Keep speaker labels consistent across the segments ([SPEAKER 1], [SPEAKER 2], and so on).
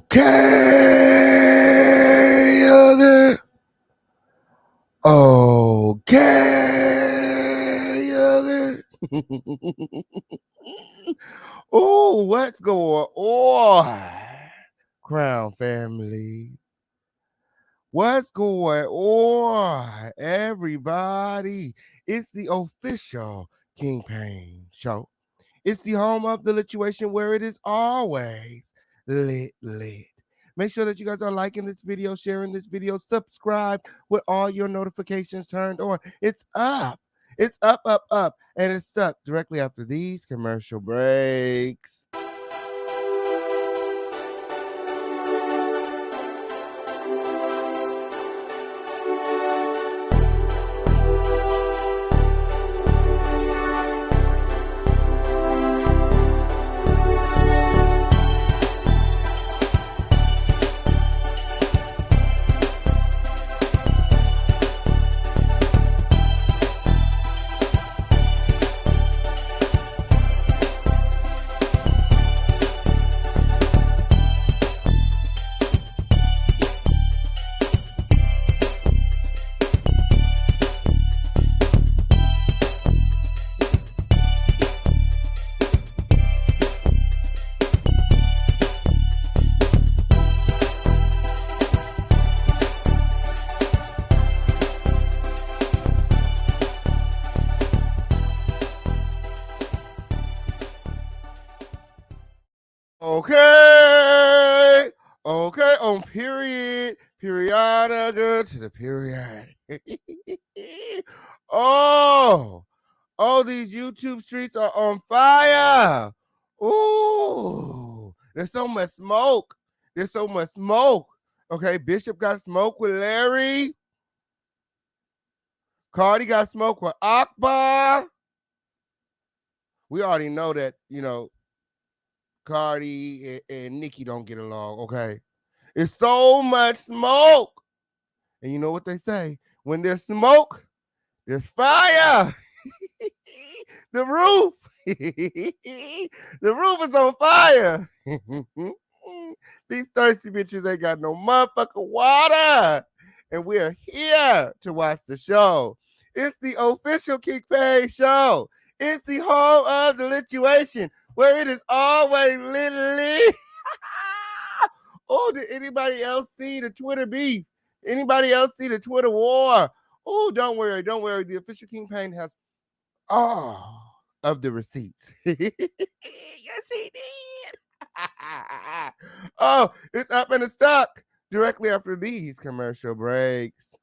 [SPEAKER 1] Okay, other. Okay, other. Oh, what's going on, Crown family? What's going on, everybody? It's the official King Pain show. It's the home of the lituation where it is always lit. Make sure that you guys are liking this video, sharing this video, subscribe with all your notifications turned on. It's up. It's up, and it's stuck directly after these commercial breaks. Okay, on periodic to the period. Oh, these YouTube streets are on fire. Ooh, there's so much smoke. Okay, Bishop got smoke with Larry. Cardi got smoke with Akbar. We already know that, Cardi and Nicki don't get along, okay? It's so much smoke. And you know what they say? When there's smoke, there's fire. The roof. The roof is on fire. These thirsty bitches ain't got no motherfucking water. And we're here to watch the show. It's the official Kick Pay show. It's the home of the lituation, where it is always lit. Oh, did anybody else see the Twitter beef? Anybody else see the Twitter war? Oh, don't worry. The official King Payne has all of the receipts. Yes, he did. Oh, it's up in the stock directly after these commercial breaks.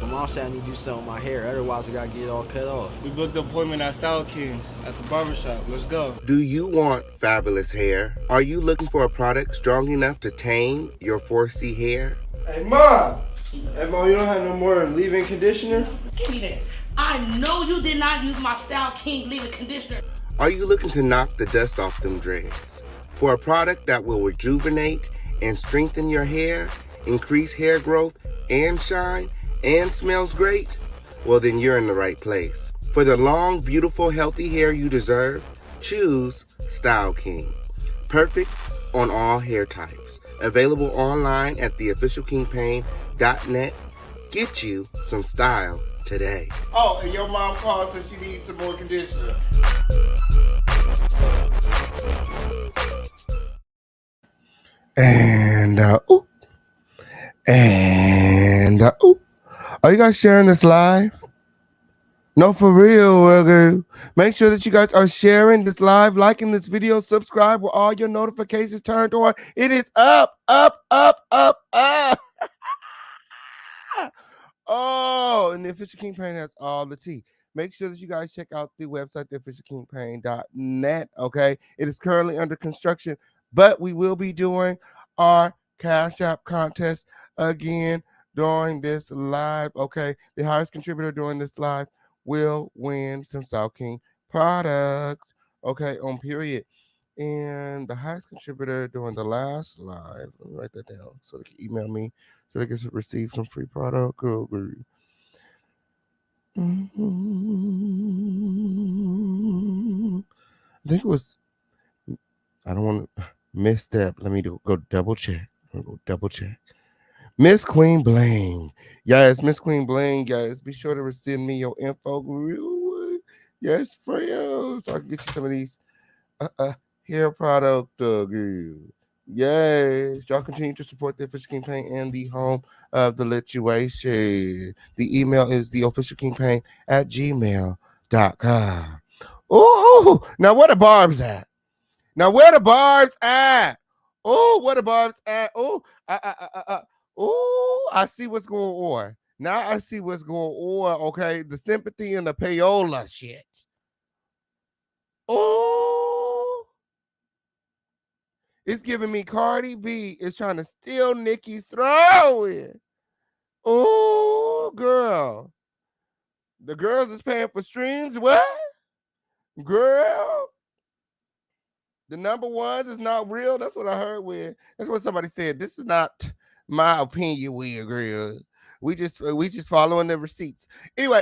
[SPEAKER 2] My mom said I need to do something with my hair, otherwise I gotta get it all cut off.
[SPEAKER 3] We booked an appointment at Style Kings at the barbershop. Let's go.
[SPEAKER 1] Do you want fabulous hair? Are you looking for a product strong enough to tame your 4C hair? Hey, Mom! Hey, Mom, you don't have no more leave-in conditioner?
[SPEAKER 4] Give me that. I know you did not use my Style King leave-in conditioner.
[SPEAKER 1] Are you looking to knock the dust off them dreads? For a product that will rejuvenate and strengthen your hair, increase hair growth and shine, and smells great? Well, then you're in the right place. For the long, beautiful, healthy hair you deserve, choose Style King. Perfect on all hair types. Available online at theofficialkingpayne.net. Get you some style today. Oh, and your mom called said she needs some more conditioner. And ooh. And ooh. Are you guys sharing this live? No, for real, Rugger. Make sure that you guys are sharing this live, liking this video, subscribe with all your notifications turned on. It is up. Oh, and the Official King Pain has all the tea. Make sure that you guys check out the website, theofficialkingpain.net, okay? It is currently under construction, but we will be doing our Cash App contest again during this live, okay? The highest contributor during this live will win some Style King products, okay, on period. And the highest contributor during the last live, let me write that down so they can email me so they can receive some free product. I think it was, I don't want to misstep. Let me go double check. Miss Queen Bling. Yes, Miss Queen Bling. Yes, be sure to send me your info. Yes, for you. So I can get you some of these hair product. Yes, y'all continue to support the Official King Pain and the home of the lituation. The email is theofficialkingpain@gmail.com. Oh, now where the barbs at? Oh, where the barbs at? Oh, I see what's going on. Now I see what's going on. Okay, the sympathy and the payola shit. Oh, it's giving me Cardi B is trying to steal Nicki's throne. Oh, girl. The girls is paying for streams. What? Girl. The number ones is not real. That's what I heard with. That's what somebody said. This is not my opinion. We agree. We just following the receipts. Anyway,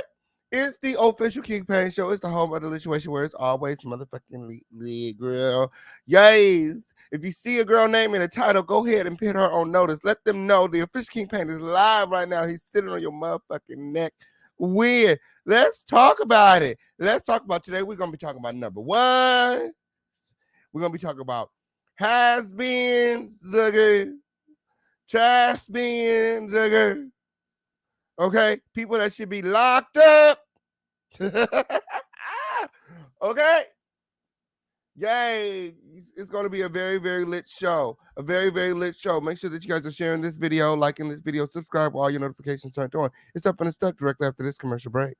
[SPEAKER 1] it's the official King Pain show. It's the home of the lituation where it's always motherfucking lit, girl. Yes. If you see a girl name in the title, go ahead and put her on notice. Let them know the official King Pain is live right now. He's sitting on your motherfucking neck. Weird. Let's talk about it. Let's talk about today. We're gonna be talking about number one. We're going to be talking about has-beens, trash-beens, okay? People that should be locked up, okay? Yay. It's going to be a very, very lit show. A very, very lit show. Make sure that you guys are sharing this video, liking this video, subscribe with all your notifications turned on. It's up and it's stuck directly after this commercial break.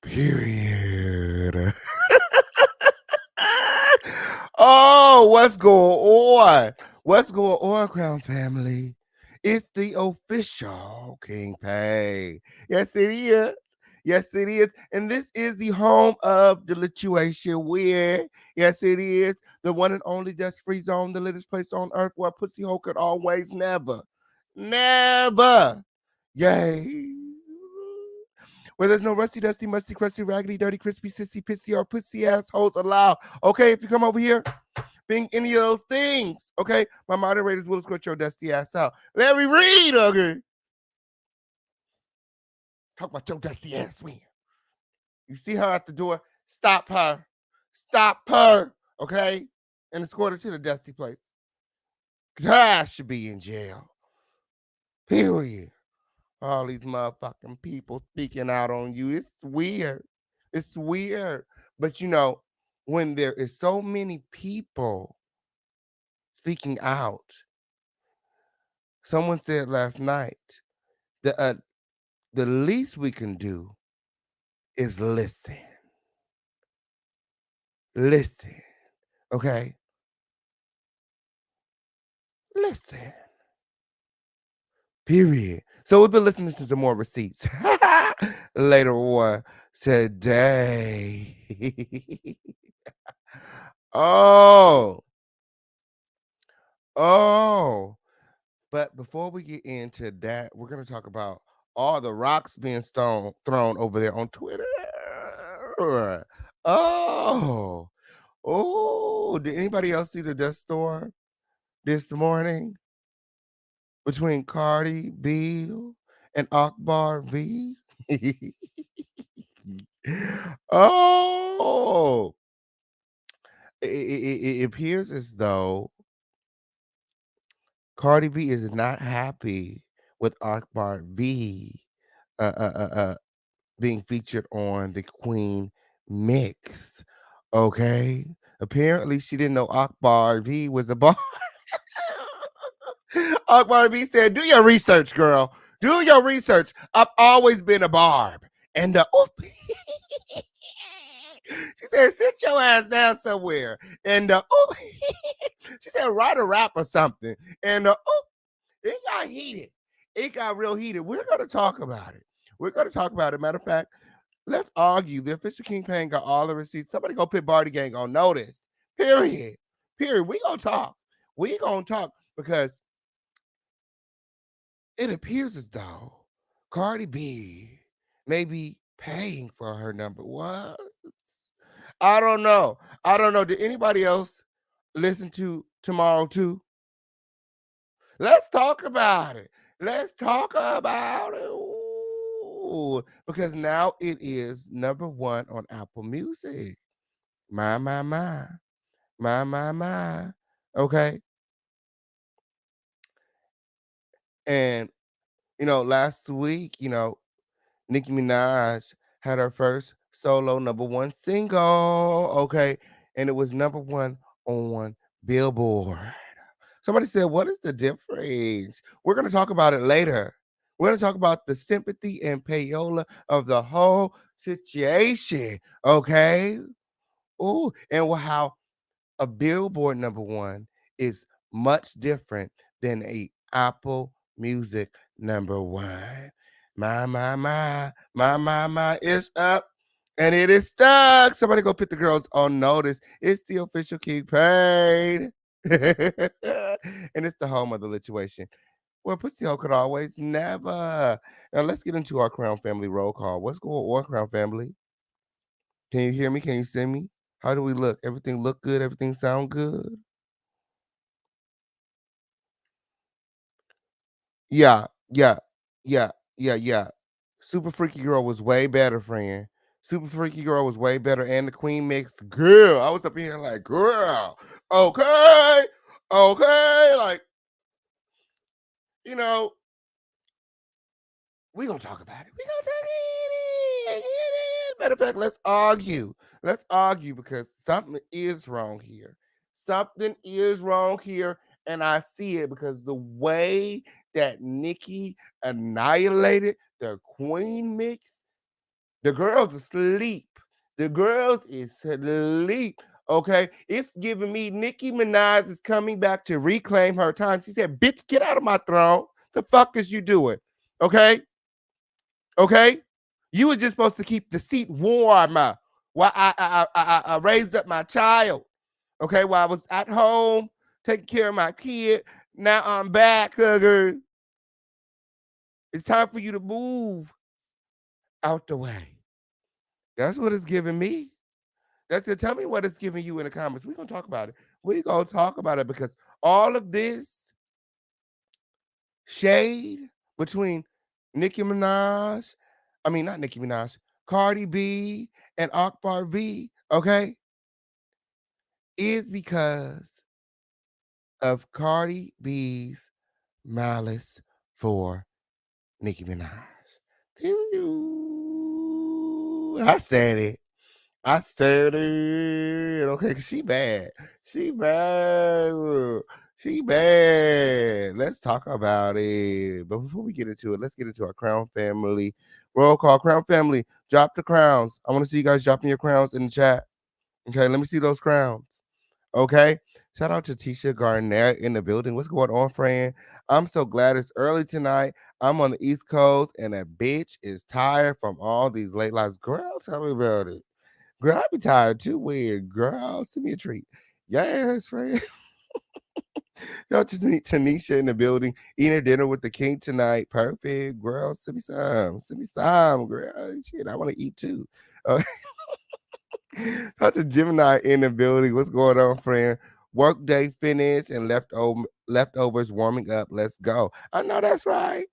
[SPEAKER 1] Period. Oh, what's going on? What's going on, Crown family? It's the official King Pay. Yes, it is. Yes, it is. And this is the home of the lituation weird. Yes, it is. The one and only dust free zone, the latest place on earth where a pussy hole could always never. Yay. Where there's no rusty, dusty, musty, crusty, raggedy, dirty, crispy, sissy, pissy, or pussy assholes allowed. Okay, if you come over here, being any of those things, okay, my moderators will escort your dusty ass out. Let me read, okay? Talk about your dusty ass when. You see her at the door, stop her. Stop her, okay? And escort her to the dusty place. Because her ass should be in jail. Period. All these motherfucking people speaking out on you. It's weird. It's weird. But you know, when there is so many people speaking out, someone said last night that the least we can do is listen. Listen. Okay? Listen. Period. So we've been listening to some more receipts later on today. Oh. But before we get into that, we're going to talk about all the rocks being thrown over there on Twitter. Oh. Did anybody else see the dust storm this morning between Cardi B and Akbar V? Oh, it appears as though Cardi B is not happy with Akbar V being featured on the Queen mix. Okay, apparently she didn't know Akbar V was a bar. Akbar B said, "Do your research, girl. Do your research. I've always been a barb." And she said, "Sit your ass down somewhere." And she said, "Write a rap or something." And it got heated. It got real heated. We're gonna talk about it. We're gonna talk about it. Matter of fact, let's argue. The official King Payne got all the receipts. Somebody go put Barty Gang on notice. Period. Period. We gonna talk. We gonna talk because it appears as though Cardi B may be paying for her number. What? I don't know. I don't know. Did anybody else listen to Tomorrow too? Let's talk about it. Let's talk about it. Ooh, because now it is number one on Apple Music. My. Okay. And, last week, Nicki Minaj had her first solo number one single. Okay. And it was number one on Billboard. Somebody said, "What is the difference?" We're going to talk about it later. We're going to talk about the sympathy and payola of the whole situation. Okay. Ooh, and how a Billboard number one is much different than a Apple Music number one. My, it's up And it is stuck. Somebody go put the girls on notice. It's the official King Paid. And it's the home of the lituation. Well, pussy hole could always never. Now let's get into our Crown Family roll call. What's going on, Crown Family? Can you hear me? Can you see me? How do we look? Everything look good? Everything sound good? Yeah, yeah, yeah, yeah. Super Freaky Girl was way better, friend. Super Freaky Girl was way better. And the Queen Mix, girl. I was up in here like, girl, okay, okay. Like, you know, we gonna talk about it. We gonna talk it. Matter of fact, let's argue. Let's argue because something is wrong here. Something is wrong here, and I see it because the way that Nicki annihilated the Queen Mix, the girls asleep. The girls is asleep. Okay, it's giving me Nicki Minaj is coming back to reclaim her time. She said, "Bitch, get out of my throne. The fuck is you doing?" Okay, okay. You were just supposed to keep the seat warm while I raised up my child. Okay, while I was at home taking care of my kid. Now I'm back, hugger. It's time for you to move out the way. That's what it's giving me. That's gonna tell me what it's giving you in the comments. We're gonna talk about it. We're gonna talk about it because all of this shade between Nicki Minaj, I mean not Nicki Minaj, Cardi B and Akbar V, okay, is because of Cardi B's malice for Nicki Minaj. I said it. I said it. Okay, 'cause she bad. She bad. She bad. Let's talk about it. But before we get into it, let's get into our Crown Family roll call. Crown Family, drop the crowns. I want to see you guys dropping your crowns in the chat. Okay, let me see those crowns. Okay. Shout out to Tisha Garnett in the building. What's going on, friend? I'm so glad it's early tonight. I'm on the East Coast and a bitch is tired from all these late lives. Girl, tell me about it. Girl, I be tired too. Weird. Girl, send me a treat. Yes, friend. Yo, Tanisha in the building, eating dinner with the king tonight. Perfect. Girl, send me some. Send me some, girl. Shit, I want to eat too. Shout to Gemini in the building. What's going on, friend? Work day finished and leftovers warming up. Let's go. I know that's right.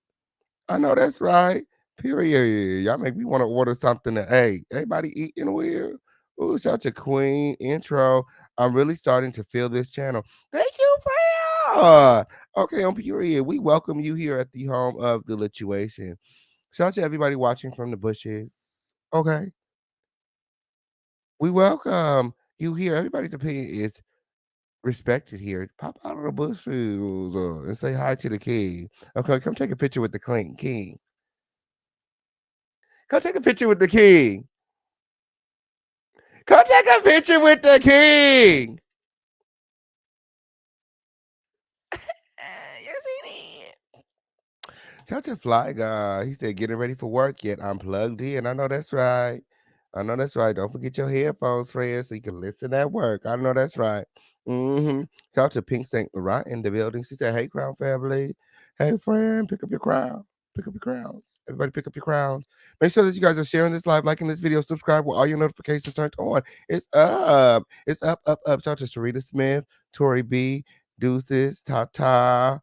[SPEAKER 1] I know that's right. Period. Y'all make me want to order something to hey, everybody eating weird. Ooh, shout to Queen intro. I'm really starting to feel this channel. Thank you, friend. Okay, on period. We welcome you here at the home of the lituation. Shout out to everybody watching from the bushes. Okay. We welcome you here. Everybody's opinion is respected here. Pop out of the bushes and say hi to the king. Okay, come take a picture with the king. Come take a picture with the king. Come take a picture with the king. Yes, he did. Shout out to Fly Guy. He said, getting ready for work yet. I'm plugged in. I know that's right. I know that's right. Don't forget your headphones, friends, so you can listen at work. I know that's right. Shout out to Pink St. Laurent in the building. She said, hey, Crown family. Hey, friend, pick up your crown. Pick up your crowns. Everybody pick up your crowns. Make sure that you guys are sharing this live, liking this video, subscribe with all your notifications turned on. It's up. It's up, up, up. Shout out to Sharita Smith, Tori B, Deuces, Tata.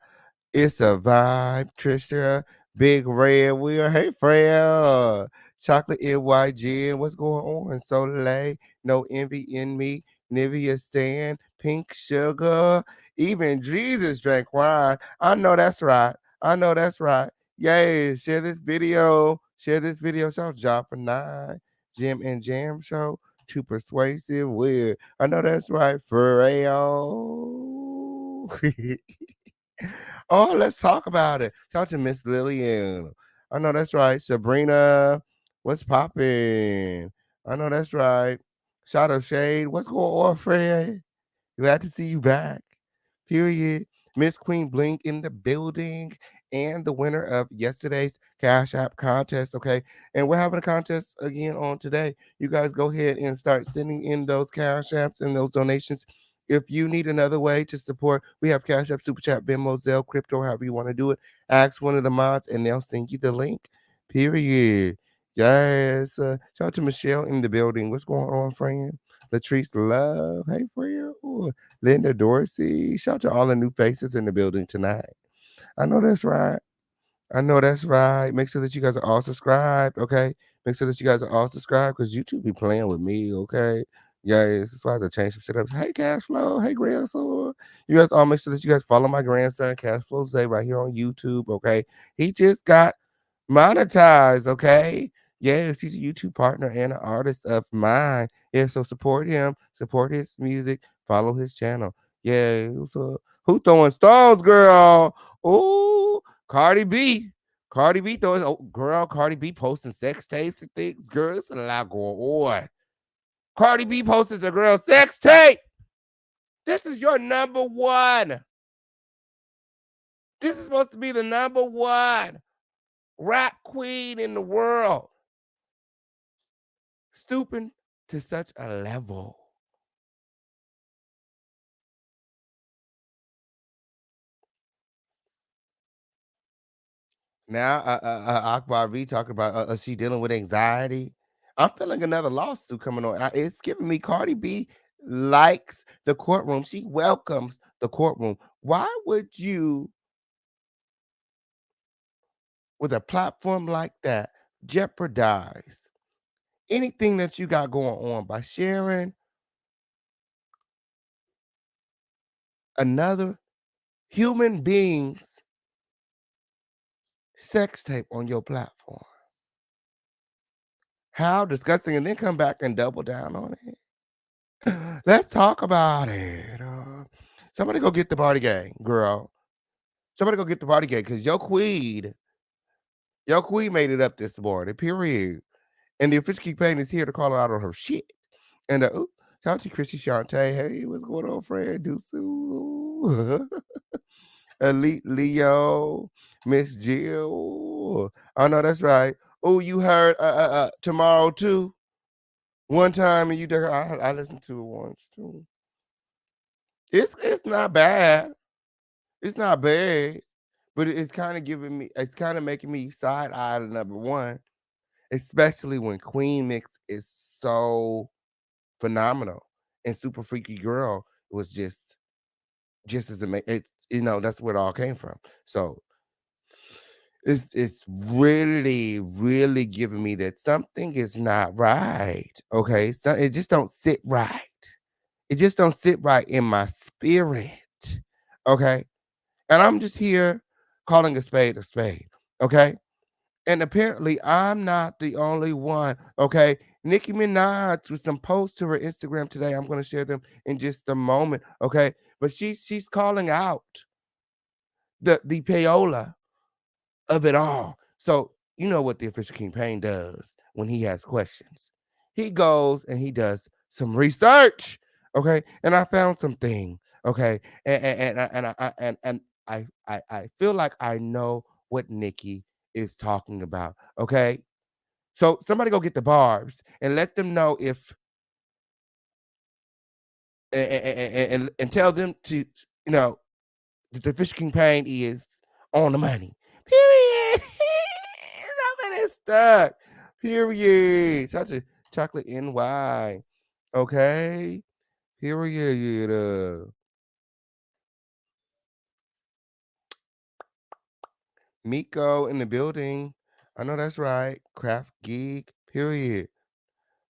[SPEAKER 1] It's a vibe, Trisha. Big Red Wheel. Hey, Freya. Chocolate NYG. What's going on? Soleil. No envy in me. Nivea Stan. Pink Sugar. Even Jesus drank wine. I know that's right. I know that's right. Yay. Share this video. Share this video. Shout out Job for 9. Jim and Jam Show. Too persuasive. Weird. I know that's right. Freya. Oh, let's talk about it. Talk to Miss Lillian. I know that's right. Sabrina, what's popping? I know that's right. Shot of Shade, what's going on, friend? Glad to see you back. Period. Miss Queen Blink in the building. and the winner of yesterday's Cash App contest. Okay. And we're having a contest again on today. You guys go ahead and start sending in those Cash Apps and those donations. If you need another way to support, we have Cash App, Super Chat, Venmo, Zelle, Crypto, however you want to do it. Ask one of the mods and they'll send you the link. Period. Yes. Shout out to Michelle in the building. What's going on, friend? Latrice Love. Hey, friend. Ooh, Linda Dorsey. Shout out to all the new faces in the building tonight. I know that's right. I know that's right. Make sure that you guys are all subscribed, okay? Make sure that you guys are all subscribed because YouTube be playing with me, okay? Yes, that's why I have to change some shit up. Hey, Cashflow. Hey, grandson. You guys all make sure that you guys follow my grandson, Cashflow Zay, right here on YouTube, okay? He just got monetized, okay? Yes, he's a YouTube partner and an artist of mine. Yeah, so support him, support his music, follow his channel. Yeah, so who throwing stones, girl? Oh, Cardi B. Cardi B throwing, oh, girl, Cardi B posting sex tapes and things. Girl, it's a lot going on. Cardi B posted the girl sex tape. This is your number one. This is supposed to be the number one rap queen in the world. Stooping to such a level. Now, Akbar V talking about she dealing with anxiety. I'm feeling another lawsuit coming on. It's giving me Cardi B likes the courtroom. She welcomes the courtroom. Why would you, with a platform like that, jeopardize anything that you got going on by sharing another human being's sex tape on your platform? How disgusting. And then come back and double down on it. Let's talk about it. Somebody go get the party gang, girl. Somebody go get the party gang because your queen made it up this morning, period. And the official campaign is here to call her out on her shit. And shout out to Chrissy Shantae. Hey, what's going on, friend? Deuce. Elite Leo, Miss Jill. I know that's right. Oh, you heard tomorrow too. One time and you did. I listened to it once too. It's not bad. It's not bad, but it's kind of giving me. It's kind of making me side eye to number one, especially when Queen Mix is so phenomenal and Super Freaky Girl was just as amazing. That's where it all came from. So it's really giving me that something is not right. Okay, so it just don't sit right. It just don't sit right in my spirit. Okay, and I'm just here calling a spade a spade. Okay, and apparently I'm not the only one. Okay, Nicki Minaj with some posts to her Instagram today. I'm going to share them in just a moment. Okay, but she's calling out the payola of it all. So you know what the official King Payne does when he has questions. He goes and he does some research. Okay. And I found something. Okay. And I feel like I know what Nikki is talking about. Okay. So somebody go get the barbs and let them know if and tell them to, the Fish King Payne is on the money. Period. Somebody stuck. Period. Such a chocolate NY. Okay. Period. Miko in the building. I know that's right. Craft geek. Period.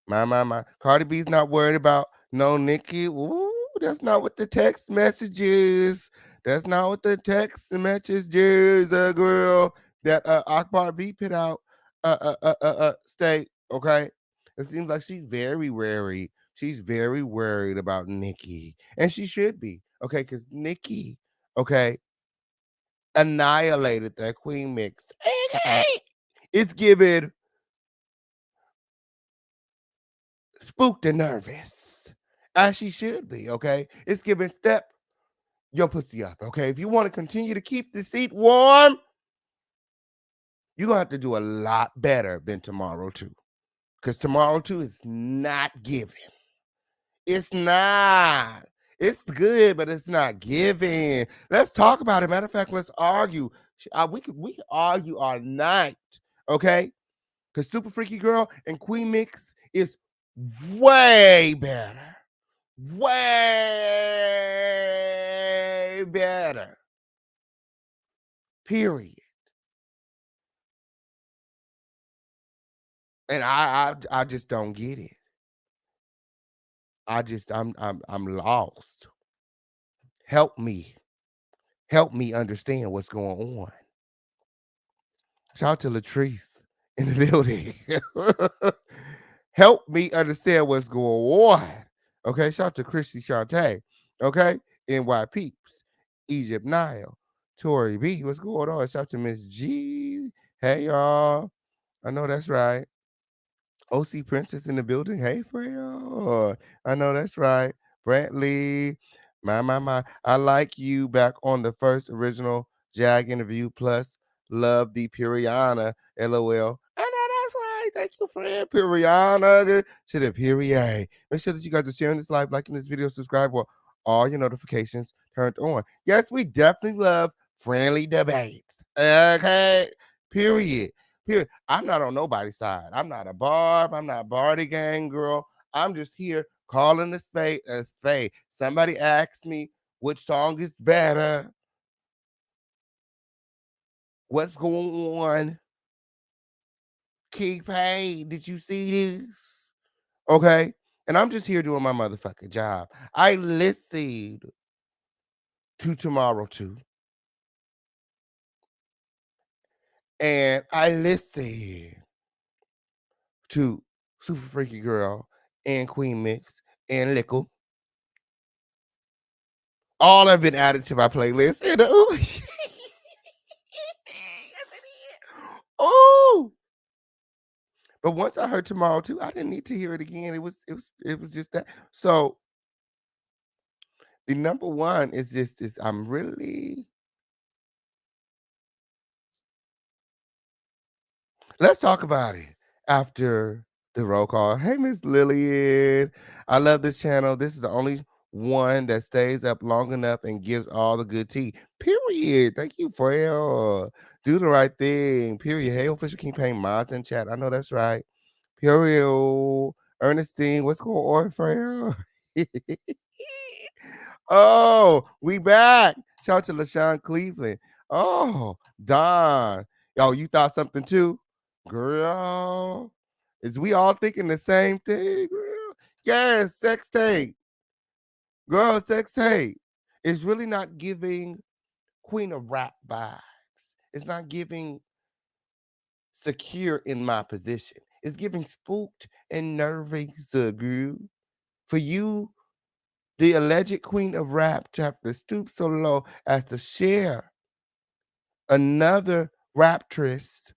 [SPEAKER 1] My. Cardi B's not worried about no Nicki. Ooh, that's not what the text message is. That's not what the text message is, girl. That Akbar B put out state. Okay. It seems like she's very wary. She's very worried about Nicki. And she should be. Okay, because Nicki, okay, annihilated that Queen Mix. It's giving spooked and nervous, as she should be. Okay, it's giving step your pussy up. Okay, if you want to continue to keep the seat warm, you're gonna have to do a lot better than Tomorrow 2. Because Tomorrow 2 is not giving. It's not. It's good, but it's not giving. Let's talk about it. Matter of fact, let's argue. We could argue all night, okay? Because Super Freaky Girl and Queen Mix is way better. Way better. Period. And I just don't get it. I'm lost. Help me. Help me understand what's going on. Shout out to Latrice in the building. Help me understand what's going on. Okay, shout out to Christy Shantae. Okay, NY Peeps, Egypt Nile, Tori B. What's going on? Shout out to Miss G. Hey y'all. I know that's right. OC Princess in the building. Hey, Freya. I know that's right. Brantley. My. I like you back on the first original Jag interview. Plus, love the Puriana. LOL. I know that's right. Thank you, friend. Puriana to the period. Make sure that you guys are sharing this live, liking this video, subscribe, or all your notifications turned on. Yes, we definitely love friendly debates. Okay. Period. Period. I'm not on nobody's side. I'm not a Barb. I'm not Barty Gang girl. I'm just here calling a spade a spade. Somebody asked me which song is better. What's going on? Keep paid. Did you see this? Okay. And I'm just here doing my motherfucking job. I listened to Tomorrow 2. And I listened to Super Freaky Girl and Queen Mix and Lickle. All have been added to my playlist. And, ooh. Yes, it is. Oh. But once I heard Tomorrow 2, I didn't need to hear it again. It was just that. So the number one is just this. I'm really. Let's talk about it after the roll call. Hey, Miss Lillian. I love this channel. This is the only one that stays up long enough and gives all the good tea. Period. Thank you, Frail. Do the right thing. Period. Hey, official campaign mods in chat. I know that's right. Period. Ernestine, what's going on, Frail? Oh, we back. Shout out to LaShawn Cleveland. Oh, Don. Yo, you thought something too? Girl. Is we all thinking the same thing, girl? Yes, sex tape. Girl, sex tape. It's really not giving Queen of Rap vibes. It's not giving secure in my position. It's giving spooked and nervy, girl. For you, the alleged Queen of Rap, to have to stoop so low as to share another raptress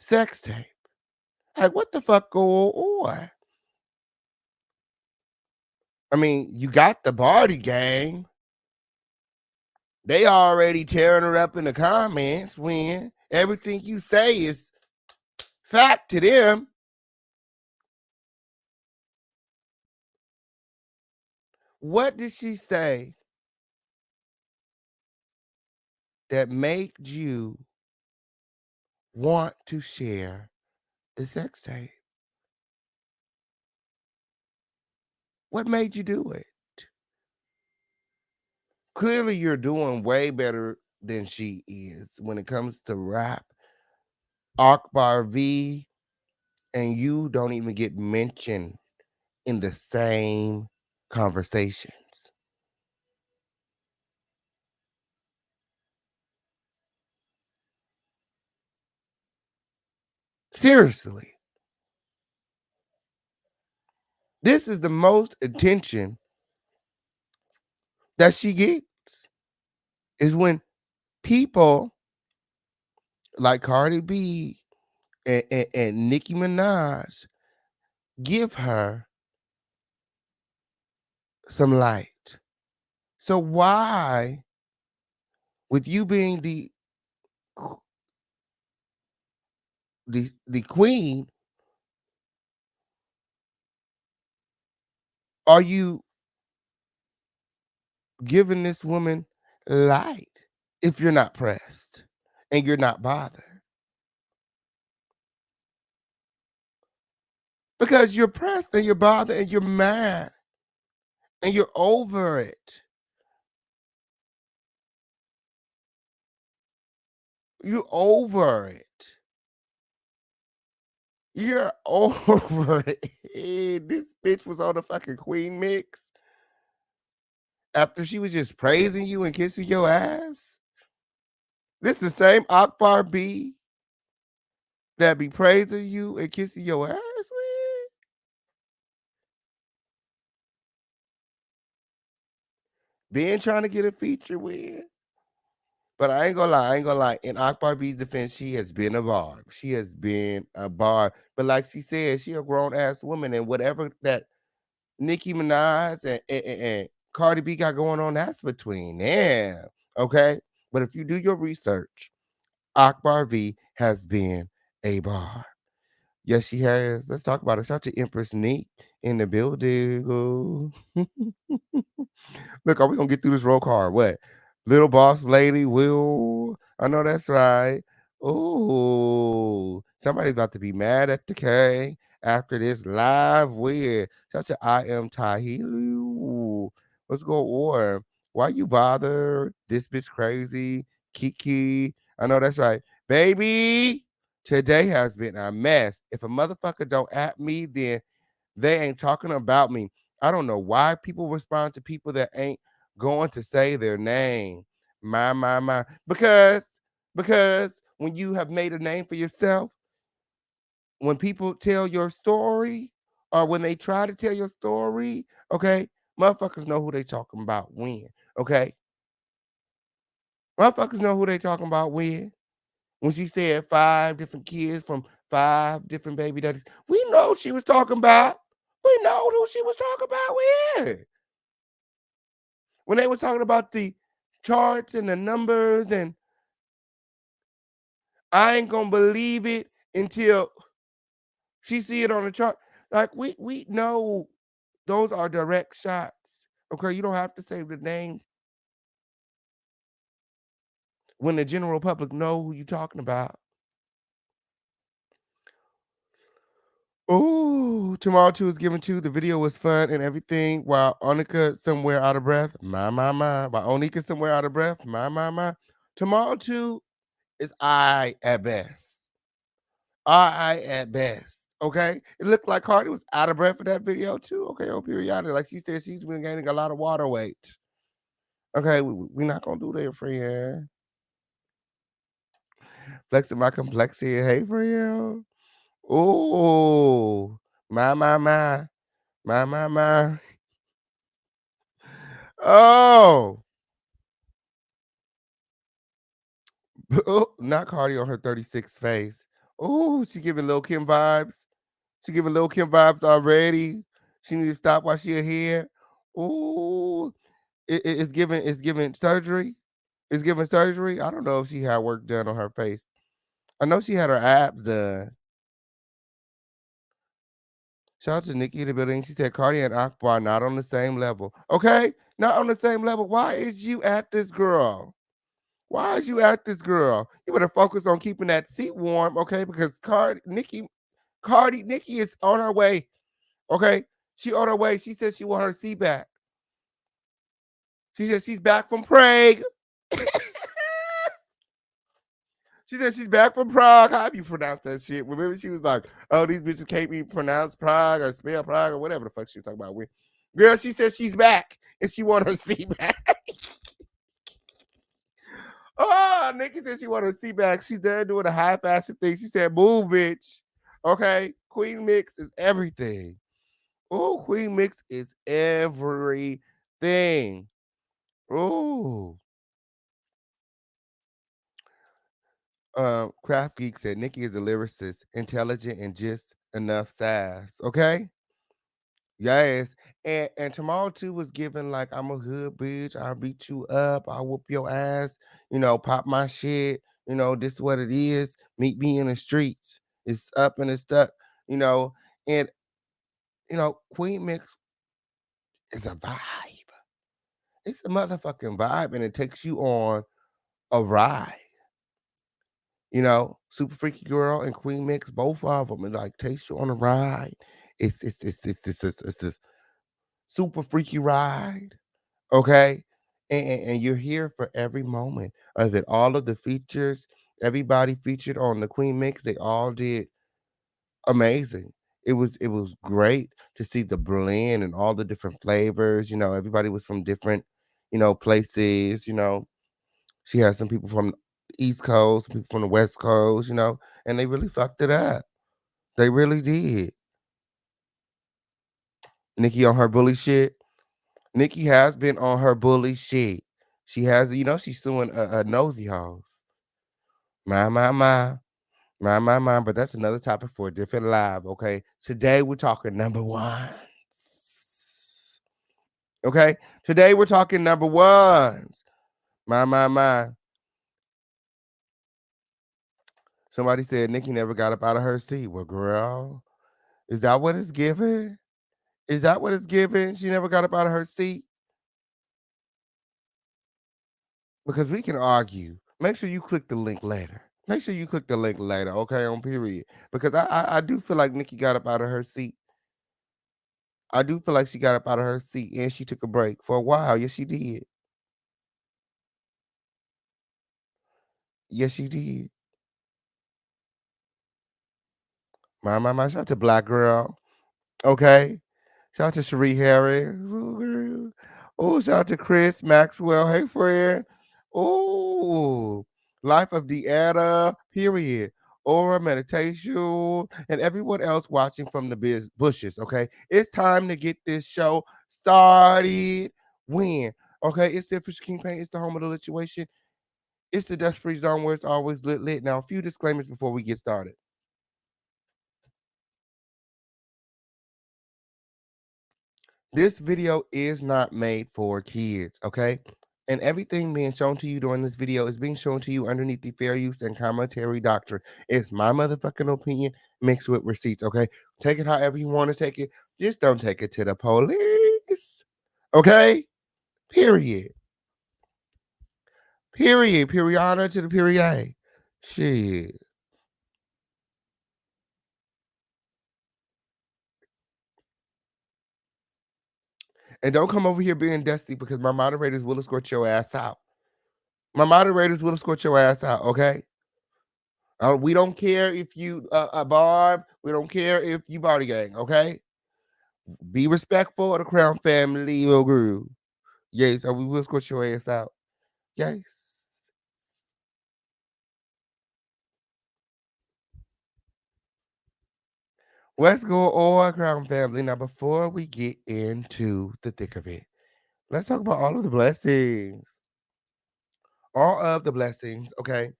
[SPEAKER 1] sex tape. Like, what the fuck go on? I mean, you got the Barty gang. They already tearing her up in the comments when everything you say is fact to them. What did she say that made you want to share the sex tape? What made you do it? Clearly, you're doing way better than she is when it comes to rap. Akbar V and you don't even get mentioned in the same conversations. Seriously. This is the most attention that she gets is when people like Cardi B and Nicki Minaj give her some light. So why, with you being the the queen, are you giving this woman light if you're not pressed and you're not bothered? Because you're pressed and you're bothered and you're mad and you're over it. You're over it. You're over it. This bitch was on the fucking Queen mix after she was just praising you and kissing your ass. This the same Akbar B that be praising you and kissing your ass with. Been trying to get a feature with. But I ain't gonna lie. In Akbar B's defense, she has been a bar. She has been a bar. But like she said, she a grown ass woman, and whatever that Nicki Minaj and Cardi B got going on, that's between them. Okay. But if you do your research, Akbar V has been a bar. Yes, she has. Let's talk about it. Shout out to Empress Neat in the building. Look, are we gonna get through this roll call or what? Little boss lady, Will. I know that's right. Ooh, somebody's about to be mad at the K after this live weird. Such a I am Tahilu. What's going on? Why you bother? This bitch crazy. Kiki. I know that's right. Baby, today has been a mess. If a motherfucker don't at me, then they ain't talking about me. I don't know why people respond to people that ain't going to say their name. My. Because when you have made a name for yourself, when people tell your story or when they try to tell your story, okay, motherfuckers know who they talking about when, okay? Motherfuckers know who they talking about when. When she said 5 different kids from 5 different baby daddies, we know she was talking about. We know who she was talking about with. When they was talking about the charts and the numbers, and I ain't gonna believe it until she see it on the chart. Like we know those are direct shots. Okay, you don't have to say the name when the general public know who you talking about. Oh, Tomorrow 2 is given to. The video was fun and everything. While Onika somewhere out of breath. My. While Onika somewhere out of breath. My. Tomorrow 2 is I at best. I at best. Okay. It looked like Cardi was out of breath for that video too. Okay, oh periodic. Like she said, she's been gaining a lot of water weight. Okay, we're not gonna do that, friend. Flexing my complexity. Hey, friend. Oh, my. My. Oh, oh, not Cardi on her 36 face. Oh, she giving Lil Kim vibes. She giving Lil Kim vibes already. She need to stop while she here. Ooh, it's giving surgery. It's giving surgery. I don't know if she had work done on her face. I know she had her abs done. Shout out to Nicki in the building. She said Cardi and Akbar not on the same level. Okay, not on the same level. Why is you at this girl? Why is you at this girl? You better focus on keeping that seat warm, okay? Because Nicki is on her way. Okay, she on her way. She said she want her seat back. She said she's back from Prague. She said she's back from Prague. How do you pronounce that shit? Remember, she was like, "Oh, these bitches can't be pronounced Prague or spell Prague or whatever the fuck she was talking about." Girl, she said she's back and she want her seat back. Oh, Nikki said she want her seat back. She's there doing a high fashion thing. She said, "Move, bitch." Okay, Queen Mix is everything. Oh, Queen Mix is everything. Oh. Craft Geek said Nikki is a lyricist, intelligent and just enough sass. Okay. Yes. And Tomorrow 2 was given like I'm a hood bitch. I'll beat you up. I'll whoop your ass. Pop my shit. This is what it is. Meet me in the streets. It's up and it's stuck, you know, and Queen Mix is a vibe. It's a motherfucking vibe, and it takes you on a ride. Super Freaky Girl and Queen Mix, both of them, and like takes you on a ride. It's this super freaky ride, okay? And you're here for every moment of it. All of the features, everybody featured on the Queen Mix, they all did amazing. It was great to see the blend and all the different flavors. Everybody was from different, places. She had some people from the East Coast, some people from the West Coast, and they really fucked it up. They really did. Nicki on her bully shit. Nicki has been on her bully shit. She has, she's suing a nosy house. My. My, but that's another topic for a different live, okay? Today we're talking number ones. Okay? Today we're talking number ones. My. Somebody said Nicki never got up out of her seat. Well, girl, is that what it's giving? Is that what it's giving? She never got up out of her seat? Because we can argue. Make sure you click the link later. Make sure you click the link later, okay, on period. Because I do feel like Nicki got up out of her seat. I do feel like she got up out of her seat and she took a break for a while. Yes, she did. Yes, she did. My. Shout out to Black Girl. Okay. Shout out to Cherie Harris. Oh, shout out to Chris Maxwell. Hey, friend. Oh, Life of Deanna, period. Aura, meditation, and everyone else watching from the bushes. Okay. It's time to get this show started. When? Okay. It's the official King Paint. It's the home of the lituation. It's the dust free zone where it's always lit. Now, a few disclaimers before we get started. This video is not made for kids, okay? And everything being shown to you during this video is being shown to you underneath the fair use and commentary doctrine. It's my motherfucking opinion mixed with receipts, okay? Take it however you want to take it. Just don't take it to the police, okay? Period. Period to the period. Shit. And don't come over here being dusty because my moderators will escort your ass out. My moderators will escort your ass out, okay? We don't care if you a Barb. We don't care if you body gang, okay? Be respectful of the Crown family, little girl. Yes, or we will escort your ass out. Yes. Let's go all Crown family. Now, before we get into the thick of it, let's talk about all of the blessings. All of the blessings, okay?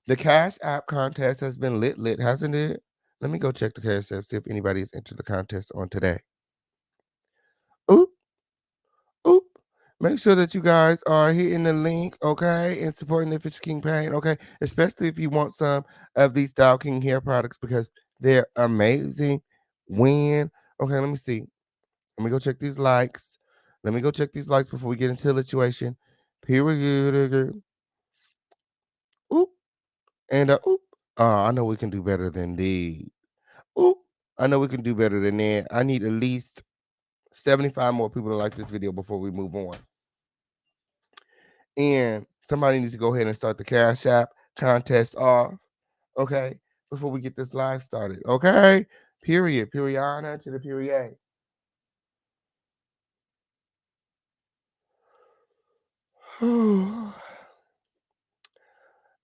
[SPEAKER 1] The Cash App contest has been lit, hasn't it? Let me go check the Cash App, see if anybody's entered the contest on today. Oop. Oop. Make sure that you guys are hitting the link, okay, and supporting the Fish King Paint, okay, especially if you want some of these Style King hair products because they're amazing. When? Okay, let me see. Let me go check these likes. Let me go check these likes before we get into the situation. Period. Oop. And oop. I know we can do better than these. Oop. I know we can do better than that. I need at least 75 more people to like this video before we move on. And somebody needs to go ahead and start the Cash App contest off, okay, before we get this live started, okay? Period. Period to the period.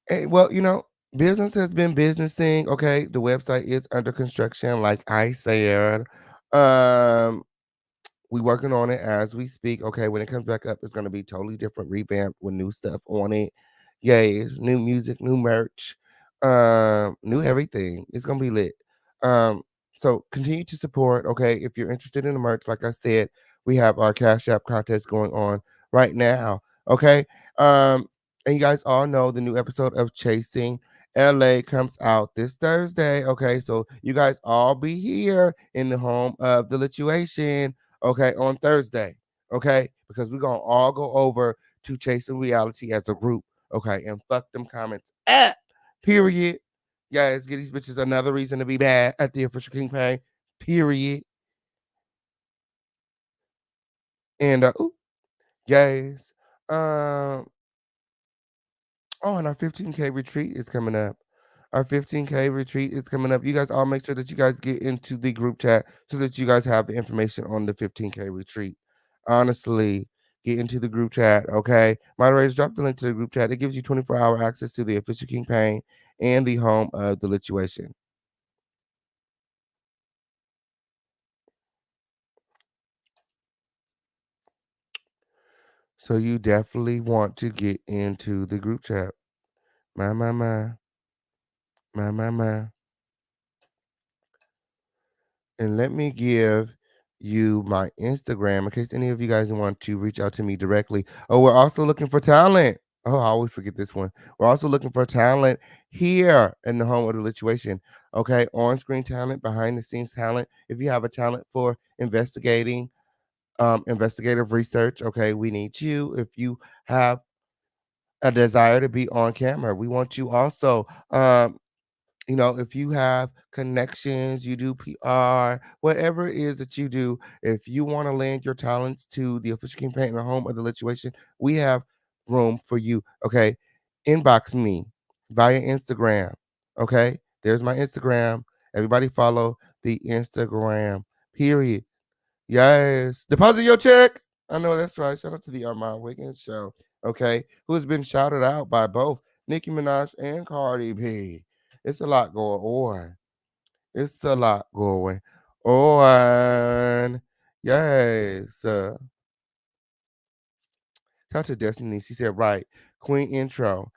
[SPEAKER 1] Hey, well, business has been businessing, okay? The website is under construction, like I said. We working on it as we speak. Okay, when it comes back up, it's gonna be totally different, revamped with new stuff on it. Yay, new music, new merch, new everything. It's gonna be lit. So continue to support. Okay, if you're interested in the merch, like I said, we have our Cash App contest going on right now. Okay, and you guys all know the new episode of Chasing LA comes out this Thursday. Okay, so you guys all be here in the home of the Lituation, okay, on Thursday. Okay, because we're gonna all go over to Chasing Reality as a group. Okay, and fuck them comments up. Period. Guys, get these bitches another reason to be bad at the official Kingpin. Period. And guys, um, oh, and our 15K retreat is coming up. Our 15K retreat is coming up. You guys all make sure that you guys get into the group chat so that you guys have the information on the 15K retreat. Honestly, get into the group chat, okay? Moderators, drop the link to the group chat. It gives you 24-hour access to the official Kingpin and the home of the Lituation. So you definitely want to get into the group chat. My. And let me give you my Instagram in case any of you guys want to reach out to me directly. Oh, we're also looking for talent. Oh, I always forget this one. We're also looking for talent here in the home of the Lituation. Okay, on screen talent, behind the scenes talent. If you have a talent for investigating, investigative research, okay, we need you. If you have a desire to be on camera, we want you also. If you have connections, you do PR, whatever it is that you do, if you want to lend your talents to the official campaign in the home of the Lituation, we have room for you. Okay. Inbox me via Instagram. Okay. There's my Instagram. Everybody follow the Instagram. Period. Yes. Deposit your check. I know that's right. Shout out to the Armand Wiggins show. Okay. Who has been shouted out by both Nicki Minaj and Cardi B. It's a lot going on. It's a lot going on. Yes. Shout out to Destiny. She said, right. Queen intro.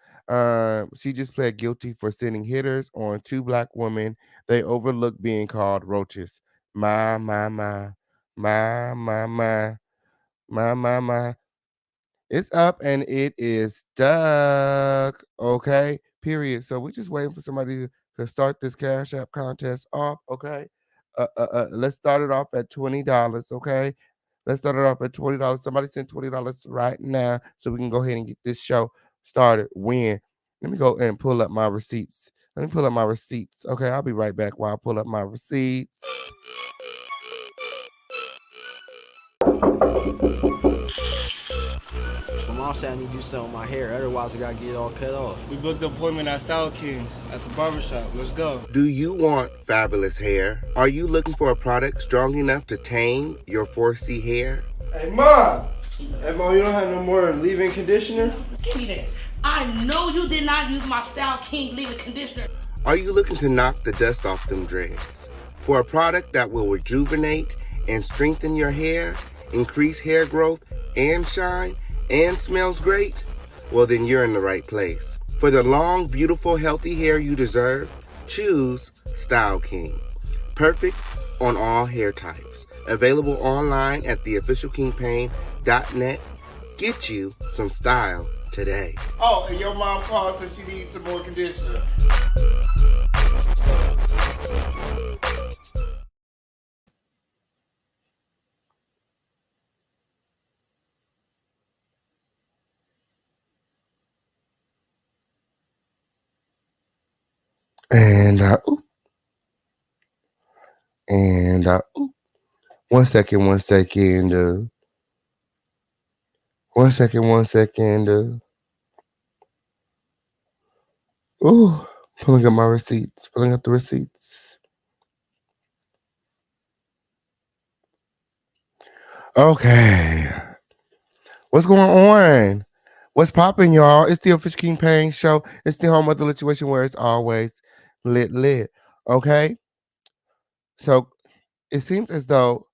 [SPEAKER 1] She just pled guilty for sending hitters on two black women. They overlooked being called roaches. My, my, my. My, my, my. My. It's up and it is stuck. Okay. Period. So we're just waiting for somebody to start this Cash App contest off. Okay. Let's start it off at $20. Okay. Let's start it off at $20. Somebody send $20 right now so we can go ahead and get this show started. When? Let me go and pull up my receipts. Let me pull up my receipts. Okay, I'll be right back while I pull up my receipts.
[SPEAKER 2] My mom said I need to do something with my hair, otherwise I gotta get it all cut off.
[SPEAKER 3] We booked an appointment at Style Kings at the barbershop. Let's go.
[SPEAKER 1] Do you want fabulous hair? Are you looking for a product strong enough to tame your 4C hair?
[SPEAKER 5] Hey, Mom! Hey, Mom, you don't have no more leave-in conditioner?
[SPEAKER 4] Give me that. I know you did not use my Style King leave-in conditioner.
[SPEAKER 1] Are you looking to knock the dust off them dreads? For a product that will rejuvenate and strengthen your hair, increase hair growth and shine, and smells great? Well, then you're in the right place. For the long, beautiful, healthy hair you deserve, choose Style King. Perfect on all hair types. Available online at theofficialkingpain.net. Get you some style today. Oh, and your mom called said she needs some more conditioner. And one second. One second. Ooh, pulling up my receipts. Pulling up the receipts. Okay. What's going on? What's popping, y'all? It's the Official King Payne show. It's the home of the Lituation where it's always lit. Okay. So it seems as though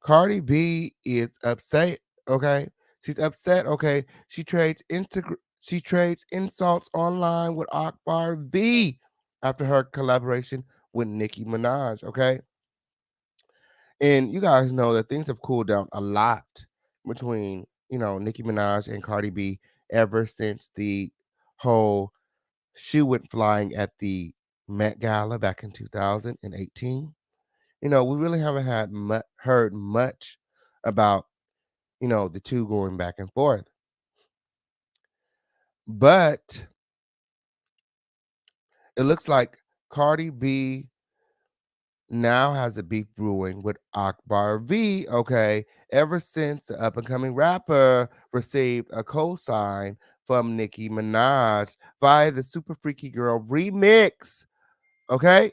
[SPEAKER 1] Cardi B is upset. Okay. She's upset. Okay. She trades insults online with Akbar V after her collaboration with Nicki Minaj. Okay. And you guys know that things have cooled down a lot between, Nicki Minaj and Cardi B ever since the whole Shoe went flying at the Met Gala back in 2018. We really haven't heard much about, the two going back and forth. But it looks like Cardi B now has a beef brewing with Akbar V, okay, ever since the up and coming rapper received a co-sign from Nicki Minaj via the Super Freaky Girl remix, okay?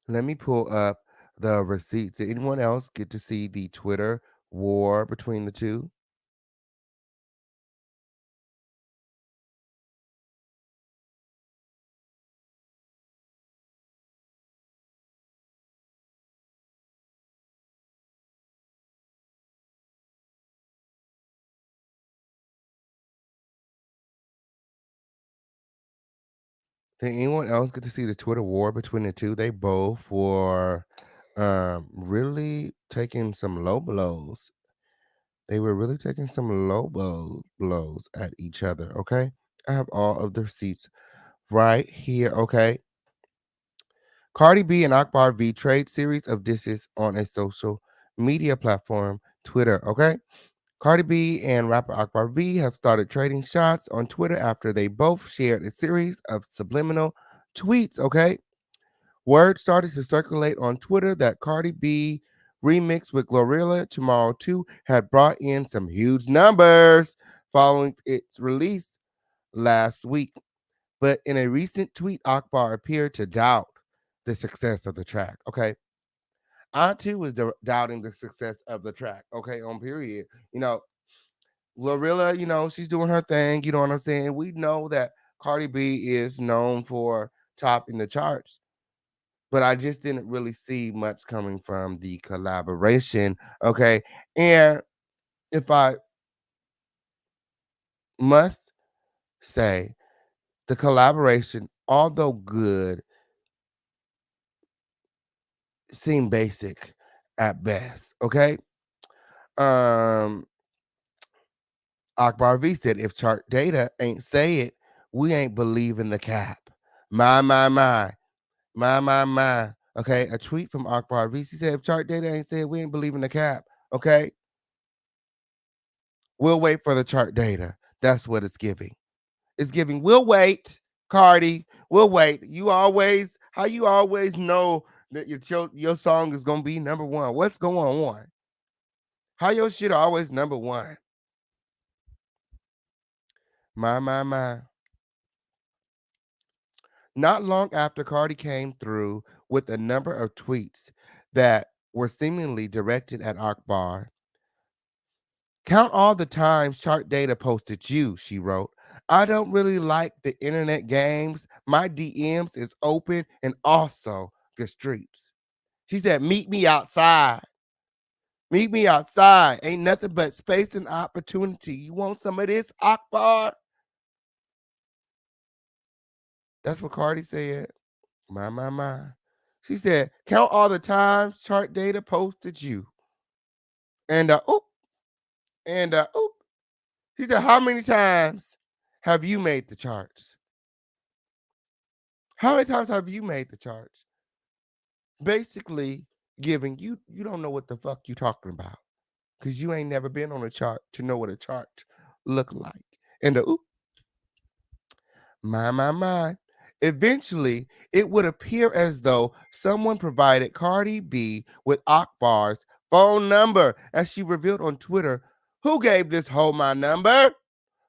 [SPEAKER 1] Let me pull up the receipts. Did anyone else get to see the Twitter war between the two? Did anyone else get to see the Twitter war between the two? They both were really taking some low blows. They were really taking some blows at each other, okay? I have all of the receipts right here, okay? Cardi B and Akbar V trade series of disses on a social media platform, Twitter, okay? Cardi B and rapper Akbar V have started trading shots on Twitter after they both shared a series of subliminal tweets, okay? Word started to circulate on Twitter that Cardi B remix with Glorilla Tomorrow 2 had brought in some huge numbers following its release last week. But in a recent tweet, Akbar appeared to doubt the success of the track. Okay. I too was doubting the success of the track. Okay. On period. Glorilla, she's doing her thing. You know what I'm saying? We know that Cardi B is known for topping the charts, but I just didn't really see much coming from the collaboration. Okay. And if I must say, the collaboration, although good, seemed basic at best. Okay. Um, Akbar V said, if chart data ain't say it, we ain't believing the cap. My. My. Okay. A tweet from Akbar V. He said, if chart data ain't say it, we ain't believing the cap. Okay. We'll wait for the chart data. That's what it's giving. It's giving, we'll wait, Cardi. We'll wait. How you always know that your song is gonna be number one? What's going on? How your shit always number one? My. Not long after Cardi came through with a number of tweets that were seemingly directed at Akbar. Count all the times chart data posted you, she wrote. I don't really like the internet games. My DMs is open and also the streets. She said, meet me outside. Meet me outside. Ain't nothing but space and opportunity. You want some of this, Akbar? That's what Cardi said. My. She said, count all the times chart data posted you. And oop, and oop. She said, how many times have you made the charts? How many times have you made the charts? Basically giving you don't know what the fuck you talking about because you ain't never been on a chart to know what a chart look like. And oop, my. Eventually, it would appear as though someone provided Cardi B with Akbar's phone number, as she revealed on Twitter. Who gave this hoe my number?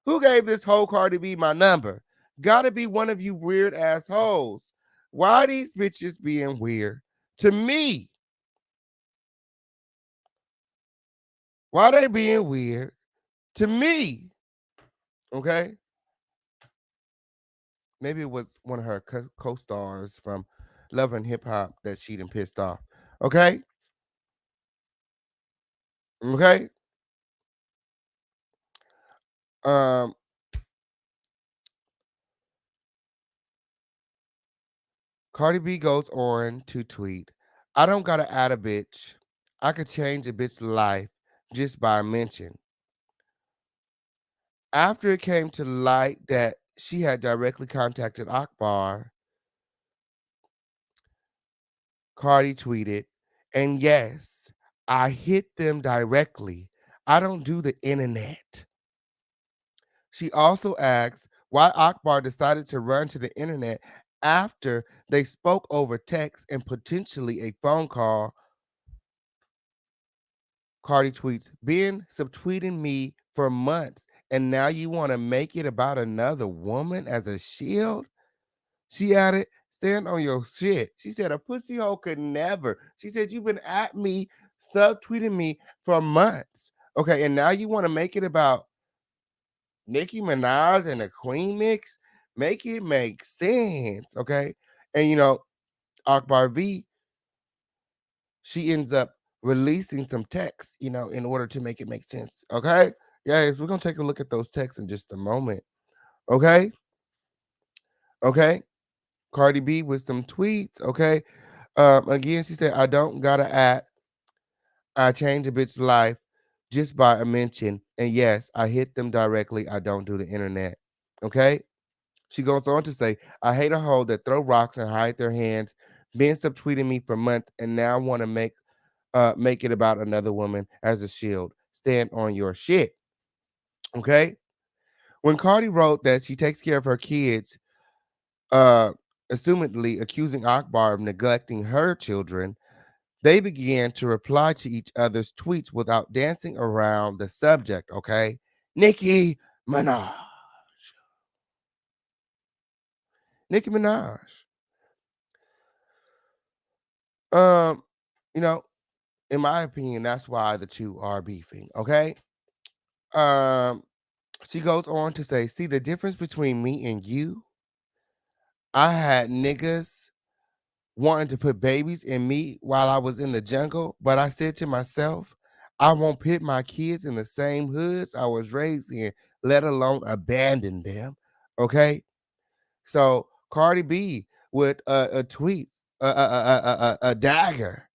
[SPEAKER 1] Who gave this hoe Cardi B my number? Gotta be one of you weird assholes. Why these bitches being weird? To me, why they being weird? To me, okay? Maybe it was one of her co-stars from Love and Hip Hop that she done pissed off. Okay? Okay? Um, Cardi B goes on to tweet, I don't gotta add a bitch. I could change a bitch's life just by a mention. After it came to light that she had directly contacted Akbar, Cardi tweeted, and yes, I hit them directly. I don't do the internet. She also asks why Akbar decided to run to the internet after they spoke over text and potentially a phone call. Cardi tweets, been subtweeting me for months, and now you want to make it about another woman as a shield? She added, stand on your shit. She said, a pussy hole could never. She said, you've been at me, subtweeting me for months. Okay, and now you want to make it about Nicki Minaj and the Queen mix? Make it make sense, okay? And Akbar V, she ends up releasing some text, in order to make it make sense. Okay. Guys, we're gonna take a look at those texts in just a moment. Okay. Okay. Cardi B with some tweets. Okay. Again, she said, I don't gotta act. I change a bitch's life just by a mention. And yes, I hit them directly. I don't do the internet. Okay. She goes on to say, I hate a hoe that throw rocks and hide their hands, been subtweeting me for months and now want to make it about another woman as a shield. Stand on your shit. Okay. When Cardi wrote that she takes care of her kids, uh, assumedly accusing Akbar of neglecting her children, they began to reply to each other's tweets without dancing around the subject. Okay. Nicki Minaj. Nicki Minaj. Um, you know, in my opinion, that's why the two are beefing. Okay. Um, She goes on to say, see the difference between me and you? I had niggas wanting to put babies in me while I was in the jungle, but I said to myself, I won't put my kids in the same hoods I was raised in, let alone abandon them. Okay. So Cardi B with a tweet, a dagger,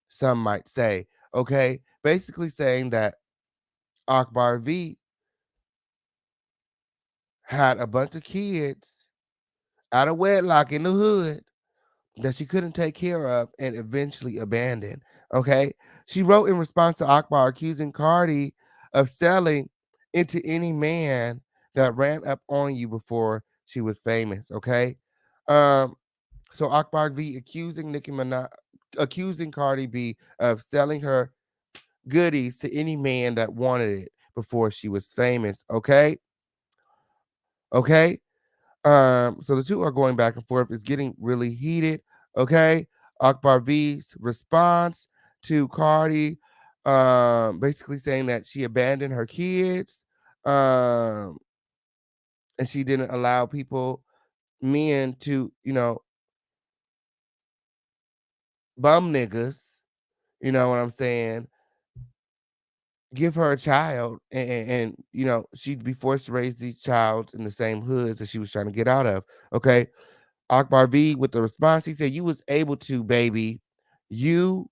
[SPEAKER 1] some might say. Okay. Basically saying that Akbar V had a bunch of kids out of wedlock in the hood that she couldn't take care of and eventually abandoned. Okay. She wrote in response to Akbar accusing Cardi of selling into any man that ran up on you before she was famous. Okay. Um, so Akbar V accusing Cardi B of selling her goodies to any man that wanted it before she was famous. Okay. Okay. So the two are going back and forth. It's getting really heated. Okay. Akbar V's response to Cardi, basically saying that she abandoned her kids, and she didn't allow men to, bum niggas, you know what I'm saying, give her a child and she'd be forced to raise these child in the same hoods that she was trying to get out of. Okay. Akbar V with the response, he said, you was able to, baby. You,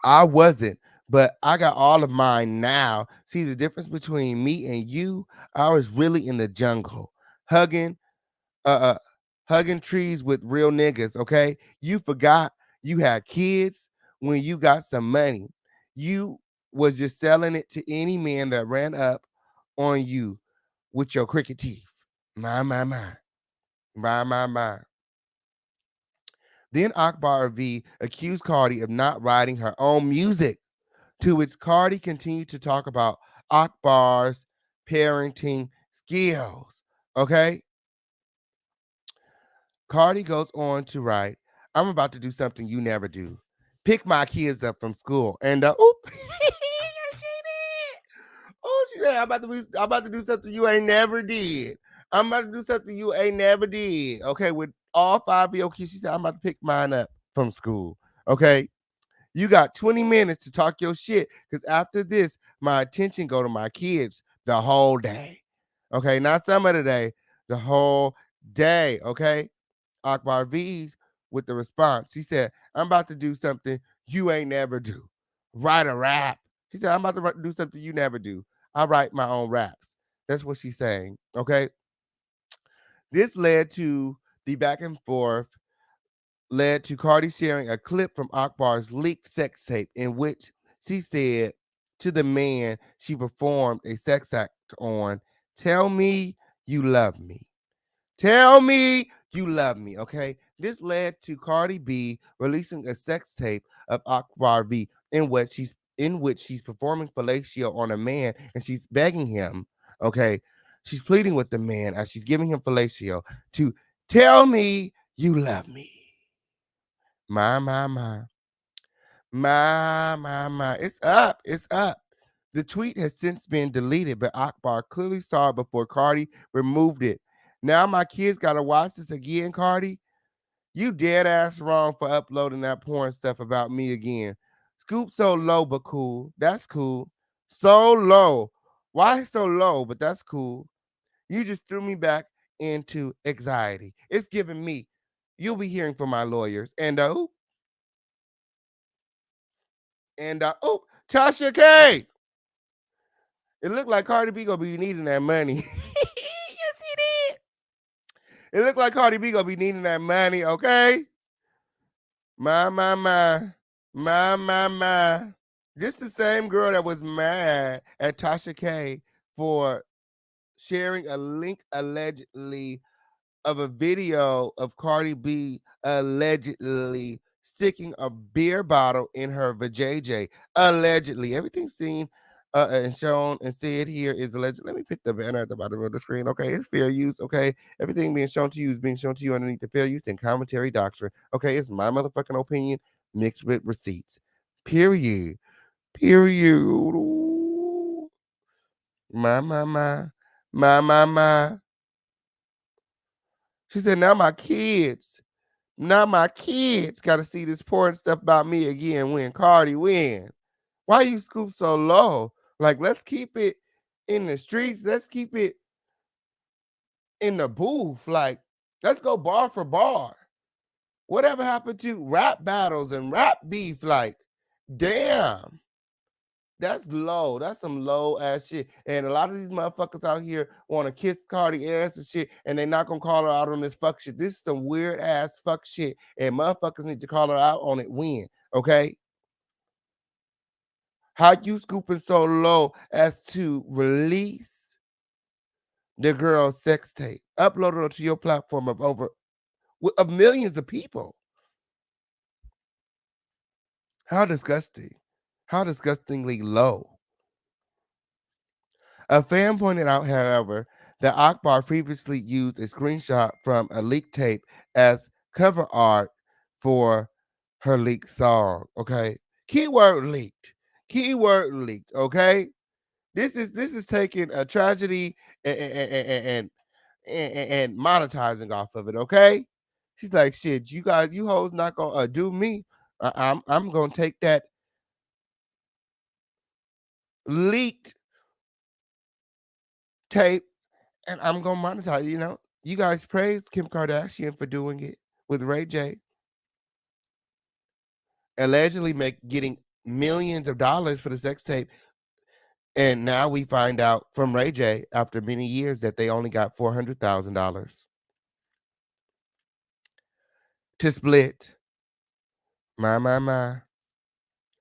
[SPEAKER 1] I wasn't, but I got all of mine now. See the difference between me and you? I was really in the jungle, hugging, uh, uh hugging trees with real niggas. Okay. You forgot you had kids when you got some money. You was just selling it to any man that ran up on you with your cricket teeth. My. Then Akbar V accused Cardi of not writing her own music, to which Cardi continued to talk about Akbar's parenting skills. Okay? Cardi goes on to write, I'm about to do something you never do. Pick my kids up from school. And oop, she did. Oh, she said, I'm about to do something you ain't never did. I'm about to do something you ain't never did. Okay, with all five of your kids, she said, I'm about to pick mine up from school. Okay. You got 20 minutes to talk your shit. Because after this, my attention go to my kids the whole day. Okay, not some of the day, the whole day. Okay. Akbar V's with the response. She said, I'm about to do something you ain't never do. Write a rap. She said, I'm about to do something you never do. I write my own raps. That's what she's saying. Okay. This led to the back and forth, led to Cardi sharing a clip from Akbar's leaked sex tape in which she said to the man she performed a sex act on, "Tell me you love me. Tell me you love me." Okay. This led to Cardi B releasing a sex tape of Akbar V in which she's performing fellatio on a man and she's begging him. Okay. She's pleading with the man as she's giving him fellatio to tell me you love me. My, my, my. My. It's up. It's up. The tweet has since been deleted, but Akbar clearly saw it before Cardi removed it. Now my kids gotta watch this again, Cardi. You dead ass wrong for uploading that porn stuff about me again. Scoop so low but cool. That's cool. So low. Why so low? But that's cool. You just threw me back into anxiety. It's giving me. You'll be hearing from my lawyers. And Tasha K. It looked like Cardi B gonna be needing that money. Yes, he did. It looked like Cardi B gonna be needing that money, okay? My, my, my. My, my, my. This the same girl that was mad at Tasha K for sharing a link allegedly of a video of Cardi B allegedly sticking a beer bottle in her vajayjay. Allegedly. Everything seen and shown and said here is alleged. Let me pick the banner at the bottom of the screen. Okay, it's fair use. Okay, everything being shown to you is being shown to you underneath the fair use and commentary doctrine. Okay, it's my motherfucking opinion mixed with receipts. Period. Period. My, my, my. My, my, my. She said, now my kids got to see this porn stuff about me again when Cardi win. Why you scoop so low? Like, let's keep it in the streets. Let's keep it in the booth. Like, let's go bar for bar. Whatever happened to rap battles and rap beef? Like, damn. That's low. That's some low ass shit. And a lot of these motherfuckers out here want to kiss Cardi ass and shit, and they not gonna call her out on this fuck shit. This is some weird ass fuck shit, and motherfuckers need to call her out on it when, okay? How you scooping so low as to release the girl's sex tape, upload it onto your platform of millions of people? How disgusting. How disgustingly low. A fan pointed out, however, that Akbar previously used a screenshot from a leaked tape as cover art for her leaked song. Okay. Keyword leaked. Keyword leaked. Okay. This is taking a tragedy and monetizing off of it. Okay. She's like, shit, you guys, you hoes not gonna do me. I'm gonna take that leaked tape and I'm gonna monetize. You guys praised Kim Kardashian for doing it with Ray J, allegedly getting millions of dollars for the sex tape, and now we find out from Ray J after many years that they only got $400,000 to split. My, my, my.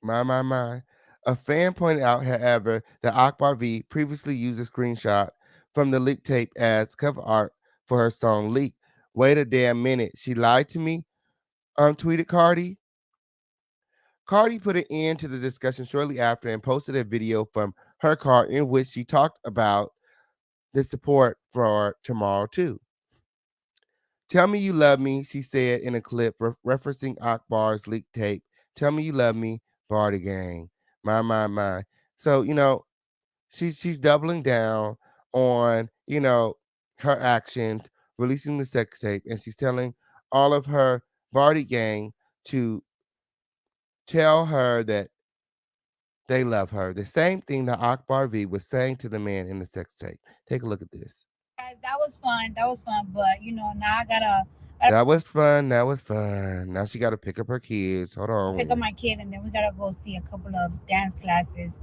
[SPEAKER 1] My, my, my. A fan pointed out, however, that Akbar V previously used a screenshot from the leak tape as cover art for her song Leak. Wait a damn minute. She lied to me? Tweeted Cardi. Cardi put an end to the discussion shortly after and posted a video from her car in which she talked about the support for Tomorrow Too. Tell me you love me, she said in a clip referencing Akbar's leaked tape. Tell me you love me, Barty Gang. My, my, my. So, she's doubling down on, her actions, releasing the sex tape, and she's telling all of her Barty Gang to tell her that they love her. The same thing that Akbar V was saying to the man in the sex tape. Take a look at this.
[SPEAKER 6] Guys, that was fun. That was fun. But now I gotta
[SPEAKER 1] That was fun. That was fun. Now she got to pick up her kids. Hold
[SPEAKER 6] pick up
[SPEAKER 1] on.
[SPEAKER 6] my kid, and then we gotta go see a couple of dance classes.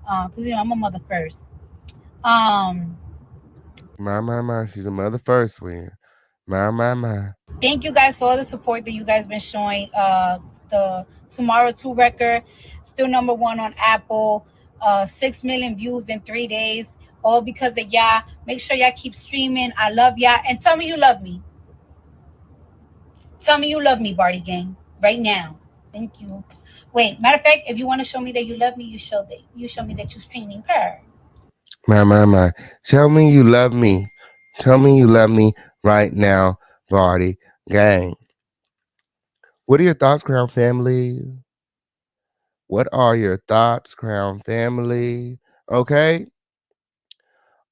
[SPEAKER 6] Cause I'm a mother first. Um,
[SPEAKER 1] My. She's a mother first win. My.
[SPEAKER 6] Thank you guys for all the support that you guys been showing. The Tomorrow 2 record, still number one on Apple. 6 million views in 3 days. All because of y'all. Make sure y'all keep streaming. I love y'all. And tell me you love me. Tell me you love me, Barty Gang. Right now. Thank you. Wait, matter of fact, if you want to show me that you love me, you show me that you're streaming her.
[SPEAKER 1] My. Tell me you love me. Tell me you love me right now, Barty Gang. What are your thoughts, Crown Family? What are your thoughts, Crown Family? Okay.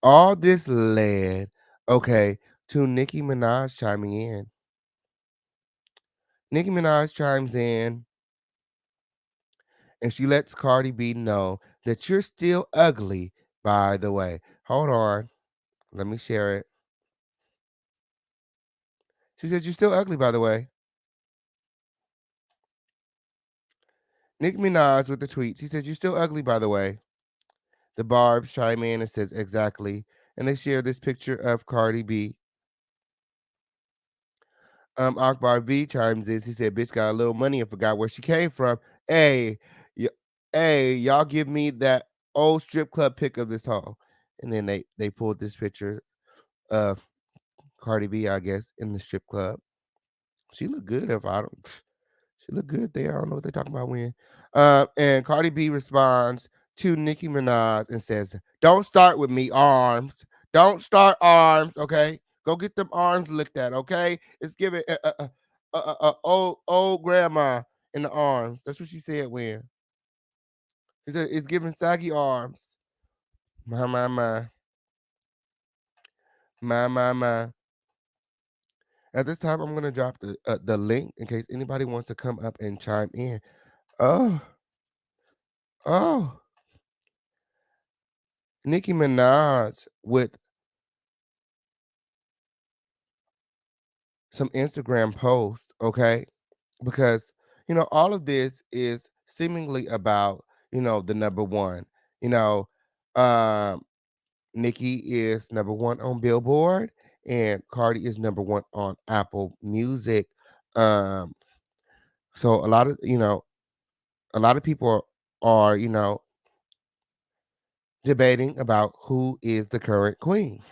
[SPEAKER 1] All this led, okay, to Nicki Minaj chiming in. Nicki Minaj chimes in and she lets Cardi B know that you're still ugly, by the way. Hold on. Let me share it. She says, you're still ugly, by the way. Nicki Minaj with the tweet. She says, you're still ugly, by the way. The Barbs chime in and says, exactly. And they share this picture of Cardi B. Akbar B chimes in. He said, bitch got a little money and forgot where she came from. Hey, hey, y'all give me that old strip club pic of this hoe. And then they pulled this picture of Cardi B, I guess, in the strip club. She looked good if I don't she looked good there. I don't know what they're talking about when. And Cardi B responds to Nicki Minaj and says, don't start with me, arms. Don't start arms, okay? Go get them arms looked at, okay? It's giving old grandma in the arms. That's what she said when. She said, it's giving saggy arms. My. At this time, I'm gonna drop the link in case anybody wants to come up and chime in. Oh, oh, Nicki Minaj with some Instagram posts, okay? Because all of this is seemingly about the number one. You know, um, Nicki is number one on Billboard, and Cardi is number one on Apple Music. Um, so a lot of people are debating about who is the current queen.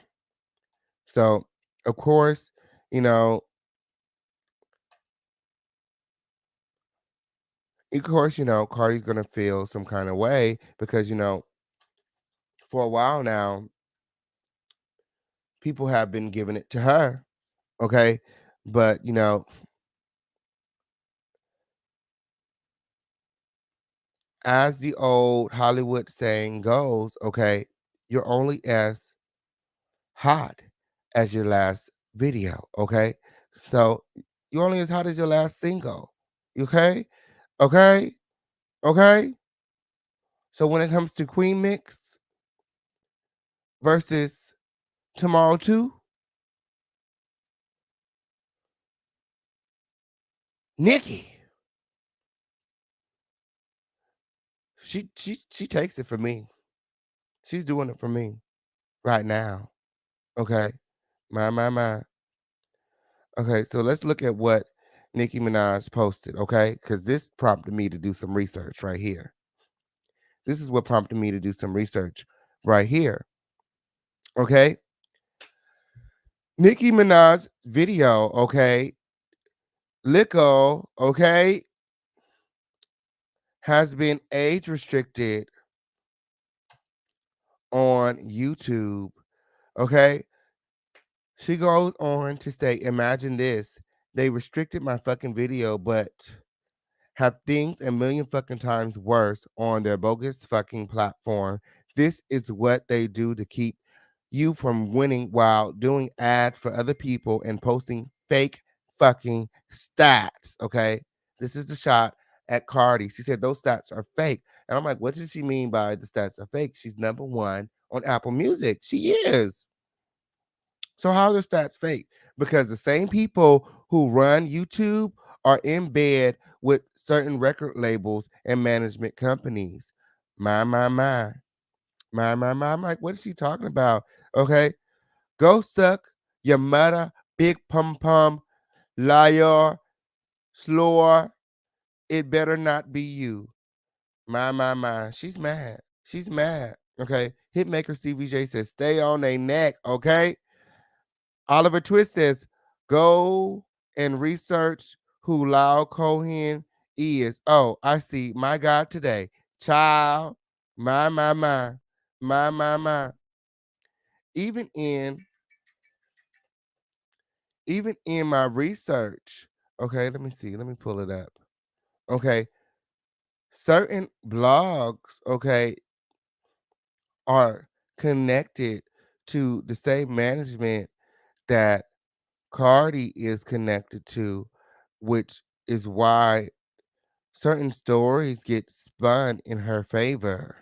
[SPEAKER 1] So, of course, you know, Cardi's gonna feel some kind of way because for a while now, people have been giving it to her. Okay, but as the old Hollywood saying goes, okay, you're only as hot as your last video. Okay, so you're only as hot as your last single. Okay, okay, okay. So when it comes to Queen Mix versus Tomorrow 2, Nicki, she takes it for me. She's doing it for me right now. Okay. My. Okay, so let's look at what Nicki Minaj posted, okay? Because this prompted me to do some research right here. This is what prompted me to do some research right here. Okay. Nicki Minaj video, okay, Lico, okay, has been age restricted on YouTube. Okay. She goes on to say, imagine this. They restricted my fucking video, but have things a million fucking times worse on their bogus fucking platform. This is what they do to keep you from winning while doing ads for other people and posting fake fucking stats. Okay. This is the shot at Cardi. She said those stats are fake. And I'm like, what does she mean by the stats are fake? She's number one on Apple Music. She is. So how are the stats fake? Because the same people who run YouTube are in bed with certain record labels and management companies. My. I'm like, what is she talking about? Okay. Go suck your mother, big pum pum, liar, slore. It better not be you. My. She's mad. She's mad. Okay. Hitmaker Stevie J says, stay on their neck. Okay. Oliver Twist says, go and research who Lau Cohen is. Oh, I see. My God today. Child. My. My. Even in my research, okay, let me see. Let me pull it up. Okay. Certain blogs, okay, are connected to the same management that Cardi is connected to, which is why certain stories get spun in her favor.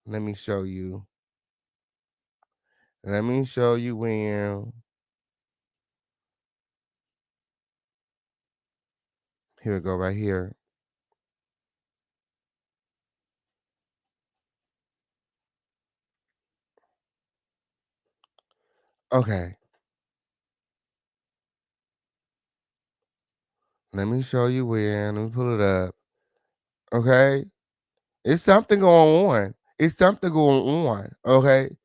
[SPEAKER 1] Let me show you. Let me show you when. Here we go, right here. Okay. Let me show you when. Let me pull it up. Okay. It's something going on. It's something going on. Okay.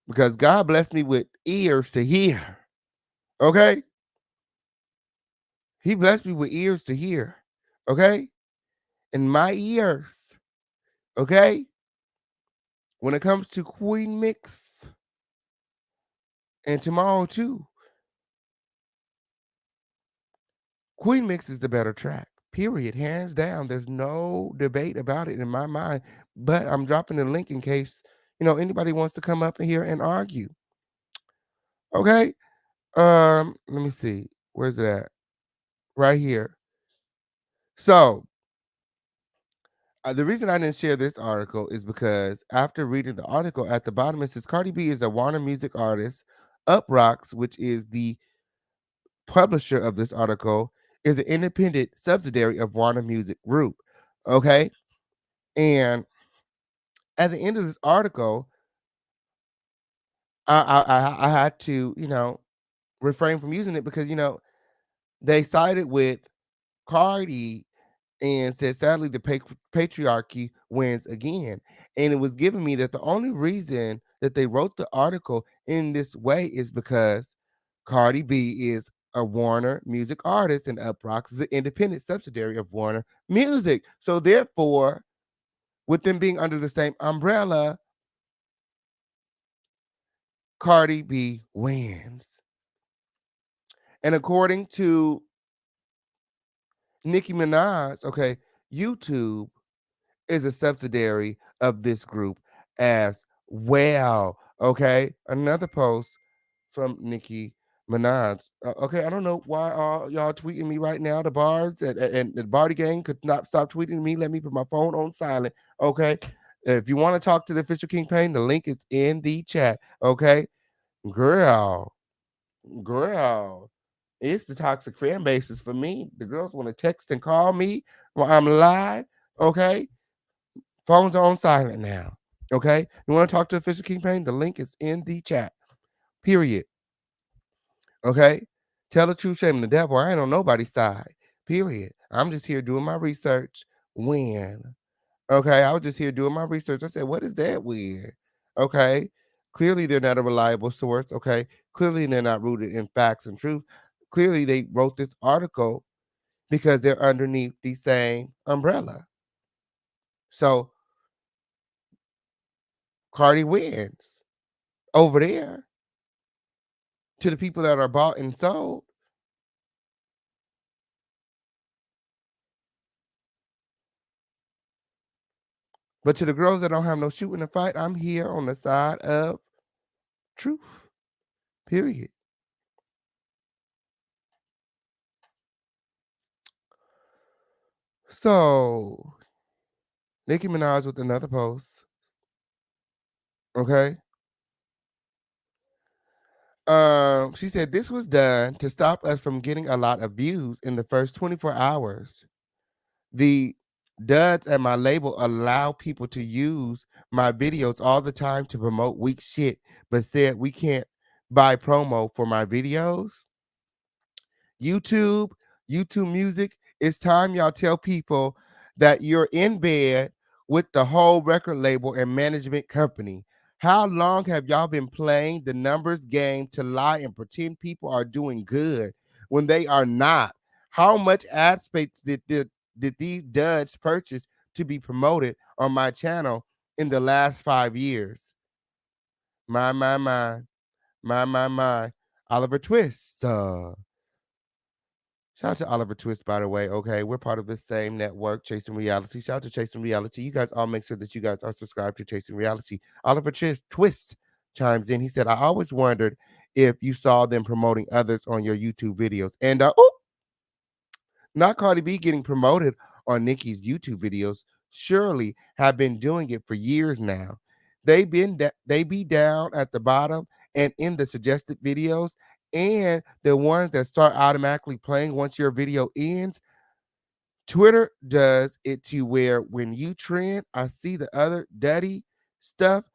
[SPEAKER 1] Because God blessed me with ears to hear. Okay. He blessed me with ears to hear. Okay. And my ears. Okay. When it comes to Queen Mix and tomorrow too, Queen Mix is the better track. Period. Hands down. There's no debate about it in my mind. But I'm dropping the link in case, anybody wants to come up in here and argue. Okay. Let me see. Where's it at? Right here. So the reason I didn't share this article is because after reading the article at the bottom, it says Cardi B is a Warner Music artist. Up Rocks, which is the publisher of this article, is an independent subsidiary of Warner Music Group. Okay. And at the end of this article, I had to, refrain from using it because, they sided with Cardi and said, sadly, the patriarchy wins again. And it was giving me that the only reason that they wrote the article in this way is because Cardi B is a Warner Music artist and Uproxx is an independent subsidiary of Warner Music. So therefore, with them being under the same umbrella, Cardi B wins. And according to Nicki Minaj, okay, YouTube is a subsidiary of this group as well. Okay, another post from Nicki Minaj. Okay, I don't know why y'all tweeting me right now. The bars and the Barty gang could not stop tweeting me. Let me put my phone on silent. Okay, if you want to talk to the official Kingpin, the link is in the chat. Okay, girl. It's the toxic fan bases for me. The girls want to text and call me while I'm live. Okay. Phones are on silent now. Okay. You want to talk to official Kingpin? The link is in the chat. Period. Okay. Tell the truth, shame the devil. I ain't on nobody's side. Period. I'm just here doing my research. When? Okay. I was just here doing my research. I said, what is that weird? Okay. Clearly, they're not a reliable source. Okay. Clearly, they're not rooted in facts and truth. Clearly, they wrote this article because they're underneath the same umbrella. So Cardi wins over there to the people that are bought and sold. But to the girls that don't have no shooting to fight, I'm here on the side of truth. Period. So Nicki Minaj with another post. Okay. She said this was done to stop us from getting a lot of views in the first 24 hours. The Duds at my label allow people to use my videos all the time to promote weak shit, but said we can't buy promo for my videos. YouTube, YouTube Music, it's time y'all tell people that you're in bed with the whole record label and management company. How long have y'all been playing the numbers game to lie and pretend people are doing good when they are not? How much ad space did these duds purchase to be promoted on my channel in the last 5 years? My, my, my, my. Oliver Twist. Shout out to Oliver Twist, by the way. Okay, we're part of the same network, Chasing Reality. Shout out to Chasing Reality. You guys all make sure that you guys are subscribed to Chasing Reality. Oliver Twist chimes in. He said, I always wondered if you saw them promoting others on your YouTube videos. And not Cardi B getting promoted on Nicki's YouTube videos. Surely have been doing it for years now. They be down at the bottom and in the suggested videos, and the ones that start automatically playing once your video ends. Twitter does it to where when you trend, I see the other dirty stuff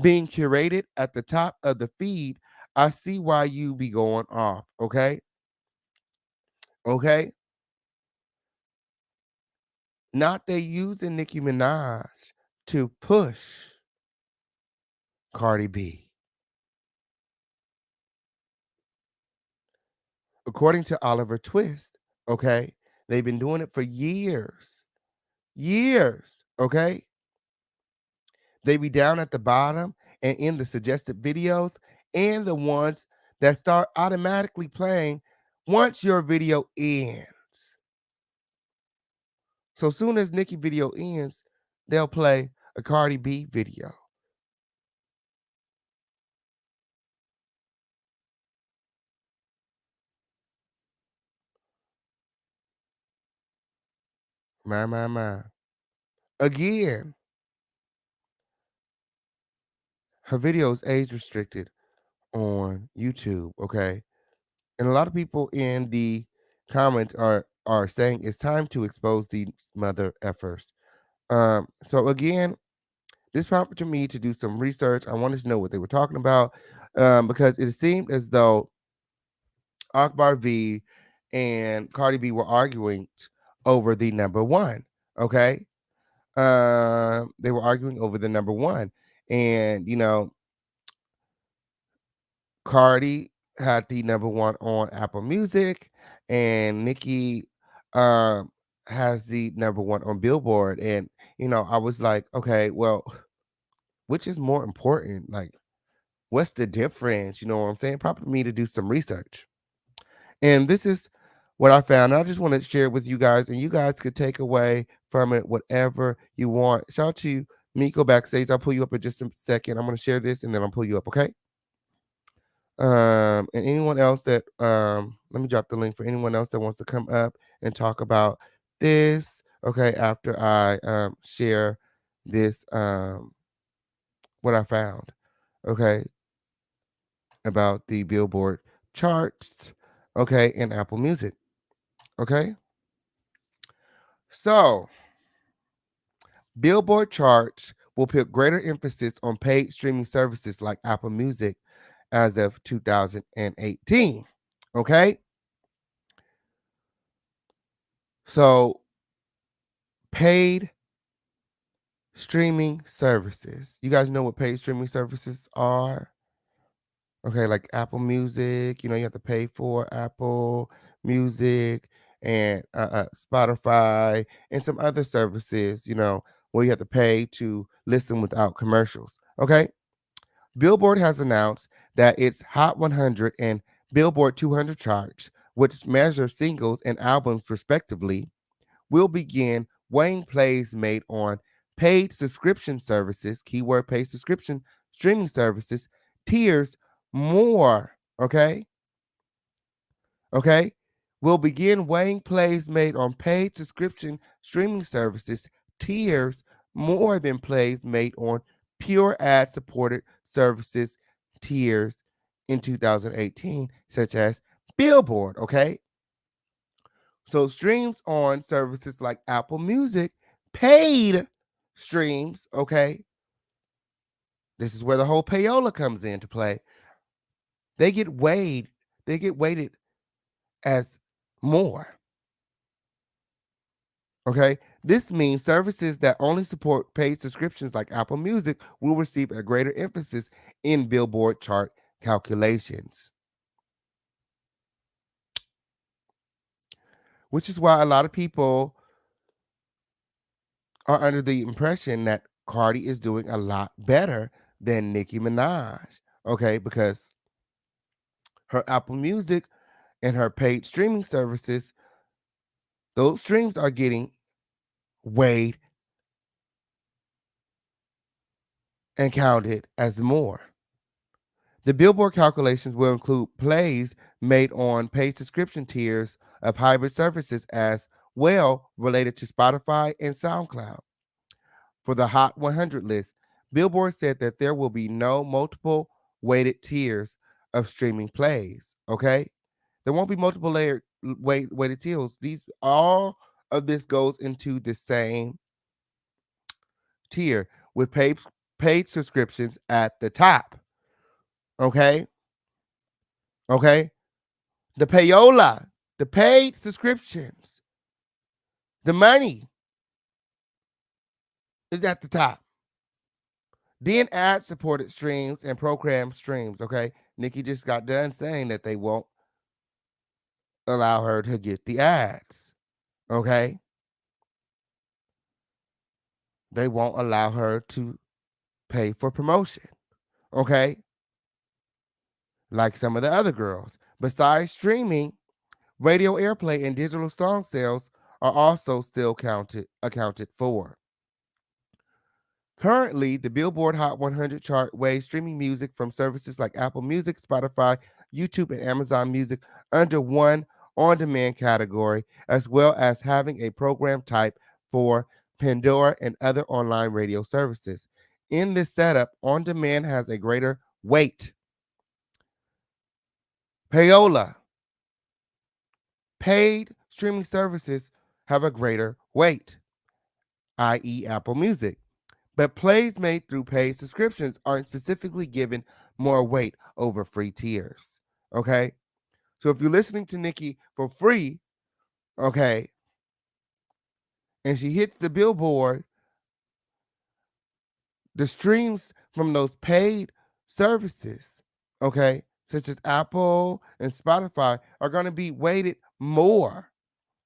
[SPEAKER 1] being curated at the top of the feed. I see why you be going off. Okay. Okay. Not they using Nicki Minaj to push Cardi B. According to Oliver Twist, okay, they've been doing it for years. Years, okay? They be down at the bottom and in the suggested videos and the ones that start automatically playing once your video ends. So soon as Nicki video ends, they'll play a Cardi B video. My. Again, her video is age restricted on YouTube, okay? And a lot of people in the comments are saying it's time to expose these mother effers. So again, this prompted me to do some research. I wanted to know what they were talking about because it seemed as though Akbar V and Cardi B were arguing over the number one. Okay, they were arguing over the number one, and Cardi had the number one on Apple Music, and Nicki um, has the number one on Billboard. And I was like, okay, well, which is more important? Like, what's the difference? You know what I'm saying? Prompted me to do some research, and this is what I found. I just want to share it with you guys, and you guys could take away from it whatever you want. Shout out to Miko backstage. I'll pull you up in just a second. I'm going to share this, and then I'll pull you up. Okay. And anyone else that let me drop the link for anyone else that wants to come up and talk about this. Okay, after I share this what I found, okay, about the Billboard charts, okay, and Apple Music. Okay. So Billboard charts will put greater emphasis on paid streaming services like Apple Music as of 2018. Okay. So paid streaming services. You guys know what paid streaming services are? Okay, like Apple Music, you have to pay for Apple Music and Spotify and some other services, where you have to pay to listen without commercials. Okay. Billboard has announced that its Hot 100 and Billboard 200 charts, which measure singles and albums respectively, will begin weighing plays made on paid subscription services, keyword paid subscription streaming services, tiers more. Okay. Okay. Will begin weighing plays made on paid subscription streaming services, tiers more than plays made on pure ad supported services, tiers in 2018, such as Billboard. Okay. So streams on services like Apple Music, paid streams, okay? This is where the whole payola comes into play. They get weighted as more. Okay? This means services that only support paid subscriptions like Apple Music will receive a greater emphasis in Billboard chart calculations. Which is why a lot of people are under the impression that Cardi is doing a lot better than Nicki Minaj. Okay? Because her Apple Music and her paid streaming services, those streams are getting weighed and counted as more. The Billboard calculations will include plays made on paid subscription tiers of hybrid services as well related to Spotify and SoundCloud. For the Hot 100 list, Billboard said that there will be no multiple weighted tiers of streaming plays. Okay, there won't be multiple weighted tiers. All of this goes into the same tier with paid subscriptions at the top. Okay, okay. The payola, the paid subscriptions, the money is at the top. Then ad supported streams and program streams. Okay. Nicki just got done saying that they won't allow her to get the ads. Okay. They won't allow her to pay for promotion. Okay. Like some of the other girls. Besides streaming, radio airplay and digital song sales are also still accounted for. Currently, the Billboard Hot 100 chart weighs streaming music from services like Apple Music, Spotify, YouTube, and Amazon Music under one on-demand category, as well as having a program type for Pandora and other online radio services. In this setup, on-demand has a greater weight. Payola, paid streaming services have a greater weight, i.e. Apple Music. But plays made through paid subscriptions aren't specifically given more weight over free tiers. Okay. So if you're listening to Nicki for free, okay, and she hits the Billboard, the streams from those paid services, okay, such as Apple and Spotify, are going to be weighted more.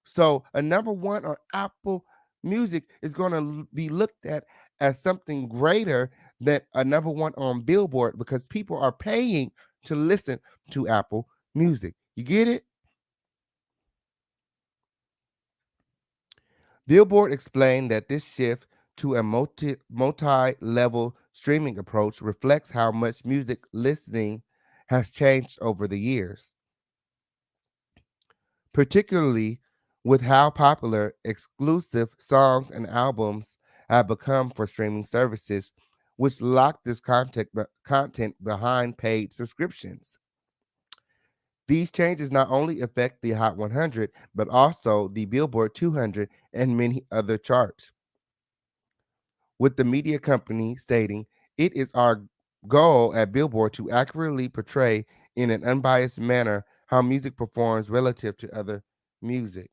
[SPEAKER 1] So a number one on Apple Music is going to be looked at as something greater than a number one on Billboard because people are paying to listen to Apple Music. You get it? Billboard explained that this shift to a multi-level streaming approach reflects how much music listening has changed over the years, particularly with how popular exclusive songs and albums have become for streaming services, which lock this content behind paid subscriptions. These changes not only affect the Hot 100, but also the Billboard 200 and many other charts. With the media company stating, "It is our goal at Billboard to accurately portray in an unbiased manner how music performs relative to other music."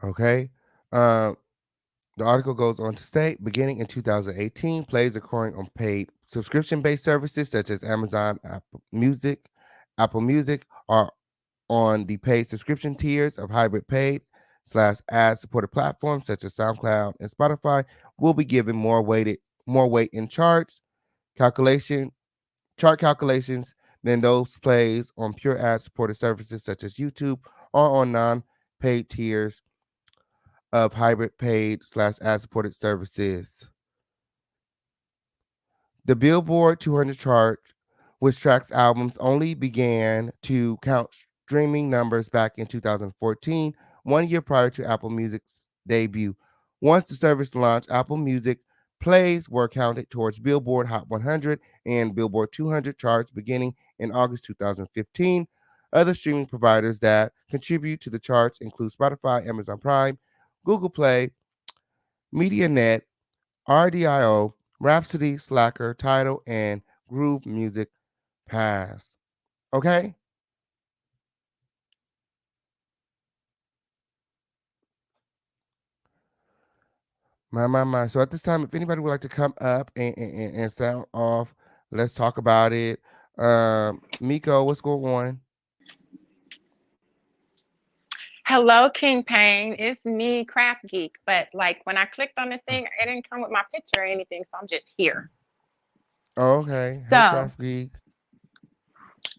[SPEAKER 1] Okay. Uh, the article goes on to state, beginning in 2018, plays occurring on paid subscription-based services such as Amazon, Apple Music are on the paid subscription tiers of hybrid paid / ad supported platforms such as SoundCloud and Spotify will be given more weight in calculation chart calculations than those plays on pure ad supported services such as YouTube or on non-paid tiers of hybrid paid / ad supported services. The Billboard 200 chart, which tracks albums, only began to count streaming numbers back in 2014 1 year prior to Apple Music's debut. Once the service launched, Apple Music plays were counted towards Billboard Hot 100 and Billboard 200 charts beginning in August 2015. Other streaming providers that contribute to the charts include Spotify, Amazon Prime, Google Play, MediaNet, RDIO, Rhapsody, Slacker, Tidal, and Groove Music Pass. Okay? My. So at this time, if anybody would like to come up and sound off, let's talk about it. Miko, what's going on?
[SPEAKER 7] Hello, King Pain. It's me, Craft Geek. But like when I clicked on this thing, it didn't come with my picture or anything, so I'm just here.
[SPEAKER 1] Oh, okay. Hey,
[SPEAKER 7] So,
[SPEAKER 1] Craft Geek.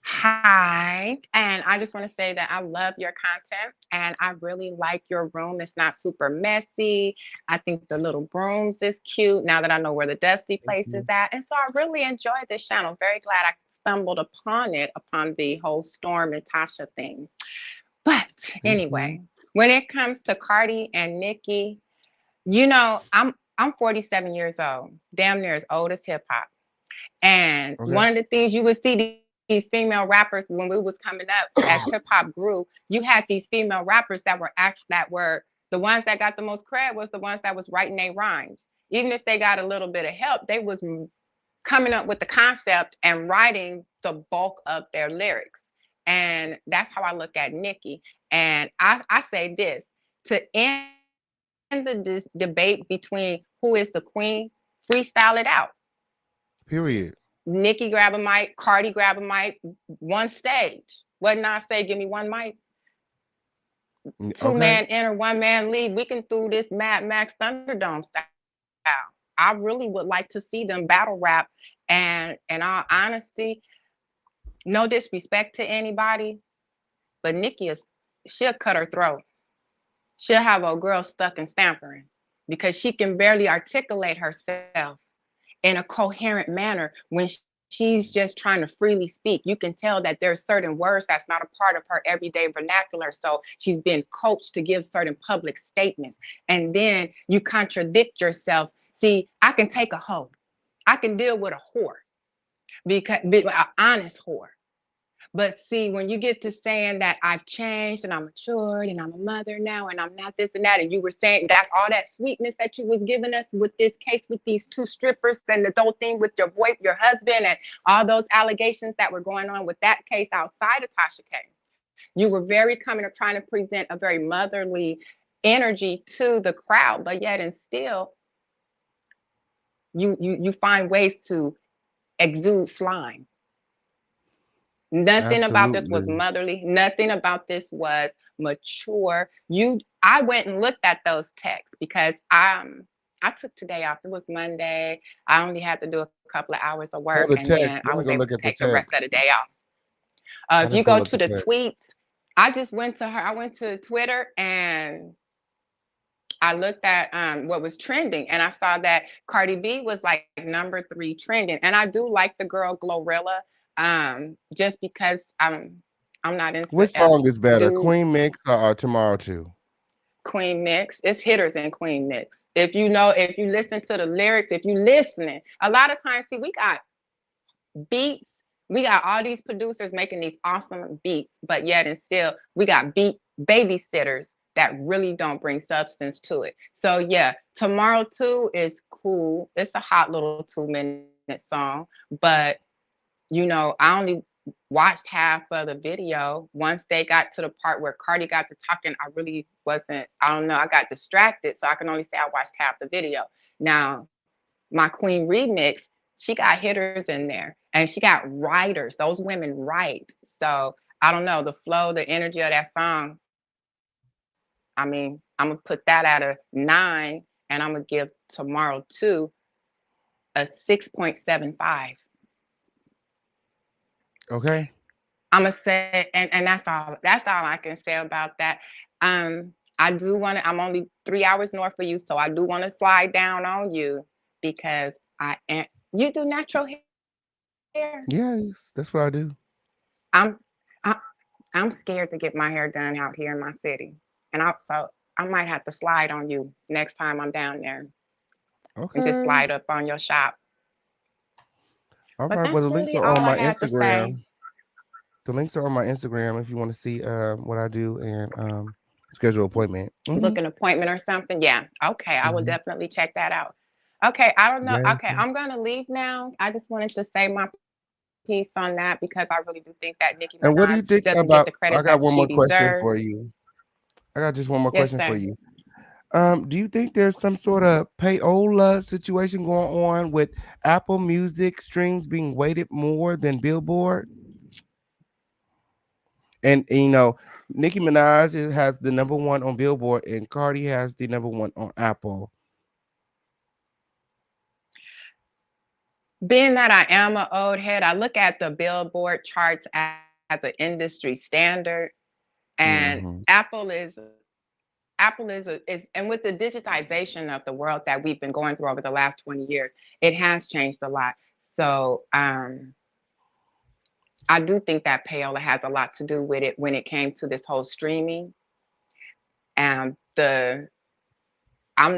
[SPEAKER 7] hi. And I just want to say that I love your content and I really like your room. It's not super messy. I think the little brooms is cute now that I know where the dusty place is at. And so I really enjoyed this channel. Very glad I stumbled upon it, upon the whole Storm and Tasha thing. But anyway, when it comes to Cardi and Nicki, you know, I'm 47 years old, damn near as old as hip hop. And one of the things you would see these female rappers when we was coming up as hip hop grew, you had these female rappers that were the ones that got the most cred was the ones that was writing their rhymes. Even if they got a little bit of help, they was coming up with the concept and writing the bulk of their lyrics. And that's how I look at Nicki. And I say this to end the debate between who is the queen, freestyle it out.
[SPEAKER 1] Period.
[SPEAKER 7] Nicki grab a mic, Cardi grab a mic, one stage. What not say, give me one mic. Two man enter, one man lead. We can do this Mad Max Thunderdome style. I really would like to see them battle rap. And in all honesty, no disrespect to anybody, but Nicki she'll cut her throat. She'll have a girl stuck in stampering because she can barely articulate herself in a coherent manner when she's just trying to freely speak. You can tell that there's certain words that's not a part of her everyday vernacular. So she's been coached to give certain public statements. And then you contradict yourself. See, I can take a hoe. I can deal with a whore, because an honest whore. But see, when you get to saying that I've changed and I'm matured and I'm a mother now and I'm not this and that, and you were saying that's all that sweetness that you was giving us with this case with these two strippers and the whole thing with your husband and all those allegations that were going on with that case outside of Tasha K. You were very trying to present a very motherly energy to the crowd, but yet and still you find ways to exude slime. Nothing about this was motherly. Nothing about this was mature. I went and looked at those texts because I took today off. It was Monday. I only had to do a couple of hours of work, and then I was able to take the rest of the day off. If you go to the tweets, I just went to her. I went to Twitter and I looked at what was trending, and I saw that Cardi B was like number 3 trending. And I do like the girl Glorilla. Just because I'm not into
[SPEAKER 1] which song is better, Queen Mix or Tomorrow 2?
[SPEAKER 7] Queen Mix. It's hitters in Queen Mix. If you listen to the lyrics, if you listening, a lot of times, see, we got beats, we got all these producers making these awesome beats, but yet and still we got babysitters that really don't bring substance to it. So yeah, Tomorrow 2 is cool. It's a hot little 2-minute song, but you know, I only watched half of the video. Once they got to the part where Cardi got to talking, I really wasn't, I don't know, I got distracted. So I can only say I watched half the video. Now, my Queen remix, she got hitters in there and she got writers. Those women write. So I don't know, the flow, the energy of that song. I mean, I'm going to put that at a 9 and I'm going to give Tomorrow 2 a 6.75.
[SPEAKER 1] Okay.
[SPEAKER 7] I'm gonna say, and that's all I can say about that. I do want to, I'm only 3 hours north of you, so I do want to slide down on you because you do natural hair.
[SPEAKER 1] Yes, that's what I do.
[SPEAKER 7] I'm scared to get my hair done out here in my city. And also, I might have to slide on you next time I'm down there and just
[SPEAKER 1] Okay.
[SPEAKER 7] slide up on your shop.
[SPEAKER 1] All
[SPEAKER 7] But
[SPEAKER 1] right. Well,
[SPEAKER 7] that's
[SPEAKER 1] the links
[SPEAKER 7] really
[SPEAKER 1] are on
[SPEAKER 7] all I
[SPEAKER 1] my
[SPEAKER 7] had to say.
[SPEAKER 1] Instagram. The links are on my Instagram if you want to see what I do and schedule an appointment.
[SPEAKER 7] Book an appointment or something. Yeah. Okay. I will
[SPEAKER 1] Mhm.
[SPEAKER 7] definitely check that out. Okay. I don't know.
[SPEAKER 1] Yes.
[SPEAKER 7] Okay. I'm going to leave now. I just wanted to say my piece on that because I really do think that Nicki
[SPEAKER 1] And what do
[SPEAKER 7] Minaj
[SPEAKER 1] you think
[SPEAKER 7] doesn't get
[SPEAKER 1] about?
[SPEAKER 7] the
[SPEAKER 1] I
[SPEAKER 7] credit
[SPEAKER 1] got
[SPEAKER 7] that
[SPEAKER 1] one
[SPEAKER 7] she
[SPEAKER 1] more question for
[SPEAKER 7] deserves.
[SPEAKER 1] you. I got just one more
[SPEAKER 7] Yes,
[SPEAKER 1] question for
[SPEAKER 7] sir.
[SPEAKER 1] you. Do you think there's some sort of payola situation going on with Apple Music streams being weighted more than Billboard? And Nicki Minaj has the number one on Billboard, and Cardi has the number one on Apple.
[SPEAKER 7] Being that I am an old head, I look at the Billboard charts as an industry standard, and
[SPEAKER 1] Hmm.
[SPEAKER 7] Apple is and with the digitization of the world that we've been going through over the last 20 years, it has changed a lot. So I do think that payola has a lot to do with it when it came to this whole streaming. And I'm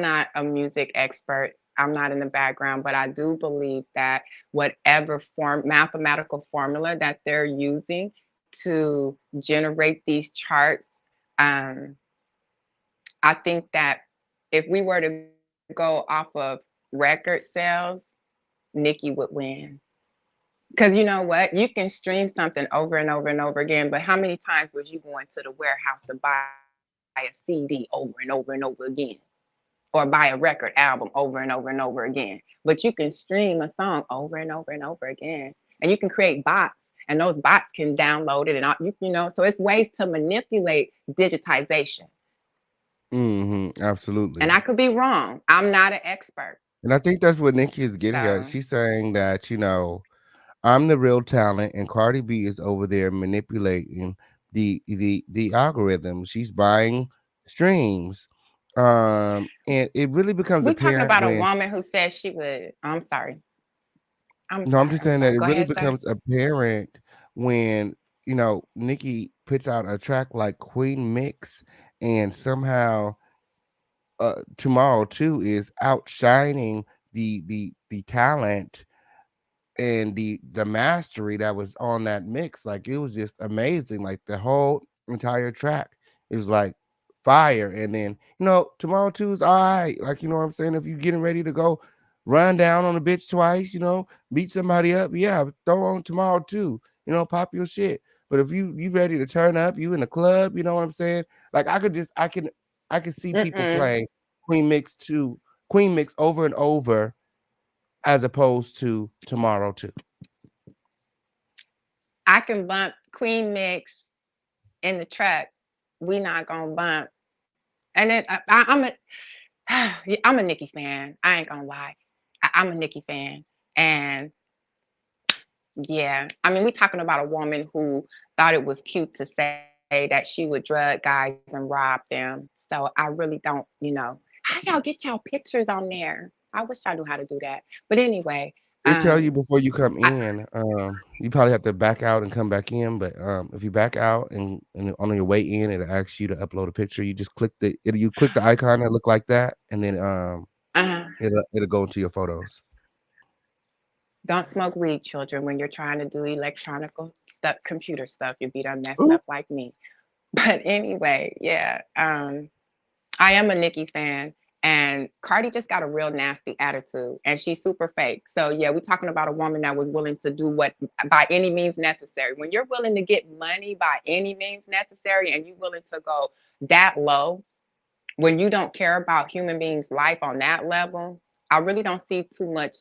[SPEAKER 7] not a music expert. I'm not in the background, but I do believe that whatever mathematical formula that they're using to generate these charts, um, I think that if we were to go off of record sales, Nicki would win. Because you know what? You can stream something over and over and over again, but how many times was you going to the warehouse to buy a CD over and over and over again? Or buy a record album over and over and over again? But you can stream a song over and over and over again. And you can create bots, and those bots can download it and all, so it's ways to manipulate digitization.
[SPEAKER 1] Absolutely.
[SPEAKER 7] And I could be wrong. I'm not an expert.
[SPEAKER 1] And I think that's what Nicki is getting at.
[SPEAKER 7] So
[SPEAKER 1] She's saying that, I'm the real talent, and Cardi B is over there manipulating the algorithm. She's buying streams. And it really becomes
[SPEAKER 7] we're talking
[SPEAKER 1] apparent
[SPEAKER 7] about a
[SPEAKER 1] when
[SPEAKER 7] woman who said she would. I'm sorry. I'm
[SPEAKER 1] no, I'm
[SPEAKER 7] sorry.
[SPEAKER 1] just
[SPEAKER 7] I'm
[SPEAKER 1] saying that
[SPEAKER 7] sorry.
[SPEAKER 1] it
[SPEAKER 7] Go
[SPEAKER 1] really
[SPEAKER 7] ahead, sir.
[SPEAKER 1] becomes apparent when, Nicki puts out a track like Queen Mix, and somehow Tomorrow Too is outshining the talent and the mastery that was on that mix. Like, it was just amazing. Like, the whole entire track, it was like fire. And then Tomorrow Too is all right. Like, you know what I'm saying, if you getting ready to go run down on a bitch twice, beat somebody up, yeah, throw on Tomorrow Too, pop your shit. But if you ready to turn up, you in the club, you know what I'm saying, like, I can see people
[SPEAKER 7] Mm-mm.
[SPEAKER 1] play Queen Mix over and over as opposed to Tomorrow Too.
[SPEAKER 7] I can bump Queen Mix in the truck. We not gonna bump. And then I'm a Nicki fan. I ain't gonna lie. I'm a Nicki fan. And yeah, I mean, we're talking about a woman who thought it was cute to say that she would drug guys and rob them. So I really don't, how y'all get y'all pictures on there? I wish I knew how to do that. But anyway,
[SPEAKER 1] It tell you
[SPEAKER 7] um,
[SPEAKER 1] before you come
[SPEAKER 7] I,
[SPEAKER 1] in. You probably have to back out and come back in. But if you back out and on your way in, it'll ask you to upload a picture. You just you click the icon that look like that, and then
[SPEAKER 7] uh,
[SPEAKER 1] it'll go into your photos.
[SPEAKER 7] don't smoke weed, children, when you're trying to do electronic stuff, computer stuff. You'll be done messed
[SPEAKER 1] Ooh.
[SPEAKER 7] up like me. But anyway, yeah. I am a Nicki fan, and Cardi just got a real nasty attitude, and she's super fake. So yeah, we're talking about a woman that was willing to do what by any means necessary. When you're willing to get money by any means necessary, and you're willing to go that low, when you don't care about human beings' life on that level, I really don't see too much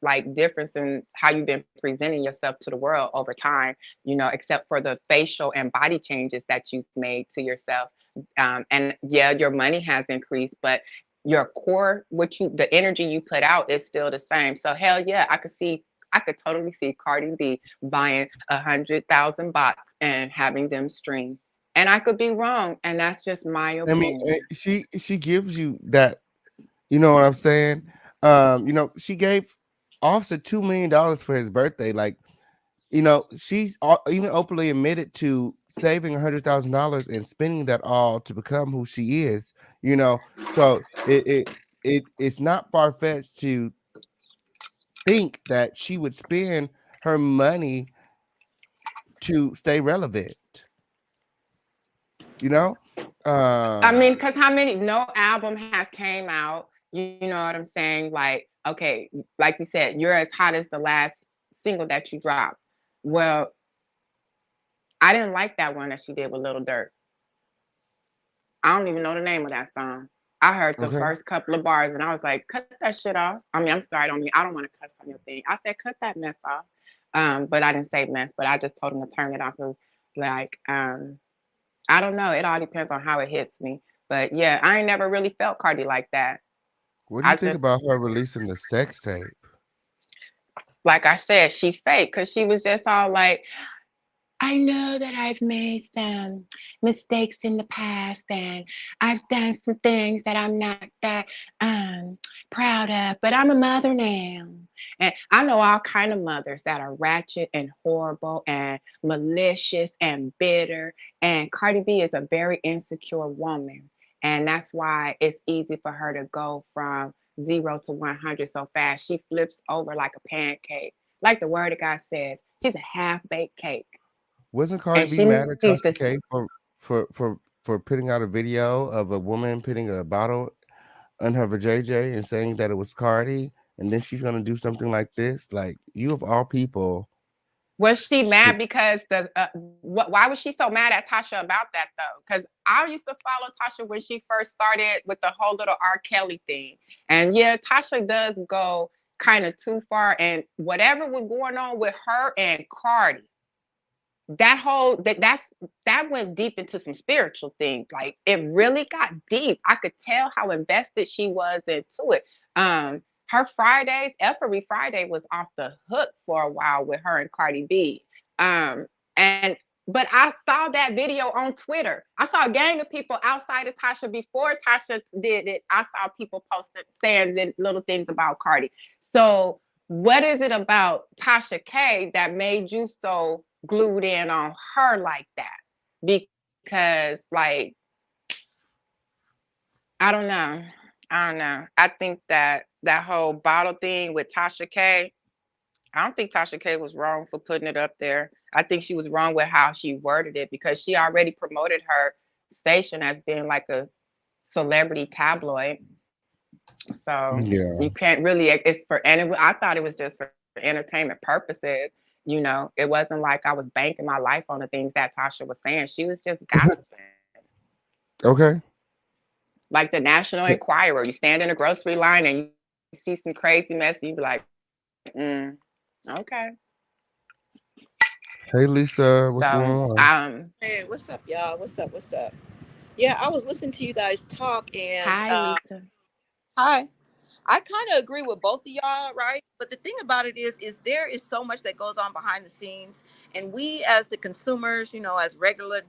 [SPEAKER 7] like difference in how you've been presenting yourself to the world over time, except for the facial and body changes that you've made to yourself. And yeah, your money has increased, but your core, the energy you put out is still the same. So hell yeah, I could totally see Cardi B buying 100,000 bots and having them stream. And I could be wrong, and that's just my
[SPEAKER 1] I mean,
[SPEAKER 7] opinion.
[SPEAKER 1] she gives you that. You know what I'm saying? She gave Offset $2 million for his birthday. Like, she's even openly admitted to saving $100,000 and spending that all to become who she is. So it's not far-fetched to think that she would spend her money to stay relevant.
[SPEAKER 7] I mean, because how many, no album has came out, you know what I'm saying? Like, okay, like we said, you're as hot as the last single that you dropped. Well, I didn't like that one that she did with Little Dirt. I don't even know the name of that song. I heard the first couple of bars and I was like, cut that shit off. I mean, I'm sorry, I don't want to cuss on your thing. I said, cut that mess off. But I didn't say mess, but I just told him to turn it off. Like, I don't know. It all depends on how it hits me. But yeah, I ain't never really felt Cardi like that.
[SPEAKER 1] What do you think about her releasing the sex tape?
[SPEAKER 7] Like I said, she fake because she was just all like, I know that I've made some mistakes in the past and I've done some things that I'm not that proud of, but I'm a mother now. And I know all kind of mothers that are ratchet and horrible and malicious and bitter. And Cardi B is a very insecure woman. And that's why it's easy for her to go from 0 to 100 so fast. She flips over like a pancake. Like the word of God says, she's a half-baked cake.
[SPEAKER 1] Wasn't Cardi B mad at Tasha K for putting out a video of a woman putting a bottle on her vajayjay and saying that it was Cardi, and then she's gonna do something like this? Like, you of all people.
[SPEAKER 7] Was she mad because why was she so mad at Tasha about that though? Because I used to follow Tasha when she first started with the whole little R. Kelly thing, and yeah, Tasha does go kind of too far. And whatever was going on with her and Cardi, that went deep into some spiritual things. Like, it really got deep. I could tell how invested she was into it. Her Fridays, every Friday was off the hook for a while with her and Cardi B. But I saw that video on Twitter. I saw a gang of people outside of Tasha before Tasha did it. I saw people posting saying little things about Cardi. So what is it about Tasha K that made you so glued in on her like that? Because, like, I don't know. I think that whole bottle thing with Tasha K, I don't think Tasha K was wrong for putting it up there. I think she was wrong with how she worded it, because she already promoted her station as being like a celebrity tabloid. So you can't really, I thought it was just for entertainment purposes. It wasn't like I was banking my life on the things that Tasha was saying. She was just gossiping.
[SPEAKER 1] Okay.
[SPEAKER 7] Like the National Enquirer, you stand in a grocery line and you see some crazy mess, you be like, okay.
[SPEAKER 1] Hey Lisa, what's going
[SPEAKER 7] on?
[SPEAKER 8] Hey, what's up, y'all? What's up? Yeah, I was listening to you guys talk, and
[SPEAKER 7] hi, Lisa.
[SPEAKER 8] Hi. I kind of agree with both of y'all, right? But the thing about it is there is so much that goes on behind the scenes, and we as the consumers, as regular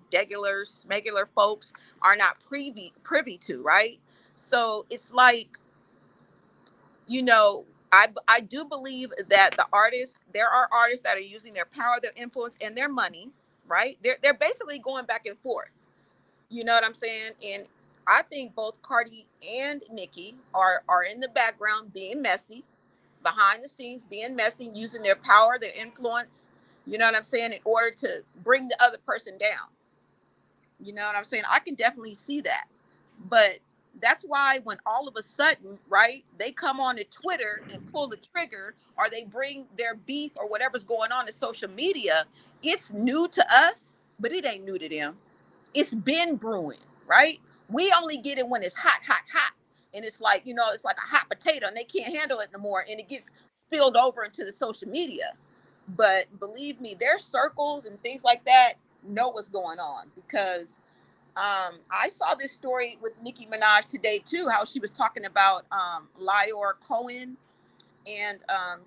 [SPEAKER 8] folks, are not privy to, right? So it's like, I do believe that there are artists that are using their power, their influence, and their money, right? They're basically going back and forth. You know what I'm saying? And I think both Cardi and Nicki are in the background being messy, behind the scenes being messy, using their power, their influence, you know what I'm saying, in order to bring the other person down. You know what I'm saying? I can definitely see that. But that's why when all of a sudden, right, they come on to Twitter and pull the trigger, or they bring their beef or whatever's going on in social media, it's new to us, but it ain't new to them. It's been brewing, right? We only get it when it's hot. And it's like, it's like a hot potato and they can't handle it no more. And it gets spilled over into the social media. But believe me, their circles and things like that know what's going on, because I saw this story with Nicki Minaj today too, how she was talking about Lior Cohen, and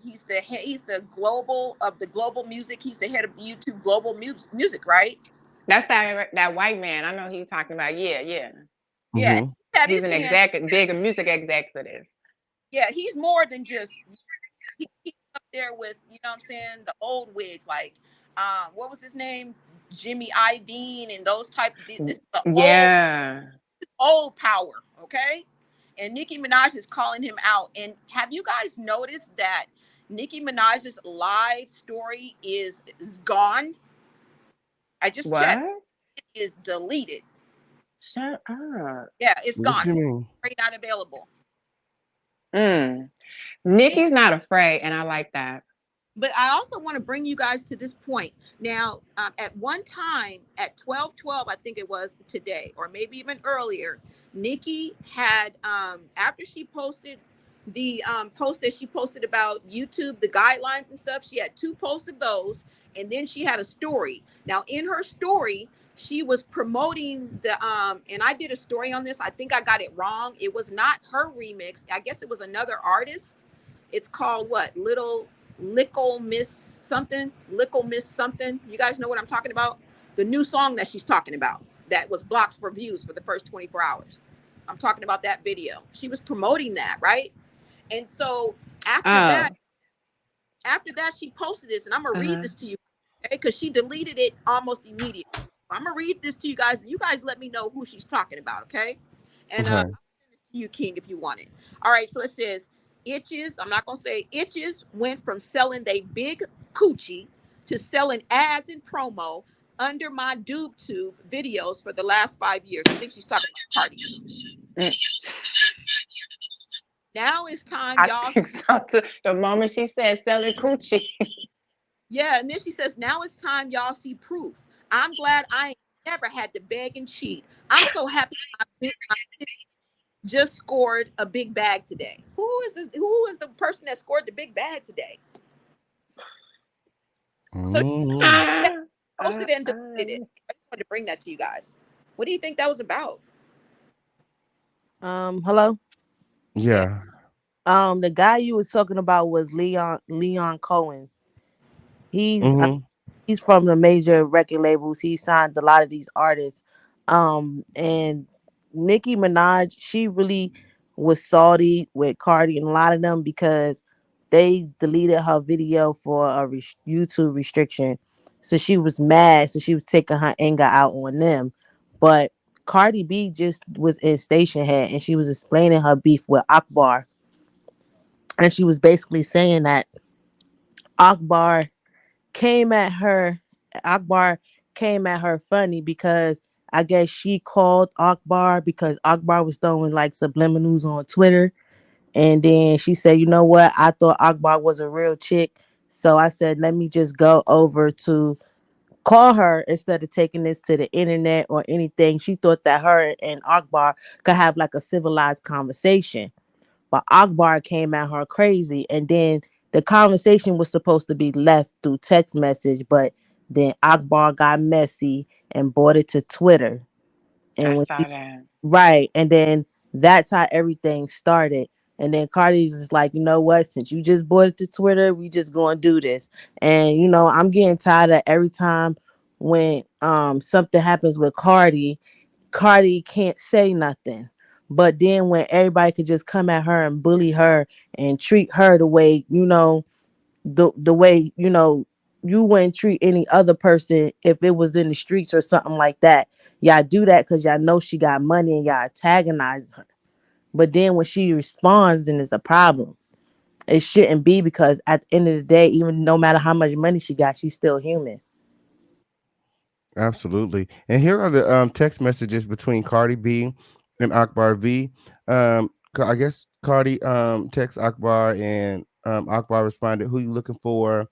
[SPEAKER 8] he's the global music. He's the head of the YouTube global music, right?
[SPEAKER 7] That's that white man. I know he's talking about. Yeah.
[SPEAKER 8] Yeah,
[SPEAKER 7] he's an big music executive.
[SPEAKER 8] Yeah, he's more than just he's up there with, you know what I'm saying, the old wigs, like what was his name? Jimmy Iovine and those type. This is the old power, okay? And Nicki Minaj is calling him out. And have you guys noticed that Nicki Minaj's live story is gone? I just checked. It is deleted.
[SPEAKER 7] Shut up.
[SPEAKER 8] Yeah, it's
[SPEAKER 1] What
[SPEAKER 8] gone.
[SPEAKER 1] you mean?
[SPEAKER 8] Not available.
[SPEAKER 7] Nikki's not afraid, and I like that.
[SPEAKER 8] But I also want to bring you guys to this point. Now, at one time at 12:12, I think it was today, or maybe even earlier, Nicki had, after she posted the post that she posted about YouTube, the guidelines and stuff, she had 2 posts of those, and then she had a story. Now, in her story, she was promoting the, and I did a story on this. I think I got it wrong. It was not her remix. I guess it was another artist. It's called what? Lickle Miss something. You guys know what I'm talking about? The new song that she's talking about that was blocked for views for the first 24 hours. I'm talking about that video. She was promoting that, right? And so after that, she posted this, and I'm gonna read this to you, okay? Because she deleted it almost immediately. I'm gonna read this to you guys, and you guys let me know who she's talking about, okay? And I'll send this to you, King, if you want it. All right, so it says, Itches, I'm not gonna say Itches went from selling they big coochie to selling ads and promo under my DoobTube videos for the last 5 years. I think she's talking about Cardi. Now it's time, y'all.
[SPEAKER 7] The moment she said selling coochie.
[SPEAKER 8] Yeah, and then she says, now it's time y'all see proof. I'm glad I ain't never had to beg and cheat. I'm so happy my just scored a big bag today. Who is this? Who is the person that scored the big bag today? So posted it and deleted it. I just wanted to bring that to you guys. What do you think that was about?
[SPEAKER 9] Hello?
[SPEAKER 1] Yeah.
[SPEAKER 9] The guy you was talking about was Leon Cohen. He's from the major record labels. He signed a lot of these artists. And Nicki Minaj, she really was salty with Cardi and a lot of them because they deleted her video for a YouTube restriction. So she was mad. So she was taking her anger out on them. But Cardi B just was in Station Head and she was explaining her beef with Akbar. And she was basically saying that Akbar came at her. Akbar came at her funny because I guess she called Akbar because Akbar was throwing like subliminals on Twitter. And then she said, you know what? I thought Akbar was a real chick. So I said, let me just go over to call her instead of taking this to the internet or anything. She thought that her and Akbar could have like a civilized conversation. But Akbar came at her crazy. And then the conversation was supposed to be left through text message. But then Akbar got messy and brought it to Twitter. And
[SPEAKER 7] I saw that.
[SPEAKER 9] Right. And then that's how everything started. And then Cardi's just like, you know what? Since you just brought it to Twitter, we just gonna do this. And you know, I'm getting tired of every time when something happens with Cardi can't say nothing. But then when everybody could just come at her and bully her and treat her the way, you know, the way, you know, you wouldn't treat any other person if it was in the streets or something like that. Y'all do that because y'all know she got money and y'all antagonize her. But then when she responds, then it's a problem. It shouldn't be because at the end of the day, even no matter how much money she got, she's still human.
[SPEAKER 1] Absolutely. And here are the text messages between Cardi B and Akbar V. I guess Cardi text Akbar and Akbar responded, "Who you looking for?"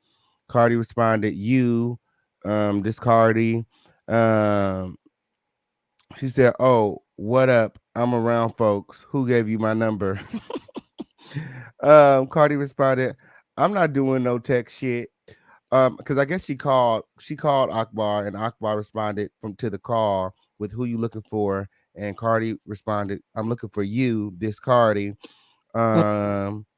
[SPEAKER 1] Cardi responded, "You." This Cardi. Um, she said, "Oh, what up? I'm around, folks. Who gave you my number?" Cardi responded, "I'm not doing no text shit." Because I guess she called Akbar and Akbar responded to the call with who you looking for, and Cardi responded, "I'm looking for you, this Cardi."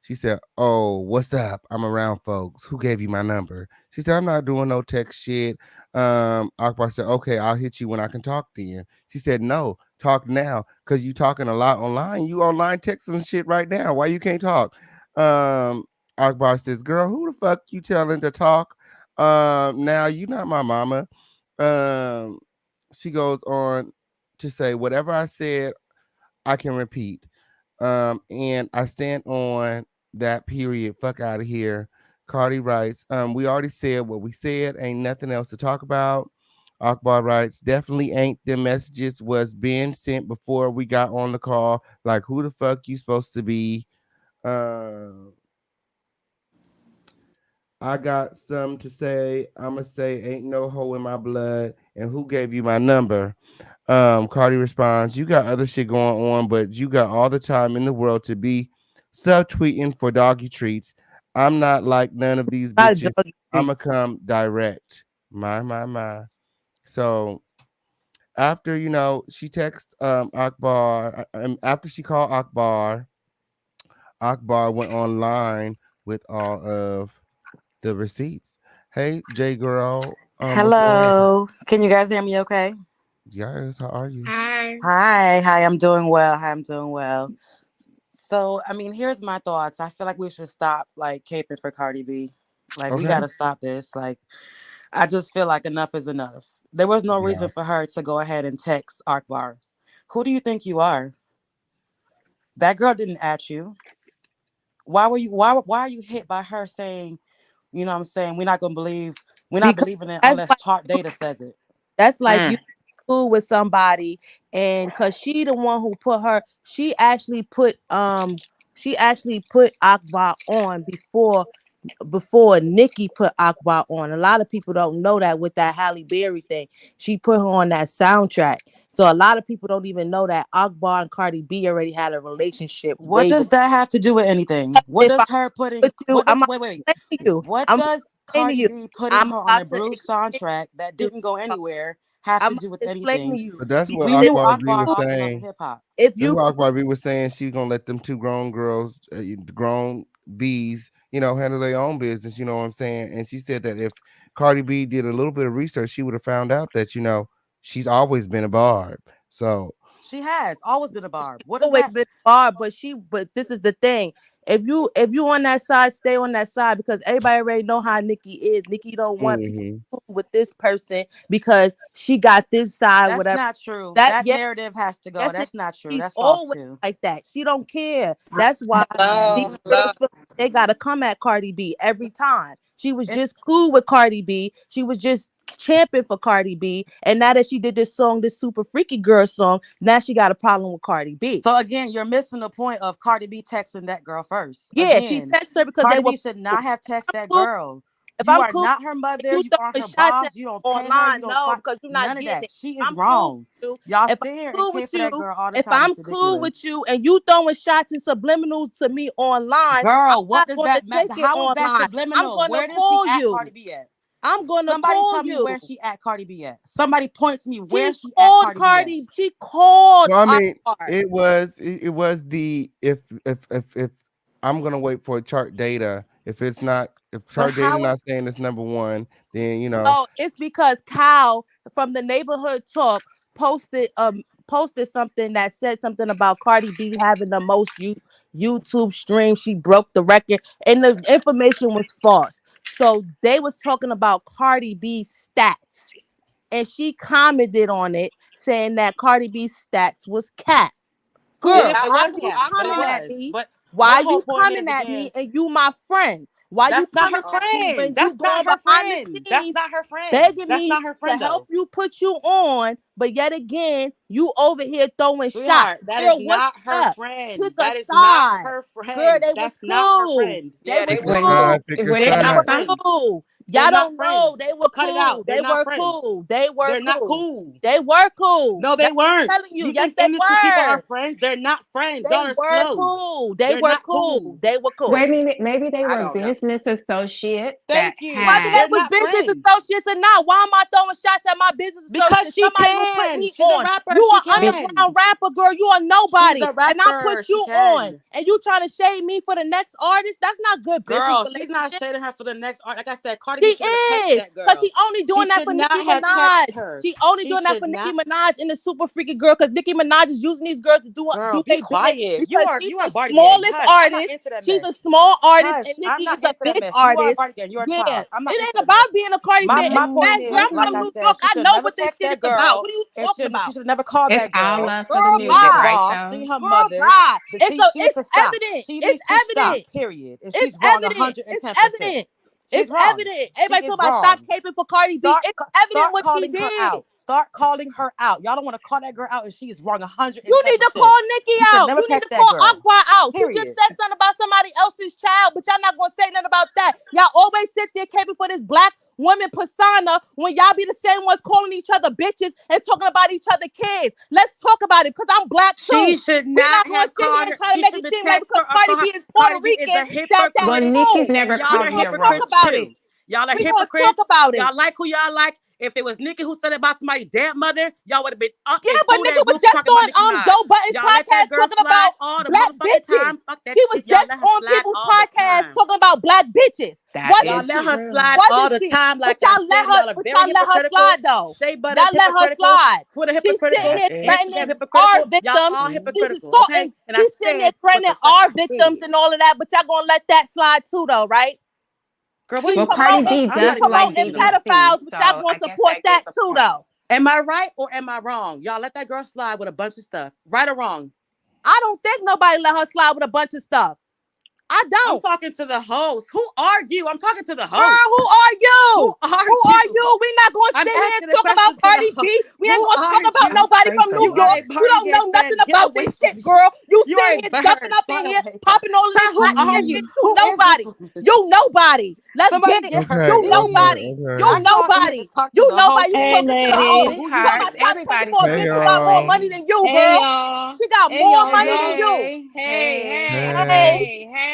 [SPEAKER 1] She said, "Oh, what's up? I'm around, folks. Who gave you my number?" She said, "I'm not doing no text shit." Akbar said, "Okay, I'll hit you when I can talk to you." She said, "No, talk now, because you talking a lot online. You online texting shit right now. Why you can't talk?" Akbar says, "Girl, who the fuck you telling to talk? Now you not my mama." she goes on to say, whatever I said, I can repeat. And I stand on that, period. Fuck out of here. Cardi writes, we already said what we said. Ain't nothing else to talk about. Akbar writes, definitely ain't them messages was being sent before we got on the call. Like, who the fuck you supposed to be? I got some to say. I'ma say ain't no hoe in my blood. And who gave you my number? Cardi responds, you got other shit going on, but you got all the time in the world to be subtweeting for doggy treats. I'm not like none of these
[SPEAKER 9] Not
[SPEAKER 1] bitches.
[SPEAKER 9] doggy
[SPEAKER 1] I'ma
[SPEAKER 9] treats.
[SPEAKER 1] come direct. My. So after she texts Akbar, after she called Akbar, Akbar went online with all of the receipts. Hey, J girl, what's going on?
[SPEAKER 10] Hello. Can you guys hear me okay?
[SPEAKER 1] Yes, how are you?
[SPEAKER 7] Hi.
[SPEAKER 10] Hi, I'm doing well. Hi, I'm doing well. So, I mean, here's my thoughts. I feel like we should stop like caping for Cardi B. Like, we
[SPEAKER 1] Okay.
[SPEAKER 10] got to stop this. Like, I just feel like enough is enough. There was no
[SPEAKER 1] Yeah.
[SPEAKER 10] reason for her to go ahead and text Akbar. Who do you think you are? That girl didn't at you. Why are you hit by her saying, you know what I'm saying, we're not
[SPEAKER 9] Because
[SPEAKER 10] believing it
[SPEAKER 9] that's
[SPEAKER 10] unless
[SPEAKER 9] like
[SPEAKER 10] chart data says it.
[SPEAKER 9] that's like
[SPEAKER 7] Mm.
[SPEAKER 9] you cool with somebody, and cause she the one who put her, she actually put Akbar on before Nicki put Akbar on. A lot of people don't know that with that Halle Berry thing. She put her on that soundtrack. So a lot of people don't even know that Akbar and Cardi B already had a relationship
[SPEAKER 10] What
[SPEAKER 9] way
[SPEAKER 10] does
[SPEAKER 9] before.
[SPEAKER 10] that have to do with anything? What
[SPEAKER 9] If I
[SPEAKER 10] does her putting
[SPEAKER 9] with you, I'm about
[SPEAKER 10] wait.
[SPEAKER 9] to explain to you.
[SPEAKER 10] What
[SPEAKER 9] I'm about
[SPEAKER 10] does
[SPEAKER 9] to explain to
[SPEAKER 10] Cardi
[SPEAKER 9] you.
[SPEAKER 10] B putting
[SPEAKER 9] I'm
[SPEAKER 10] her on a
[SPEAKER 9] about to
[SPEAKER 10] Bruce
[SPEAKER 9] explain
[SPEAKER 10] soundtrack that
[SPEAKER 9] to
[SPEAKER 10] didn't go
[SPEAKER 9] you.
[SPEAKER 10] anywhere have to
[SPEAKER 9] I'm about
[SPEAKER 10] do with
[SPEAKER 9] to explain
[SPEAKER 10] anything?
[SPEAKER 9] to you.
[SPEAKER 1] But that's what
[SPEAKER 10] We knew
[SPEAKER 1] Akbar B
[SPEAKER 10] Akbar
[SPEAKER 1] was
[SPEAKER 9] Cool.
[SPEAKER 10] always love
[SPEAKER 1] saying.
[SPEAKER 10] hip hop.
[SPEAKER 9] If
[SPEAKER 1] That's
[SPEAKER 9] you
[SPEAKER 1] what
[SPEAKER 9] cool,
[SPEAKER 1] Akbar B was saying. She's gonna let them two grown girls, grown bees, handle their own business. You know what I'm saying? And she said that if Cardi B did a little bit of research, she would have found out that she's always been a barb. So
[SPEAKER 10] She has always been a barb. What is
[SPEAKER 9] always
[SPEAKER 10] that?
[SPEAKER 9] been hard, but this is the thing. If you on that side, stay on that side, because everybody already know how Nikki is. Nikki don't want people
[SPEAKER 1] mhm.
[SPEAKER 9] with this person because she got this side,
[SPEAKER 10] That's
[SPEAKER 9] whatever.
[SPEAKER 10] not true.
[SPEAKER 9] That
[SPEAKER 10] That
[SPEAKER 9] yes,
[SPEAKER 10] narrative has to go.
[SPEAKER 9] yes, it,
[SPEAKER 10] That's not true.
[SPEAKER 9] she's
[SPEAKER 10] That's false
[SPEAKER 9] always
[SPEAKER 10] too.
[SPEAKER 9] like that. She don't care. That's why these
[SPEAKER 11] Hello, hello.
[SPEAKER 9] girls feel like they gotta come at Cardi B every time. She was
[SPEAKER 10] It,
[SPEAKER 9] just cool with Cardi B. She was just champion for Cardi B. And now that she did this song, this super freaky girl song, now she got a problem with Cardi B.
[SPEAKER 10] so again, you're missing the point of Cardi B texting that girl first.
[SPEAKER 9] Yeah, she
[SPEAKER 10] Again,
[SPEAKER 9] texted her because they
[SPEAKER 10] Cardi
[SPEAKER 9] were
[SPEAKER 10] B should
[SPEAKER 9] cool.
[SPEAKER 10] not have texted that
[SPEAKER 9] Cool.
[SPEAKER 10] girl.
[SPEAKER 9] If
[SPEAKER 10] You
[SPEAKER 9] I'm
[SPEAKER 10] are
[SPEAKER 9] cool
[SPEAKER 10] not her
[SPEAKER 9] and
[SPEAKER 10] mother.
[SPEAKER 9] you
[SPEAKER 10] You aren't
[SPEAKER 9] throwing
[SPEAKER 10] her
[SPEAKER 9] shots at
[SPEAKER 10] boss. You
[SPEAKER 9] me
[SPEAKER 10] don't pay her. You
[SPEAKER 9] online,
[SPEAKER 10] don't
[SPEAKER 9] no,
[SPEAKER 10] fight.
[SPEAKER 9] because you're
[SPEAKER 10] None
[SPEAKER 9] not
[SPEAKER 10] of
[SPEAKER 9] getting
[SPEAKER 10] that.
[SPEAKER 9] it.
[SPEAKER 10] She
[SPEAKER 9] If
[SPEAKER 10] is
[SPEAKER 9] I'm cool
[SPEAKER 10] wrong.
[SPEAKER 9] with you,
[SPEAKER 10] Y'all
[SPEAKER 9] if I'm
[SPEAKER 10] sit here and
[SPEAKER 9] cool
[SPEAKER 10] care
[SPEAKER 9] with
[SPEAKER 10] for that
[SPEAKER 9] you,
[SPEAKER 10] girl all the
[SPEAKER 9] if
[SPEAKER 10] time.
[SPEAKER 9] I'm
[SPEAKER 10] It's
[SPEAKER 9] cool with
[SPEAKER 10] ridiculous.
[SPEAKER 9] you and you throwing shots and subliminals to me online, I'm
[SPEAKER 10] Girl, what
[SPEAKER 9] not
[SPEAKER 10] does
[SPEAKER 9] going to
[SPEAKER 10] that
[SPEAKER 9] take
[SPEAKER 10] matter?
[SPEAKER 9] it
[SPEAKER 10] How is that
[SPEAKER 9] online. I'm
[SPEAKER 10] subliminal?
[SPEAKER 9] going to
[SPEAKER 10] Where does she
[SPEAKER 9] call
[SPEAKER 10] at Cardi
[SPEAKER 9] you.
[SPEAKER 10] B at?
[SPEAKER 9] I'm going to
[SPEAKER 10] Somebody
[SPEAKER 9] call
[SPEAKER 10] tell me
[SPEAKER 9] you.
[SPEAKER 10] where she at Cardi B at. Somebody point to me where
[SPEAKER 9] She
[SPEAKER 10] she at
[SPEAKER 9] called
[SPEAKER 10] Cardi B at.
[SPEAKER 9] Cardi. She called
[SPEAKER 1] Well, I mean,
[SPEAKER 9] Akbar.
[SPEAKER 1] it was the if I'm gonna wait for chart data. If
[SPEAKER 10] But
[SPEAKER 1] chart data
[SPEAKER 10] how
[SPEAKER 1] not saying it's number one, then
[SPEAKER 9] No, it's because Kyle from the neighborhood talk posted something that said something about Cardi B having the most YouTube streams. She broke the record, and the information was false. So they was talking about Cardi B's stats, and she commented on it saying that Cardi B's stats was cap. Girl,
[SPEAKER 10] it
[SPEAKER 9] why
[SPEAKER 10] was
[SPEAKER 9] you
[SPEAKER 10] cap, but it
[SPEAKER 9] coming at
[SPEAKER 10] was.
[SPEAKER 9] me?
[SPEAKER 10] But
[SPEAKER 9] Why
[SPEAKER 10] my whole
[SPEAKER 9] you
[SPEAKER 10] point
[SPEAKER 9] coming
[SPEAKER 10] is
[SPEAKER 9] at me
[SPEAKER 10] again,
[SPEAKER 9] and you my friend? Why you
[SPEAKER 10] that's not her
[SPEAKER 9] coming at me
[SPEAKER 10] friend.
[SPEAKER 9] when you
[SPEAKER 10] That's not
[SPEAKER 9] going
[SPEAKER 10] her
[SPEAKER 9] behind the
[SPEAKER 10] friend. That's
[SPEAKER 9] scenes
[SPEAKER 10] not her friend.
[SPEAKER 9] begging
[SPEAKER 10] That's
[SPEAKER 9] me
[SPEAKER 10] not her
[SPEAKER 9] to
[SPEAKER 10] friend
[SPEAKER 9] help
[SPEAKER 10] though.
[SPEAKER 9] you put you on, but yet again, you over here throwing shots.
[SPEAKER 10] Sweetheart, that is
[SPEAKER 9] Girl,
[SPEAKER 10] not
[SPEAKER 9] what's
[SPEAKER 10] her
[SPEAKER 9] up?
[SPEAKER 10] friend.
[SPEAKER 9] Pick a
[SPEAKER 10] That is not
[SPEAKER 9] side.
[SPEAKER 10] her
[SPEAKER 9] Girl,
[SPEAKER 10] friend.
[SPEAKER 9] they was
[SPEAKER 10] That's not her
[SPEAKER 9] cool.
[SPEAKER 10] friend.
[SPEAKER 9] They
[SPEAKER 8] Yeah,
[SPEAKER 9] was
[SPEAKER 8] they
[SPEAKER 1] pick a
[SPEAKER 8] were
[SPEAKER 9] cool.
[SPEAKER 8] cool.
[SPEAKER 1] side, pick a
[SPEAKER 10] They're
[SPEAKER 9] They
[SPEAKER 10] not
[SPEAKER 1] side.
[SPEAKER 9] were
[SPEAKER 10] friends.
[SPEAKER 9] cool.
[SPEAKER 10] They're
[SPEAKER 9] Y'all
[SPEAKER 10] not
[SPEAKER 9] don't know.
[SPEAKER 10] friends.
[SPEAKER 9] They were
[SPEAKER 10] Cut it
[SPEAKER 9] cool.
[SPEAKER 10] out. They're
[SPEAKER 9] They
[SPEAKER 10] not
[SPEAKER 9] were
[SPEAKER 10] friends.
[SPEAKER 9] cool. They were
[SPEAKER 10] They're not
[SPEAKER 9] cool.
[SPEAKER 10] cool.
[SPEAKER 9] They were cool.
[SPEAKER 10] No, they
[SPEAKER 9] That's what
[SPEAKER 10] weren't.
[SPEAKER 9] I'm telling you.
[SPEAKER 10] You
[SPEAKER 9] Yes,
[SPEAKER 10] think
[SPEAKER 9] they
[SPEAKER 10] industry people are
[SPEAKER 9] were.
[SPEAKER 10] friends? They're not friends.
[SPEAKER 9] They
[SPEAKER 10] Y'all are
[SPEAKER 9] were
[SPEAKER 10] slow.
[SPEAKER 9] cool. They
[SPEAKER 10] They're
[SPEAKER 9] were
[SPEAKER 10] not
[SPEAKER 9] cool.
[SPEAKER 10] cool.
[SPEAKER 9] They were cool.
[SPEAKER 7] Wait a minute, maybe they
[SPEAKER 8] I
[SPEAKER 7] were
[SPEAKER 8] don't know.
[SPEAKER 7] business associates that
[SPEAKER 10] Thank you.
[SPEAKER 9] Whether they
[SPEAKER 7] had.
[SPEAKER 10] They're
[SPEAKER 9] was
[SPEAKER 10] not
[SPEAKER 9] business
[SPEAKER 10] friends.
[SPEAKER 9] associates or not, why am I throwing shots at my business
[SPEAKER 10] Because
[SPEAKER 9] associates?
[SPEAKER 10] she
[SPEAKER 9] Somebody who put
[SPEAKER 10] can.
[SPEAKER 9] me
[SPEAKER 10] She's a
[SPEAKER 9] on.
[SPEAKER 10] rapper.
[SPEAKER 9] You
[SPEAKER 10] She
[SPEAKER 9] are
[SPEAKER 10] can.
[SPEAKER 9] underground rapper, girl. You are
[SPEAKER 10] She's
[SPEAKER 9] nobody,
[SPEAKER 10] a
[SPEAKER 9] and I
[SPEAKER 10] rapper.
[SPEAKER 9] put you
[SPEAKER 10] She
[SPEAKER 9] on,
[SPEAKER 10] can.
[SPEAKER 9] and you trying to shade me for the next artist? That's not good business
[SPEAKER 10] Girl, she's not
[SPEAKER 9] relationship.
[SPEAKER 10] shading her for the next art. Like I said, Cardi Cardi should have texted that girl.
[SPEAKER 9] Because she only doing that for Nicki Minaj. She only doing that for Nicki Minaj and the super freaky girl. Because Nicki Minaj is using these girls to do
[SPEAKER 10] be
[SPEAKER 9] their
[SPEAKER 10] quiet.
[SPEAKER 9] Because she's the smallest artist. She's a small artist, and Nicki is a big artist.
[SPEAKER 10] You're a child. I'm not
[SPEAKER 9] it ain't about being a Cardi fan.
[SPEAKER 10] My point is,
[SPEAKER 9] I'm
[SPEAKER 10] like
[SPEAKER 9] from
[SPEAKER 10] I
[SPEAKER 9] New
[SPEAKER 10] said,
[SPEAKER 9] York.
[SPEAKER 10] she
[SPEAKER 9] I
[SPEAKER 10] should
[SPEAKER 9] know
[SPEAKER 10] never
[SPEAKER 9] what this
[SPEAKER 10] text
[SPEAKER 9] shit
[SPEAKER 10] that
[SPEAKER 9] is
[SPEAKER 10] girl.
[SPEAKER 9] about. What are you talking about?
[SPEAKER 10] She should have never called that girl.
[SPEAKER 7] All love for
[SPEAKER 9] Girl,
[SPEAKER 7] the music, right?
[SPEAKER 10] Boss, she her mother.
[SPEAKER 9] God.
[SPEAKER 10] It's
[SPEAKER 9] evident.
[SPEAKER 10] It's evident. Period. And she's wrong 110%.
[SPEAKER 9] It's evident.
[SPEAKER 10] She's
[SPEAKER 9] it's
[SPEAKER 10] wrong.
[SPEAKER 9] evident. Everybody talking about
[SPEAKER 10] wrong.
[SPEAKER 9] stop caping for Cardi B. It's evident what she did.
[SPEAKER 10] Start calling her out. Y'all don't want to call that girl out, and she is wrong 110%.
[SPEAKER 9] You need to call Nicki out. You need to call Akbar out.
[SPEAKER 10] Period.
[SPEAKER 9] She just said something about somebody else's child, but y'all not gonna say nothing about that. Y'all always sit there caping for this black woman persona when y'all be the same ones calling each other bitches and talking about each other kids. Let's talk about it because I'm black too.
[SPEAKER 10] She should not have called her.
[SPEAKER 9] Try to make it seem like because Cardi B is Puerto Rican.
[SPEAKER 7] Well, Nicki's never called her a
[SPEAKER 9] talk about it.
[SPEAKER 10] Y'all are hypocrites.
[SPEAKER 9] Talk about it.
[SPEAKER 10] Y'all like who y'all like. If it was Nicki who said it about somebody's dead mother, y'all would have been up.
[SPEAKER 9] Yeah, but Nicki was just on Joe Budden's podcast talking about
[SPEAKER 10] all the
[SPEAKER 9] black bitches. She was just on people's podcast talking about black bitches.
[SPEAKER 10] Y'all let her slide all the time, like
[SPEAKER 9] y'all let her slide though. Y'all let her slide.
[SPEAKER 10] Twitter
[SPEAKER 9] She's
[SPEAKER 10] hypocritical.
[SPEAKER 9] sitting here threatening our victims. She's sitting there threatening our victims and all of that. But y'all gonna let that slide too, though, right?
[SPEAKER 7] Girl, well, Cardi B does like
[SPEAKER 9] pedophiles, but y'all gonna support that too, though.
[SPEAKER 10] Am I right or am I wrong? Y'all let that girl slide with a bunch of stuff. Right or wrong?
[SPEAKER 9] I don't think nobody let her slide with a bunch of stuff. I don't.
[SPEAKER 10] I'm talking to the host. Who are you? I'm talking to the host.
[SPEAKER 9] Girl, who are you?
[SPEAKER 10] Who are
[SPEAKER 9] you? We not going to sit here and talk about Cardi B. We ain't going to talk about nobody from New York. You don't know nothing about this shit, girl. You sitting here jumping up in here, popping all this shit. You nobody. You nobody. Let's get it. You nobody. You nobody. You nobody. You talking to the host. You talking about everybody for a bitch who got more money than you, girl. She got more money than you.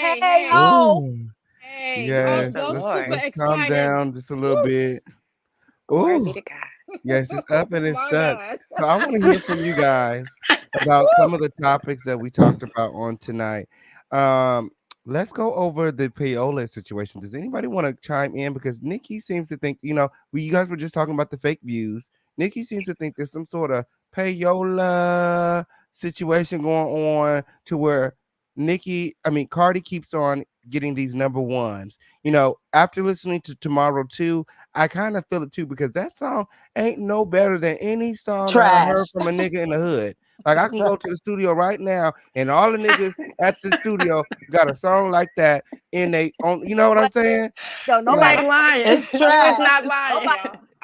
[SPEAKER 9] Hey, ho.
[SPEAKER 1] Hey, yes, let's calm down just a little bit. Ooh. Yes, it's up and it's stuck. So I want to hear from you guys about some of the topics that we talked about on tonight. Let's go over the Payola situation. Does anybody want to chime in? Because Nicki seems to think, you guys were just talking about the fake views. Nicki seems to think there's some sort of Payola situation going on to where Cardi keeps on getting these number ones. After listening to Tomorrow 2, I kind of feel it too, because that song ain't no better than any song that I heard from a nigga in the hood. Like, I can go to the studio right now and all the niggas at the studio got a song like that in they own, you know what I'm saying?
[SPEAKER 9] Yo, nobody
[SPEAKER 7] lying.
[SPEAKER 9] It's
[SPEAKER 7] trash. It's not lying.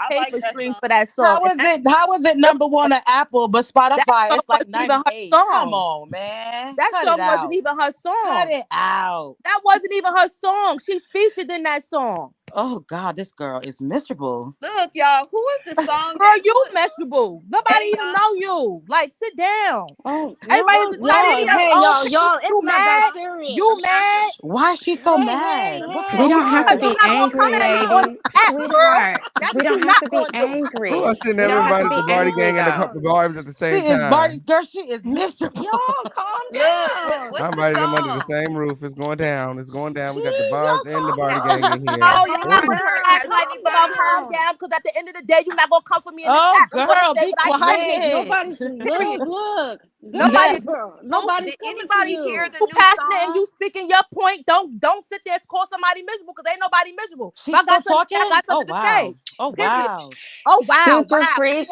[SPEAKER 9] Pay for streams for that song.
[SPEAKER 10] How was it number one on Apple, but Spotify it's like 98?
[SPEAKER 9] Come
[SPEAKER 10] on, man.
[SPEAKER 9] That song wasn't even her song.
[SPEAKER 10] Cut it out.
[SPEAKER 9] That wasn't even her song. She featured in that song.
[SPEAKER 10] Oh God, this girl is miserable.
[SPEAKER 8] Look, y'all, who is the song?
[SPEAKER 9] Girl, you miserable. Nobody even know you. Like, sit down.
[SPEAKER 11] Oh,
[SPEAKER 9] everybody's excited.
[SPEAKER 11] Y'all, it's not that serious.
[SPEAKER 9] You mad?
[SPEAKER 10] Why is she so mad?
[SPEAKER 7] We don't have to be angry, lady. Sweetheart, we don't have to be angry.
[SPEAKER 1] Who else sitting everybody at the party gang and the bars at the same time?
[SPEAKER 10] She is miserable.
[SPEAKER 11] Y'all, calm down.
[SPEAKER 1] Somebody them under the same roof. It's going down. It's going down. We got the bars and the party gang in here.
[SPEAKER 9] Oh, you're not going to act like about calm down, because at the end of the day, you're not going to come for me in the chat.
[SPEAKER 10] Girl, be quiet.
[SPEAKER 11] Look.
[SPEAKER 8] Nobody's
[SPEAKER 11] anybody
[SPEAKER 8] hear the
[SPEAKER 9] you
[SPEAKER 8] new
[SPEAKER 9] passionate
[SPEAKER 8] song?
[SPEAKER 9] And you speaking your point. Don't sit there and call somebody miserable, because ain't nobody miserable.
[SPEAKER 10] She's still talking?
[SPEAKER 9] I got something to say.
[SPEAKER 10] Oh wow.
[SPEAKER 9] Oh wow.
[SPEAKER 7] Super
[SPEAKER 9] wow.
[SPEAKER 7] freak.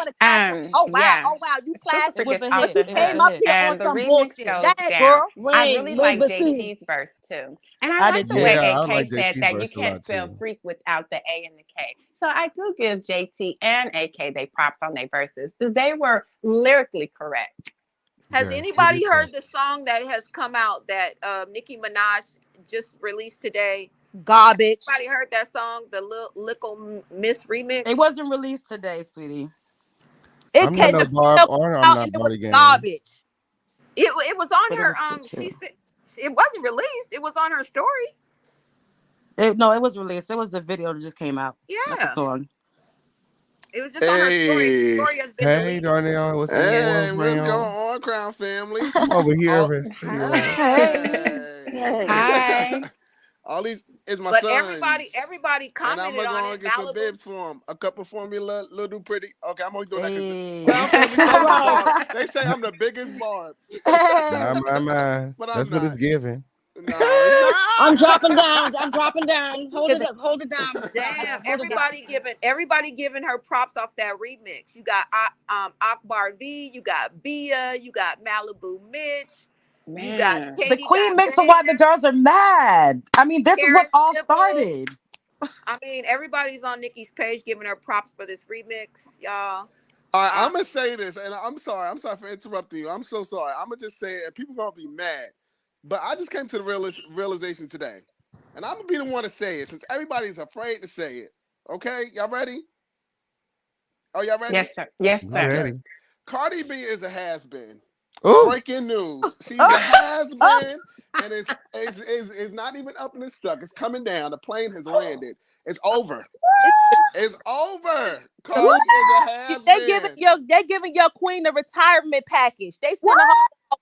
[SPEAKER 9] Oh wow. You classic.
[SPEAKER 10] It was a
[SPEAKER 9] But
[SPEAKER 10] hit.
[SPEAKER 9] you came up here on some bullshit. That girl.
[SPEAKER 7] I really like JT's verse too. And I like the way AK said that you can't spell freak without the A and the K. So I do give JT and AK they props on their verses, because they were lyrically correct.
[SPEAKER 8] Has anybody heard the song that has come out that Nicki Minaj just released today?
[SPEAKER 9] Garbage.
[SPEAKER 8] Anybody heard that song, the Little Miss remix?
[SPEAKER 10] It wasn't released today, sweetie.
[SPEAKER 1] I'm not no Barb or I'm not Barb again.
[SPEAKER 9] Garbage.
[SPEAKER 8] It was on her. She said it wasn't released. It was on her story.
[SPEAKER 10] No, it was released. It was the video that just came out.
[SPEAKER 8] Yeah.
[SPEAKER 10] Not the song.
[SPEAKER 8] It was just on her story. The story has been deleted.
[SPEAKER 1] Darnell, what's
[SPEAKER 12] going on, Crown family?
[SPEAKER 1] I'm over here.
[SPEAKER 12] Hi. All these is my
[SPEAKER 8] But
[SPEAKER 12] sons.
[SPEAKER 8] everybody
[SPEAKER 12] And I'm
[SPEAKER 8] commented
[SPEAKER 12] gonna
[SPEAKER 8] on
[SPEAKER 12] go
[SPEAKER 8] it.
[SPEAKER 12] and get some
[SPEAKER 8] Malibu.
[SPEAKER 12] bibs for him. A couple for me, little pretty. Okay, I'm only doing that
[SPEAKER 1] Hey.
[SPEAKER 12] because they say I'm the biggest barb.
[SPEAKER 1] My.
[SPEAKER 12] But I'm
[SPEAKER 1] That's what
[SPEAKER 12] not.
[SPEAKER 1] it's giving.
[SPEAKER 12] No, it's not.
[SPEAKER 11] I'm dropping down. I'm dropping down. Hold it up. Hold it down.
[SPEAKER 8] Damn,
[SPEAKER 11] Hold it down.
[SPEAKER 8] everybody giving her props off that remix. You got Akbar V, you got Bia, you got Malibu Mitch, you got
[SPEAKER 7] Man.
[SPEAKER 8] Katie.
[SPEAKER 10] The queen
[SPEAKER 8] got
[SPEAKER 10] makes it why the girls are mad. I mean, this is what
[SPEAKER 8] Karen
[SPEAKER 10] all
[SPEAKER 8] Civil.
[SPEAKER 10] started.
[SPEAKER 8] I mean, everybody's on Nicki's page giving her props for this remix, y'all.
[SPEAKER 12] All right, I'm gonna say this, and I'm sorry for interrupting you. I'm so sorry. I'm gonna just say it, and people gonna be mad. But I just came to the realization today, and I'm gonna be the one to say it since everybody's afraid to say it. Okay, y'all ready? Oh, y'all ready?
[SPEAKER 7] Yes, sir. Yes, sir.
[SPEAKER 12] Okay. Cardi B is a has-been.
[SPEAKER 1] Ooh.
[SPEAKER 12] Breaking news. She's a has-been, and it's not even up and it's stuck. It's coming down. The plane has landed. It's over. It's over. Cardi is a has-been.
[SPEAKER 9] They giving your queen a retirement package. They sending her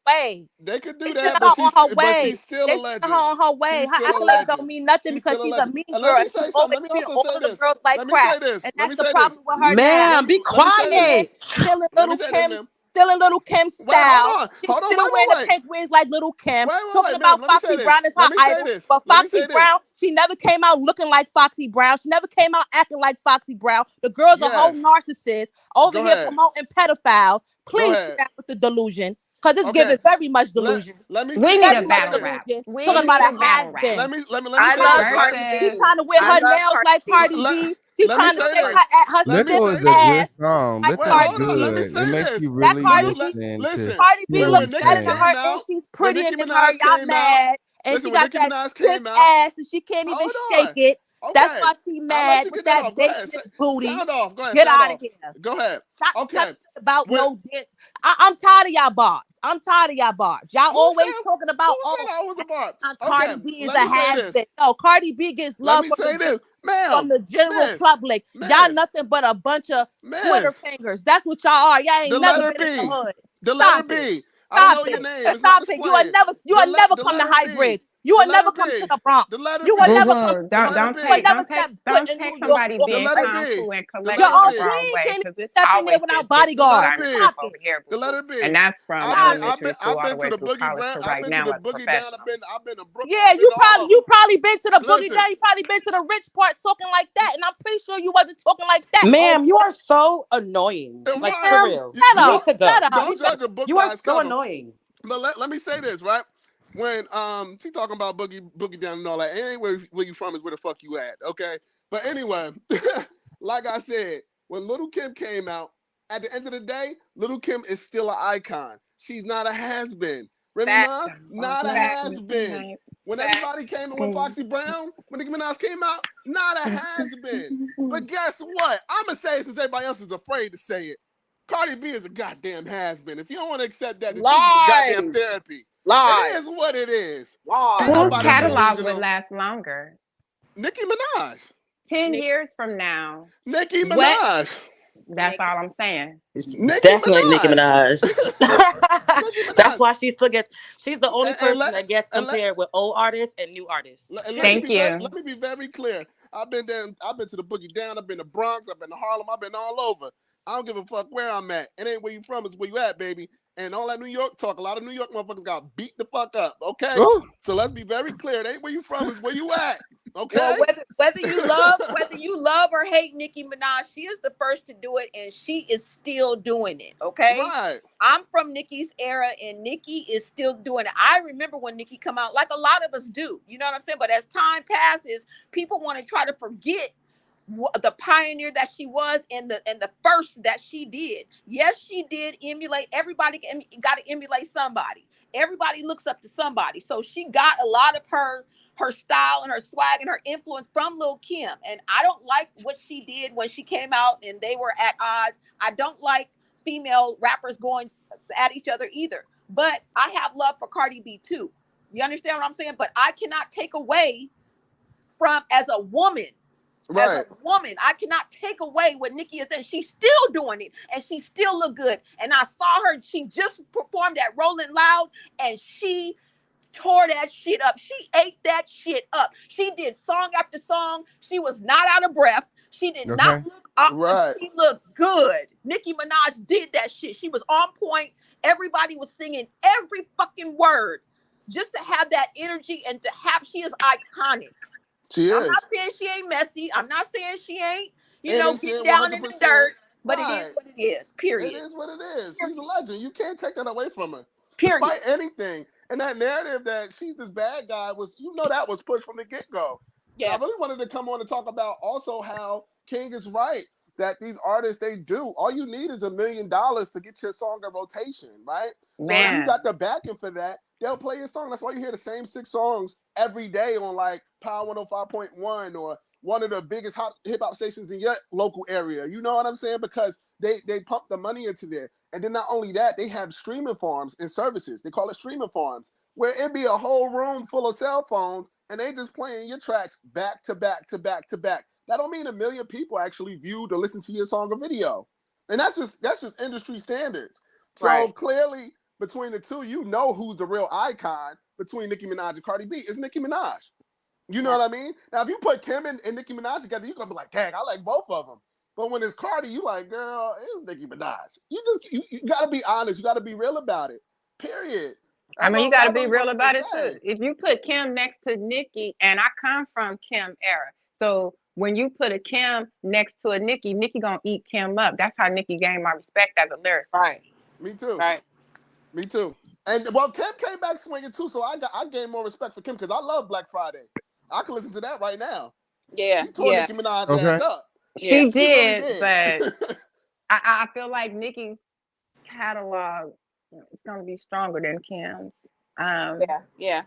[SPEAKER 9] away.
[SPEAKER 12] They could do
[SPEAKER 9] They
[SPEAKER 12] that,
[SPEAKER 9] sending her on her way.
[SPEAKER 12] she's still
[SPEAKER 9] They
[SPEAKER 12] a legend.
[SPEAKER 9] sending her on her way.
[SPEAKER 12] She's
[SPEAKER 9] Her
[SPEAKER 12] still a
[SPEAKER 9] accolades don't
[SPEAKER 12] legend.
[SPEAKER 9] mean nothing
[SPEAKER 12] She's
[SPEAKER 9] because
[SPEAKER 12] still a
[SPEAKER 9] she's a
[SPEAKER 12] legend.
[SPEAKER 9] mean
[SPEAKER 12] And
[SPEAKER 9] girl.
[SPEAKER 12] let me
[SPEAKER 9] And
[SPEAKER 12] say
[SPEAKER 9] she
[SPEAKER 12] something.
[SPEAKER 9] always
[SPEAKER 12] Let me
[SPEAKER 9] treat
[SPEAKER 12] also
[SPEAKER 9] all
[SPEAKER 12] say
[SPEAKER 9] of the
[SPEAKER 12] this.
[SPEAKER 9] girls like
[SPEAKER 12] Let me
[SPEAKER 9] crap.
[SPEAKER 12] say this.
[SPEAKER 9] And
[SPEAKER 12] Let me
[SPEAKER 9] that's the
[SPEAKER 12] say
[SPEAKER 9] problem
[SPEAKER 12] this.
[SPEAKER 9] with her
[SPEAKER 10] Ma'am,
[SPEAKER 9] now.
[SPEAKER 10] be
[SPEAKER 12] Let me say this.
[SPEAKER 10] quiet.
[SPEAKER 9] Still in
[SPEAKER 12] Let me
[SPEAKER 9] little
[SPEAKER 12] say this,
[SPEAKER 9] Kim.
[SPEAKER 12] ma'am.
[SPEAKER 9] Still in little Kim
[SPEAKER 12] Wait,
[SPEAKER 9] style. She's
[SPEAKER 12] hold on,
[SPEAKER 9] still wearing the pink wigs like little Kim. Talking
[SPEAKER 12] ma'am.
[SPEAKER 9] about
[SPEAKER 12] Let me say
[SPEAKER 9] Foxy
[SPEAKER 12] this.
[SPEAKER 9] Brown is her
[SPEAKER 12] Let me say
[SPEAKER 9] idol.
[SPEAKER 12] this.
[SPEAKER 9] But
[SPEAKER 12] Let me say
[SPEAKER 9] Foxy
[SPEAKER 12] this.
[SPEAKER 9] Brown, she never came out looking like Foxy Brown. She never came out acting like Foxy Brown. The girl's a whole
[SPEAKER 12] Yes.
[SPEAKER 9] narcissist over
[SPEAKER 12] Go
[SPEAKER 9] here
[SPEAKER 12] ahead.
[SPEAKER 9] promoting pedophiles.
[SPEAKER 12] Go
[SPEAKER 9] Please
[SPEAKER 12] ahead.
[SPEAKER 9] sit down with the delusion. Because it's
[SPEAKER 12] Okay.
[SPEAKER 9] giving very much delusion.
[SPEAKER 12] Let me
[SPEAKER 7] We
[SPEAKER 12] say
[SPEAKER 7] need
[SPEAKER 12] let
[SPEAKER 7] a
[SPEAKER 12] me say
[SPEAKER 7] battle
[SPEAKER 12] this.
[SPEAKER 7] rap. We
[SPEAKER 9] Talking about
[SPEAKER 7] need
[SPEAKER 9] a
[SPEAKER 7] a battle
[SPEAKER 9] has-been.
[SPEAKER 7] rap.
[SPEAKER 12] Let me
[SPEAKER 8] I
[SPEAKER 12] say
[SPEAKER 8] love
[SPEAKER 12] this, right?
[SPEAKER 8] Cardi
[SPEAKER 9] She
[SPEAKER 8] B.
[SPEAKER 9] trying to wear
[SPEAKER 8] I
[SPEAKER 9] her
[SPEAKER 8] love
[SPEAKER 9] nails
[SPEAKER 8] Cardi
[SPEAKER 9] like
[SPEAKER 8] B.
[SPEAKER 9] Cardi B. She
[SPEAKER 12] let me
[SPEAKER 9] trying to
[SPEAKER 12] say
[SPEAKER 9] wear
[SPEAKER 12] this.
[SPEAKER 9] her
[SPEAKER 12] Let me
[SPEAKER 9] spit
[SPEAKER 1] Little
[SPEAKER 12] say
[SPEAKER 1] is a
[SPEAKER 12] this.
[SPEAKER 1] good
[SPEAKER 9] ass
[SPEAKER 1] song.
[SPEAKER 9] like
[SPEAKER 12] Wait,
[SPEAKER 1] Little is
[SPEAKER 9] Cardi
[SPEAKER 12] hold on. Let me
[SPEAKER 9] B.
[SPEAKER 1] good. It
[SPEAKER 12] say
[SPEAKER 1] makes
[SPEAKER 12] this.
[SPEAKER 1] you
[SPEAKER 9] That
[SPEAKER 1] really
[SPEAKER 9] Cardi B,
[SPEAKER 1] listen to
[SPEAKER 12] Listen.
[SPEAKER 9] Cardi B
[SPEAKER 1] what
[SPEAKER 9] look
[SPEAKER 12] When
[SPEAKER 1] he's
[SPEAKER 12] Nicki
[SPEAKER 9] better than
[SPEAKER 1] saying.
[SPEAKER 9] her,
[SPEAKER 12] came
[SPEAKER 9] and
[SPEAKER 12] out,
[SPEAKER 9] she's
[SPEAKER 12] when
[SPEAKER 9] prettier
[SPEAKER 12] Nicki
[SPEAKER 9] than her.
[SPEAKER 12] Minaj
[SPEAKER 9] Y'all
[SPEAKER 12] came out,
[SPEAKER 9] mad, and she
[SPEAKER 12] listen, when
[SPEAKER 9] got
[SPEAKER 12] Nicki
[SPEAKER 9] that
[SPEAKER 12] Minaj
[SPEAKER 9] stiff
[SPEAKER 12] came out,
[SPEAKER 9] ass, and she can't even
[SPEAKER 12] hold
[SPEAKER 9] shake
[SPEAKER 12] on.
[SPEAKER 9] it. That's
[SPEAKER 12] Okay.
[SPEAKER 9] why she
[SPEAKER 12] I'll let
[SPEAKER 9] mad
[SPEAKER 12] you
[SPEAKER 9] with
[SPEAKER 12] get that
[SPEAKER 9] that
[SPEAKER 12] off. Go ahead.
[SPEAKER 9] basement booty.
[SPEAKER 12] Sound off. Go ahead.
[SPEAKER 9] Get
[SPEAKER 12] Sound
[SPEAKER 9] out of
[SPEAKER 12] off.
[SPEAKER 9] here.
[SPEAKER 12] Go ahead.
[SPEAKER 9] Stop telling
[SPEAKER 12] Okay.
[SPEAKER 9] me about
[SPEAKER 12] When,
[SPEAKER 9] no dick. I'm tired of y'all barbs. I'm tired of y'all barbs. Y'all
[SPEAKER 12] who
[SPEAKER 9] always
[SPEAKER 12] said
[SPEAKER 9] talking about,
[SPEAKER 12] I was a barb?
[SPEAKER 9] Cardi
[SPEAKER 12] Okay.
[SPEAKER 9] B is
[SPEAKER 12] Let
[SPEAKER 9] a
[SPEAKER 12] me say this.
[SPEAKER 9] has-been. No, Cardi B gets
[SPEAKER 12] Let
[SPEAKER 9] love
[SPEAKER 12] me
[SPEAKER 9] from
[SPEAKER 12] say this.
[SPEAKER 9] from
[SPEAKER 12] Ma'am.
[SPEAKER 9] the general
[SPEAKER 12] Miss.
[SPEAKER 9] public. Y'all
[SPEAKER 12] Miss.
[SPEAKER 9] nothing but a bunch of Twitter
[SPEAKER 12] Miss.
[SPEAKER 9] fingers. That's what y'all are. Y'all
[SPEAKER 12] The
[SPEAKER 9] ain't never
[SPEAKER 12] letter
[SPEAKER 9] been in the
[SPEAKER 12] B.
[SPEAKER 9] hood.
[SPEAKER 12] The letter
[SPEAKER 9] Stop it.
[SPEAKER 12] B. I don't
[SPEAKER 9] Stop
[SPEAKER 12] know your
[SPEAKER 9] it.
[SPEAKER 12] name. It's not
[SPEAKER 9] Stop it. You will
[SPEAKER 12] displaying.
[SPEAKER 9] never
[SPEAKER 12] The
[SPEAKER 9] come to
[SPEAKER 12] letter
[SPEAKER 9] High
[SPEAKER 12] B.
[SPEAKER 9] Bridge. You
[SPEAKER 12] The
[SPEAKER 9] will
[SPEAKER 12] letter
[SPEAKER 9] never come to
[SPEAKER 12] B.
[SPEAKER 9] the Bronx.
[SPEAKER 12] The letter
[SPEAKER 9] You
[SPEAKER 12] B.
[SPEAKER 9] will
[SPEAKER 7] Boo
[SPEAKER 9] never come.
[SPEAKER 7] boo.
[SPEAKER 12] The
[SPEAKER 7] Don't
[SPEAKER 12] letter
[SPEAKER 7] don't
[SPEAKER 12] B.
[SPEAKER 9] You will
[SPEAKER 7] take
[SPEAKER 9] never
[SPEAKER 7] don't take
[SPEAKER 9] step foot
[SPEAKER 7] don't
[SPEAKER 9] in
[SPEAKER 7] take
[SPEAKER 9] New York
[SPEAKER 7] somebody
[SPEAKER 9] talking
[SPEAKER 12] The
[SPEAKER 7] being
[SPEAKER 12] letter
[SPEAKER 9] crazy.
[SPEAKER 12] B.
[SPEAKER 7] calm, cool, and
[SPEAKER 12] The
[SPEAKER 9] Your
[SPEAKER 7] collected
[SPEAKER 12] letter
[SPEAKER 7] the
[SPEAKER 9] own
[SPEAKER 12] B.
[SPEAKER 7] wrong
[SPEAKER 9] queen
[SPEAKER 7] way
[SPEAKER 9] can't even
[SPEAKER 7] because it's
[SPEAKER 9] step in there
[SPEAKER 7] always
[SPEAKER 9] without
[SPEAKER 7] been bitches
[SPEAKER 12] The
[SPEAKER 9] bodyguards.
[SPEAKER 12] letter
[SPEAKER 7] starting
[SPEAKER 12] B.
[SPEAKER 7] stuff
[SPEAKER 9] Stop
[SPEAKER 7] over
[SPEAKER 9] it.
[SPEAKER 7] here,
[SPEAKER 12] The
[SPEAKER 7] boo boo.
[SPEAKER 12] letter B.
[SPEAKER 7] And that's from
[SPEAKER 9] Stop it.
[SPEAKER 12] I've
[SPEAKER 7] elementary school all the
[SPEAKER 12] been to
[SPEAKER 7] way
[SPEAKER 12] the
[SPEAKER 7] through
[SPEAKER 12] boogie
[SPEAKER 7] college
[SPEAKER 12] down.
[SPEAKER 7] to
[SPEAKER 12] I've
[SPEAKER 7] right
[SPEAKER 12] been to
[SPEAKER 7] now
[SPEAKER 12] the
[SPEAKER 7] as
[SPEAKER 12] boogie down.
[SPEAKER 7] professional.
[SPEAKER 12] I've been to Brooklyn.
[SPEAKER 9] Yeah,
[SPEAKER 12] I've been to all of
[SPEAKER 9] you
[SPEAKER 12] them.
[SPEAKER 9] probably been to the boogie
[SPEAKER 12] Listen.
[SPEAKER 9] down. You probably been to the rich part talking like that, and I'm pretty sure you wasn't talking like that.
[SPEAKER 10] Ma'am, you are so annoying.
[SPEAKER 12] And
[SPEAKER 10] Like, for
[SPEAKER 12] why?
[SPEAKER 9] Ma'am,
[SPEAKER 10] real.
[SPEAKER 9] shut
[SPEAKER 10] You
[SPEAKER 9] up.
[SPEAKER 10] need to go.
[SPEAKER 9] Shut up.
[SPEAKER 10] You
[SPEAKER 12] Don't
[SPEAKER 10] need to.
[SPEAKER 12] judge a book
[SPEAKER 10] You
[SPEAKER 12] by
[SPEAKER 10] are
[SPEAKER 12] its
[SPEAKER 10] so
[SPEAKER 12] cover.
[SPEAKER 10] annoying.
[SPEAKER 12] But let me say this, right? When she talking about boogie down and all that, it ain't where you from is where the fuck you at, okay? But anyway, like I said, when Little Kim came out, at the end of the day, Little Kim is still an icon. She's not a has-been. Remy Ma,
[SPEAKER 7] Facts.
[SPEAKER 12] not a has-been. When everybody came in with Foxy Brown, when Nicki Minaj came out, not a has-been. But guess what? I'ma say it since everybody else is afraid to say it. Cardi B is a goddamn has-been. If you don't want to accept that, then take you to goddamn therapy. It is what it is. Ain't
[SPEAKER 7] Whose
[SPEAKER 12] nobody
[SPEAKER 7] catalog would
[SPEAKER 12] delusional.
[SPEAKER 7] last longer?
[SPEAKER 12] Nicki Minaj.
[SPEAKER 7] 10 years from now.
[SPEAKER 12] Nicki
[SPEAKER 7] What?
[SPEAKER 12] Minaj.
[SPEAKER 7] That's all I'm saying.
[SPEAKER 12] Nicki
[SPEAKER 10] Definitely Nicki
[SPEAKER 12] Minaj.
[SPEAKER 10] Minaj.
[SPEAKER 12] Nicki
[SPEAKER 10] That's
[SPEAKER 12] Minaj.
[SPEAKER 10] why she still gets. She's the only person that gets
[SPEAKER 12] And
[SPEAKER 10] compared with old artists and new artists.
[SPEAKER 7] Thank you.
[SPEAKER 12] let me be very clear. I've been there. I've been to the Boogie Down. I've been to Bronx. I've been to Harlem. I've been all over. I don't give a fuck where I'm at. It ain't where you from. It's where you at, baby. And all that New York talk. A lot of New York motherfuckers got beat the fuck up. Okay.
[SPEAKER 1] Ooh.
[SPEAKER 12] So let's be very clear. It ain't where you from. It's where you at. Okay.
[SPEAKER 8] Well, whether you love or hate Nicki Minaj, she is the first to do it, and she is still doing it. Okay,
[SPEAKER 12] Right.
[SPEAKER 8] I'm from Nicki's era, and Nicki is still doing it. I remember when Nicki come out, like a lot of us do. You know what I'm saying? But as time passes, people want to try to forget the pioneer that she was and the first that she did. Yes, she did emulate. Everybody got to emulate somebody. Everybody looks up to somebody. So she got a lot of her style and her swag and her influence from Lil Kim. And I don't like what she did when she came out and they were at odds. I don't like female rappers going at each other either. But I have love for Cardi B too. You understand what I'm saying? But I cannot take away from, as a woman, I cannot take away what Nicki is doing. She's still doing it, and she still look good. And I saw her. She just performed at Rolling Loud, and she tore that shit up. She ate that shit up. She did song after song. She was not out of breath. She did not look awkward.
[SPEAKER 12] Right.
[SPEAKER 8] She looked good. Nicki Minaj did that shit. She was on point. Everybody was singing every fucking word. Just to have that energy and to have, she is iconic.
[SPEAKER 12] She
[SPEAKER 8] I'm
[SPEAKER 12] is.
[SPEAKER 8] not saying she ain't messy. I'm not saying she ain't, you know,
[SPEAKER 12] Innocent,
[SPEAKER 8] get down in the
[SPEAKER 12] 100%.
[SPEAKER 8] dirt. But
[SPEAKER 12] Right.
[SPEAKER 8] it is what it is. Period.
[SPEAKER 12] It is what it is. She's a legend. You can't take that away from her.
[SPEAKER 8] Period.
[SPEAKER 12] Despite anything. And that narrative that she's this bad guy was, that was pushed from the get-go. Yeah. And I really wanted to come on and talk about also how King is right. That these artists, they do. All you need is $1 million to get your song in rotation, right? So if you got the backing for that, they'll play your song. That's why you hear the same 6 songs every day on like Power 105.1 or one of the biggest hip-hop stations in your local area. You know what I'm saying? Because they pump the money into there. And then not only that, they have streaming farms and services. They call it streaming farms, where it'd be a whole room full of cell phones, and they just playing your tracks back to back to back to back. That don't mean 1 million people actually viewed or listened to your song or video. And that's just industry standards. So clearly, between the two, you know who's the real icon between Nicki Minaj and Cardi B. It's Nicki Minaj. You know what I mean? Now, if you put Kim and Nicki Minaj together, you're going to be like, dang, I like both of them. But when it's Cardi, you like, girl, it's Nicki Minaj. You got to be honest. You got to be real about it. Period.
[SPEAKER 7] I mean, you got to be real about it, too. If you put Kim next to Nicki, and I come from Kim era, so when you put a Kim next to a Nicki going to eat Kim up. That's how Nicki gained my respect as a lyricist.
[SPEAKER 8] Right.
[SPEAKER 12] Me too.
[SPEAKER 8] Right.
[SPEAKER 12] Me too. And, well, Kim came back swinging, too, so I gained more respect for Kim because I love Black Friday. I can listen to that right now.
[SPEAKER 8] Yeah.
[SPEAKER 12] She tore Nicki Minaj's ass up.
[SPEAKER 7] She did,
[SPEAKER 12] really
[SPEAKER 7] but I feel like Nicki's catalog is going to be stronger than Kim's.
[SPEAKER 8] Yeah.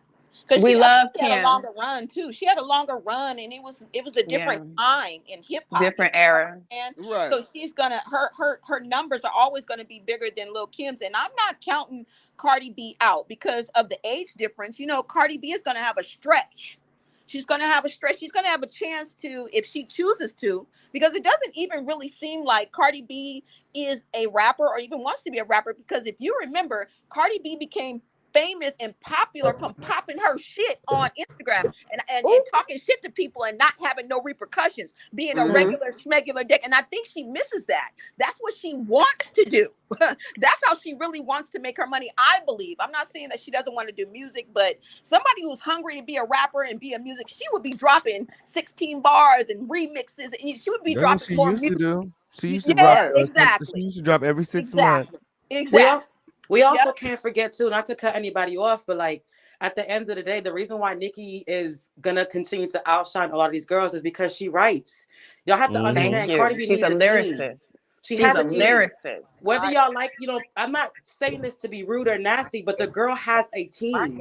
[SPEAKER 8] Because
[SPEAKER 7] we love
[SPEAKER 8] Kim.
[SPEAKER 7] Kim.
[SPEAKER 8] Had a longer run too. She had a longer run, and it was a different time in hip hop,
[SPEAKER 7] different era.
[SPEAKER 8] And
[SPEAKER 12] right.
[SPEAKER 8] So she's gonna her numbers are always gonna be bigger than Lil Kim's, and I'm not counting Cardi B out because of the age difference. You know, Cardi B is gonna have a stretch. She's gonna have a stretch. She's gonna have a chance to, if she chooses to, because it doesn't even really seem like Cardi B is a rapper or even wants to be a rapper. Because if you remember, Cardi B became famous and popular from popping her shit on Instagram and talking shit to people and not having no repercussions, being a regular smegular dick. And I think she misses that. That's what she wants to do. That's how she really wants to make her money, I believe. I'm not saying that she doesn't want to do music, but somebody who's hungry to be a rapper and be a music, she would be dropping 16 bars and remixes, and she would be dropping more music.
[SPEAKER 1] She used to drop
[SPEAKER 8] exactly.
[SPEAKER 1] She used to drop every 6 months.
[SPEAKER 8] Exactly.
[SPEAKER 10] We also can't forget too, not to cut anybody off, but like at the end of the day, the reason why Nicki is gonna continue to outshine a lot of these girls is because she writes. Y'all have to understand, Cardi B needs a lyricist. She's a lyricist. Whether y'all like, I'm not saying this to be rude or nasty, but the girl has a team.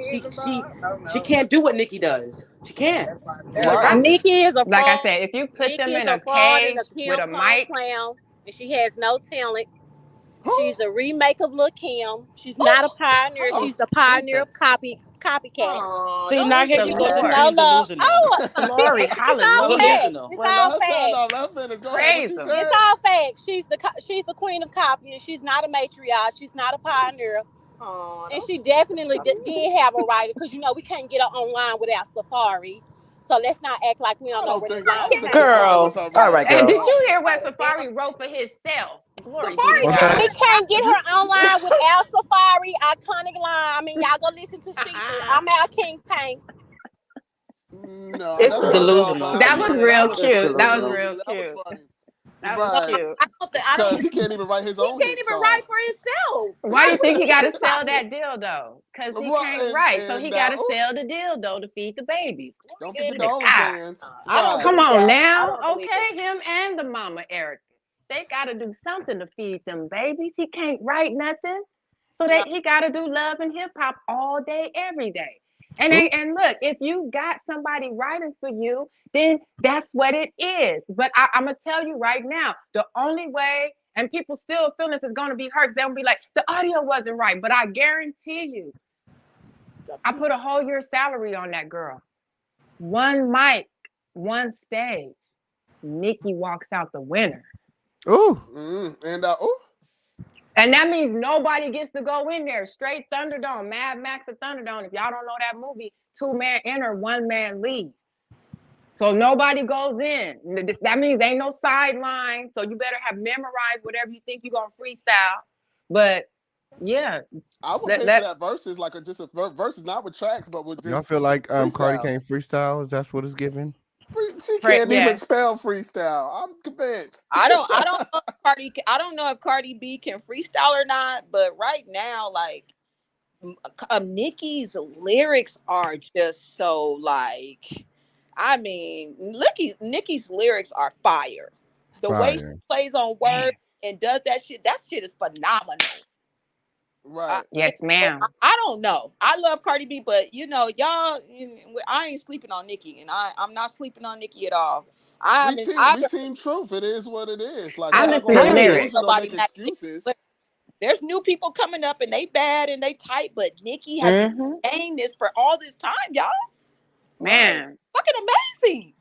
[SPEAKER 10] She can't do what Nicki does. She can't.
[SPEAKER 11] Nicki is a fraud.
[SPEAKER 7] Like I said, if you put them in a cage with a mic,
[SPEAKER 11] clown, and she has no talent. She's a remake of Lil Kim. She's not a pioneer. She's the pioneer of copycat.
[SPEAKER 10] See, now here you go.
[SPEAKER 11] No love.
[SPEAKER 7] Glory, hallelujah.
[SPEAKER 11] It's all facts. It's all facts. She's the queen of copy, and she's not a matriarch. She's not a pioneer. And she definitely did have a writer, because we can't get her online without Safari. So let's not act like we don't know where the line is.
[SPEAKER 10] Girl. All right, girl.
[SPEAKER 7] And did you hear what Safari wrote for himself? Glory to God.
[SPEAKER 11] We can't get her online without Safari. Iconic line. I mean, y'all go listen to Sheila. I'm out King Pain.
[SPEAKER 12] No,
[SPEAKER 10] it's delusional.
[SPEAKER 7] That was real cute. That was real cute. That was cute.
[SPEAKER 12] Because he can't even write his own.
[SPEAKER 8] He can't even write for himself.
[SPEAKER 7] Why do you think he got to sell that dildo? Because he can't write, so he got to sell the dildo to feed the babies.
[SPEAKER 12] Don't forget the OnlyFans.
[SPEAKER 7] Come on now, okay, him and the mama Erica, they got to do something to feed them babies. He can't write nothing, so that he got to do love and hip hop all day, every day. And look, if you got somebody writing for you, then that's what it is. But I'm going to tell you right now, the only way, and people still feel this is going to be hurt, they'll be like, the audio wasn't right. But I guarantee you, I put a whole year's salary on that girl. One mic, one stage. Nicki walks out the winner.
[SPEAKER 1] Ooh.
[SPEAKER 7] And that means nobody gets to go in there. Straight Thunderdome, Mad Max at Thunderdome. If y'all don't know that movie, 2-man enter, 1-man leave. So nobody goes in. That means ain't no sideline. So you better have memorized whatever you think you're gonna freestyle. But yeah,
[SPEAKER 12] I would pay for that versus like just a versus, not with tracks, but with just.
[SPEAKER 1] Y'all feel like
[SPEAKER 12] freestyle.
[SPEAKER 1] Cardi can't freestyle? Is that what it's giving?
[SPEAKER 12] She can't even spell freestyle. I'm convinced.
[SPEAKER 8] I don't know if Cardi B can freestyle or not, but right now, like Nicki's lyrics are just so like, I mean, Nicki's lyrics are fire. The way she plays on words and does that shit is phenomenal.
[SPEAKER 12] Right.
[SPEAKER 7] Yes, ma'am.
[SPEAKER 8] I don't know. I love Cardi B, but y'all, I ain't sleeping on Nicki, and I'm not sleeping on Nicki at all.
[SPEAKER 12] We team truth. It is what it is. Like
[SPEAKER 7] I'm not gonna
[SPEAKER 12] make excuses.
[SPEAKER 8] There's new people coming up, and they bad and they tight, but Nicki has gained this for all this time, y'all.
[SPEAKER 7] Man,
[SPEAKER 8] fucking amazing.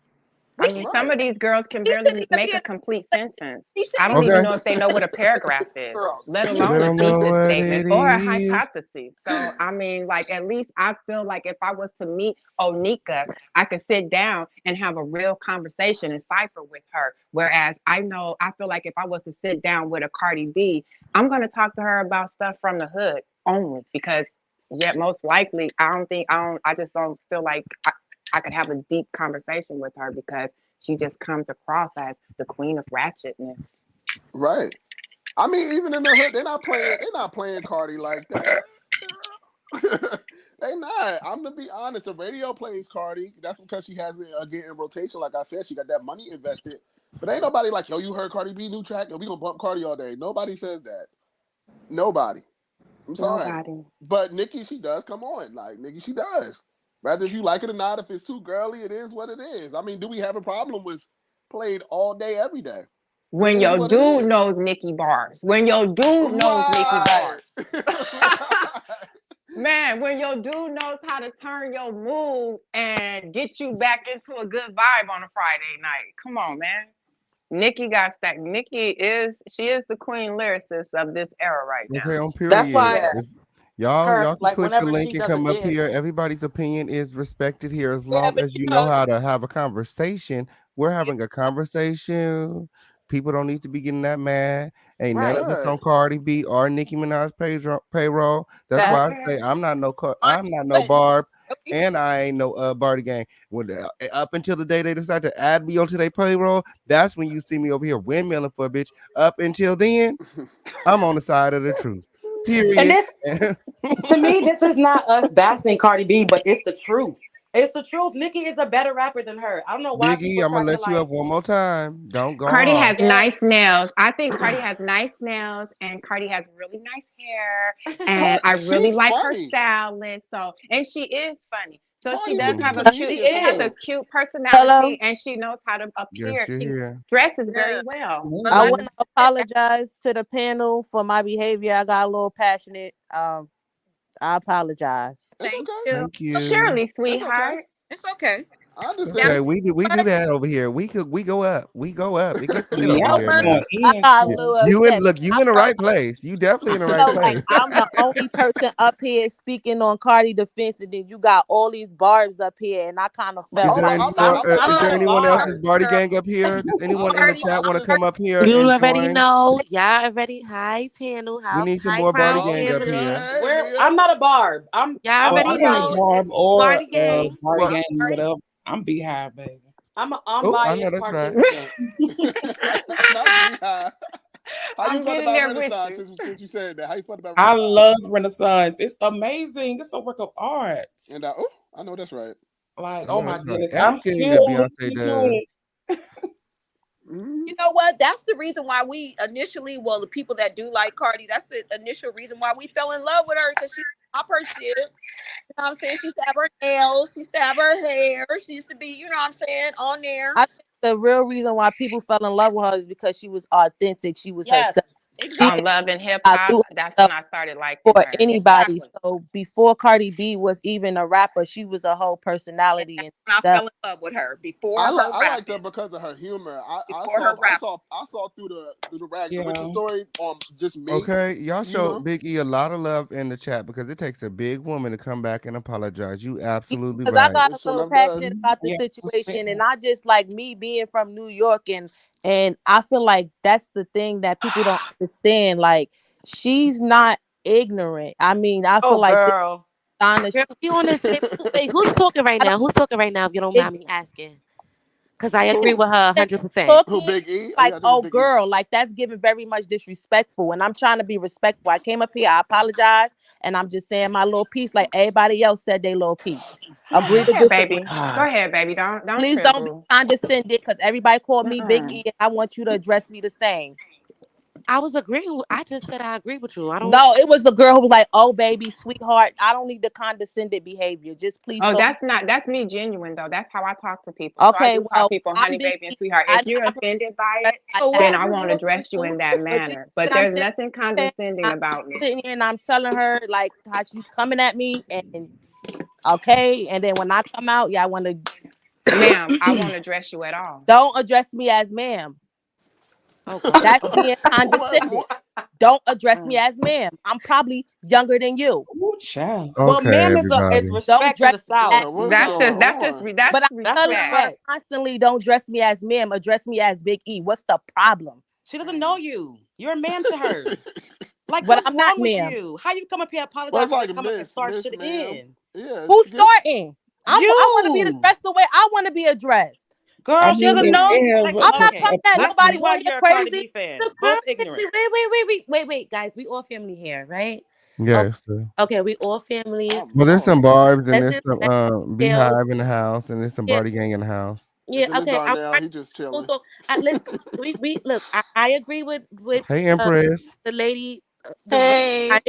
[SPEAKER 7] I mean, some of these girls can barely make a complete sentence. I don't even know if they know what a paragraph is, let alone a thesis statement or a hypothesis. So, I mean, like, at least I feel like if I was to meet Onika, I could sit down and have a real conversation and cipher with her. Whereas I feel like if I was to sit down with a Cardi B, I'm going to talk to her about stuff from the hood only because, most likely, I just don't feel like I could have a deep conversation with her because she just comes across as the queen of ratchetness.
[SPEAKER 12] Right. I mean, even in the hood, they're not playing Cardi like that. They not. I'm gonna be honest. The radio plays Cardi. That's because she has it again in rotation. Like I said, she got that money invested. But ain't nobody like, yo, you heard Cardi B new track? Yo, we gonna bump Cardi all day. Nobody says that. Nobody. I'm sorry.
[SPEAKER 7] Nobody.
[SPEAKER 12] But Nicki, she does come on. Like Nicki, she does. Whether if you like it or not, if it's too girly, it is what it is. I mean, do we have a problem with played all day, every day?
[SPEAKER 7] When your dude knows Nicki bars. When your dude knows Nicki bars. Man, when your dude knows how to turn your mood and get you back into a good vibe on a Friday night. Come on, man. Nicki got stacked. Nicki is the queen lyricist of this era right now.
[SPEAKER 1] Okay, on period.
[SPEAKER 10] That's why
[SPEAKER 1] y'all can click the link and come up here. Everybody's opinion is respected here as long as you know how to have a conversation. We're having a conversation. People don't need to be getting that mad. Ain't none of us on Cardi B or Nicki Minaj payroll. That's why I say I'm not no Barb, and I ain't no Barty Gang. Up until the day they decide to add me onto their payroll, that's when you see me over here windmilling for a bitch. Up until then, I'm on the side of the truth. Period.
[SPEAKER 10] And this, to me, this is not us bashing Cardi B, but it's the truth. It's the truth. Nicki is a better rapper than her. I don't know why.
[SPEAKER 1] Biggie, I'm gonna let you up one more time. Don't go.
[SPEAKER 7] Cardi has nice nails. I think Cardi has nice nails, and Cardi has really nice hair, and I really like her stylist. So, and she is funny. So she does have a cute personality, and she knows how to appear. She dresses very well.
[SPEAKER 9] I want to apologize to the panel for my behavior. I got a little passionate. I apologize.
[SPEAKER 8] Thank
[SPEAKER 1] you.
[SPEAKER 7] Surely, sweetheart.
[SPEAKER 8] It's okay.
[SPEAKER 12] I understand.
[SPEAKER 1] Okay, we do that over here. We go up. We go up. It gets
[SPEAKER 9] you in
[SPEAKER 1] the right place. You definitely in the right place.
[SPEAKER 9] Like, I'm the only person up here speaking on Cardi defense, and then you got all these barbs up here, and I kind of felt.
[SPEAKER 1] Is there anyone else's Barty Gang up here? Does anyone in the chat want to come up here?
[SPEAKER 13] You already know. Y'all already. Hi, panel.
[SPEAKER 1] We need some more Barty Gang up here.
[SPEAKER 10] I'm not a barb. Y'all
[SPEAKER 13] already know.
[SPEAKER 14] Barb or
[SPEAKER 13] Barty Gang.
[SPEAKER 14] Barty Gang, whatever. I'm Beehive, baby.
[SPEAKER 10] I'm an unbiased participant.
[SPEAKER 12] How you feel about Renaissance since you said that? How you feel about
[SPEAKER 14] I
[SPEAKER 12] Renaissance?
[SPEAKER 14] love Renaissance. It's amazing. It's a work of art.
[SPEAKER 12] And I know that's right.
[SPEAKER 14] Like, oh my goodness.
[SPEAKER 1] I'm
[SPEAKER 14] still
[SPEAKER 1] Beyonce does.
[SPEAKER 8] You know what? That's the reason why we initially, the people that do like Cardi, that's the initial reason why we fell in love with her, because she up her shit. You know what I'm saying? She used to have her nails, she used to have her hair, she used to be, you know what I'm saying, on there.
[SPEAKER 9] I think the real reason why people fell in love with her is because she was authentic. She was herself.
[SPEAKER 7] on Love and Hip
[SPEAKER 9] I
[SPEAKER 7] Hop.
[SPEAKER 9] do
[SPEAKER 7] That's
[SPEAKER 9] stuff
[SPEAKER 7] when I started liking
[SPEAKER 9] for
[SPEAKER 7] her.
[SPEAKER 9] anybody.
[SPEAKER 8] Exactly.
[SPEAKER 9] So before Cardi B was even a rapper, she was a whole personality and
[SPEAKER 8] When I
[SPEAKER 9] stuff.
[SPEAKER 8] fell in love with her before her
[SPEAKER 12] I liked her
[SPEAKER 8] rapping.
[SPEAKER 12] because of her humor. I
[SPEAKER 8] Before her rapping.
[SPEAKER 12] saw through the Rags to
[SPEAKER 14] Yeah.
[SPEAKER 12] Riches story on just me.
[SPEAKER 1] Okay, y'all
[SPEAKER 12] you
[SPEAKER 1] show
[SPEAKER 12] know?
[SPEAKER 1] Big E a lot of love in the chat because it takes a big woman to come back and apologize. You absolutely
[SPEAKER 9] Because I
[SPEAKER 1] right.
[SPEAKER 9] got
[SPEAKER 12] It
[SPEAKER 9] a
[SPEAKER 12] sure
[SPEAKER 9] little
[SPEAKER 12] enough does.
[SPEAKER 9] passionate about the
[SPEAKER 14] Yeah.
[SPEAKER 9] situation, and I just like me being from New York, and I feel like that's the thing that people don't understand. Like she's not ignorant. I mean, I feel
[SPEAKER 10] Oh,
[SPEAKER 9] like this
[SPEAKER 10] girl.
[SPEAKER 9] Donna.
[SPEAKER 13] Girl, we on the same. Wait, who's talking right
[SPEAKER 9] I don't
[SPEAKER 13] now? Who's talking right now? If you don't
[SPEAKER 9] it,
[SPEAKER 13] mind me asking, because I agree
[SPEAKER 12] Who?
[SPEAKER 13] with her 100%.
[SPEAKER 12] Who?
[SPEAKER 9] talking
[SPEAKER 12] Big E? Oh
[SPEAKER 9] like,
[SPEAKER 12] yeah, I think it's
[SPEAKER 9] oh
[SPEAKER 12] Big E.
[SPEAKER 9] girl, like that's giving very much disrespectful, and I'm trying to be respectful. I came up here, I apologize, and I'm just saying my little piece like everybody else said their little piece.
[SPEAKER 7] Yeah,
[SPEAKER 9] Agree
[SPEAKER 7] go
[SPEAKER 9] to
[SPEAKER 7] ahead,
[SPEAKER 9] disagree.
[SPEAKER 7] baby. Go ahead, baby. Don't
[SPEAKER 9] Please
[SPEAKER 7] trip,
[SPEAKER 9] don't be
[SPEAKER 7] boo.
[SPEAKER 9] condescending because everybody called me Big
[SPEAKER 7] Mm-mm.
[SPEAKER 9] E, and I want you to address me the same.
[SPEAKER 13] I was agreeing. I just said I agree with you. I don't.
[SPEAKER 9] No, it was the girl who was like, "Oh, baby, sweetheart, I don't need the condescending behavior. Just please
[SPEAKER 7] Oh,
[SPEAKER 9] talk."
[SPEAKER 7] that's me genuine though. That's how I talk to people. So I
[SPEAKER 9] Okay,
[SPEAKER 7] do call
[SPEAKER 9] well,
[SPEAKER 7] people
[SPEAKER 9] I'm
[SPEAKER 7] honey,
[SPEAKER 9] Big
[SPEAKER 7] baby, and
[SPEAKER 9] E.
[SPEAKER 7] sweetheart.
[SPEAKER 9] I
[SPEAKER 7] If you're
[SPEAKER 9] never
[SPEAKER 7] offended by
[SPEAKER 9] dress
[SPEAKER 7] it,
[SPEAKER 9] like
[SPEAKER 11] So
[SPEAKER 9] that.
[SPEAKER 7] then
[SPEAKER 11] what?
[SPEAKER 7] I
[SPEAKER 11] Just
[SPEAKER 7] won't
[SPEAKER 11] real quick.
[SPEAKER 7] address you in that
[SPEAKER 9] But you
[SPEAKER 7] manner.
[SPEAKER 9] see
[SPEAKER 7] But
[SPEAKER 9] what I'm
[SPEAKER 7] there's
[SPEAKER 9] saying?
[SPEAKER 7] nothing condescending
[SPEAKER 9] I'm
[SPEAKER 7] about me.
[SPEAKER 9] sitting here and I'm telling her like how she's coming at me, and okay, and then when I come out, yeah, I want to
[SPEAKER 7] Ma'am, I won't address you at all.
[SPEAKER 9] don't address me as ma'am.
[SPEAKER 13] Oh God.
[SPEAKER 9] That's being condescending. Don't address me
[SPEAKER 7] Mm.
[SPEAKER 9] as ma'am. I'm probably younger than you.
[SPEAKER 14] Ooh, child.
[SPEAKER 10] Well,
[SPEAKER 1] Okay,
[SPEAKER 10] ma'am is
[SPEAKER 1] everybody.
[SPEAKER 9] Don't
[SPEAKER 10] respect in
[SPEAKER 9] dress
[SPEAKER 10] the
[SPEAKER 9] me as
[SPEAKER 10] South.
[SPEAKER 12] What's
[SPEAKER 7] That's
[SPEAKER 12] going
[SPEAKER 9] ma'am.
[SPEAKER 7] just that's just
[SPEAKER 12] on?
[SPEAKER 7] that's
[SPEAKER 9] But I'm
[SPEAKER 10] That's
[SPEAKER 9] telling her
[SPEAKER 7] respect.
[SPEAKER 10] respect.
[SPEAKER 9] constantly, don't dress me as ma'am. Address me as Big E. What's the problem?
[SPEAKER 10] She doesn't know you. You're a ma'am to her. Like,
[SPEAKER 9] But
[SPEAKER 10] what's
[SPEAKER 9] I'm not
[SPEAKER 10] wrong with
[SPEAKER 9] ma'am.
[SPEAKER 10] you? How you come up here
[SPEAKER 12] Well, it's
[SPEAKER 10] apologizing and
[SPEAKER 12] like
[SPEAKER 10] then come up and
[SPEAKER 12] Miss,
[SPEAKER 10] start shit
[SPEAKER 12] ma'am.
[SPEAKER 10] again?
[SPEAKER 12] Yeah,
[SPEAKER 9] Who's
[SPEAKER 12] get
[SPEAKER 9] starting? I want to be
[SPEAKER 10] You,
[SPEAKER 9] addressed the way I want to be addressed.
[SPEAKER 10] girl,
[SPEAKER 14] I
[SPEAKER 10] she
[SPEAKER 14] mean,
[SPEAKER 10] doesn't know you.
[SPEAKER 14] yeah,
[SPEAKER 10] Like,
[SPEAKER 9] I'm not
[SPEAKER 10] okay,
[SPEAKER 9] coming at
[SPEAKER 10] that's
[SPEAKER 9] nobody
[SPEAKER 10] why
[SPEAKER 9] on here
[SPEAKER 10] you're a Cardi
[SPEAKER 9] crazy.
[SPEAKER 10] B fan.
[SPEAKER 13] The
[SPEAKER 10] Both
[SPEAKER 13] family.
[SPEAKER 10] ignorant.
[SPEAKER 13] Wait, guys. We all family here, right? Oh,
[SPEAKER 1] Yes. Sir.
[SPEAKER 13] okay. We all family.
[SPEAKER 12] I'm
[SPEAKER 1] Well, there's some
[SPEAKER 12] lost.
[SPEAKER 1] Barbs and
[SPEAKER 13] Let's
[SPEAKER 1] there's
[SPEAKER 13] just
[SPEAKER 1] some
[SPEAKER 13] chill.
[SPEAKER 1] Beehive in the house and there's some
[SPEAKER 13] Yeah,
[SPEAKER 1] Barty Gang in the house.
[SPEAKER 13] yeah.
[SPEAKER 12] And then this
[SPEAKER 13] Okay. I'm
[SPEAKER 12] Darnell,
[SPEAKER 13] trying
[SPEAKER 12] he just
[SPEAKER 13] to
[SPEAKER 12] chilling.
[SPEAKER 13] talk. Listen, we look. I agree with
[SPEAKER 1] Hey,
[SPEAKER 13] uh,
[SPEAKER 1] Empress.
[SPEAKER 13] the lady.
[SPEAKER 11] Hey.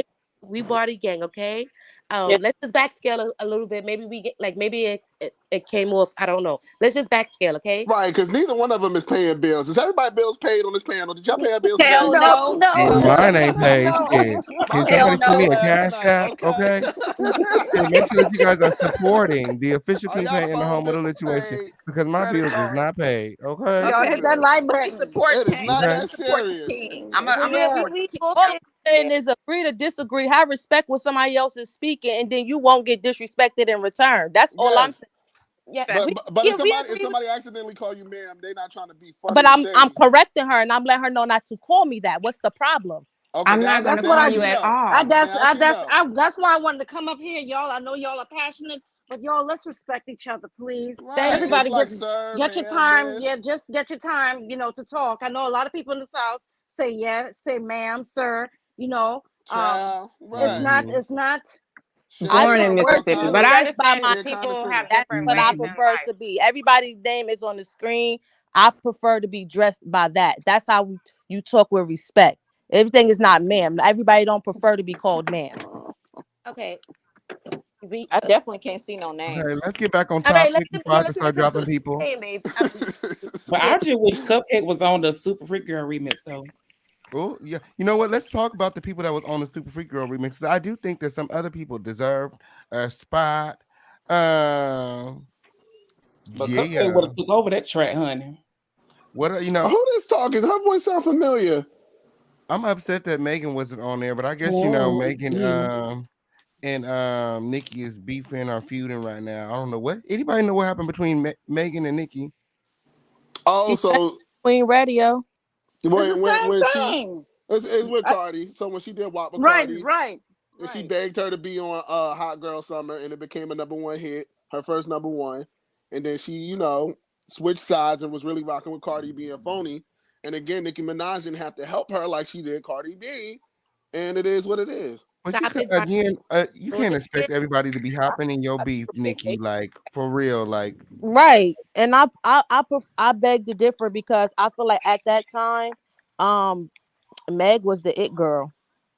[SPEAKER 13] We body gang. Okay.
[SPEAKER 10] Yeah.
[SPEAKER 13] Let's just backscale a little bit. Maybe we get like maybe it came off. I don't know. Let's just backscale. Okay.
[SPEAKER 12] Right, because neither one of them is paying bills. Is everybody bills paid on this panel? Did y'all pay our bills today?
[SPEAKER 8] Hell
[SPEAKER 11] No,
[SPEAKER 8] no.
[SPEAKER 1] Well,
[SPEAKER 11] no,
[SPEAKER 8] Hell
[SPEAKER 1] mine
[SPEAKER 8] no.
[SPEAKER 1] ain't paid.
[SPEAKER 11] no.
[SPEAKER 1] Shit. Can
[SPEAKER 12] Mine
[SPEAKER 1] somebody
[SPEAKER 8] Hell
[SPEAKER 12] was
[SPEAKER 1] send
[SPEAKER 12] paid
[SPEAKER 1] me a
[SPEAKER 8] no.
[SPEAKER 12] last
[SPEAKER 1] cash
[SPEAKER 12] night.
[SPEAKER 1] app?
[SPEAKER 12] Okay.
[SPEAKER 1] Okay. Shit, make sure that you guys are supporting the official
[SPEAKER 12] Are
[SPEAKER 1] King
[SPEAKER 12] y'all
[SPEAKER 1] Paint in the
[SPEAKER 12] phone
[SPEAKER 1] home of
[SPEAKER 12] bill
[SPEAKER 1] the situation
[SPEAKER 12] paid?
[SPEAKER 1] because my
[SPEAKER 12] Credit
[SPEAKER 1] bills is not
[SPEAKER 12] cards.
[SPEAKER 1] paid. Okay.
[SPEAKER 11] Y'all
[SPEAKER 8] Okay.
[SPEAKER 11] hit
[SPEAKER 12] Okay.
[SPEAKER 11] that like
[SPEAKER 8] We
[SPEAKER 11] button.
[SPEAKER 8] support
[SPEAKER 12] It is
[SPEAKER 8] King.
[SPEAKER 12] not
[SPEAKER 1] Okay.
[SPEAKER 8] We
[SPEAKER 12] that
[SPEAKER 8] support the
[SPEAKER 12] serious.
[SPEAKER 8] King. I'm a
[SPEAKER 11] Yeah.
[SPEAKER 8] support the
[SPEAKER 9] We
[SPEAKER 8] King.
[SPEAKER 9] all
[SPEAKER 8] Now.
[SPEAKER 9] I'm saying is agree to disagree. Have respect when somebody else is speaking, and then you won't get disrespected in return. That's all I'm
[SPEAKER 12] Yes.
[SPEAKER 9] saying. Yeah,
[SPEAKER 12] But
[SPEAKER 9] we
[SPEAKER 12] but, but
[SPEAKER 9] yeah,
[SPEAKER 12] if
[SPEAKER 9] we
[SPEAKER 12] somebody
[SPEAKER 9] agree.
[SPEAKER 12] accidentally call you ma'am, they're not trying to be
[SPEAKER 9] But
[SPEAKER 12] funny or
[SPEAKER 9] I'm
[SPEAKER 12] shady.
[SPEAKER 9] correcting her, and I'm letting her know not to call me that. What's the problem?
[SPEAKER 12] Okay,
[SPEAKER 7] I'm not gonna
[SPEAKER 11] That's what
[SPEAKER 7] call
[SPEAKER 12] now
[SPEAKER 11] I.
[SPEAKER 7] you
[SPEAKER 12] she
[SPEAKER 7] at
[SPEAKER 12] know.
[SPEAKER 7] all.
[SPEAKER 12] Now she know.
[SPEAKER 11] That's why I wanted to come up here, y'all. I know y'all are passionate, but y'all, let's respect each other, please.
[SPEAKER 12] Right.
[SPEAKER 9] Thank
[SPEAKER 12] It's
[SPEAKER 11] Everybody
[SPEAKER 12] like sir,
[SPEAKER 11] get your
[SPEAKER 12] ma'am,
[SPEAKER 11] time.
[SPEAKER 12] miss,
[SPEAKER 11] Yeah, just get your time. To talk. I know a lot of people in the South say yeah, say ma'am, sir. You know,
[SPEAKER 12] child.
[SPEAKER 11] it's
[SPEAKER 12] Right.
[SPEAKER 11] not.
[SPEAKER 1] Mm-hmm.
[SPEAKER 11] It's not.
[SPEAKER 9] I
[SPEAKER 12] Shady.
[SPEAKER 7] Born in
[SPEAKER 9] prefer
[SPEAKER 12] Or
[SPEAKER 9] to
[SPEAKER 7] Mississippi,
[SPEAKER 9] be
[SPEAKER 7] but I
[SPEAKER 9] addressed by
[SPEAKER 7] understand
[SPEAKER 9] my
[SPEAKER 12] being
[SPEAKER 7] people
[SPEAKER 12] condescending.
[SPEAKER 7] have
[SPEAKER 9] That's
[SPEAKER 7] different
[SPEAKER 9] what I
[SPEAKER 7] ways in
[SPEAKER 9] prefer
[SPEAKER 7] life.
[SPEAKER 9] to be. Everybody's name is on the screen. I prefer to be dressed by that. That's how you talk with respect. Everything is not ma'am. Everybody don't prefer to be called ma'am.
[SPEAKER 13] Okay. We.
[SPEAKER 8] I definitely can't see no
[SPEAKER 1] Okay,
[SPEAKER 8] names.
[SPEAKER 1] let's get back on
[SPEAKER 13] All right. Let's
[SPEAKER 1] topic
[SPEAKER 13] get.
[SPEAKER 1] before
[SPEAKER 13] Yeah.
[SPEAKER 1] I can
[SPEAKER 13] Let's get
[SPEAKER 1] start
[SPEAKER 13] back
[SPEAKER 1] dropping
[SPEAKER 13] to
[SPEAKER 1] people.
[SPEAKER 13] saying, babe.
[SPEAKER 14] But
[SPEAKER 13] Yeah.
[SPEAKER 14] I just wish Cupcake was on the Super Freak Girl remix though.
[SPEAKER 1] Oh, yeah. You know what? Let's talk about the people that was on the Super Freak Girl remix. I do think that some other people deserve a spot.
[SPEAKER 14] But Cupcake
[SPEAKER 1] Yeah.
[SPEAKER 14] would have took over that track, honey.
[SPEAKER 1] What are,
[SPEAKER 12] Who this talking? Her voice sound familiar.
[SPEAKER 1] I'm upset that Megan wasn't on there, but I guess
[SPEAKER 14] Oh,
[SPEAKER 1] Megan
[SPEAKER 14] yeah.
[SPEAKER 1] and Nikki is beefing or feuding right now. I don't know what anybody know what happened between Megan and Nikki.
[SPEAKER 12] Oh,
[SPEAKER 9] She said
[SPEAKER 12] so
[SPEAKER 9] Queen Radio.
[SPEAKER 11] It's the
[SPEAKER 12] when
[SPEAKER 11] same
[SPEAKER 12] she
[SPEAKER 11] thing.
[SPEAKER 12] it's with Cardi. So when she did WAP with
[SPEAKER 11] Right,
[SPEAKER 12] Cardi,
[SPEAKER 11] right,
[SPEAKER 12] and she
[SPEAKER 11] right.
[SPEAKER 12] begged her to be on Hot Girl Summer, and it became a #1 hit, her first #1, and then she switched sides and was really rocking with Cardi being phony. And again, Nicki Minaj didn't have to help her like she did Cardi B, and it is what it is.
[SPEAKER 1] But
[SPEAKER 13] Stop it.
[SPEAKER 1] you can't expect everybody to be hopping in your beef, Nikki. Like for real, like
[SPEAKER 9] Right. And I beg to differ because I feel like at that time, Meg was the it girl.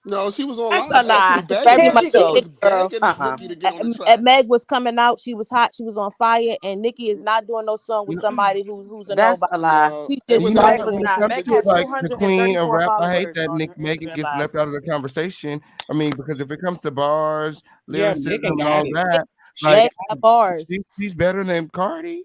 [SPEAKER 12] No, she was on
[SPEAKER 9] That's
[SPEAKER 12] live
[SPEAKER 9] a lie.
[SPEAKER 12] actually
[SPEAKER 9] It's very
[SPEAKER 12] begging.
[SPEAKER 9] much
[SPEAKER 12] She
[SPEAKER 9] a
[SPEAKER 12] was
[SPEAKER 9] it, girl.
[SPEAKER 12] begging Nicki to get on the
[SPEAKER 9] And
[SPEAKER 12] track.
[SPEAKER 9] Meg was coming out. She was hot. She was on fire. And Nicki is not doing no song with somebody who's a
[SPEAKER 10] That's
[SPEAKER 9] nobody.
[SPEAKER 10] a lie.
[SPEAKER 12] No,
[SPEAKER 9] She's
[SPEAKER 12] it
[SPEAKER 9] just
[SPEAKER 12] was
[SPEAKER 10] Meg
[SPEAKER 12] after
[SPEAKER 10] was
[SPEAKER 12] when
[SPEAKER 10] not.
[SPEAKER 1] Comes
[SPEAKER 10] Meg
[SPEAKER 1] to
[SPEAKER 10] has
[SPEAKER 1] like the queen of
[SPEAKER 10] 234
[SPEAKER 1] rap, I hate
[SPEAKER 10] followers
[SPEAKER 1] that
[SPEAKER 10] on
[SPEAKER 1] Nick
[SPEAKER 10] her
[SPEAKER 1] Megan
[SPEAKER 10] Instagram
[SPEAKER 1] gets
[SPEAKER 10] Live.
[SPEAKER 1] left out of the conversation. I mean, because if it comes to bars,
[SPEAKER 14] Yeah,
[SPEAKER 1] lyricism,
[SPEAKER 14] Megan
[SPEAKER 1] and all
[SPEAKER 14] got it.
[SPEAKER 1] that,
[SPEAKER 9] Meg
[SPEAKER 1] like
[SPEAKER 9] got bars.
[SPEAKER 1] she's better than Cardi.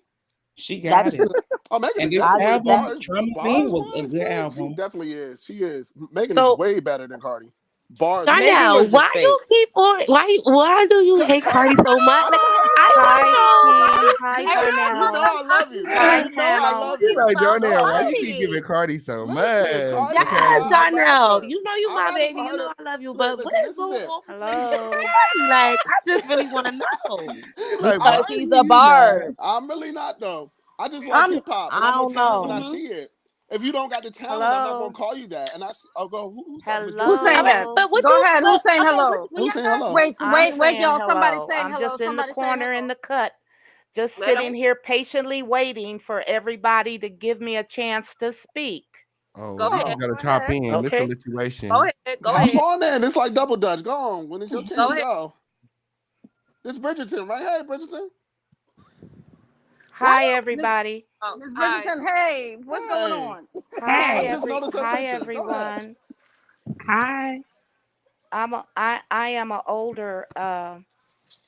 [SPEAKER 14] She
[SPEAKER 9] That's
[SPEAKER 14] got it.
[SPEAKER 9] true.
[SPEAKER 12] Oh, Megan
[SPEAKER 14] And
[SPEAKER 12] is
[SPEAKER 14] this
[SPEAKER 9] I
[SPEAKER 12] definitely
[SPEAKER 9] give that.
[SPEAKER 14] album,
[SPEAKER 12] bars
[SPEAKER 14] Traumazine, was a
[SPEAKER 12] wise,
[SPEAKER 14] good
[SPEAKER 12] man. She
[SPEAKER 14] album.
[SPEAKER 12] definitely is. She is. Megan is
[SPEAKER 10] So
[SPEAKER 12] way better than Cardi. Bars
[SPEAKER 10] maybe
[SPEAKER 12] wise.
[SPEAKER 13] Darnell,
[SPEAKER 10] yours is
[SPEAKER 13] why
[SPEAKER 10] fake.
[SPEAKER 13] you keep on? Why do you hate Cardi so much?
[SPEAKER 12] I
[SPEAKER 13] Like,
[SPEAKER 12] don't hate
[SPEAKER 13] I
[SPEAKER 12] Cardi.
[SPEAKER 13] want
[SPEAKER 15] Hi,
[SPEAKER 13] to know
[SPEAKER 15] King. Hi,
[SPEAKER 12] You know
[SPEAKER 15] Darnell.
[SPEAKER 12] I love you.
[SPEAKER 15] Hi,
[SPEAKER 12] You know I
[SPEAKER 15] panel.
[SPEAKER 12] love
[SPEAKER 1] He's
[SPEAKER 12] you.
[SPEAKER 1] like,
[SPEAKER 13] about
[SPEAKER 1] Darnell, why you keep
[SPEAKER 13] Cardi.
[SPEAKER 1] giving Cardi so
[SPEAKER 12] Listen,
[SPEAKER 1] much?
[SPEAKER 12] Cardi is
[SPEAKER 13] Yes,
[SPEAKER 12] not. I'd
[SPEAKER 13] Darnell.
[SPEAKER 12] rather.
[SPEAKER 13] You know you
[SPEAKER 12] I'd
[SPEAKER 13] my
[SPEAKER 12] rather
[SPEAKER 13] baby.
[SPEAKER 12] for her
[SPEAKER 13] You know
[SPEAKER 12] to
[SPEAKER 13] I love you. But what
[SPEAKER 12] listen.
[SPEAKER 13] is
[SPEAKER 12] This is
[SPEAKER 13] going
[SPEAKER 12] it.
[SPEAKER 13] on between you and
[SPEAKER 15] Hello.
[SPEAKER 13] Cardi? Like, I just really want to know.
[SPEAKER 1] He's like,
[SPEAKER 12] I'm
[SPEAKER 1] why
[SPEAKER 9] Because
[SPEAKER 12] not.
[SPEAKER 9] he's
[SPEAKER 1] do
[SPEAKER 9] a
[SPEAKER 1] you mad?
[SPEAKER 9] barb.
[SPEAKER 12] I'm really not though. I just like hip hop, and
[SPEAKER 9] I
[SPEAKER 12] I'm gonna
[SPEAKER 9] don't
[SPEAKER 12] tell you when I
[SPEAKER 9] know.
[SPEAKER 12] see it. If you don't got the talent, I'm not gonna
[SPEAKER 15] Hello.
[SPEAKER 12] call you that. And I'll go. Who's talking? Miss
[SPEAKER 11] Who's
[SPEAKER 12] Dorothy?
[SPEAKER 11] saying that?
[SPEAKER 15] Hello.
[SPEAKER 13] But what
[SPEAKER 11] Go
[SPEAKER 13] you?
[SPEAKER 11] ahead.
[SPEAKER 13] But
[SPEAKER 11] Who's saying
[SPEAKER 13] okay,
[SPEAKER 11] hello?
[SPEAKER 13] when
[SPEAKER 12] Who's
[SPEAKER 13] y'all
[SPEAKER 12] saying
[SPEAKER 13] got
[SPEAKER 12] hello?
[SPEAKER 11] Wait,
[SPEAKER 15] I'm
[SPEAKER 11] wait,
[SPEAKER 15] saying
[SPEAKER 11] y'all. Somebody
[SPEAKER 15] hello.
[SPEAKER 11] saying
[SPEAKER 15] I'm
[SPEAKER 11] hello.
[SPEAKER 15] just in the
[SPEAKER 11] Somebody saying
[SPEAKER 15] corner in
[SPEAKER 11] hello.
[SPEAKER 15] the cut, just
[SPEAKER 11] Let them.
[SPEAKER 15] sitting here patiently waiting for everybody to give me a chance to speak.
[SPEAKER 1] Oh,
[SPEAKER 11] Go
[SPEAKER 1] this
[SPEAKER 11] ahead.
[SPEAKER 1] is
[SPEAKER 10] oh,
[SPEAKER 1] gotta
[SPEAKER 11] Go
[SPEAKER 1] chop
[SPEAKER 11] ahead.
[SPEAKER 1] in. This
[SPEAKER 10] okay.
[SPEAKER 1] is a
[SPEAKER 11] Go
[SPEAKER 1] situation.
[SPEAKER 11] ahead. Go
[SPEAKER 12] Hop
[SPEAKER 11] ahead.
[SPEAKER 12] on in. It's like double dutch. Go on. When it's your
[SPEAKER 11] Go
[SPEAKER 12] chance,
[SPEAKER 11] ahead.
[SPEAKER 12] go. This Bridgerton, right? Hey, Bridgerton.
[SPEAKER 11] Why
[SPEAKER 15] Hi,
[SPEAKER 11] don't
[SPEAKER 15] everybody.
[SPEAKER 11] Miss Bridgerton? Hey, what's going
[SPEAKER 12] Hey.
[SPEAKER 11] on?
[SPEAKER 12] I
[SPEAKER 15] Hi,
[SPEAKER 12] just noticed her
[SPEAKER 15] hi,
[SPEAKER 12] picture. Go ahead.
[SPEAKER 15] everyone.
[SPEAKER 16] Hi.
[SPEAKER 15] I am an older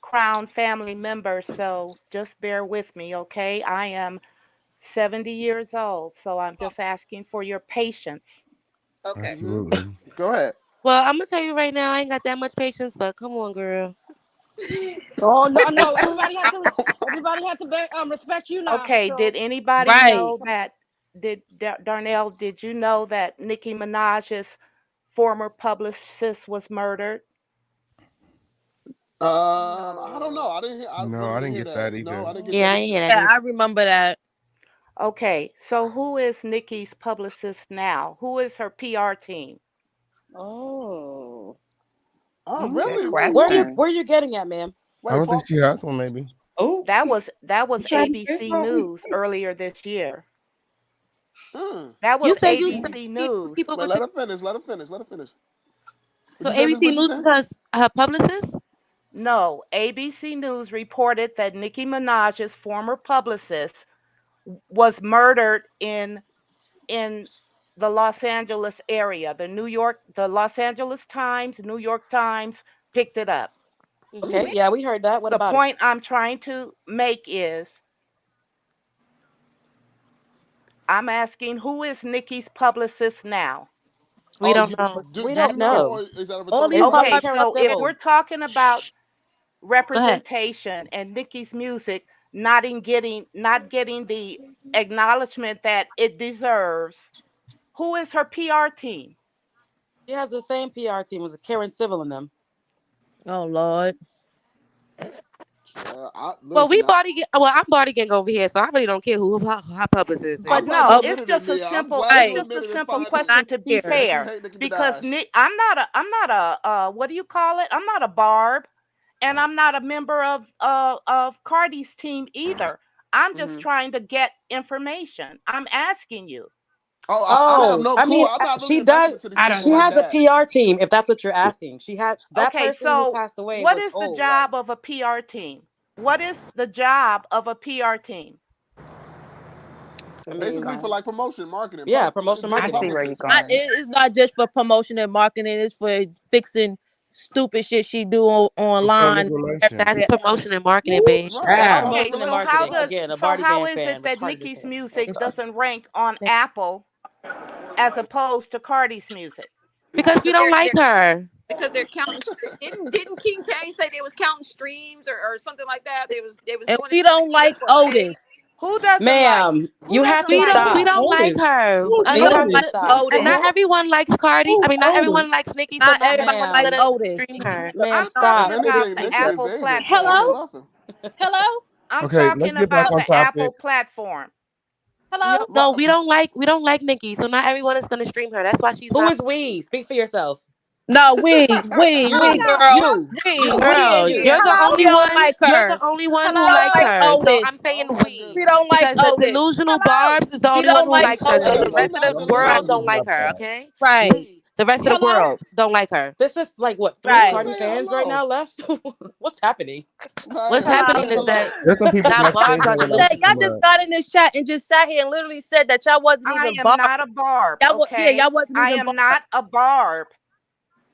[SPEAKER 15] Crown family member, so just bear with me, okay? I am 70 years old, so I'm just asking for your patience.
[SPEAKER 11] Okay.
[SPEAKER 1] Absolutely.
[SPEAKER 12] Go ahead.
[SPEAKER 13] Well, I'm gonna tell you right now, I ain't got that much patience. But come on, girl.
[SPEAKER 11] Oh no, no. Everybody has to respect you now.
[SPEAKER 15] Okay,
[SPEAKER 11] So
[SPEAKER 15] did anybody
[SPEAKER 9] Right.
[SPEAKER 15] know that Darnell, did you know that Nicki Minaj's former publicist was murdered?
[SPEAKER 12] I don't know. I didn't hear. I
[SPEAKER 1] No,
[SPEAKER 12] really
[SPEAKER 1] I
[SPEAKER 12] didn't
[SPEAKER 1] didn't
[SPEAKER 12] hear
[SPEAKER 1] get
[SPEAKER 12] that.
[SPEAKER 1] that
[SPEAKER 12] No, I
[SPEAKER 1] either.
[SPEAKER 12] didn't get
[SPEAKER 13] Yeah,
[SPEAKER 12] that
[SPEAKER 13] I ain't
[SPEAKER 12] either.
[SPEAKER 13] hear that
[SPEAKER 9] Yeah,
[SPEAKER 13] either.
[SPEAKER 9] I remember that.
[SPEAKER 15] Okay, so who is Nicki's publicist now? Who is her PR team?
[SPEAKER 11] Oh.
[SPEAKER 12] Oh,
[SPEAKER 16] Good
[SPEAKER 12] really?
[SPEAKER 16] question.
[SPEAKER 10] Where you getting at, ma'am?
[SPEAKER 1] I
[SPEAKER 12] Wait,
[SPEAKER 1] don't think
[SPEAKER 12] Paul.
[SPEAKER 1] she has one, maybe.
[SPEAKER 14] Oh,
[SPEAKER 15] That was
[SPEAKER 14] you trying to say
[SPEAKER 15] ABC
[SPEAKER 14] something?
[SPEAKER 15] News earlier this year.
[SPEAKER 12] Mm.
[SPEAKER 15] That was
[SPEAKER 13] You say you said
[SPEAKER 15] ABC
[SPEAKER 13] she
[SPEAKER 15] News.
[SPEAKER 13] people
[SPEAKER 12] Wait,
[SPEAKER 13] between.
[SPEAKER 12] let her finish. Let her finish. Let her finish. What'd
[SPEAKER 13] So
[SPEAKER 12] you say, Miss
[SPEAKER 13] ABC News
[SPEAKER 12] Bridgerton?
[SPEAKER 13] because her publicist.
[SPEAKER 15] No, ABC News reported that Nicki Minaj's former publicist was murdered in the Los Angeles area. The Los Angeles Times, New York Times picked it up.
[SPEAKER 10] Okay, yeah, we heard that. What
[SPEAKER 15] The
[SPEAKER 10] about it?
[SPEAKER 15] point I'm trying to make is I'm asking who is Nicki's publicist now?
[SPEAKER 13] We
[SPEAKER 12] Oh,
[SPEAKER 13] don't know.
[SPEAKER 10] We
[SPEAKER 12] do you
[SPEAKER 10] don't
[SPEAKER 12] know,
[SPEAKER 10] know.
[SPEAKER 12] or is that a
[SPEAKER 9] All
[SPEAKER 12] rhetorical
[SPEAKER 9] these
[SPEAKER 10] It's probably
[SPEAKER 12] question?
[SPEAKER 15] Okay,
[SPEAKER 10] Karen
[SPEAKER 15] so if
[SPEAKER 10] Civil.
[SPEAKER 15] we're talking about
[SPEAKER 13] Go ahead.
[SPEAKER 15] representation and Nicki's music not getting the acknowledgement that it deserves, who is her PR team?
[SPEAKER 10] She has the same PR team as Karen Civil in them.
[SPEAKER 9] Oh Lord.
[SPEAKER 13] Well,
[SPEAKER 12] Listen.
[SPEAKER 13] I'm Barty gang over here, so I really don't care who her publicist
[SPEAKER 15] But
[SPEAKER 12] I'm
[SPEAKER 13] is.
[SPEAKER 12] glad you
[SPEAKER 15] no,
[SPEAKER 9] Oh,
[SPEAKER 15] it's
[SPEAKER 12] admitted it,
[SPEAKER 15] just a
[SPEAKER 12] Nia. I'm
[SPEAKER 15] simple
[SPEAKER 12] glad
[SPEAKER 15] it's
[SPEAKER 12] you
[SPEAKER 9] right.
[SPEAKER 15] just a
[SPEAKER 12] admitted it
[SPEAKER 15] simple
[SPEAKER 12] finally
[SPEAKER 9] Not
[SPEAKER 15] question to be
[SPEAKER 9] here.
[SPEAKER 12] that you
[SPEAKER 15] fair
[SPEAKER 12] hate Nicki
[SPEAKER 15] because
[SPEAKER 12] Minaj.
[SPEAKER 15] I'm not a what do you call it? I'm not a barb and I'm not a member of Cardi's team either. I'm just
[SPEAKER 12] Mm-hmm.
[SPEAKER 15] trying to get information. I'm asking you.
[SPEAKER 12] Oh, I have
[SPEAKER 10] Oh,
[SPEAKER 12] no
[SPEAKER 10] I
[SPEAKER 12] clue.
[SPEAKER 10] mean,
[SPEAKER 12] I'm not really
[SPEAKER 10] she
[SPEAKER 12] invested
[SPEAKER 10] does.
[SPEAKER 12] into these
[SPEAKER 16] I
[SPEAKER 12] things
[SPEAKER 16] don't
[SPEAKER 10] She
[SPEAKER 12] like
[SPEAKER 10] has a
[SPEAKER 16] know.
[SPEAKER 12] that.
[SPEAKER 10] PR team. If that's what you're asking, she had that
[SPEAKER 15] Okay,
[SPEAKER 10] person who
[SPEAKER 15] so
[SPEAKER 10] passed away
[SPEAKER 15] what
[SPEAKER 10] was
[SPEAKER 15] is the
[SPEAKER 10] old, right?
[SPEAKER 15] job of a PR team? What is the job of a PR team?
[SPEAKER 10] I
[SPEAKER 12] Basically,
[SPEAKER 10] mean,
[SPEAKER 12] for like promotion, marketing,
[SPEAKER 10] yeah, promotion
[SPEAKER 12] being a
[SPEAKER 16] I
[SPEAKER 10] marketing.
[SPEAKER 16] see where you're
[SPEAKER 12] publicist.
[SPEAKER 16] going.
[SPEAKER 9] It's not just for promotion and marketing. It's for fixing stupid shit she do
[SPEAKER 1] For public
[SPEAKER 9] online.
[SPEAKER 1] relations.
[SPEAKER 13] That's
[SPEAKER 9] Everywhere else.
[SPEAKER 13] promotion and marketing,
[SPEAKER 10] Ooh,
[SPEAKER 13] babe.
[SPEAKER 12] Right.
[SPEAKER 10] that's
[SPEAKER 12] That's
[SPEAKER 1] Child.
[SPEAKER 12] public
[SPEAKER 15] Okay,
[SPEAKER 10] promotion and
[SPEAKER 15] so
[SPEAKER 12] relations.
[SPEAKER 10] marketing. Again, a Barty
[SPEAKER 15] how
[SPEAKER 10] Gang
[SPEAKER 15] is it
[SPEAKER 10] fan
[SPEAKER 15] that
[SPEAKER 10] retarded as
[SPEAKER 15] Nicki's
[SPEAKER 10] hell.
[SPEAKER 15] music
[SPEAKER 10] Okay.
[SPEAKER 15] doesn't rank on Apple as opposed to Cardi's music?
[SPEAKER 13] Because we don't like
[SPEAKER 8] They're
[SPEAKER 13] her.
[SPEAKER 8] because they're counting. Didn't King Kane say they was counting streams or something like that? They was
[SPEAKER 9] And
[SPEAKER 8] doing it
[SPEAKER 9] we
[SPEAKER 8] just to
[SPEAKER 9] don't
[SPEAKER 8] keep it
[SPEAKER 9] like
[SPEAKER 8] for pay.
[SPEAKER 9] Otis.
[SPEAKER 15] Who doesn't like
[SPEAKER 10] Ma'am,
[SPEAKER 15] who
[SPEAKER 10] you have
[SPEAKER 15] doesn't
[SPEAKER 10] to
[SPEAKER 13] We
[SPEAKER 15] like
[SPEAKER 13] don't we
[SPEAKER 10] stop.
[SPEAKER 15] who?
[SPEAKER 13] don't like
[SPEAKER 3] Otis.
[SPEAKER 13] her.
[SPEAKER 3] Who's
[SPEAKER 9] We
[SPEAKER 10] You
[SPEAKER 9] don't
[SPEAKER 10] have to
[SPEAKER 9] like
[SPEAKER 3] Otis?
[SPEAKER 10] stop.
[SPEAKER 13] And
[SPEAKER 9] Otis.
[SPEAKER 13] not everyone likes Cardi. I
[SPEAKER 3] Who's
[SPEAKER 13] mean, not
[SPEAKER 3] Otis?
[SPEAKER 13] everyone likes Nicki, so
[SPEAKER 9] Not
[SPEAKER 13] not
[SPEAKER 9] everyone
[SPEAKER 13] everyone's
[SPEAKER 9] like
[SPEAKER 10] Ma'am,
[SPEAKER 13] gonna
[SPEAKER 9] Otis.
[SPEAKER 13] stream her.
[SPEAKER 10] ma'am,
[SPEAKER 15] I'm
[SPEAKER 12] If
[SPEAKER 15] talking
[SPEAKER 10] stop.
[SPEAKER 15] about
[SPEAKER 12] anything,
[SPEAKER 15] the
[SPEAKER 12] Nicki is
[SPEAKER 15] Apple
[SPEAKER 12] David.
[SPEAKER 15] platform.
[SPEAKER 12] Quite
[SPEAKER 11] Hello,
[SPEAKER 12] often.
[SPEAKER 11] hello,
[SPEAKER 15] I'm
[SPEAKER 1] Okay, let's
[SPEAKER 15] talking
[SPEAKER 1] get back
[SPEAKER 15] about
[SPEAKER 1] on
[SPEAKER 15] the
[SPEAKER 1] topic.
[SPEAKER 15] Apple platform.
[SPEAKER 11] hello.
[SPEAKER 13] No, we don't like Nicki, so not everyone is gonna stream her. That's why she's
[SPEAKER 10] Who
[SPEAKER 13] not.
[SPEAKER 10] is we? Speak for yourself.
[SPEAKER 9] No, we
[SPEAKER 10] You,
[SPEAKER 9] girl.
[SPEAKER 10] you,
[SPEAKER 9] We in
[SPEAKER 10] and
[SPEAKER 13] Girl,
[SPEAKER 10] you.
[SPEAKER 9] here.
[SPEAKER 13] you're the
[SPEAKER 11] Hello,
[SPEAKER 9] We
[SPEAKER 13] only
[SPEAKER 9] don't
[SPEAKER 13] one.
[SPEAKER 9] like
[SPEAKER 13] You're the
[SPEAKER 9] her.
[SPEAKER 13] only one
[SPEAKER 9] We
[SPEAKER 13] who
[SPEAKER 9] don't
[SPEAKER 13] likes
[SPEAKER 9] like
[SPEAKER 11] hello,
[SPEAKER 13] her. So
[SPEAKER 9] Otis.
[SPEAKER 13] I'm
[SPEAKER 12] Oh
[SPEAKER 13] saying
[SPEAKER 12] my
[SPEAKER 13] we.
[SPEAKER 9] We
[SPEAKER 12] goodness.
[SPEAKER 9] don't like
[SPEAKER 13] Because the
[SPEAKER 9] Otis.
[SPEAKER 13] delusional
[SPEAKER 11] hello.
[SPEAKER 13] Barbs is the
[SPEAKER 9] We
[SPEAKER 13] only one
[SPEAKER 9] don't
[SPEAKER 13] who
[SPEAKER 9] like
[SPEAKER 13] likes her. So
[SPEAKER 12] Okay,
[SPEAKER 13] the
[SPEAKER 9] Otis.
[SPEAKER 12] she's
[SPEAKER 13] rest of
[SPEAKER 12] not
[SPEAKER 13] the
[SPEAKER 1] Let
[SPEAKER 13] world
[SPEAKER 1] me
[SPEAKER 13] don't
[SPEAKER 12] delusional.
[SPEAKER 13] like
[SPEAKER 1] drop
[SPEAKER 13] her,
[SPEAKER 1] that.
[SPEAKER 13] okay?
[SPEAKER 9] Right.
[SPEAKER 13] The rest of the
[SPEAKER 11] Hello?
[SPEAKER 13] world don't like her.
[SPEAKER 10] This is like what, 3
[SPEAKER 11] Right.
[SPEAKER 10] Cardi fans right now left? What's happening?
[SPEAKER 13] What's
[SPEAKER 11] Hello?
[SPEAKER 13] happening is that
[SPEAKER 1] There's some people
[SPEAKER 13] y'all
[SPEAKER 1] backstage
[SPEAKER 13] barbs
[SPEAKER 1] that
[SPEAKER 13] are
[SPEAKER 1] would
[SPEAKER 11] Y'all
[SPEAKER 1] love to
[SPEAKER 13] delusional.
[SPEAKER 1] come
[SPEAKER 11] just
[SPEAKER 1] up.
[SPEAKER 11] got in this chat and just sat here and literally said that y'all wasn't
[SPEAKER 15] I
[SPEAKER 11] even
[SPEAKER 15] am
[SPEAKER 11] Barb.
[SPEAKER 15] not a barb.
[SPEAKER 11] Y'all
[SPEAKER 15] Okay.
[SPEAKER 11] y'all wasn't
[SPEAKER 15] I
[SPEAKER 11] even
[SPEAKER 15] am
[SPEAKER 11] Barb.
[SPEAKER 15] not a barb.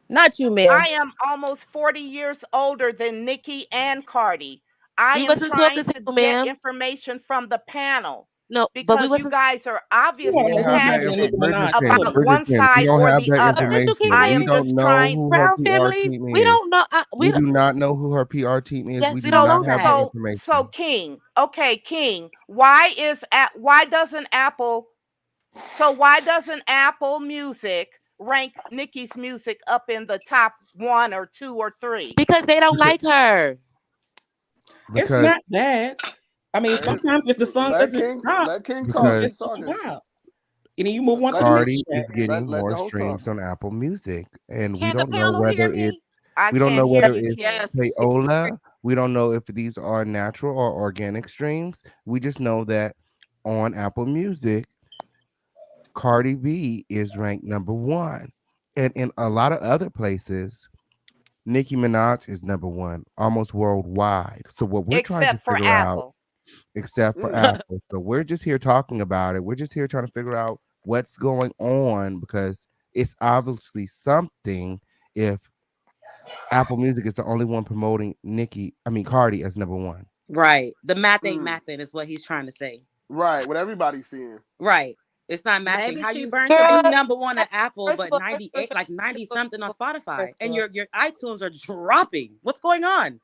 [SPEAKER 11] Not you, Mel.
[SPEAKER 15] I am almost 40 years older than Nicki and Cardi. I
[SPEAKER 13] We
[SPEAKER 15] am
[SPEAKER 13] wasn't talking
[SPEAKER 15] trying
[SPEAKER 13] to
[SPEAKER 15] to
[SPEAKER 13] you,
[SPEAKER 15] get
[SPEAKER 13] ma'am.
[SPEAKER 15] information from the panel
[SPEAKER 13] No, but we
[SPEAKER 15] because you
[SPEAKER 13] wasn't.
[SPEAKER 15] guys are
[SPEAKER 14] You don't
[SPEAKER 15] obviously
[SPEAKER 14] know
[SPEAKER 1] We don't
[SPEAKER 14] who's
[SPEAKER 1] have that
[SPEAKER 14] better than
[SPEAKER 15] passionate
[SPEAKER 14] Nicki Minaj.
[SPEAKER 1] Bridgerton.
[SPEAKER 15] about one
[SPEAKER 1] Bridgerton, we
[SPEAKER 15] side
[SPEAKER 1] don't
[SPEAKER 15] or
[SPEAKER 1] have
[SPEAKER 15] the
[SPEAKER 1] that
[SPEAKER 15] other.
[SPEAKER 13] Official King
[SPEAKER 1] information.
[SPEAKER 15] I
[SPEAKER 1] We
[SPEAKER 15] am
[SPEAKER 13] David,
[SPEAKER 15] just
[SPEAKER 1] don't know
[SPEAKER 15] trying.
[SPEAKER 1] who her
[SPEAKER 13] Brown
[SPEAKER 1] PR
[SPEAKER 13] family.
[SPEAKER 1] team
[SPEAKER 13] We
[SPEAKER 1] is.
[SPEAKER 13] don't know.
[SPEAKER 1] We do not know who her PR team is.
[SPEAKER 13] Yes,
[SPEAKER 1] We
[SPEAKER 13] we
[SPEAKER 1] do
[SPEAKER 13] don't
[SPEAKER 1] not
[SPEAKER 13] know
[SPEAKER 1] have
[SPEAKER 13] that.
[SPEAKER 1] that
[SPEAKER 15] So
[SPEAKER 1] information.
[SPEAKER 15] King, okay, King, why doesn't Apple? So why doesn't Apple Music rank Nicki's music up in the top 1 or 2 or 3?
[SPEAKER 13] Because they don't like her.
[SPEAKER 14] It's
[SPEAKER 1] Because
[SPEAKER 14] not that. I mean, sometimes if the song
[SPEAKER 12] Let
[SPEAKER 14] doesn't
[SPEAKER 12] King
[SPEAKER 14] pop,
[SPEAKER 12] let King
[SPEAKER 14] you
[SPEAKER 12] talk.
[SPEAKER 1] because
[SPEAKER 12] He's
[SPEAKER 14] just
[SPEAKER 12] talking.
[SPEAKER 14] stop. And then you move on to the next
[SPEAKER 1] Cardi
[SPEAKER 14] track.
[SPEAKER 1] is getting
[SPEAKER 12] Let
[SPEAKER 1] more
[SPEAKER 12] the host talk.
[SPEAKER 1] streams on Apple Music, and we
[SPEAKER 11] Can the
[SPEAKER 1] don't know
[SPEAKER 11] panel hear
[SPEAKER 1] whether
[SPEAKER 11] me?
[SPEAKER 15] I
[SPEAKER 1] we don't
[SPEAKER 15] can't
[SPEAKER 1] know
[SPEAKER 15] hear
[SPEAKER 1] whether
[SPEAKER 15] you,
[SPEAKER 1] it's
[SPEAKER 15] King.
[SPEAKER 8] Yes.
[SPEAKER 1] payola. We don't know if these are natural or organic streams. We just know that on Apple Music, Cardi B is ranked number 1, and in a lot of other places, Nicki Minaj is number 1, almost worldwide. So what we're trying to
[SPEAKER 15] Except for
[SPEAKER 1] figure out,
[SPEAKER 15] Apple.
[SPEAKER 1] except for Apple, so we're just here talking about it. We're just here trying to figure out what's going on because it's obviously something if Apple Music is the only one promoting Cardi as number 1.
[SPEAKER 10] Right. The math ain't mathing is what he's trying to say.
[SPEAKER 12] Right, what everybody's seeing.
[SPEAKER 10] Right. It's not mathing.
[SPEAKER 11] Maybe
[SPEAKER 10] How
[SPEAKER 11] she
[SPEAKER 10] you
[SPEAKER 11] burnt
[SPEAKER 10] could
[SPEAKER 11] it.
[SPEAKER 10] be number 1 at Apple,
[SPEAKER 13] First
[SPEAKER 10] but
[SPEAKER 13] of all,
[SPEAKER 10] 98, like 90 something on Spotify, and
[SPEAKER 13] all.
[SPEAKER 10] your iTunes are dropping. What's going on?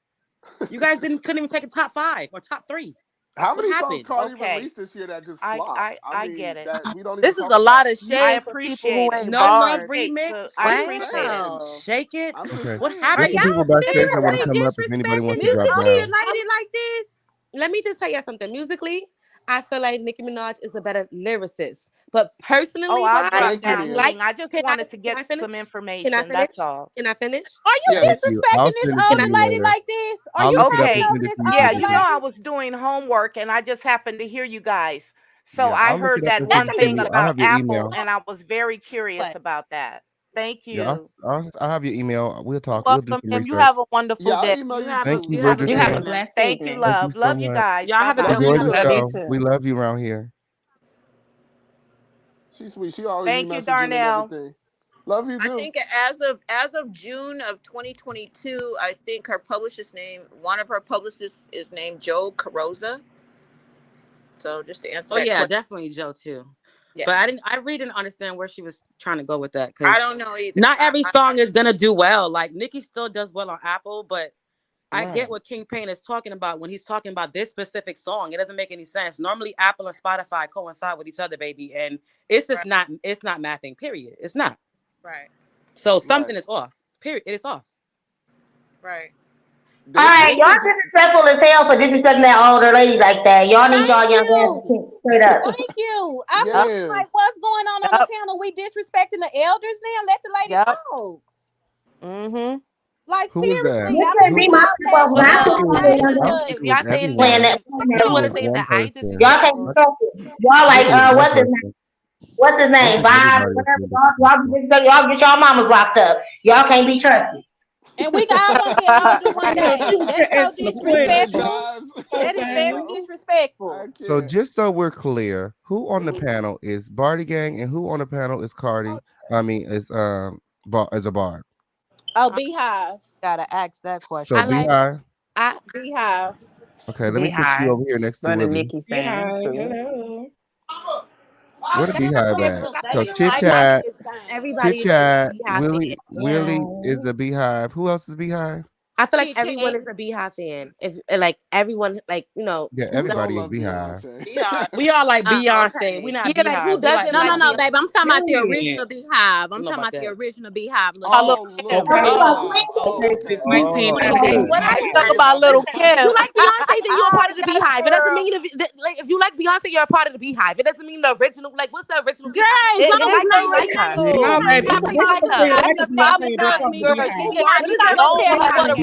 [SPEAKER 10] You guys couldn't even take a top 5 or top 3.
[SPEAKER 12] How
[SPEAKER 10] What
[SPEAKER 12] many songs
[SPEAKER 10] happened?
[SPEAKER 12] Cardi
[SPEAKER 15] Okay.
[SPEAKER 12] released this year that just
[SPEAKER 15] I
[SPEAKER 12] flopped?
[SPEAKER 15] I
[SPEAKER 12] mean,
[SPEAKER 15] get it.
[SPEAKER 12] that we don't even
[SPEAKER 11] This is
[SPEAKER 12] talk
[SPEAKER 11] a lot
[SPEAKER 12] about.
[SPEAKER 11] of
[SPEAKER 15] I
[SPEAKER 11] shade for people who
[SPEAKER 15] appreciate it.
[SPEAKER 11] ain't
[SPEAKER 10] No Love
[SPEAKER 11] Barb.
[SPEAKER 10] remix.
[SPEAKER 15] I
[SPEAKER 12] I'm
[SPEAKER 15] appreciate it.
[SPEAKER 12] saying.
[SPEAKER 11] Wow.
[SPEAKER 10] Shake it.
[SPEAKER 12] I'm just
[SPEAKER 10] What
[SPEAKER 12] saying.
[SPEAKER 11] Are
[SPEAKER 1] There's
[SPEAKER 10] happened?
[SPEAKER 1] some people
[SPEAKER 11] y'all
[SPEAKER 1] backstage that want to
[SPEAKER 11] seriously
[SPEAKER 1] come up if anybody
[SPEAKER 11] disrespecting
[SPEAKER 1] wants to
[SPEAKER 11] this
[SPEAKER 1] drop
[SPEAKER 11] old
[SPEAKER 1] down.
[SPEAKER 11] lady like this?
[SPEAKER 13] Let me just tell you something. Musically, I feel like Nicki Minaj is a better lyricist. But personally,
[SPEAKER 15] Oh, I'll
[SPEAKER 13] wise,
[SPEAKER 15] drop
[SPEAKER 12] Thank you,
[SPEAKER 13] I
[SPEAKER 15] down,
[SPEAKER 12] Mia.
[SPEAKER 13] like.
[SPEAKER 15] King. I just
[SPEAKER 13] Can
[SPEAKER 15] wanted to
[SPEAKER 13] can
[SPEAKER 15] get
[SPEAKER 13] I finish?
[SPEAKER 15] some
[SPEAKER 13] Can I
[SPEAKER 15] information.
[SPEAKER 13] finish?
[SPEAKER 15] That's all.
[SPEAKER 13] Can I finish?
[SPEAKER 11] Are you
[SPEAKER 12] Yes.
[SPEAKER 1] Thank you. I'll
[SPEAKER 11] disrespecting this
[SPEAKER 1] send it to
[SPEAKER 11] older
[SPEAKER 1] you
[SPEAKER 11] lady
[SPEAKER 1] later.
[SPEAKER 11] like this? Are
[SPEAKER 1] I'll
[SPEAKER 11] you
[SPEAKER 1] look it up
[SPEAKER 11] taking
[SPEAKER 1] and
[SPEAKER 15] Okay.
[SPEAKER 11] over
[SPEAKER 1] send it
[SPEAKER 11] this
[SPEAKER 1] to you
[SPEAKER 15] Yeah,
[SPEAKER 11] older
[SPEAKER 1] later.
[SPEAKER 15] you know I
[SPEAKER 11] lady?
[SPEAKER 15] was doing homework and I just happened to hear you guys. So
[SPEAKER 1] Yeah,
[SPEAKER 15] I
[SPEAKER 1] I'll look it
[SPEAKER 15] heard
[SPEAKER 1] up
[SPEAKER 15] that
[SPEAKER 1] and send
[SPEAKER 15] one
[SPEAKER 1] it to
[SPEAKER 15] thing
[SPEAKER 1] you. I'll
[SPEAKER 15] about
[SPEAKER 1] have your
[SPEAKER 15] Apple
[SPEAKER 1] email.
[SPEAKER 15] and I was very curious
[SPEAKER 11] What?
[SPEAKER 15] about that. Thank
[SPEAKER 1] Yeah,
[SPEAKER 15] you.
[SPEAKER 1] I'll have your email. We'll talk. We'll do
[SPEAKER 9] Welcome,
[SPEAKER 1] some
[SPEAKER 9] ma'am. You
[SPEAKER 1] research.
[SPEAKER 9] have a wonderful
[SPEAKER 12] Yeah, I'll
[SPEAKER 9] day.
[SPEAKER 12] email you
[SPEAKER 1] Thank
[SPEAKER 12] too.
[SPEAKER 1] you,
[SPEAKER 13] You have a
[SPEAKER 7] You
[SPEAKER 13] good
[SPEAKER 7] have
[SPEAKER 13] day,
[SPEAKER 7] a
[SPEAKER 1] Bridgerton.
[SPEAKER 13] man.
[SPEAKER 7] blessed
[SPEAKER 15] Thank you,
[SPEAKER 7] evening.
[SPEAKER 1] Thank you
[SPEAKER 15] love.
[SPEAKER 1] so
[SPEAKER 15] Love you
[SPEAKER 1] much.
[SPEAKER 15] guys.
[SPEAKER 10] Y'all have a
[SPEAKER 15] Bye-bye.
[SPEAKER 10] good
[SPEAKER 1] Enjoy
[SPEAKER 10] week.
[SPEAKER 1] the
[SPEAKER 7] Love you
[SPEAKER 1] show.
[SPEAKER 7] too.
[SPEAKER 1] We love you around here.
[SPEAKER 12] She's sweet. She always be
[SPEAKER 15] Thank you,
[SPEAKER 12] messaging and
[SPEAKER 15] Darnell.
[SPEAKER 12] everything. Love you
[SPEAKER 8] I
[SPEAKER 12] too.
[SPEAKER 8] think as of June of 2022, I think one of her publicists is named Joe Carozza. So just to answer
[SPEAKER 10] Oh
[SPEAKER 8] that
[SPEAKER 10] yeah,
[SPEAKER 8] question,
[SPEAKER 10] definitely Joe too.
[SPEAKER 8] yeah,
[SPEAKER 10] But I really didn't understand where she was trying to go with that
[SPEAKER 8] I
[SPEAKER 10] because
[SPEAKER 8] don't know either.
[SPEAKER 10] not every song is gonna do well. Like Nicki still does well on Apple, but I
[SPEAKER 14] Right.
[SPEAKER 10] get what King Payne is talking about when he's talking about this specific song. It doesn't make any sense. Normally, Apple and Spotify coincide with each other, baby, and it's just not. It's not mathing. Period. It's not.
[SPEAKER 8] Right,
[SPEAKER 10] So something is off. Period. It is off.
[SPEAKER 8] right.
[SPEAKER 17] All right, y'all disrespectful as hell for disrespecting that older lady like that. Y'all need y'all young ass to straight up.
[SPEAKER 11] Thank you. I feel
[SPEAKER 12] Yeah.
[SPEAKER 11] like what's going on the panel? We disrespecting the elders now. Let the lady talk.
[SPEAKER 9] Mm-hmm.
[SPEAKER 11] Like
[SPEAKER 1] Who was that?
[SPEAKER 11] seriously,
[SPEAKER 17] This
[SPEAKER 11] I
[SPEAKER 17] couldn't
[SPEAKER 11] mean,
[SPEAKER 17] be
[SPEAKER 11] we
[SPEAKER 17] my
[SPEAKER 11] all
[SPEAKER 17] fault, but
[SPEAKER 11] passionate
[SPEAKER 17] I
[SPEAKER 11] about
[SPEAKER 17] think
[SPEAKER 11] the
[SPEAKER 17] y'all
[SPEAKER 11] lady,
[SPEAKER 17] young
[SPEAKER 11] but
[SPEAKER 17] ass
[SPEAKER 1] It was
[SPEAKER 13] Y'all saying
[SPEAKER 17] playing
[SPEAKER 1] everyone.
[SPEAKER 17] that.
[SPEAKER 1] It
[SPEAKER 17] Playing
[SPEAKER 13] want to
[SPEAKER 1] was
[SPEAKER 17] that.
[SPEAKER 13] say
[SPEAKER 1] one
[SPEAKER 13] that I
[SPEAKER 1] person.
[SPEAKER 17] Y'all can't be trusted. Y'all
[SPEAKER 1] It
[SPEAKER 17] like
[SPEAKER 1] was one
[SPEAKER 17] what's his
[SPEAKER 1] person.
[SPEAKER 17] name? What's his
[SPEAKER 1] It
[SPEAKER 17] name?
[SPEAKER 1] was
[SPEAKER 17] Bob,
[SPEAKER 1] everybody was
[SPEAKER 17] whatever.
[SPEAKER 1] being
[SPEAKER 17] Y'all
[SPEAKER 1] disrespectful.
[SPEAKER 17] y'all get y'all mamas locked up. Y'all can't be trusted.
[SPEAKER 11] and we all gonna get older one
[SPEAKER 14] Yeah, she
[SPEAKER 11] day.
[SPEAKER 14] was
[SPEAKER 11] That's so
[SPEAKER 14] asking a question.
[SPEAKER 11] disrespectful. That is
[SPEAKER 14] Okay.
[SPEAKER 11] very disrespectful.
[SPEAKER 12] I
[SPEAKER 1] So
[SPEAKER 12] can't.
[SPEAKER 1] just so we're clear, who on the panel is Barty Gang and who on the panel is Cardi? Is a bar.
[SPEAKER 11] Oh, Beehive.
[SPEAKER 9] Gotta ask that question.
[SPEAKER 1] So Beehive.
[SPEAKER 11] Beehive.
[SPEAKER 1] Okay, let me put you
[SPEAKER 7] Beehive.
[SPEAKER 1] over here next to
[SPEAKER 7] But a
[SPEAKER 1] Willie.
[SPEAKER 7] Nicki fan
[SPEAKER 14] Hi.
[SPEAKER 7] too.
[SPEAKER 14] Hello.
[SPEAKER 1] Where the Beehive at? So
[SPEAKER 11] They
[SPEAKER 1] Chit
[SPEAKER 11] like
[SPEAKER 1] Chat,
[SPEAKER 11] everybody
[SPEAKER 1] Chit Chat,
[SPEAKER 13] Beehive fan.
[SPEAKER 1] Willie is the Beehive. Who else is Beehive?
[SPEAKER 13] I feel like
[SPEAKER 11] Chit
[SPEAKER 13] everyone
[SPEAKER 11] Chat.
[SPEAKER 13] is a Beehive fan. If like everyone, like
[SPEAKER 1] Yeah,
[SPEAKER 12] Who don't
[SPEAKER 1] everybody is
[SPEAKER 12] love
[SPEAKER 1] Beehive.
[SPEAKER 12] Beyonce?
[SPEAKER 10] We all like Beyonce.
[SPEAKER 11] Okay.
[SPEAKER 10] We not
[SPEAKER 13] yeah, like who
[SPEAKER 10] Beehive. We like
[SPEAKER 13] doesn't
[SPEAKER 11] No,
[SPEAKER 13] like
[SPEAKER 11] no,
[SPEAKER 10] Beyonce.
[SPEAKER 11] babe. I'm talking about the
[SPEAKER 14] Period.
[SPEAKER 11] original Beehive. I'm
[SPEAKER 10] I don't know
[SPEAKER 11] talking
[SPEAKER 10] about
[SPEAKER 11] about the
[SPEAKER 10] that.
[SPEAKER 11] original Beehive. Look,
[SPEAKER 9] Oh,
[SPEAKER 12] Oh,
[SPEAKER 9] little
[SPEAKER 12] little
[SPEAKER 14] Oh,
[SPEAKER 9] Kim.
[SPEAKER 14] right.
[SPEAKER 12] Beehive. Oh,
[SPEAKER 14] Since
[SPEAKER 12] okay.
[SPEAKER 1] Oh,
[SPEAKER 13] What
[SPEAKER 1] okay.
[SPEAKER 13] I
[SPEAKER 9] You talk about little Kim.
[SPEAKER 13] you like Beyonce, then you're a part of the
[SPEAKER 11] yes,
[SPEAKER 13] Beehive. It doesn't
[SPEAKER 11] girl.
[SPEAKER 13] mean if you like Beyonce, you're a part of the Beehive. It doesn't mean the original. Like, what's the original
[SPEAKER 11] Girl,
[SPEAKER 13] Beehive?
[SPEAKER 11] as
[SPEAKER 13] If
[SPEAKER 11] long
[SPEAKER 13] you
[SPEAKER 11] as
[SPEAKER 13] like her, you
[SPEAKER 11] nobody's
[SPEAKER 13] like
[SPEAKER 11] not
[SPEAKER 13] her.
[SPEAKER 14] No,
[SPEAKER 11] trying
[SPEAKER 14] baby.
[SPEAKER 11] to
[SPEAKER 14] It's
[SPEAKER 11] talk
[SPEAKER 14] a
[SPEAKER 13] You
[SPEAKER 11] about
[SPEAKER 14] difference
[SPEAKER 13] like
[SPEAKER 11] the
[SPEAKER 14] between
[SPEAKER 13] her.
[SPEAKER 11] Beehive,
[SPEAKER 14] liking
[SPEAKER 11] the
[SPEAKER 14] Beyonce
[SPEAKER 11] problem
[SPEAKER 14] and
[SPEAKER 11] not
[SPEAKER 14] becoming
[SPEAKER 11] me.
[SPEAKER 14] a
[SPEAKER 9] Girl,
[SPEAKER 14] beehive.
[SPEAKER 9] she
[SPEAKER 11] Who
[SPEAKER 9] got
[SPEAKER 11] are
[SPEAKER 13] What
[SPEAKER 11] you
[SPEAKER 13] is
[SPEAKER 11] not
[SPEAKER 13] that?
[SPEAKER 11] gonna
[SPEAKER 9] no
[SPEAKER 11] tell me what
[SPEAKER 9] money.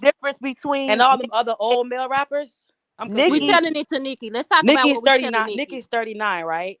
[SPEAKER 9] difference between
[SPEAKER 10] and all them other old male rappers? I'm confused.
[SPEAKER 11] We telling it to Nikki. Let's talk about
[SPEAKER 10] Nikki's
[SPEAKER 11] what we telling
[SPEAKER 10] 39.
[SPEAKER 11] Nikki.
[SPEAKER 10] Nikki's 39, right?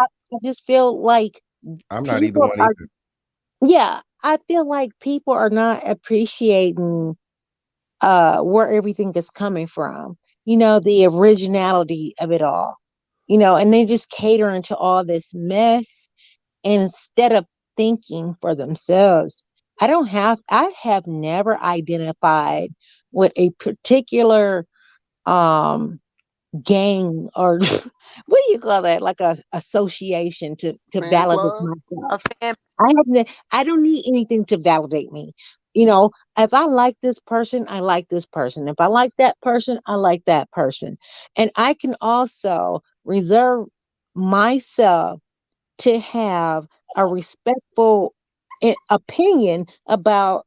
[SPEAKER 18] I just feel like
[SPEAKER 1] I'm not either
[SPEAKER 18] people
[SPEAKER 1] one
[SPEAKER 18] are,
[SPEAKER 1] either.
[SPEAKER 18] yeah, I feel like people are not appreciating where everything is coming from. The originality of it all. And they just catering to all this mess instead of thinking for themselves. I have never identified with a particular um gang or what do you call that? Like a association to
[SPEAKER 12] Fan
[SPEAKER 18] validate
[SPEAKER 12] club.
[SPEAKER 18] myself.
[SPEAKER 13] A fan.
[SPEAKER 18] I don't need anything to validate me. You know, if I like this person, I like this person. If I like that person, I like that person. And I can also reserve myself to have a respectful opinion about,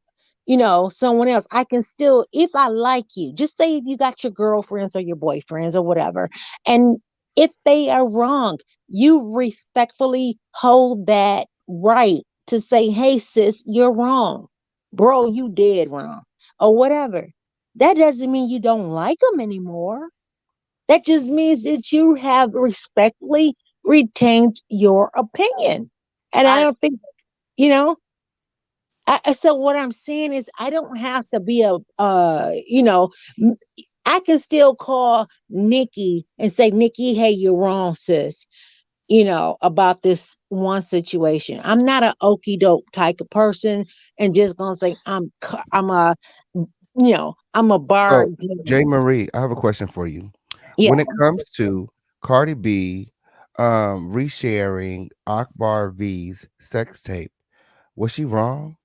[SPEAKER 18] someone else. I can still, if I like you, just say if you got your girlfriends or your boyfriends or whatever, and if they are wrong, you respectfully hold that right to say, hey, sis, you're wrong. Bro, you did wrong. Or whatever. That doesn't mean you don't like them anymore. That just means that you have respectfully retained your opinion. And I don't think, you know, so what I'm saying is I don't have to be I can still call Nikki and say, Nikki, hey, you're wrong, sis, about this one situation. I'm not an okey doke type of person and just gonna say I'm a bar.
[SPEAKER 1] So, J. Marie, I have a question for you.
[SPEAKER 18] Yeah.
[SPEAKER 1] When it comes to Cardi B resharing Akbar V's sex tape, was she wrong?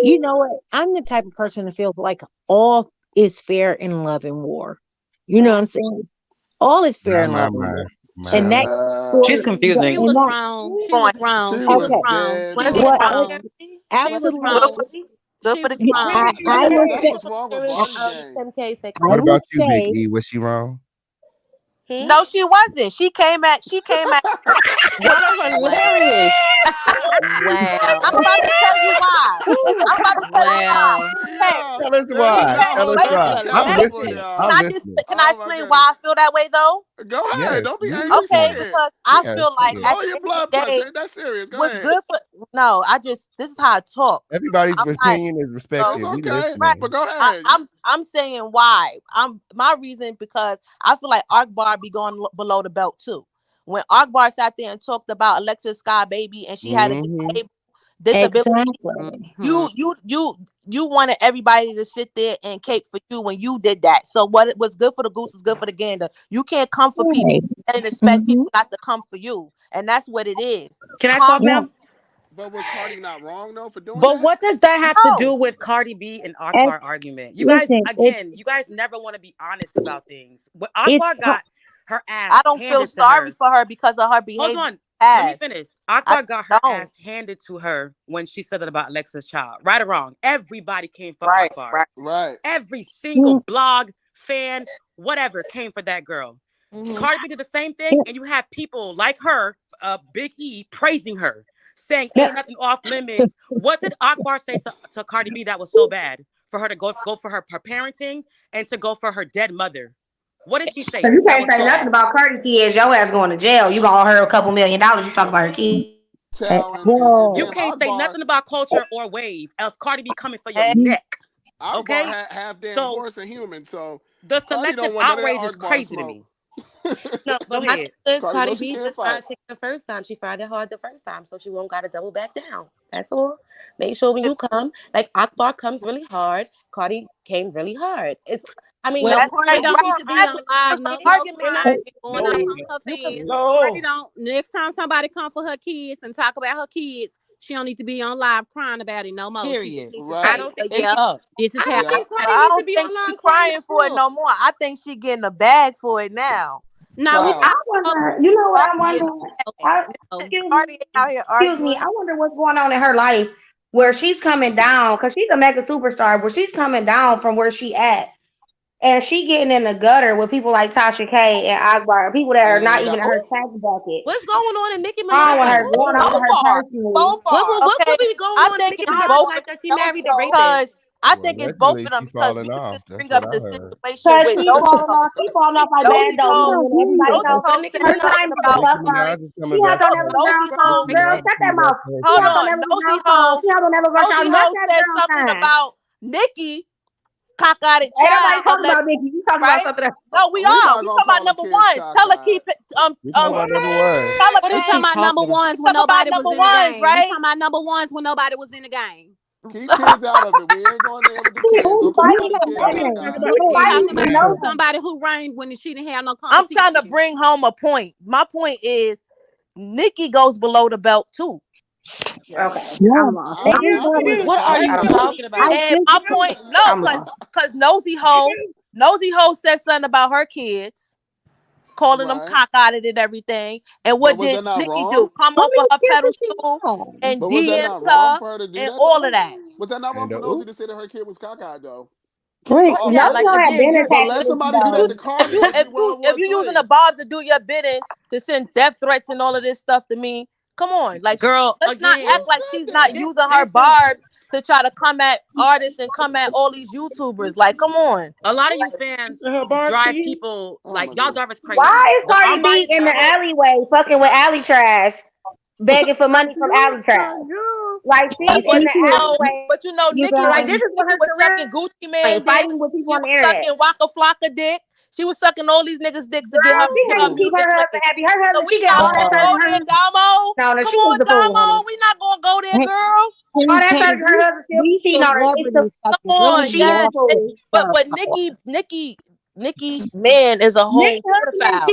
[SPEAKER 18] You know what? I'm the type of person that feels like all is fair in love and war. You know what I'm saying? All is fair in love and war. And that
[SPEAKER 10] She's
[SPEAKER 18] story,
[SPEAKER 10] confusing.
[SPEAKER 11] She was wrong. She was wrong.
[SPEAKER 12] She
[SPEAKER 11] She was
[SPEAKER 12] was
[SPEAKER 18] okay.
[SPEAKER 11] wrong.
[SPEAKER 12] dead
[SPEAKER 11] She was
[SPEAKER 18] What?
[SPEAKER 12] wrong.
[SPEAKER 11] wrong. She was
[SPEAKER 18] Absolutely.
[SPEAKER 11] wrong.
[SPEAKER 13] Good
[SPEAKER 11] She
[SPEAKER 13] for the
[SPEAKER 11] was
[SPEAKER 13] kids.
[SPEAKER 11] wrong.
[SPEAKER 18] I will
[SPEAKER 12] That's
[SPEAKER 18] say,
[SPEAKER 12] what's wrong with Barty Gang.
[SPEAKER 1] What
[SPEAKER 18] I will
[SPEAKER 1] about you, Big
[SPEAKER 18] say,
[SPEAKER 1] E? Was she wrong?
[SPEAKER 13] No, she wasn't. She came at.
[SPEAKER 11] Y'all are hilarious.
[SPEAKER 13] I'm
[SPEAKER 11] Wow.
[SPEAKER 13] about to tell you why. I'm about to tell you why.
[SPEAKER 11] Wow.
[SPEAKER 13] Hey,
[SPEAKER 1] Tell us
[SPEAKER 12] Y'all
[SPEAKER 1] why. Tell us
[SPEAKER 12] hold Nikki
[SPEAKER 1] why. I'm
[SPEAKER 12] accountable,
[SPEAKER 1] listening.
[SPEAKER 12] y'all.
[SPEAKER 1] I'm listening.
[SPEAKER 13] can I
[SPEAKER 12] Oh my
[SPEAKER 13] explain
[SPEAKER 12] goodness.
[SPEAKER 13] why I feel that way though?
[SPEAKER 12] Go ahead.
[SPEAKER 1] Yes,
[SPEAKER 12] Don't be
[SPEAKER 1] we
[SPEAKER 12] angry. Say
[SPEAKER 13] Okay,
[SPEAKER 1] listening.
[SPEAKER 12] it.
[SPEAKER 13] because I
[SPEAKER 1] Yes,
[SPEAKER 13] feel like
[SPEAKER 1] yes.
[SPEAKER 13] at
[SPEAKER 12] Lower
[SPEAKER 13] the
[SPEAKER 12] your
[SPEAKER 13] end of
[SPEAKER 12] blood
[SPEAKER 13] the day,
[SPEAKER 12] pressure. Ain't that serious? Go
[SPEAKER 13] what's
[SPEAKER 12] ahead.
[SPEAKER 13] good for this is how I talk.
[SPEAKER 1] Everybody's
[SPEAKER 13] I'm like,
[SPEAKER 1] opinion is
[SPEAKER 12] That's
[SPEAKER 1] respected. We
[SPEAKER 12] okay.
[SPEAKER 13] right.
[SPEAKER 12] But go ahead.
[SPEAKER 13] I'm saying why. My reason because I feel like Akbar be going below the belt too. When Akbar sat there and talked about Alexis Sky Baby and she had a disability,
[SPEAKER 18] exactly.
[SPEAKER 13] you wanted everybody to sit there and cake for you when you did that. So what was good for the goose is good for the gander. You can't come for people
[SPEAKER 18] Right.
[SPEAKER 13] and expect people not to come for you, and that's what it is.
[SPEAKER 10] Can I
[SPEAKER 13] Calm
[SPEAKER 10] talk
[SPEAKER 18] Yeah.
[SPEAKER 10] now?
[SPEAKER 12] But was Cardi not wrong though for doing
[SPEAKER 10] But
[SPEAKER 12] that?
[SPEAKER 10] what does that have to do
[SPEAKER 13] No,
[SPEAKER 10] with Cardi B and
[SPEAKER 18] And
[SPEAKER 10] Akbar argument? You guys,
[SPEAKER 18] listen,
[SPEAKER 10] again, you guys never want to be honest about things. But
[SPEAKER 18] it's
[SPEAKER 10] Akbar got her
[SPEAKER 13] I
[SPEAKER 10] ass
[SPEAKER 13] don't feel
[SPEAKER 10] handed to
[SPEAKER 13] sorry
[SPEAKER 10] her.
[SPEAKER 13] for her because of her
[SPEAKER 10] Hold
[SPEAKER 13] behavior.
[SPEAKER 10] on. Let me finish.
[SPEAKER 13] I
[SPEAKER 10] Akbar got her
[SPEAKER 13] don't.
[SPEAKER 10] ass handed to her when she said that about Alexa's child. Right or wrong? Everybody came for
[SPEAKER 13] Right.
[SPEAKER 10] Akbar.
[SPEAKER 12] Right.
[SPEAKER 10] Every single blog, fan, whatever came for that girl. Cardi B did the same thing, and you have people like her, Big E, praising her, saying ain't nothing off limits. What did Akbar say to Cardi B that was so bad for her to go for her parenting and to go for her dead mother? What did she
[SPEAKER 17] So
[SPEAKER 10] say
[SPEAKER 17] you
[SPEAKER 10] that
[SPEAKER 17] can't
[SPEAKER 10] was
[SPEAKER 17] say
[SPEAKER 10] so
[SPEAKER 17] nothing
[SPEAKER 10] bad?
[SPEAKER 17] about Cardi kids. Your ass going to jail. You gonna owe her a couple $1,000,000. You talk about her kids.
[SPEAKER 12] Child and
[SPEAKER 10] You
[SPEAKER 12] then
[SPEAKER 10] can't say
[SPEAKER 12] Akbar
[SPEAKER 10] nothing about culture or wave, else Cardi B coming for your neck.
[SPEAKER 12] Akbar
[SPEAKER 10] Okay,
[SPEAKER 12] half damn
[SPEAKER 10] so
[SPEAKER 12] horse and human. So
[SPEAKER 10] the
[SPEAKER 12] Cardi
[SPEAKER 10] selective
[SPEAKER 12] don't want none of that
[SPEAKER 10] outrage is
[SPEAKER 12] Akbar
[SPEAKER 10] crazy to
[SPEAKER 12] smoke.
[SPEAKER 10] me.
[SPEAKER 13] No,
[SPEAKER 10] Go
[SPEAKER 13] but my
[SPEAKER 10] ahead.
[SPEAKER 13] thing is
[SPEAKER 12] Cardi
[SPEAKER 13] Cardi
[SPEAKER 12] knows she
[SPEAKER 13] B
[SPEAKER 12] can't
[SPEAKER 13] just
[SPEAKER 12] fight.
[SPEAKER 13] trying to take the first time. She tried it hard the first time, so she won't gotta double back down. That's all. Make sure when you come, like Akbar comes really hard. Cardi came really hard.
[SPEAKER 11] Well,
[SPEAKER 13] That's
[SPEAKER 11] Cardi don't need to be on live
[SPEAKER 13] the
[SPEAKER 11] no
[SPEAKER 13] argument.
[SPEAKER 11] crying and going off
[SPEAKER 10] No.
[SPEAKER 11] on her fans. Cardi
[SPEAKER 14] No.
[SPEAKER 11] don't. Next time somebody come for her kids and talk about her kids, she don't need to be on live crying about it no more. She just
[SPEAKER 10] Period.
[SPEAKER 11] need to
[SPEAKER 12] Right.
[SPEAKER 11] say,
[SPEAKER 10] It's
[SPEAKER 11] "Yeah,
[SPEAKER 10] up.
[SPEAKER 11] this is
[SPEAKER 13] I
[SPEAKER 11] how."
[SPEAKER 13] don't think
[SPEAKER 11] Cardi
[SPEAKER 13] I
[SPEAKER 11] need to
[SPEAKER 13] don't
[SPEAKER 11] be
[SPEAKER 13] think
[SPEAKER 11] online
[SPEAKER 13] she's
[SPEAKER 11] crying
[SPEAKER 13] crying for it
[SPEAKER 11] no more.
[SPEAKER 13] no more. I think she getting a bag for it now.
[SPEAKER 11] Now we
[SPEAKER 13] So
[SPEAKER 17] I
[SPEAKER 11] talking about
[SPEAKER 17] wonder. You know what I
[SPEAKER 13] Cardi
[SPEAKER 17] wonder?
[SPEAKER 13] getting a bag.
[SPEAKER 17] I,
[SPEAKER 11] no.
[SPEAKER 17] excuse
[SPEAKER 13] Cardi
[SPEAKER 17] me.
[SPEAKER 13] ain't out here
[SPEAKER 17] Excuse me.
[SPEAKER 13] arguing.
[SPEAKER 17] I wonder what's going on in her life where she's coming down because she's a mega superstar. Where she's coming down from where she at. And she getting in the gutter with people like Tasha K and Akbar, people that are not
[SPEAKER 12] And
[SPEAKER 17] even in her tax bucket.
[SPEAKER 13] What's going on in Nicki
[SPEAKER 17] On with her,
[SPEAKER 13] Minaj?
[SPEAKER 17] going
[SPEAKER 13] So
[SPEAKER 17] on with her
[SPEAKER 13] far,
[SPEAKER 17] personally.
[SPEAKER 13] so far.
[SPEAKER 11] What
[SPEAKER 13] Okay,
[SPEAKER 11] be going
[SPEAKER 13] I
[SPEAKER 11] on in
[SPEAKER 13] think
[SPEAKER 11] Nicki
[SPEAKER 13] it's
[SPEAKER 11] Minaj
[SPEAKER 13] both of
[SPEAKER 11] like
[SPEAKER 13] them
[SPEAKER 11] that? She married the rapist.
[SPEAKER 13] because I
[SPEAKER 1] Well,
[SPEAKER 13] think it's both
[SPEAKER 1] allegedly
[SPEAKER 13] of them
[SPEAKER 1] she
[SPEAKER 13] because
[SPEAKER 1] falling
[SPEAKER 13] you
[SPEAKER 1] off.
[SPEAKER 13] just
[SPEAKER 1] That's
[SPEAKER 13] bring
[SPEAKER 1] what
[SPEAKER 13] up
[SPEAKER 1] I
[SPEAKER 13] the
[SPEAKER 1] heard.
[SPEAKER 13] situation
[SPEAKER 17] Cause
[SPEAKER 13] with
[SPEAKER 17] she's
[SPEAKER 13] Nosy
[SPEAKER 17] falling
[SPEAKER 13] Ho.
[SPEAKER 17] off. She's falling off like bad
[SPEAKER 13] Nosy
[SPEAKER 17] dogs.
[SPEAKER 13] Ho,
[SPEAKER 17] And everybody
[SPEAKER 13] Nosy
[SPEAKER 17] know
[SPEAKER 11] But
[SPEAKER 13] Ho
[SPEAKER 11] Nicki
[SPEAKER 13] said
[SPEAKER 17] her
[SPEAKER 11] Minaj,
[SPEAKER 13] something
[SPEAKER 17] time to
[SPEAKER 13] about
[SPEAKER 17] go
[SPEAKER 1] Nicki
[SPEAKER 17] up,
[SPEAKER 1] Minaj
[SPEAKER 17] Cardi.
[SPEAKER 1] is coming
[SPEAKER 17] She
[SPEAKER 1] back
[SPEAKER 17] hopped on
[SPEAKER 1] to
[SPEAKER 17] that
[SPEAKER 1] the
[SPEAKER 17] little
[SPEAKER 13] Nosy
[SPEAKER 17] brown
[SPEAKER 1] She
[SPEAKER 17] song,
[SPEAKER 13] Ho.
[SPEAKER 1] coming
[SPEAKER 17] girl.
[SPEAKER 1] back
[SPEAKER 17] Shut
[SPEAKER 1] to
[SPEAKER 17] that
[SPEAKER 1] the
[SPEAKER 17] mouth. She
[SPEAKER 13] Hold
[SPEAKER 17] hopped on
[SPEAKER 13] on,
[SPEAKER 17] that little
[SPEAKER 13] Nosy
[SPEAKER 17] brown song.
[SPEAKER 13] Ho.
[SPEAKER 17] She hopped on that little rush hour.
[SPEAKER 13] Nosy
[SPEAKER 17] Let
[SPEAKER 13] Ho
[SPEAKER 17] that
[SPEAKER 13] said
[SPEAKER 17] girl
[SPEAKER 13] something
[SPEAKER 17] shine.
[SPEAKER 13] about Nicki cockeyed
[SPEAKER 17] Ain't nobody
[SPEAKER 13] child
[SPEAKER 17] talking about Nicki. You talking about
[SPEAKER 13] right?
[SPEAKER 17] something else.
[SPEAKER 13] No, we
[SPEAKER 12] we
[SPEAKER 13] are.
[SPEAKER 12] not
[SPEAKER 13] We
[SPEAKER 12] gonna
[SPEAKER 13] talking about
[SPEAKER 12] call them
[SPEAKER 13] number
[SPEAKER 12] kids
[SPEAKER 13] one. Tell her keep
[SPEAKER 12] cockeyed.
[SPEAKER 13] it.
[SPEAKER 1] We talking
[SPEAKER 12] What?
[SPEAKER 1] about number one.
[SPEAKER 13] Tell her
[SPEAKER 11] what
[SPEAKER 10] What
[SPEAKER 11] you
[SPEAKER 10] is
[SPEAKER 11] talking
[SPEAKER 10] she
[SPEAKER 11] about?
[SPEAKER 13] keep.
[SPEAKER 11] Number
[SPEAKER 10] talking about?
[SPEAKER 11] ones
[SPEAKER 13] We
[SPEAKER 11] when
[SPEAKER 13] talking about
[SPEAKER 11] nobody was
[SPEAKER 13] number
[SPEAKER 11] in the
[SPEAKER 13] ones,
[SPEAKER 11] game. We
[SPEAKER 13] right?
[SPEAKER 11] talking about number ones when nobody was in the game.
[SPEAKER 12] Keep kids out of it. We ain't going there with the kids. Don't talk about the kids like that.
[SPEAKER 11] Talking about somebody who reigned when she didn't have no competition.
[SPEAKER 13] I'm trying to bring home a point. My point is, Nicki goes below the belt too.
[SPEAKER 17] Okay.
[SPEAKER 10] What are you talking about?
[SPEAKER 13] And my point, because Nosy Ho said something about her kids, calling them cock-eyed and everything. And what did Nicki do? Come off of her pedestal and DM her and all of that.
[SPEAKER 12] Was that not wrong for Nosy to say that her kid was cockeyed though?
[SPEAKER 13] Yeah, like again,
[SPEAKER 12] but let somebody do that to Cardi.
[SPEAKER 13] If you're using the bobs to do your bidding, to send death threats and all of this stuff to me, come on, like,
[SPEAKER 10] girl,
[SPEAKER 13] let's not act like she's not using her barbs to try to come at artists and come at all these YouTubers. Like, come on.
[SPEAKER 14] A lot of you fans drive people like y'all drive us crazy.
[SPEAKER 17] Why is Cardi B in the alleyway fucking with alley trash, begging for money from alley trash? Like she's in the alleyway.
[SPEAKER 13] But you know, Nicki,
[SPEAKER 17] like this is what her
[SPEAKER 13] was sucking Gucci Man
[SPEAKER 17] fighting with people on the
[SPEAKER 13] she was
[SPEAKER 17] internet.
[SPEAKER 13] sucking Waka Flocka dick. She was sucking all these niggas' dicks to get her music.
[SPEAKER 17] Her husband happy. Her husband, she got all that surgery.
[SPEAKER 13] Damo.
[SPEAKER 17] No,
[SPEAKER 13] Come on, Damo. We not gonna go there, girl.
[SPEAKER 17] All that surgery, her husband still cheating on her.
[SPEAKER 13] Come on, yes. But Nicki, man, is a whole pedophile.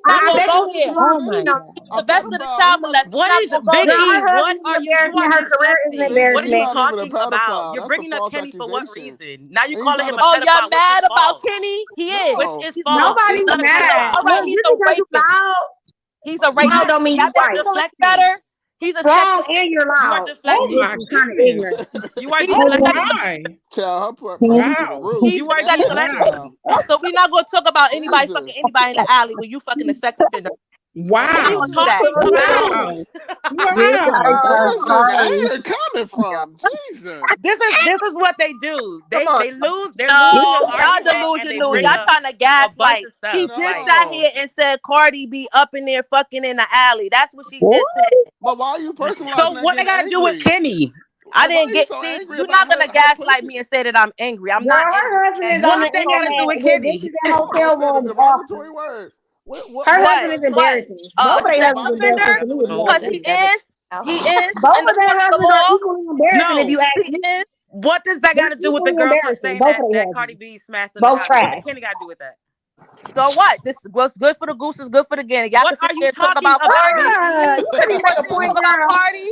[SPEAKER 13] Not gonna go here.
[SPEAKER 18] Oh my God.
[SPEAKER 13] The best of the child molesters.
[SPEAKER 14] What is Big E? What are you? You are
[SPEAKER 17] her career is an
[SPEAKER 14] deflecting. What are you
[SPEAKER 17] embarrassment.
[SPEAKER 14] talking about? You're bringing up Kenny for what reason? Now you're calling him a
[SPEAKER 13] Oh,
[SPEAKER 14] pedophile.
[SPEAKER 13] y'all mad about Kenny? He is.
[SPEAKER 14] Which is false.
[SPEAKER 17] Nobody's mad.
[SPEAKER 13] All right, he's a rapist. He's a rapist.
[SPEAKER 17] Don't mean
[SPEAKER 13] That
[SPEAKER 17] you're
[SPEAKER 13] makes it better. He's a
[SPEAKER 17] strong and you're loud.
[SPEAKER 14] You are deflecting. You are deflecting.
[SPEAKER 12] Child, her rude.
[SPEAKER 13] You are deflecting. So we're not gonna talk about anybody fucking anybody in the alley when you fucking a sex offender.
[SPEAKER 14] Wow.
[SPEAKER 12] Where's this anger coming from? Jesus.
[SPEAKER 14] This is what they do. They lose. They're
[SPEAKER 13] No,
[SPEAKER 14] losing.
[SPEAKER 13] y'all delusional. Y'all trying to gaslight. She just sat here and said Cardi be up in there fucking in the alley. That's what she just said.
[SPEAKER 12] But why are you personalizing?
[SPEAKER 14] So what they got to do with Kenny?
[SPEAKER 13] I didn't get. See, you're not gonna gaslight me and say that I'm angry. I'm not.
[SPEAKER 14] What they got to do with Kenny?
[SPEAKER 17] Her husband is embarrassing. Both of their husbands embarrassing to me.
[SPEAKER 13] Because he is. He is.
[SPEAKER 17] Both of their husbands are equally embarrassing if you ask me.
[SPEAKER 14] What does that got to do with the girl for saying that Cardi B smashed the house? What did Kenny got to do with that?
[SPEAKER 13] So what? This is what's good for the goose is good for the gander. Y'all
[SPEAKER 14] What
[SPEAKER 13] can
[SPEAKER 14] are
[SPEAKER 13] sit
[SPEAKER 14] you
[SPEAKER 13] here and talk
[SPEAKER 14] talking
[SPEAKER 13] about Cardi.
[SPEAKER 14] about?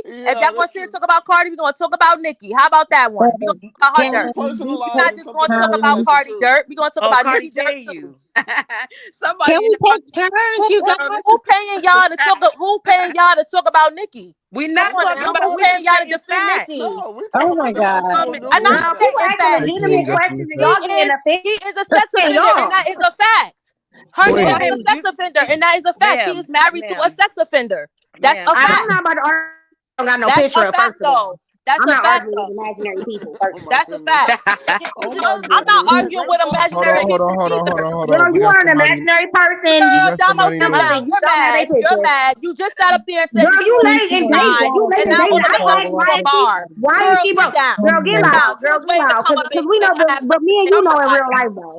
[SPEAKER 13] If y'all want to sit and talk about Cardi, we're gonna talk about Nicki. How about that one? We're gonna talk about her dirt. We're not just gonna talk about Cardi dirt. We're gonna talk about
[SPEAKER 14] Cardi
[SPEAKER 13] Nicki dirt too.
[SPEAKER 8] Somebody
[SPEAKER 18] Can we take turns? You guys?
[SPEAKER 13] Who paying y'all to talk? Who paying y'all to talk about Nicki?
[SPEAKER 14] We not talking about
[SPEAKER 13] who paying y'all to defend Nicki.
[SPEAKER 18] Oh my God.
[SPEAKER 13] And I'm stating that he is a sex offender, and that is a fact. Her name is a sex offender, and that is a fact. She is married to a sex offender. That's a fact.
[SPEAKER 17] I'm not about to argue. I don't got no picture of first of all.
[SPEAKER 13] That's
[SPEAKER 17] I'm
[SPEAKER 13] a
[SPEAKER 17] not
[SPEAKER 13] fact.
[SPEAKER 17] arguing with imaginary people.
[SPEAKER 13] That's a fact. I'm not arguing with imaginary people.
[SPEAKER 12] Hold on.
[SPEAKER 17] Girl, you are an imaginary person.
[SPEAKER 13] Damo, you're mad. You're mad. You just sat up there and said,
[SPEAKER 17] girl, you late in dating. You late in dating. I like my bar. Why is she broke? Girl, get loud. Girl, get loud. Because we know, but me and you know in real life, though.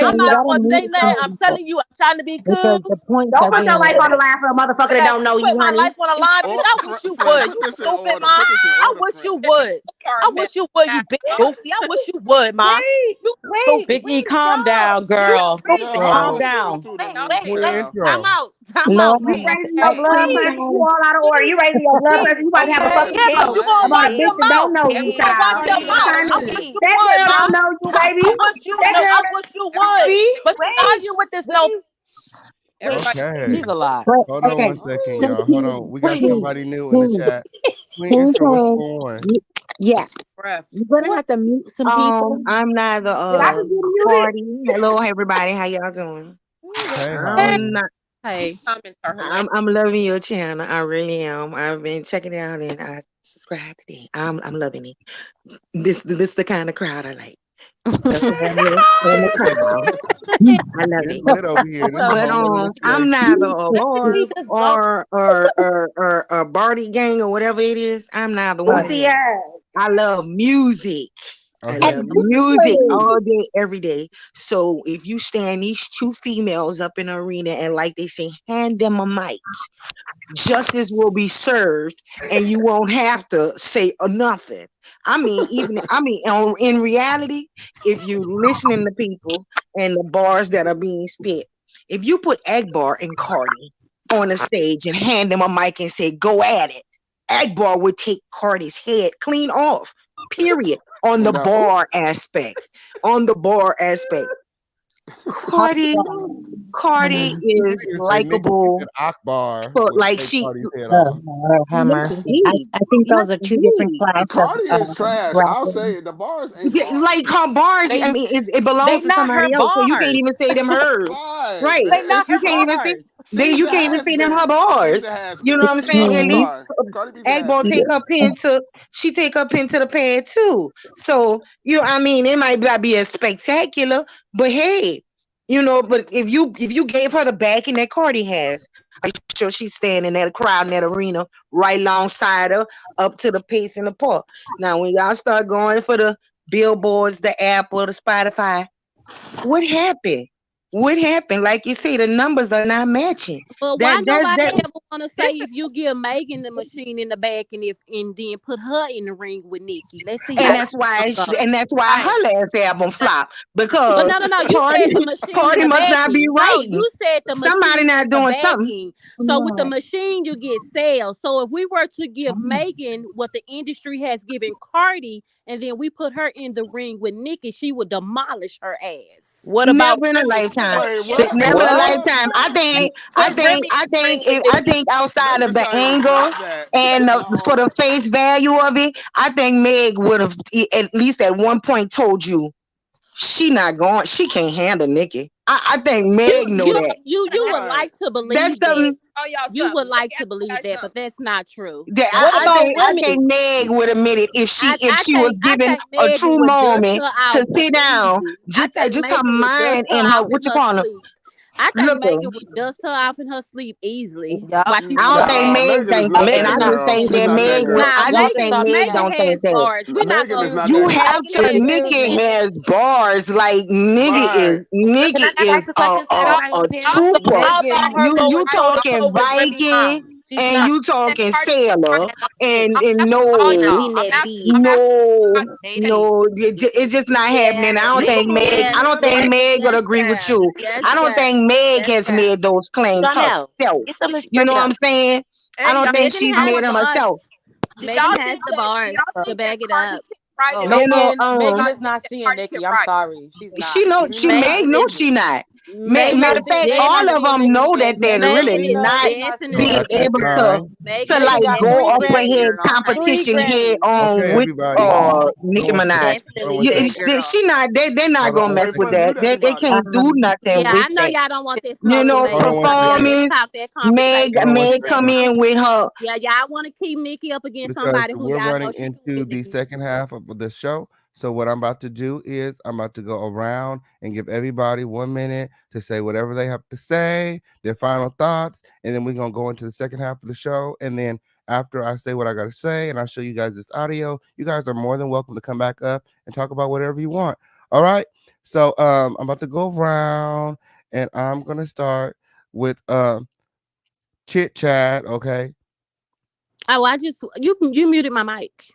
[SPEAKER 13] I'm not going to say nothing. I'm telling you, I'm trying to be good.
[SPEAKER 17] Don't put your life on the line for a motherfucker that don't know you, honey.
[SPEAKER 13] Put my life on the line, bitch. I wish you would. You stupid, man. I wish you would. I wish you would, you big goofy. I wish you would, ma.
[SPEAKER 10] Big E, calm down, girl. Calm down.
[SPEAKER 8] I'm out.
[SPEAKER 17] You raising your blood pressure. You all out of order. You raising your blood pressure. You about to have a fucking kid about a bitch that don't know you, child. That girl don't know you, baby.
[SPEAKER 13] I wish you would. But you're arguing with this no.
[SPEAKER 1] Okay.
[SPEAKER 10] He's a lot.
[SPEAKER 1] Hold on 1 second, y'all. Hold on. We got somebody new in the chat. Queen Intro, what's going on?
[SPEAKER 18] Yeah. You're gonna have to mute some people.
[SPEAKER 19] I'm neither Cardi. Hello, everybody. How y'all doing?
[SPEAKER 10] Hey.
[SPEAKER 19] I'm loving your channel. I really am. I've been checking it out and I subscribed today. I'm loving it. This the kind of crowd I like. I love it. But I'm neither a bar or Barty gang or whatever it is. I'm neither one. I love music. I
[SPEAKER 1] Okay.
[SPEAKER 19] love music all day, every day. So if you stand these two females up in the arena and like they say, hand them a mic, justice will be served, and you won't have to say nothing. In reality, if you listening to people and the bars that are being spit, if you put Akbar and Cardi on the stage and hand them a mic and say, go at it, Akbar would take Cardi's head clean off. Period. On the bar aspect. On the bar aspect. Cardi is likable.
[SPEAKER 1] Akbar
[SPEAKER 19] So
[SPEAKER 1] would
[SPEAKER 19] like
[SPEAKER 1] take
[SPEAKER 19] she
[SPEAKER 1] Cardi's head off.
[SPEAKER 18] Have
[SPEAKER 19] yes
[SPEAKER 18] mercy.
[SPEAKER 19] indeed.
[SPEAKER 18] I think
[SPEAKER 19] Yes
[SPEAKER 18] those are two different
[SPEAKER 19] indeed.
[SPEAKER 18] class of
[SPEAKER 12] Cardi is trash. I'll
[SPEAKER 18] rappers.
[SPEAKER 12] say it. The bars ain't
[SPEAKER 19] Yeah,
[SPEAKER 12] bars.
[SPEAKER 19] like her bars, I mean, it
[SPEAKER 10] They
[SPEAKER 19] belongs to
[SPEAKER 10] not her
[SPEAKER 19] somebody else, so you can't even
[SPEAKER 10] bars.
[SPEAKER 19] say them hers,
[SPEAKER 12] Right.
[SPEAKER 19] right?
[SPEAKER 10] They not
[SPEAKER 19] You
[SPEAKER 10] her
[SPEAKER 19] can't even say
[SPEAKER 10] bars.
[SPEAKER 12] She's
[SPEAKER 19] you
[SPEAKER 12] a
[SPEAKER 19] can't even
[SPEAKER 12] has
[SPEAKER 19] say them her
[SPEAKER 12] been. She's a
[SPEAKER 19] bars.
[SPEAKER 12] has
[SPEAKER 19] You know
[SPEAKER 12] been.
[SPEAKER 19] what I'm
[SPEAKER 12] She's
[SPEAKER 19] saying?
[SPEAKER 12] I'm
[SPEAKER 19] At least
[SPEAKER 12] sorry. Cardi B's a has
[SPEAKER 19] Agbo
[SPEAKER 12] been.
[SPEAKER 19] take her pen to she take her pen to the pad too. So I mean, it might not be as spectacular, but hey, but if you gave her the backing that Cardi has, I'm sure she's standing in that crowd in that arena right alongside her, up to the pace in the park. Now, when y'all start going for the billboards, the Apple, the Spotify, what happened? What happened? Like you say, the numbers are not matching.
[SPEAKER 11] But why nobody ever want to say if you give Megan the machine in the back and then put her in the ring with Nicki? Let's see
[SPEAKER 19] And
[SPEAKER 11] how
[SPEAKER 19] that's why
[SPEAKER 11] that go.
[SPEAKER 19] her last album flopped
[SPEAKER 11] But
[SPEAKER 19] because
[SPEAKER 11] no. You said the machine in
[SPEAKER 19] Cardi
[SPEAKER 11] the
[SPEAKER 19] must not be
[SPEAKER 11] backing. No,
[SPEAKER 19] writing.
[SPEAKER 11] you said the
[SPEAKER 19] Somebody
[SPEAKER 11] machine
[SPEAKER 19] not
[SPEAKER 11] in the
[SPEAKER 19] doing something.
[SPEAKER 11] backing. So with the machine, you get sales. So if we were to give Megan what the industry has given Cardi, and then we put her in the ring with Nicki, she would demolish her ass. What about
[SPEAKER 19] Never in a
[SPEAKER 11] Remy?
[SPEAKER 19] lifetime.
[SPEAKER 12] Wait, what?
[SPEAKER 19] Never in a
[SPEAKER 10] What?
[SPEAKER 19] lifetime. I think. I
[SPEAKER 11] Put
[SPEAKER 19] think.
[SPEAKER 11] Remy
[SPEAKER 19] I
[SPEAKER 11] in the ring
[SPEAKER 19] think.
[SPEAKER 11] with
[SPEAKER 19] I
[SPEAKER 11] Nicki.
[SPEAKER 19] think outside of
[SPEAKER 12] Megan Thee
[SPEAKER 19] the
[SPEAKER 12] Stallion is
[SPEAKER 19] angle
[SPEAKER 12] not that.
[SPEAKER 19] and for the face value of it, I think Meg would have at least at one point told you she not going. She can't handle Nicki. I think Meg know that.
[SPEAKER 11] You would
[SPEAKER 12] Right.
[SPEAKER 11] like to
[SPEAKER 19] That's
[SPEAKER 11] believe that.
[SPEAKER 19] something
[SPEAKER 8] Oh, y'all
[SPEAKER 11] You would
[SPEAKER 8] something. Let
[SPEAKER 11] like
[SPEAKER 8] me
[SPEAKER 11] to
[SPEAKER 8] ask you
[SPEAKER 11] believe
[SPEAKER 8] guys
[SPEAKER 11] that, but
[SPEAKER 8] something.
[SPEAKER 11] that's not true.
[SPEAKER 19] that
[SPEAKER 11] That's
[SPEAKER 10] What
[SPEAKER 11] not
[SPEAKER 10] about
[SPEAKER 19] I
[SPEAKER 11] true.
[SPEAKER 19] think
[SPEAKER 10] Remy?
[SPEAKER 19] Meg would admit it if she was
[SPEAKER 11] I
[SPEAKER 19] given
[SPEAKER 11] think
[SPEAKER 19] a
[SPEAKER 11] Megan
[SPEAKER 19] true
[SPEAKER 11] would dust
[SPEAKER 19] moment
[SPEAKER 11] her
[SPEAKER 19] to
[SPEAKER 11] off
[SPEAKER 19] sit down,
[SPEAKER 11] easy. I
[SPEAKER 19] just
[SPEAKER 11] think
[SPEAKER 19] her
[SPEAKER 11] Megan would dust
[SPEAKER 19] mind
[SPEAKER 11] her
[SPEAKER 19] and her
[SPEAKER 11] off in
[SPEAKER 19] what you
[SPEAKER 11] her
[SPEAKER 19] call it.
[SPEAKER 11] sleep. I think
[SPEAKER 19] Look at her.
[SPEAKER 11] Megan would dust her off in her sleep easily
[SPEAKER 10] Yup.
[SPEAKER 11] while she
[SPEAKER 19] I
[SPEAKER 11] was
[SPEAKER 19] don't think
[SPEAKER 11] asleep.
[SPEAKER 12] Nah,
[SPEAKER 19] Meg
[SPEAKER 12] Megan is
[SPEAKER 19] think
[SPEAKER 12] not
[SPEAKER 19] that, and
[SPEAKER 12] that
[SPEAKER 10] Megan
[SPEAKER 19] I
[SPEAKER 10] not
[SPEAKER 19] just
[SPEAKER 12] girl.
[SPEAKER 19] think
[SPEAKER 12] She's
[SPEAKER 19] that
[SPEAKER 10] singing.
[SPEAKER 12] not that
[SPEAKER 19] Meg would.
[SPEAKER 12] girl.
[SPEAKER 11] Nah,
[SPEAKER 19] I just
[SPEAKER 10] Y'all
[SPEAKER 19] think
[SPEAKER 10] stop
[SPEAKER 19] Meg
[SPEAKER 10] playing.
[SPEAKER 11] Megan
[SPEAKER 19] don't think
[SPEAKER 11] has
[SPEAKER 19] that.
[SPEAKER 11] bars. We're not
[SPEAKER 12] Megan
[SPEAKER 11] gonna
[SPEAKER 12] is not
[SPEAKER 10] Excuse
[SPEAKER 19] You
[SPEAKER 12] that
[SPEAKER 10] me.
[SPEAKER 12] girl.
[SPEAKER 19] have
[SPEAKER 11] Megan
[SPEAKER 19] to.
[SPEAKER 11] has
[SPEAKER 10] Excuse
[SPEAKER 19] Nicki
[SPEAKER 10] me.
[SPEAKER 11] hits.
[SPEAKER 19] has bars. Like
[SPEAKER 12] Right.
[SPEAKER 10] Can
[SPEAKER 19] Nicki
[SPEAKER 10] I
[SPEAKER 19] is
[SPEAKER 10] ask a question so
[SPEAKER 8] Y'all,
[SPEAKER 10] everybody on the
[SPEAKER 19] a
[SPEAKER 10] panel?
[SPEAKER 8] y'all so
[SPEAKER 19] trooper.
[SPEAKER 11] How
[SPEAKER 10] Megan
[SPEAKER 11] about her
[SPEAKER 19] You
[SPEAKER 11] going
[SPEAKER 8] right.
[SPEAKER 11] toe to
[SPEAKER 8] Y'all
[SPEAKER 19] talking
[SPEAKER 11] toe with Remy Ma?
[SPEAKER 19] Viking
[SPEAKER 10] She's
[SPEAKER 19] and
[SPEAKER 10] not.
[SPEAKER 19] you
[SPEAKER 8] said
[SPEAKER 19] talking
[SPEAKER 8] Cardi was
[SPEAKER 19] Sailor
[SPEAKER 8] trying to
[SPEAKER 19] and
[SPEAKER 8] I'm asking all y'all.
[SPEAKER 11] In
[SPEAKER 8] I'm
[SPEAKER 11] that
[SPEAKER 8] asking.
[SPEAKER 11] beat.
[SPEAKER 8] I'm asking.
[SPEAKER 19] no,
[SPEAKER 11] Hating.
[SPEAKER 19] no, it's just not happening.
[SPEAKER 11] Yes,
[SPEAKER 12] Get your
[SPEAKER 11] yes,
[SPEAKER 19] I
[SPEAKER 12] Louisiana
[SPEAKER 19] don't think
[SPEAKER 11] yes,
[SPEAKER 12] back.
[SPEAKER 19] Meg would
[SPEAKER 11] yes,
[SPEAKER 19] agree with
[SPEAKER 11] girl.
[SPEAKER 19] you.
[SPEAKER 11] Yes,
[SPEAKER 19] I don't
[SPEAKER 11] girl.
[SPEAKER 19] think Meg
[SPEAKER 11] Yes,
[SPEAKER 19] has
[SPEAKER 11] girl.
[SPEAKER 19] made those claims
[SPEAKER 10] Chanel,
[SPEAKER 19] herself.
[SPEAKER 10] get them to
[SPEAKER 19] You
[SPEAKER 10] break
[SPEAKER 19] know
[SPEAKER 10] it
[SPEAKER 19] what I'm
[SPEAKER 10] up.
[SPEAKER 19] saying? I
[SPEAKER 8] And
[SPEAKER 19] don't
[SPEAKER 8] y'all,
[SPEAKER 19] think
[SPEAKER 11] Megan
[SPEAKER 19] she's
[SPEAKER 11] has
[SPEAKER 19] made
[SPEAKER 11] the
[SPEAKER 19] them herself.
[SPEAKER 11] bars.
[SPEAKER 8] do y'all
[SPEAKER 11] Megan has
[SPEAKER 8] think
[SPEAKER 11] the
[SPEAKER 8] that? Do
[SPEAKER 11] bars
[SPEAKER 8] y'all
[SPEAKER 11] to
[SPEAKER 8] think that
[SPEAKER 11] back it
[SPEAKER 8] Cardi
[SPEAKER 11] up.
[SPEAKER 8] can write
[SPEAKER 10] Oh,
[SPEAKER 8] and
[SPEAKER 19] No, no,
[SPEAKER 10] Megan
[SPEAKER 8] y'all
[SPEAKER 10] is not
[SPEAKER 8] think
[SPEAKER 10] seeing
[SPEAKER 8] Cardi can
[SPEAKER 10] Nikki. I'm
[SPEAKER 8] write?
[SPEAKER 10] sorry. She's not.
[SPEAKER 19] she know
[SPEAKER 10] She's
[SPEAKER 19] she
[SPEAKER 10] not.
[SPEAKER 19] Meg
[SPEAKER 11] Megan
[SPEAKER 19] knows
[SPEAKER 11] is
[SPEAKER 19] she not.
[SPEAKER 10] She's
[SPEAKER 11] Megan
[SPEAKER 19] Matter
[SPEAKER 10] not
[SPEAKER 11] is
[SPEAKER 19] of
[SPEAKER 10] seeing
[SPEAKER 19] fact,
[SPEAKER 10] Nikki.
[SPEAKER 19] all of
[SPEAKER 11] definitely
[SPEAKER 19] them know that they're really
[SPEAKER 11] Megan is
[SPEAKER 10] Rita,
[SPEAKER 19] not
[SPEAKER 10] she's not seeing
[SPEAKER 19] being
[SPEAKER 11] definitely
[SPEAKER 10] Nikki.
[SPEAKER 1] That's
[SPEAKER 19] able to
[SPEAKER 1] fine.
[SPEAKER 11] Megan
[SPEAKER 19] to
[SPEAKER 11] is
[SPEAKER 10] Megan
[SPEAKER 19] like
[SPEAKER 10] got
[SPEAKER 19] go
[SPEAKER 10] three
[SPEAKER 19] off
[SPEAKER 11] definitely that
[SPEAKER 19] ahead
[SPEAKER 10] Grammys.
[SPEAKER 11] girl.
[SPEAKER 10] 3
[SPEAKER 19] competition head
[SPEAKER 10] Grammys.
[SPEAKER 19] on
[SPEAKER 1] Okay,
[SPEAKER 19] with
[SPEAKER 1] everybody.
[SPEAKER 19] Nicki
[SPEAKER 1] Hold on,
[SPEAKER 19] Minaj.
[SPEAKER 1] hold on
[SPEAKER 11] Definitely
[SPEAKER 1] one
[SPEAKER 11] that
[SPEAKER 1] second.
[SPEAKER 11] girl.
[SPEAKER 19] She not they're not
[SPEAKER 1] Hold on
[SPEAKER 19] gonna
[SPEAKER 1] one
[SPEAKER 19] mess
[SPEAKER 12] Hey,
[SPEAKER 19] with
[SPEAKER 1] second.
[SPEAKER 12] friend,
[SPEAKER 19] that.
[SPEAKER 12] mute
[SPEAKER 19] They
[SPEAKER 12] everybody.
[SPEAKER 19] can't do nothing
[SPEAKER 11] Yeah,
[SPEAKER 19] with
[SPEAKER 11] I know
[SPEAKER 19] that.
[SPEAKER 11] y'all don't want that
[SPEAKER 19] You
[SPEAKER 11] smoke with
[SPEAKER 19] know,
[SPEAKER 1] Hold on
[SPEAKER 11] Megan,
[SPEAKER 1] one
[SPEAKER 11] but yeah,
[SPEAKER 1] second.
[SPEAKER 11] let's
[SPEAKER 19] performance,
[SPEAKER 11] talk that conversation.
[SPEAKER 1] Hold on one
[SPEAKER 19] Meg
[SPEAKER 11] That
[SPEAKER 19] come
[SPEAKER 1] second.
[SPEAKER 19] in with her.
[SPEAKER 11] yeah, y'all want to keep Nikki up against
[SPEAKER 1] Because
[SPEAKER 11] somebody who
[SPEAKER 1] we're
[SPEAKER 11] y'all know
[SPEAKER 1] running
[SPEAKER 11] she can
[SPEAKER 1] into the
[SPEAKER 11] beat.
[SPEAKER 1] second half of the show. So what I'm about to do is I'm about to go around and give everybody 1 minute to say whatever they have to say, their final thoughts, and then we're gonna go into the second half of the show. And then after I say what I gotta say and I show you guys this audio, you guys are more than welcome to come back up and talk about whatever you want. All right. So I'm about to go around and I'm gonna start with chit chat. Okay.
[SPEAKER 11] Oh, you muted my mic.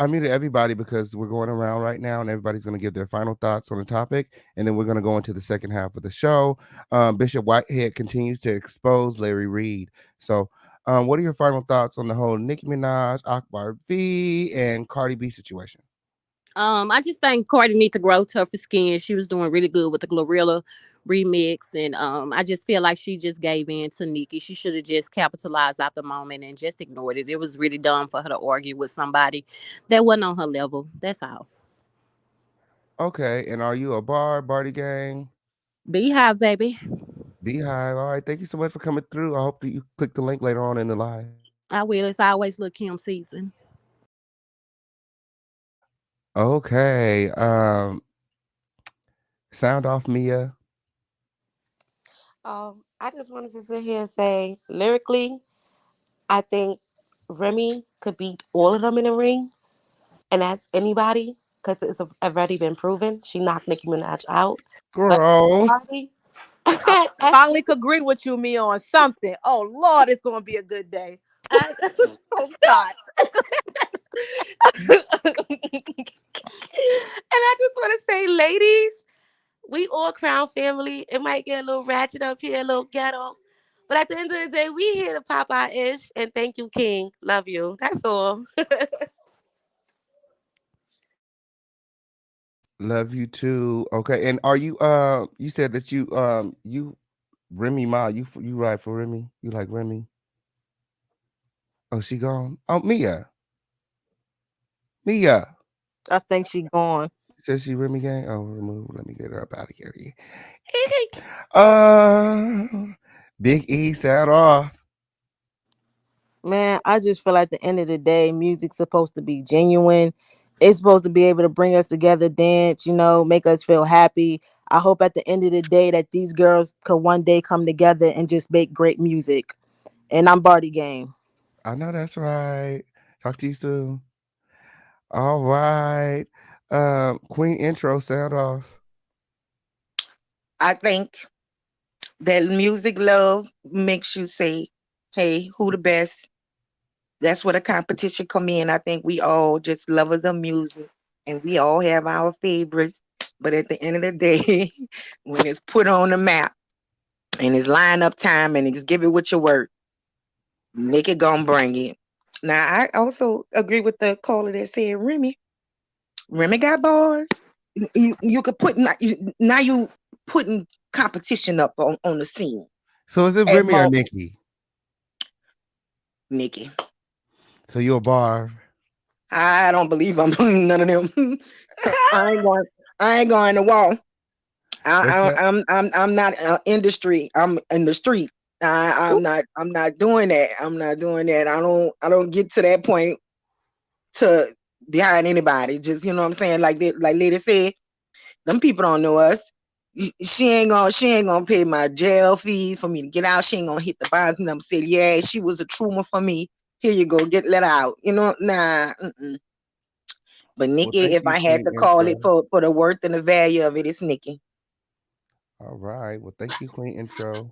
[SPEAKER 1] I muted everybody because we're going around right now and everybody's going to give their final thoughts on the topic. And then we're going to go into the second half of the show. Bishop Whitehead continues to expose Larry Reid. So, what are your final thoughts on the whole Nicki Minaj, Akbar V, and Cardi B situation?
[SPEAKER 11] I just think Cardi needs to grow tougher skin. She was doing really good with the Glorilla remix, and I just feel like she just gave in to Nicki. She should have just capitalized out the moment and just ignored it. It was really dumb for her to argue with somebody that wasn't on her level. That's all.
[SPEAKER 1] Okay, and are you a Barty gang?
[SPEAKER 11] Beehive, baby.
[SPEAKER 1] Beehive. All right, thank you so much for coming through. I hope that you click the link later on in the live.
[SPEAKER 11] I will. It's always Lil' Kim season.
[SPEAKER 1] Okay, sound off, Mia.
[SPEAKER 9] I just wanted to sit here and say, lyrically, I think Remy could beat all of them in the ring and ask anybody. because it's already been proven. She knocked Nicki Minaj out. But
[SPEAKER 1] Girl.
[SPEAKER 9] Cardi,
[SPEAKER 13] Finally could agree with you, me on something. Oh Lord, it's gonna be a good day. Oh God.
[SPEAKER 9] and I just want to say, ladies, we all Crown family. It might get a little ratchet up here, a little ghetto. But at the end of the day, we here to pop our ish. And thank you, King. Love you. That's all.
[SPEAKER 1] Love you too. Okay. And are you you said that you Remy Ma, you ride for Remy? You like Remy? Oh, she gone? Oh, Mia. Mia.
[SPEAKER 13] I think she gone.
[SPEAKER 1] Says she Remy gang? Oh, remove. Let me get her up out of here. Big E sat off.
[SPEAKER 13] Man, I just feel like at the end of the day, music's supposed to be genuine. It's supposed to be able to bring us together, dance, make us feel happy. I hope at the end of the day that these girls could one day come together and just make great music. And I'm Barty Game.
[SPEAKER 1] I know that's right. Talk to you soon. All right. Queen intro sound off.
[SPEAKER 19] I think that music love makes you say, hey, who the best? That's where the competition come in. I think we all just lovers of music and we all have our favorites. But at the end of the day, when it's put on the map and it's line up time and it's give it what you work, Nicki gonna bring it. Now I also agree with the caller that said Remy got bars. You could put now you putting competition up on the scene.
[SPEAKER 1] So is it Remy or Nicki?
[SPEAKER 19] Nicki.
[SPEAKER 1] So you're a bar.
[SPEAKER 19] I don't believe I'm doing none of them. I ain't going to wall. I'm not industry. I'm in the street. I'm not doing that. I'm not doing that. I don't get to that point to behind anybody. Just you know what I'm saying. Like lady said, them people don't know us. She ain't gonna pay my jail fees for me to get out. She ain't gonna hit the bonds and I'm saying, yeah, she was a true one for me. Here you go, get let out. You know, nah. But Nicki, if I had to call it for the worth and the value of it, it's Nicki.
[SPEAKER 1] All right. Well, thank you, Queen Intro.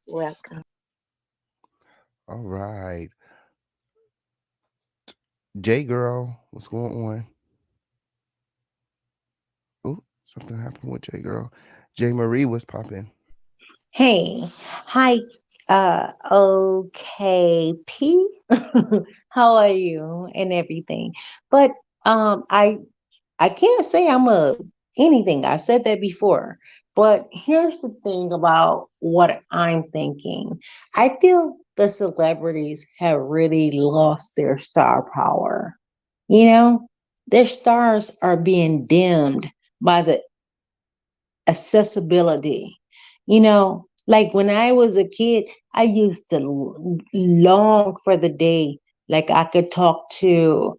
[SPEAKER 19] Welcome.
[SPEAKER 1] All right. J Girl, what's going on? Oh, something happened with J Girl. J Marie was popping.
[SPEAKER 18] Hey, hi, okay, P. How are you and everything? But I can't say I'm a anything. I said that before. But here's the thing about what I'm thinking. I feel the celebrities have really lost their star power. You know, their stars are being dimmed by the accessibility. Like when I was a kid, I used to long for the day like I could talk to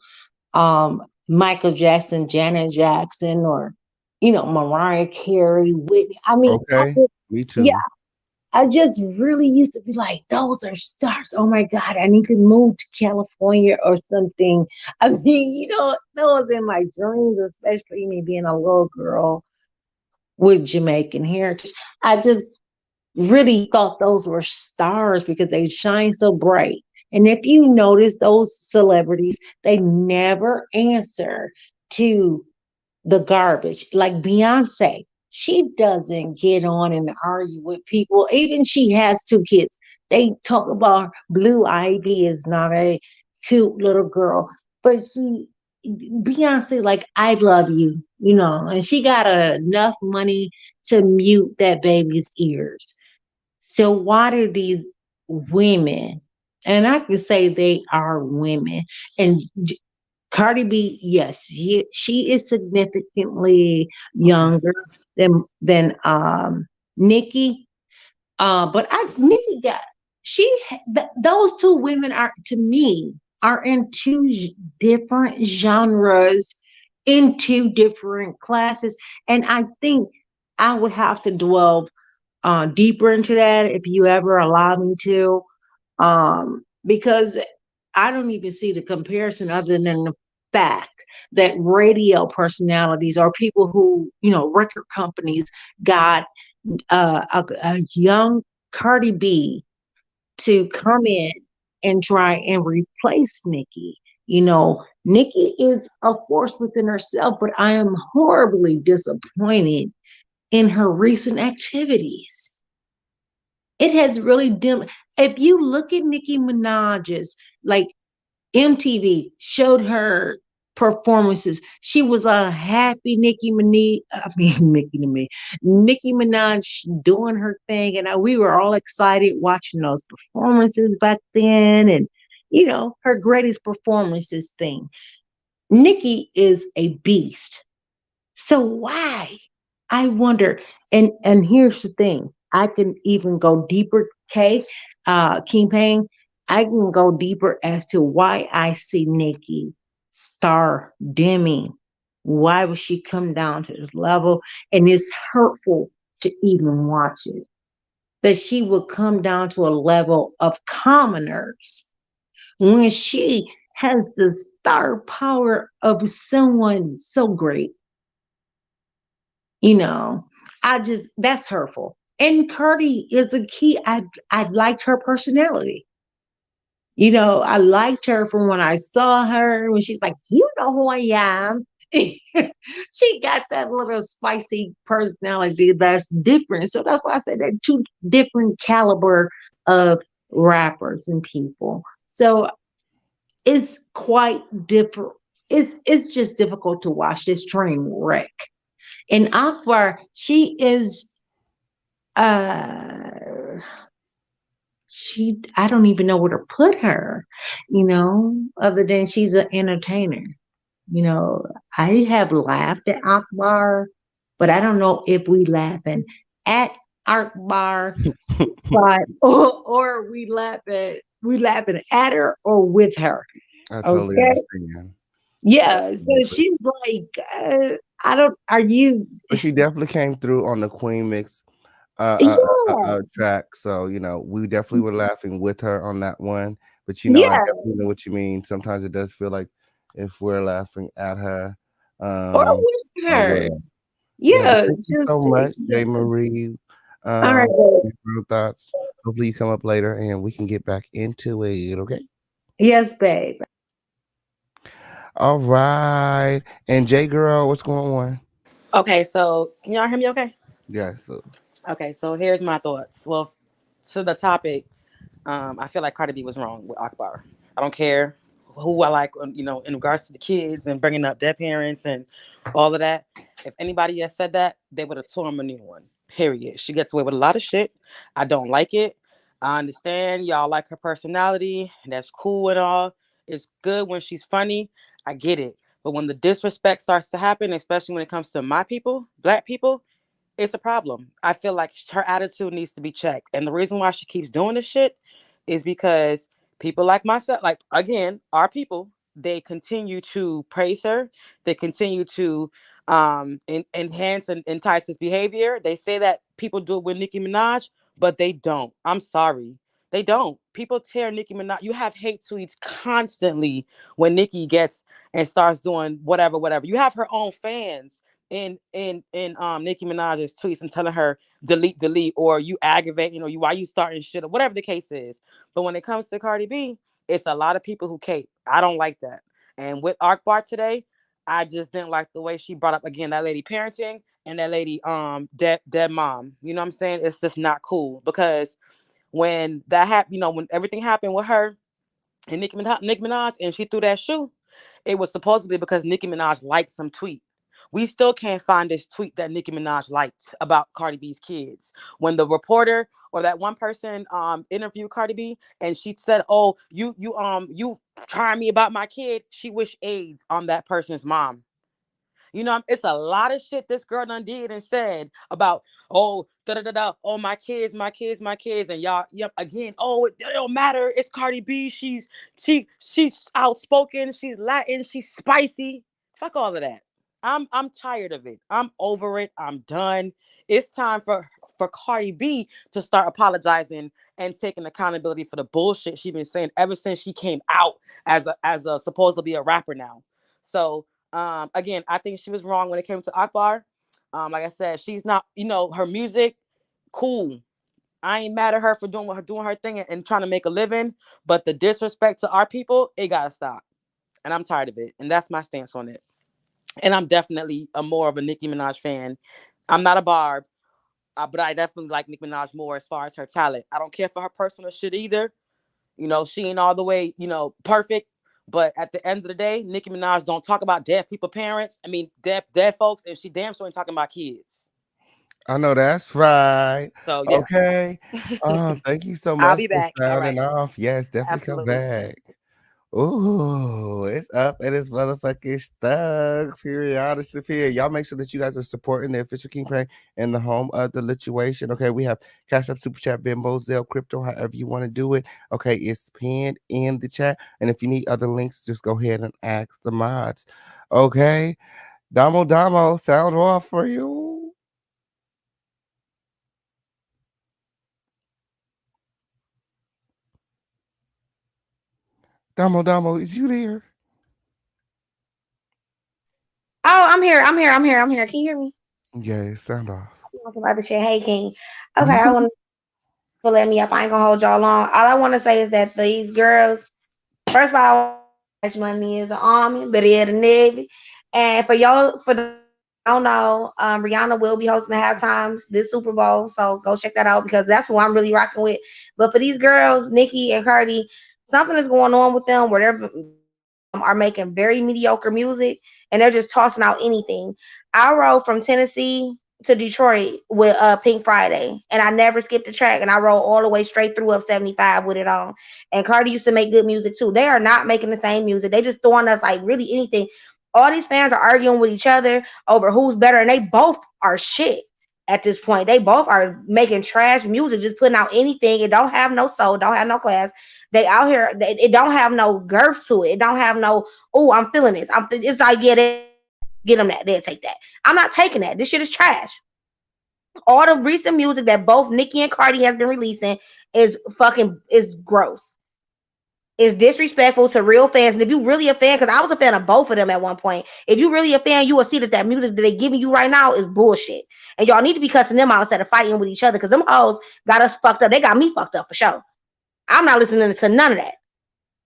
[SPEAKER 18] Michael Jackson, Janet Jackson, or Mariah Carey, Whitney. I mean,
[SPEAKER 1] Okay, me
[SPEAKER 18] yeah,
[SPEAKER 1] too.
[SPEAKER 18] I just really used to be like, those are stars. Oh my God, I need to move to California or something. I mean, that was in my dreams, especially me being a little girl with Jamaican heritage. I just really thought those were stars because they shine so bright. And if you notice those celebrities, they never answer to the garbage. Like Beyonce, she doesn't get on and argue with people. Even she has two kids. They talk about Blue Ivy is not a cute little girl, but Beyonce, like, I love you, and she got enough money to mute that baby's ears. So why do these women, and I can say they are women, and Cardi B, yes, she is significantly younger than Nicki. But Nicki got those two women are to me are in two different genres, in two different classes, and I think I would have to dwell deeper into that if you ever allow me to, because I don't even see the comparison other than the fact that radio personalities or people who, record companies got a young Cardi B to come in and try and replace Nicki. Nicki is a force within herself, but I am horribly disappointed in her recent activities. It has really dimmed. If you look at Nicki Minaj's, like MTV showed her performances, she was a happy Nicki Minaj. I mean, Nicki Minaj doing her thing, and we were all excited watching those performances back then, and her greatest performances thing. Nicki is a beast. So why? I wonder. And here's the thing. I can even go deeper, King Payne. I can go deeper as to why I see Nicki star dimming. Why would she come down to this level? And it's hurtful to even watch it. That she would come down to a level of commoners when she has the star power of someone so great. That's hurtful. And Cardi is a key. I liked her personality. I liked her from when I saw her when she's like, you know who I am. She got that little spicy personality that's different. So that's why I said they're two different caliber of rappers and people. So it's quite different. It's just difficult to watch this train wreck. And Akbar, she is I don't even know where to put her, other than she's an entertainer. I have laughed at Akbar, but I don't know if we laughing at Akbar or we laughing at her or with her.
[SPEAKER 1] I totally understand.
[SPEAKER 18] Yeah, so she's like,
[SPEAKER 1] But she definitely came through on the Queen Mix track. So, we definitely were laughing with her on that one. But, I definitely know what you mean. Sometimes it does feel like if we're laughing at her.
[SPEAKER 18] Or with her.
[SPEAKER 1] Thank you so much, J. Marie.
[SPEAKER 18] All right.
[SPEAKER 1] Real thoughts. Hopefully you come up later and we can get back into it, okay?
[SPEAKER 18] Yes, babe.
[SPEAKER 1] All right. And J Girl, what's going on?
[SPEAKER 10] Okay, so can y'all hear me okay?
[SPEAKER 1] Yeah, so
[SPEAKER 10] okay, so here's my thoughts. Well, to the topic, I feel like Cardi B was wrong with Akbar. I don't care who I like, in regards to the kids and bringing up their parents and all of that. If anybody has said that, they would have torn a new one. Period. She gets away with a lot of shit. I don't like it. I understand y'all like her personality, and that's cool and all. It's good when she's funny. I get it. But when the disrespect starts to happen, especially when it comes to my people, black people, it's a problem. I feel like her attitude needs to be checked. And the reason why she keeps doing this shit is because people like myself, like, again, our people, they continue to praise her. They continue to enhance and entice his behavior. They say that people do it with Nicki Minaj, but they don't. I'm sorry. They don't. People tear Nicki Minaj. You have hate tweets constantly when Nicki gets and starts doing whatever. You have her own fans in Nicki Minaj's tweets and telling her delete, or you aggravate, you why you starting shit or whatever the case is. But when it comes to Cardi B, it's a lot of people who cape. I don't like that. And with Akbar today, I just didn't like the way she brought up again that lady parenting and that lady dead mom. You know what I'm saying? It's just not cool, because when that happened, when everything happened with her and Nicki Minaj and she threw that shoe, it was supposedly because Nicki Minaj liked some tweet. We still can't find this tweet that Nicki Minaj liked about Cardi B's kids. When the reporter or that one person interviewed Cardi B and she said, "Oh, you trying me about my kid," she wished AIDS on that person's mom. It's a lot of shit this girl done did and said about, oh, oh, my kids, and y'all, yep, again, oh, it don't matter. It's Cardi B. She's outspoken. She's Latin. She's spicy. Fuck all of that. I'm tired of it. I'm over it. I'm done. It's time for Cardi B to start apologizing and taking accountability for the bullshit she's been saying ever since she came out as a supposed to be a rapper now. So again, I think she was wrong when it came to Akbar. Like I said, she's not, her music, cool. I ain't mad at her for doing her thing and trying to make a living, but the disrespect to our people, it gotta stop. And I'm tired of it. And that's my stance on it. And I'm definitely more of a Nicki Minaj fan. I'm not a Barb, but I definitely like Nicki Minaj more as far as her talent. I don't care for her personal shit either. She ain't all the way, perfect. But at the end of the day, Nicki Minaj don't talk about dead people, parents. I mean, dead folks, and she damn sure ain't talking about kids.
[SPEAKER 1] I know that's right.
[SPEAKER 10] So yeah.
[SPEAKER 1] Okay. Thank you so
[SPEAKER 10] I'll
[SPEAKER 1] much
[SPEAKER 10] be
[SPEAKER 1] for
[SPEAKER 10] back. All
[SPEAKER 1] sounding
[SPEAKER 10] right.
[SPEAKER 1] off. Yes, definitely come
[SPEAKER 10] Absolutely.
[SPEAKER 1] back. Ooh, it's up and it's motherfucking stuck. Periodic here. Y'all make sure that you guys are supporting the official Kingpin and the home of the lituation. Okay, we have Cash App, Super Chat, Bimbo, Zelle, Crypto, however you want to do it. Okay, it's pinned in the chat. And if you need other links, just go ahead and ask the mods. Okay, Damo, sound off for you. Damo, is you there?
[SPEAKER 17] Oh, I'm here. Can you hear me?
[SPEAKER 1] Yeah, sound off.
[SPEAKER 17] Talking about the shit. Hey, King. Okay, I want to let me up. I ain't gonna hold y'all long. All I want to say is that these girls, first of all, much money is an army, but it the Navy. And for the I don't know, Rihanna will be hosting the halftime this Super Bowl, so go check that out because that's who I'm really rocking with. But for these girls, Nicki and Cardi, something is going on with them where they're are making very mediocre music and they're just tossing out anything. I rode from Tennessee to Detroit with Pink Friday and I never skipped a track and I rode all the way straight through up 75 with it on. And Cardi used to make good music too. They are not making the same music. They just throwing us like really anything. All these fans are arguing with each other over who's better and they both are shit at this point. They both are making trash music, just putting out anything. It don't have no soul, don't have no class. They out here, it don't have no girth to it. It don't have no, oh, I'm feeling this. It's like, yeah, they get them that. They'll take that. I'm not taking that. This shit is trash. All the recent music that both Nicki and Cardi has been releasing is gross. It's disrespectful to real fans. And if you really a fan, because I was a fan of both of them at one point, if you really a fan, you will see that music that they giving you right now is bullshit. And y'all need to be cussing them out instead of fighting with each other because them hoes got us fucked up. They got me fucked up for sure. I'm not listening to none of that.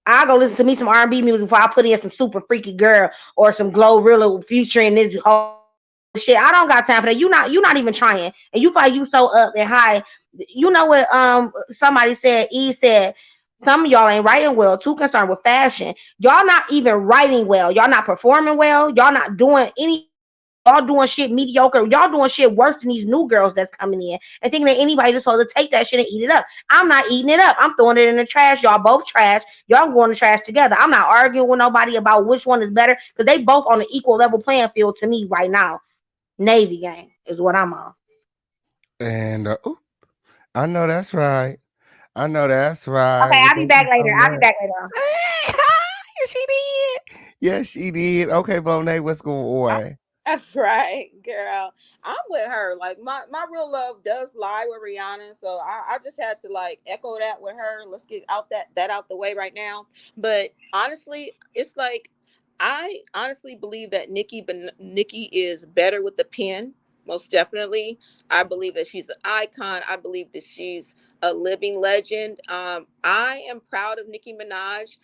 [SPEAKER 17] I'll go listen to me some R&B music before I put in some Super Freaky Girl or some Glorilla featuring this whole shit. I don't got time for that. You not even trying. And you find you so up and high. You know what somebody said, E said, some of y'all ain't writing well, too concerned with fashion. Y'all not even writing well. Y'all not performing well. Y'all not doing any. Y'all doing shit mediocre. Y'all doing shit worse than these new girls that's coming in and thinking that anybody's just supposed to take that shit and eat it up. I'm not eating it up. I'm throwing it in the trash. Y'all both trash. Y'all going to trash together. I'm not arguing with nobody about which one is better because they both on an equal level playing field to me right now. Navy gang is what I'm on.
[SPEAKER 1] And I know that's right. I know that's right.
[SPEAKER 17] Okay,
[SPEAKER 1] Well,
[SPEAKER 17] I'll be
[SPEAKER 1] thank
[SPEAKER 17] back
[SPEAKER 1] you so
[SPEAKER 17] later.
[SPEAKER 1] much.
[SPEAKER 15] Yes, she did.
[SPEAKER 1] Yes, she did. Okay, Bonet, what's going on?
[SPEAKER 8] That's right, girl. I'm with her. Like my real love does lie with Rihanna, so I just had to like echo that with her. Let's get that out the way right now. But honestly, it's like I honestly believe that Nicki is better with the pen. Most definitely, I believe that she's an icon. I believe that she's a living legend. I am proud of Nicki Minaj,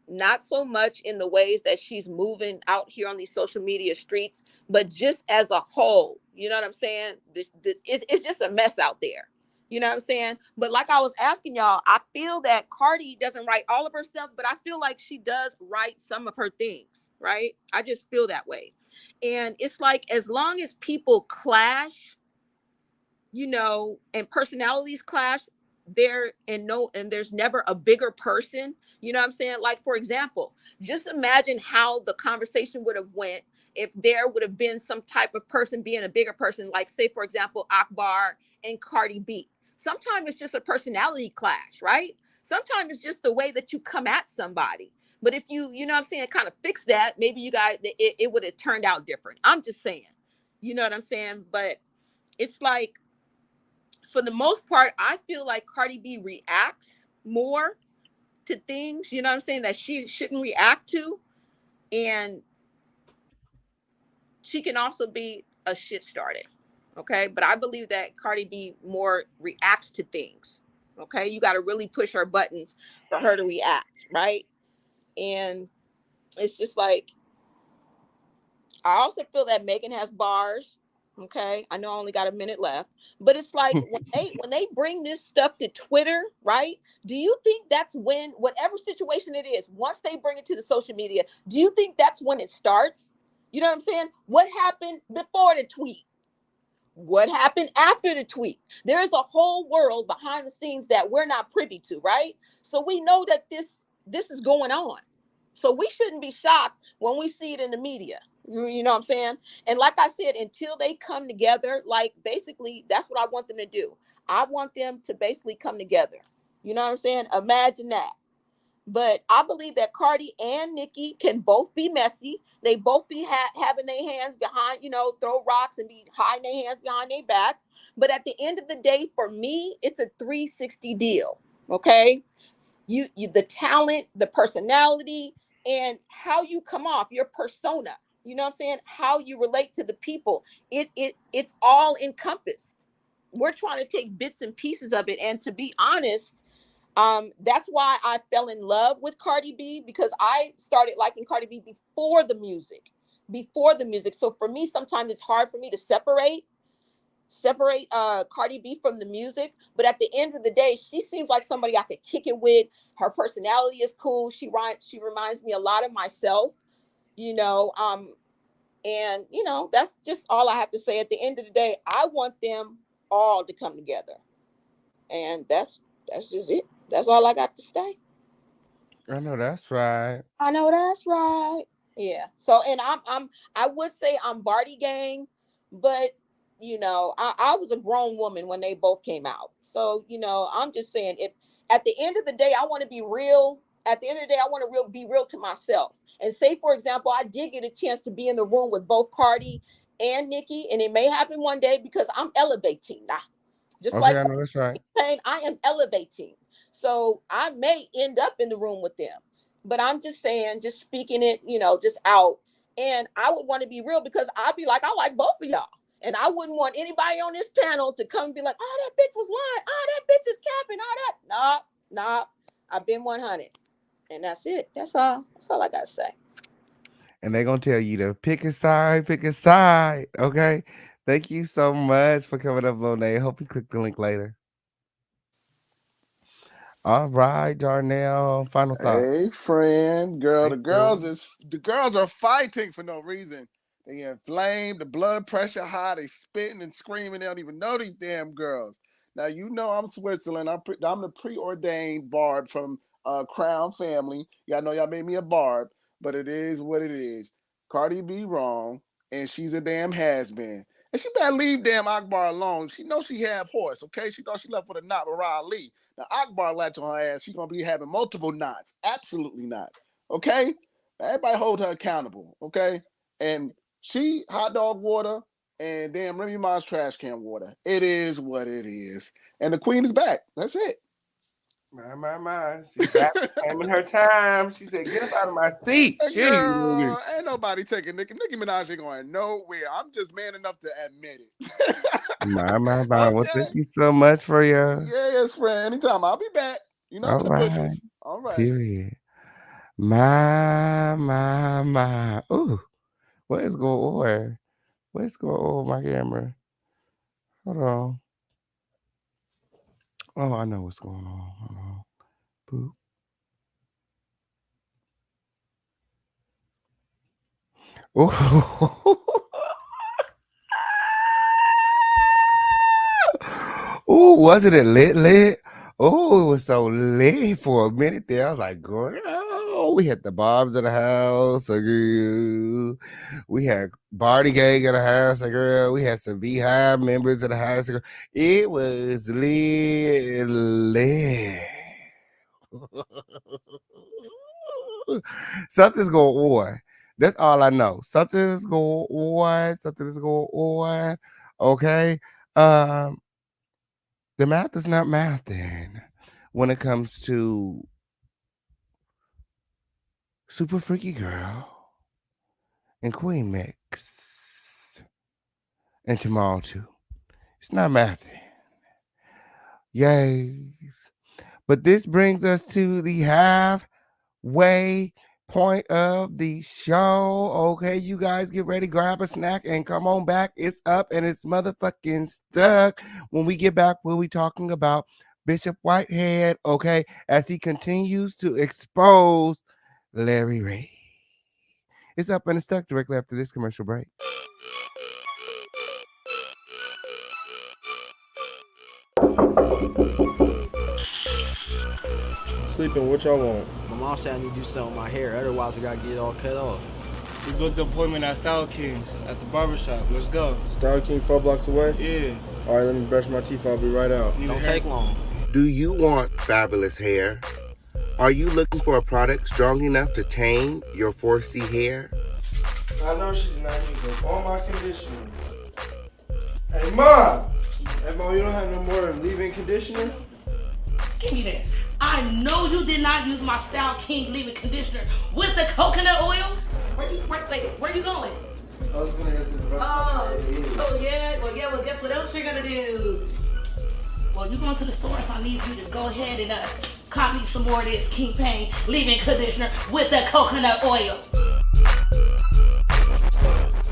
[SPEAKER 8] not so much in the ways that she's moving out here on these social media streets, but just as a whole, you know what I'm saying? It's just a mess out there. You know what I'm saying? But like I was asking y'all, I feel that Cardi doesn't write all of her stuff, but I feel like she does write some of her things, right? I just feel that way. And it's like as long as people clash, and personalities clash, there's never a bigger person. You know what I'm saying? Like, for example, just imagine how the conversation would have went if there would have been some type of person being a bigger person, like say, for example, Akbar and Cardi B. Sometimes it's just a personality clash, right? Sometimes it's just the way that you come at somebody. But if you know what I'm saying, kind of fix that, maybe you guys, it would have turned out different. I'm just saying, you know what I'm saying? But it's like, for the most part, I feel like Cardi B reacts more to things, you know what I'm saying, that she shouldn't react to. And she can also be a shit starter. Okay. But I believe that Cardi B more reacts to things. Okay. You got to really push her buttons for her to react. Right. And it's just like, I also feel that Megan has bars. Okay. I know I only got a minute left, but it's like when they bring this stuff to Twitter, right? Do you think that's when, whatever situation it is, once they bring it to the social media, do you think that's when it starts? You know what I'm saying? What happened before the tweet? What happened after the tweet? There is a whole world behind the scenes that we're not privy to, right? So we know that this is going on. So we shouldn't be shocked when we see it in the media. You know what I'm saying? And like I said, until they come together, like basically that's what I want them to do. I want them to basically come together. You know what I'm saying? Imagine that. But I believe that Cardi and Nicki can both be messy. They both be having their hands behind, throw rocks and be hiding their hands behind their back. But at the end of the day, for me, it's a 360 deal. Okay. You the talent, the personality, and how you come off, your persona. You know what I'm saying? How you relate to the people. It's all encompassed. We're trying to take bits and pieces of it. And to be honest, that's why I fell in love with Cardi B, because I started liking Cardi B before the music. So for me, sometimes it's hard for me to separate Cardi B from the music. But at the end of the day, she seems like somebody I could kick it with. Her personality is cool. She reminds me a lot of myself, you know. And that's just all I have to say. At the end of the day, I want them all to come together. And that's just it. That's all I got to say.
[SPEAKER 1] I know that's right.
[SPEAKER 8] I know that's right. Yeah. So, and I would say I'm Barty gang, but I was a grown woman when they both came out. So, I'm just saying, if at the end of the day, I want to be real. At the end of the day, I want to be real to myself. And say, for example, I did get a chance to be in the room with both Cardi and Nicki, and it may happen one day because I'm elevating now. Just
[SPEAKER 1] Okay,
[SPEAKER 8] like
[SPEAKER 1] I know that's right.
[SPEAKER 8] I am elevating. So I may end up in the room with them. But I'm just saying, just speaking it, just out. And I would want to be real because I'd be like, I like both of y'all. And I wouldn't want anybody on this panel to come and be like, oh, that bitch was lying. Oh, that bitch is capping. All that. Nah. I've been 100. And that's it. That's all. That's all I got to say.
[SPEAKER 1] And they're going to tell you to pick a side, okay? Thank you so much for coming up, Monet. Hope you click the link later. All right, Darnell, final thought.
[SPEAKER 12] Hey, friend, girl. The girls are fighting for no reason. They inflamed, the blood pressure high. They spitting and screaming. They don't even know these damn girls. Now I'm Switzerland. I'm the preordained bard from Crown Family. Y'all know y'all made me a bard, but it is what it is. Cardi B wrong, and she's a damn has been. And she better leave damn Akbar alone. She knows she half horse, okay? She thought she left with a knot with Ali. Now, Akbar latch on her ass. She's going to be having multiple knots. Absolutely not. Okay? Now, everybody hold her accountable, okay? And she hot dog water and damn Remy Ma's trash can water. It is what it is. And the queen is back. That's it.
[SPEAKER 1] My. She's back claiming her time. She said, get up out of my seat.
[SPEAKER 12] Girl, ain't nobody taking Nicki Minaj ain't going nowhere. I'm just man enough to admit it.
[SPEAKER 1] My. Okay. Well, thank you so much for your...
[SPEAKER 12] Yes, friend. Anytime. I'll be back. I'm in the business. All right.
[SPEAKER 1] Period. My. Ooh, what is going on? What's going on with my camera? Hold on. Oh, I know what's going on. Hold on. Boop. Oh. Oh, wasn't it lit? Oh, it was so lit for a minute there. I was like, girl, we had the Bobs in the house, girl. We had Barty Gang in the house, girl. We had some Beehive members in the house, girl. It was lit. Something's going on. That's all I know. Something's going on. Okay. The math is not mathing when it comes to Super Freaky Girl and Queen Mix. And tomorrow too. It's not math. Yes. But this brings us to the halfway point of the show. Okay, you guys get ready, grab a snack, and come on back. It's up and it's motherfucking stuck. When we get back, we'll be talking about Bishop Whitehead, okay, as he continues to expose Larry Reid. It's up and it's stuck directly after this commercial break.
[SPEAKER 5] Sleeping, what y'all want?
[SPEAKER 2] My mom said I need to do something with my hair, otherwise I gotta get it all cut off.
[SPEAKER 3] We booked an appointment at Style Kings at the barbershop. Let's go.
[SPEAKER 5] Style King 4 blocks away?
[SPEAKER 3] Yeah.
[SPEAKER 5] All right, let me brush my teeth. I'll be right out.
[SPEAKER 2] Don't take long.
[SPEAKER 1] Do you want fabulous hair? Are you looking for a product strong enough to tame your 4C hair?
[SPEAKER 5] I know she did not use up all my conditioner. Hey, Mom! Hey, Mom, you don't have no more leave-in conditioner?
[SPEAKER 4] Give me that. I know you did not use my Style King leave-in conditioner with the coconut oil. Where you going?
[SPEAKER 5] I was gonna get to the
[SPEAKER 4] Well, guess what else you're gonna do? Well, you're going to the store, so I need you to go ahead and copy some more of this King Pain leave-in conditioner with the coconut oil.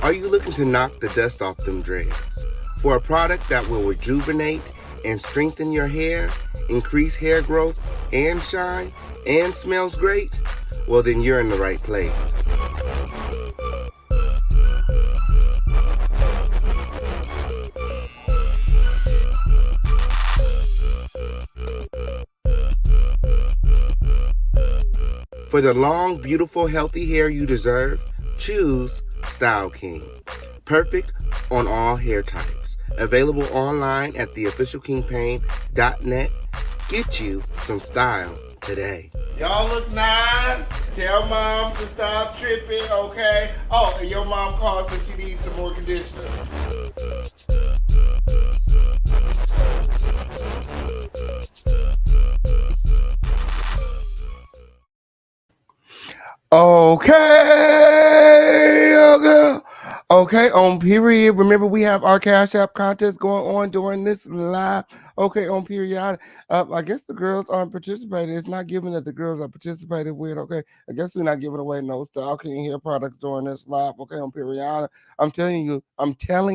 [SPEAKER 1] Are you looking to knock the dust off them dreads? For a product that will rejuvenate and strengthen your hair, increase hair growth and shine, and smells great? Well, then you're in the right place. For the long, beautiful, healthy hair you deserve, choose Style King. Perfect on all hair types. Available online at theofficialkingpain.net. Get you some style today. Y'all look nice. Tell Mom to stop tripping, okay? Oh, and your mom calls so she needs some more conditioner. Okay, on period. Remember, we have our Cash App contest going on during this live. Okay, on period. I guess the girls aren't participating. It's not given that the girls are participating with. Okay, I guess we're not giving away no Style King hair products during this live. Okay, on period. I'm telling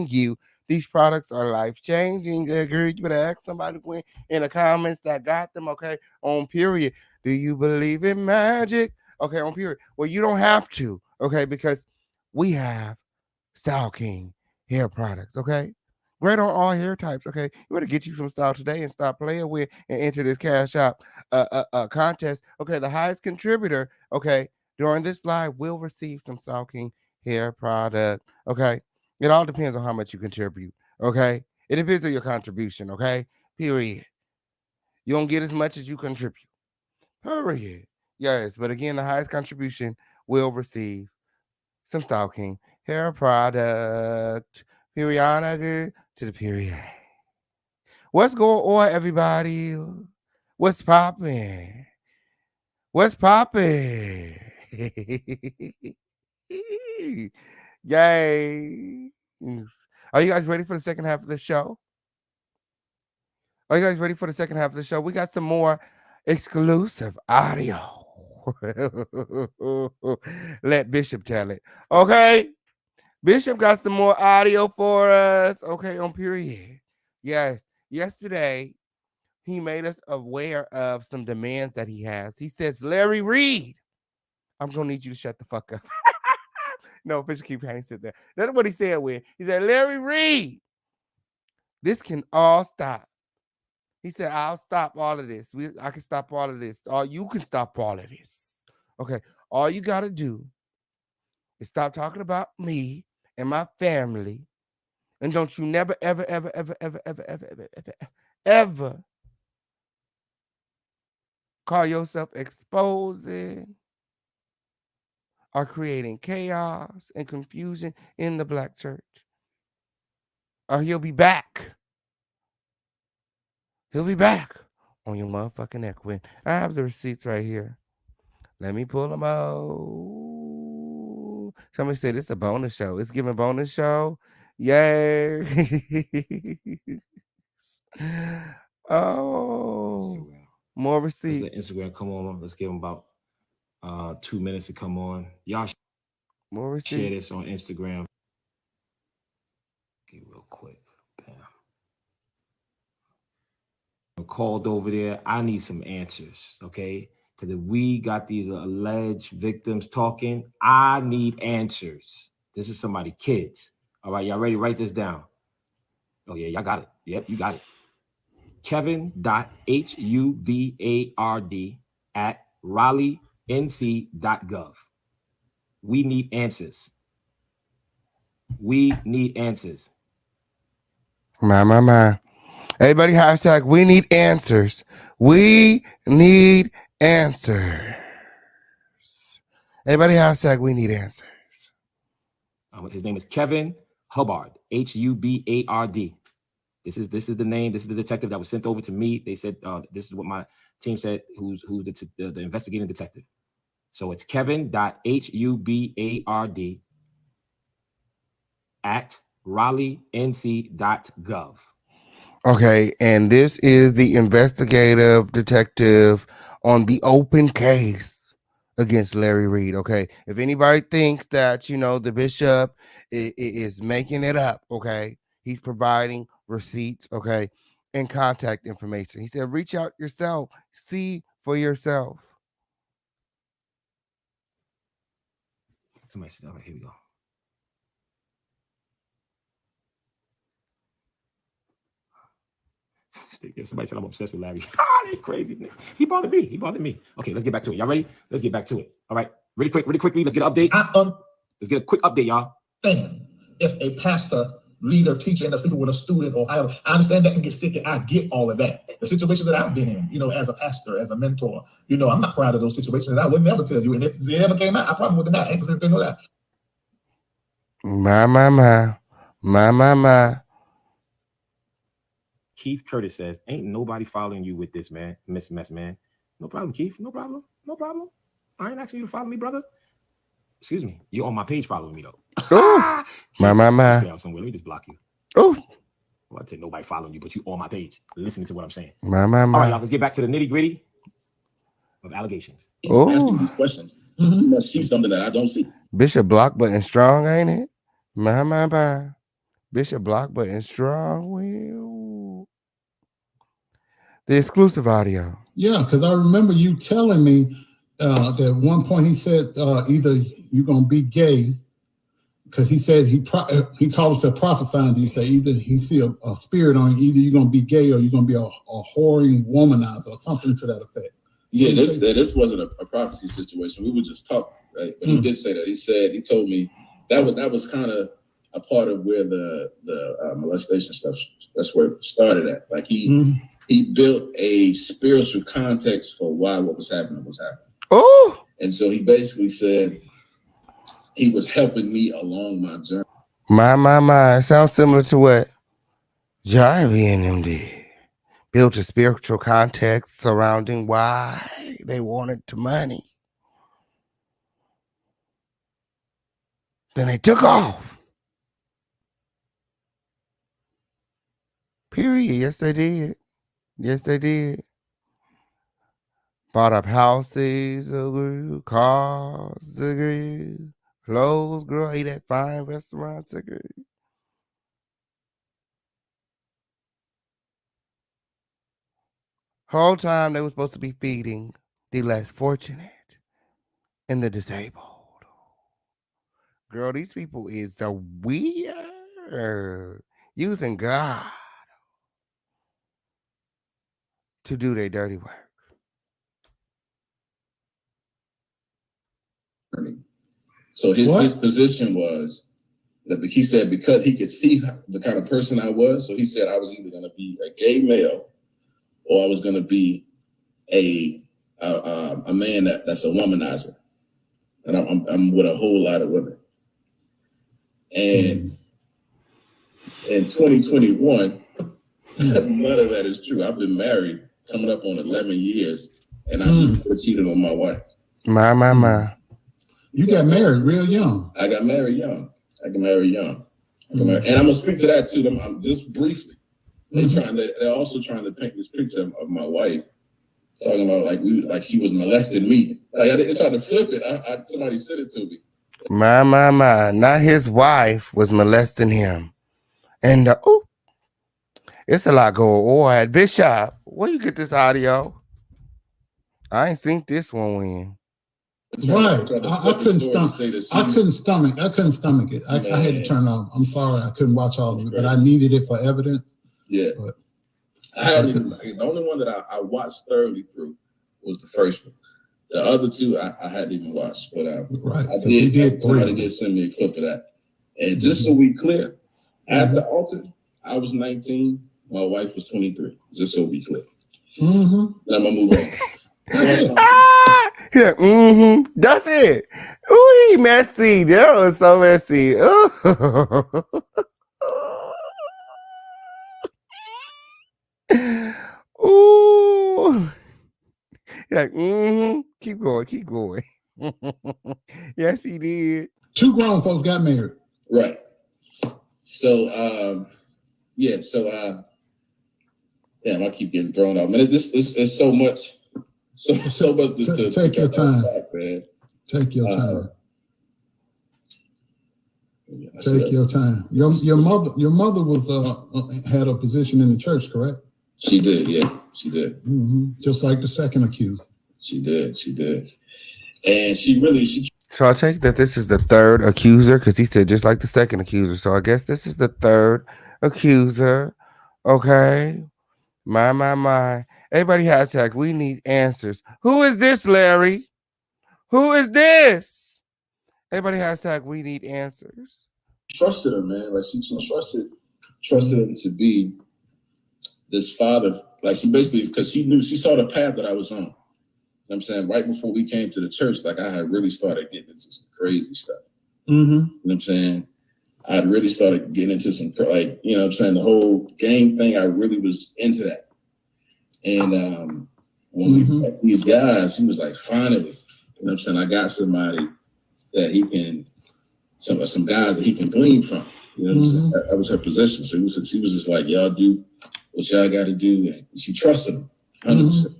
[SPEAKER 1] you, these products are life changing. Girl, you better ask somebody in the comments that got them. Okay, on period. Do you believe in magic? Okay, on period. Well, you don't have to. Okay, because we have Style King hair products, okay? Great on all hair types, okay? You better get you some style today and stop playing with and enter this Cash App contest. Okay, the highest contributor, okay, during this live will receive some Style King hair product, okay? It all depends on how much you contribute, okay? It depends on your contribution, okay? Period. You don't get as much as you contribute. Period. Yes, but again, the highest contribution will receive some Style King hair product. Period to the period. What's going on, everybody? What's popping? What's popping? Yay. Are you guys ready for the second half of the show? Are you guys ready for the second half of the show? We got some more exclusive audio. Let Bishop tell it. Okay. Bishop got some more audio for us. Okay, on period. Yes. Yesterday, he made us aware of some demands that he has. He says, Larry Reid, I'm going to need you to shut the fuck up. No, Bishop keep trying to sit there. That's what he said with. He said, Larry Reid, this can all stop. He said, I'll stop all of this. I can stop all of this. Or you can stop all of this. Okay. All you got to do is stop talking about me and my family. And don't you never, ever, ever, ever, ever, ever, ever, ever, ever, ever call yourself exposing or creating chaos and confusion in the black church. Or he'll be back. He'll be back on your motherfucking neck. When I have the receipts right here. Let me pull them out. Somebody said it's a bonus show. It's giving bonus show. Yay. Oh, more receipts.
[SPEAKER 20] Let's let Instagram come on. Let's give them about 2 minutes to come on. Y'all
[SPEAKER 1] more receipts.
[SPEAKER 20] Share this on Instagram. Okay, real quick. Bam. I'm called over there. I need some answers, okay? Because if we got these alleged victims talking, I need answers. This is somebody, kids. All right, y'all ready? Write this down. Oh, yeah, y'all got it. Yep, you got it. Kevin.hubard@raleighnc.gov. We need answers. We need answers.
[SPEAKER 1] My. Everybody hashtag we need answers. We need answers. Everybody hashtag we need answers.
[SPEAKER 20] His name is Kevin Hubbard, Hubard. This is the name. This is the detective that was sent over to me. They said this is what my team said. Who's the investigating detective? So it's Kevin.hubard@raleighnc.gov.
[SPEAKER 1] Okay, and this is the investigative detective on the open case against Larry Reid. Okay, if anybody thinks that the bishop is making it up, okay, he's providing receipts, okay, and contact information. He said, reach out yourself, see for yourself.
[SPEAKER 20] Somebody said, all right, here we go. Somebody said I'm obsessed with Larry. They crazy. He bothered me. Okay, let's get back to it. Y'all ready? Let's get back to it. All right, really quickly. Let's get an update. Let's get a quick update, y'all.
[SPEAKER 21] If a pastor, leader, teacher ends up sleeping with a student, or I understand that can get sticky. I get all of that. The situation that I've been in, as a pastor, as a mentor, I'm not proud of those situations, and I would never tell you. And if they ever came out, I probably would deny it. Because they know that.
[SPEAKER 1] My.
[SPEAKER 20] Keith Curtis says, ain't nobody following you with this, man. Mess, man. No problem, Keith. No problem. I ain't asking you to follow me, brother. Excuse me. You're on my page following me, though.
[SPEAKER 1] My.
[SPEAKER 20] Somewhere. Let me just block you.
[SPEAKER 1] Oh.
[SPEAKER 20] Well, I'd say nobody following you, but you on my page, listening to what I'm saying.
[SPEAKER 1] My.
[SPEAKER 20] All right, y'all, let's get back to the nitty-gritty of allegations.
[SPEAKER 21] Asking these questions. You must see something that I don't see.
[SPEAKER 1] Bishop block button strong, ain't it? My. Bishop block button strong. Well, the exclusive audio.
[SPEAKER 22] Yeah, because I remember you telling me that at one point he said either you're gonna be gay, because he said he called himself prophesying. He said either he see a spirit on you, either you're gonna be gay or you're gonna be a whoring womanizer or something to that effect.
[SPEAKER 21] Yeah, this wasn't a prophecy situation. We were just talking, right? But he did say that. He told me that was kind of a part of where the molestation stuff. That's where it started at. Like he built a spiritual context for why what was happening was happening.
[SPEAKER 1] Oh,
[SPEAKER 21] and so he basically said he was helping me along my journey.
[SPEAKER 1] My. Sounds similar to what Javi and them did. Built a spiritual context surrounding why they wanted the money. Then they took off. Period. Yes, they did. Bought up houses, cars, clothes, girl, ate at fine restaurants, whole time they were supposed to be feeding the less fortunate and the disabled. Girl, these people is the weird using God to do their dirty work.
[SPEAKER 21] So his position was that he said because he could see the kind of person I was, so he said I was either going to be a gay male or I was going to be a man that's a womanizer, and I'm with a whole lot of women. And in 2021, none of that is true. I've been married coming up on 11 years, and I never cheated on my wife.
[SPEAKER 1] My.
[SPEAKER 22] You got married real young.
[SPEAKER 21] I got married young. And I'm gonna speak to that too. I'm just briefly. They're also trying to paint this picture of my wife, talking about like she was molesting me. Like they tried to flip it. Somebody said it to me.
[SPEAKER 1] My. Not his wife was molesting him. And it's a lot going on. Bishop, where you get this audio? I ain't seen this one in.
[SPEAKER 22] Right. I couldn't stomach. I couldn't stomach it. I had to turn it off. I'm sorry, I couldn't watch all of it, but I needed it for evidence.
[SPEAKER 21] Yeah. But the only one that I watched thoroughly through was the first one. The other two I hadn't even watched, but somebody did send me a clip of that. And just so we clear, at the altar, I was 19, my wife was 23. Just so we clear. Now I'm gonna move on.
[SPEAKER 1] Yeah, that's it. Ooh, he messy. That was so messy. Ooh. Like, keep going. Yes, he did.
[SPEAKER 22] 2 grown folks got married.
[SPEAKER 21] Right. So, damn, I keep getting thrown out. Man, it's so much. So much to
[SPEAKER 22] take your time.
[SPEAKER 21] Back, man.
[SPEAKER 22] Take your time. Take your time. Your mother was had a position in the church, correct?
[SPEAKER 21] She did, yeah. She did.
[SPEAKER 22] Just like the second accused.
[SPEAKER 21] She did. And she
[SPEAKER 1] So I take that this is the third accuser, because he said just like the second accuser. So I guess this is the third accuser. Okay. My. Everybody hashtag, we need answers. Who is this, Larry? Who is this? Everybody hashtag, we need answers.
[SPEAKER 21] Trusted her, man. Like she trusted him to be this father. Like she basically, because she saw the path that I was on. You know what I'm saying? Right before we came to the church, like I had really started getting into some crazy stuff. You know what I'm saying? I had really started getting into some, like, you know what I'm saying? The whole game thing, I really was into that. And when we met these guys, he was like, finally, you know what I'm saying? I got somebody that he can, some guys that he can glean from. You know what I'm saying? That was her position. So she was just like, y'all do what y'all got to do. And she trusted him, 100%.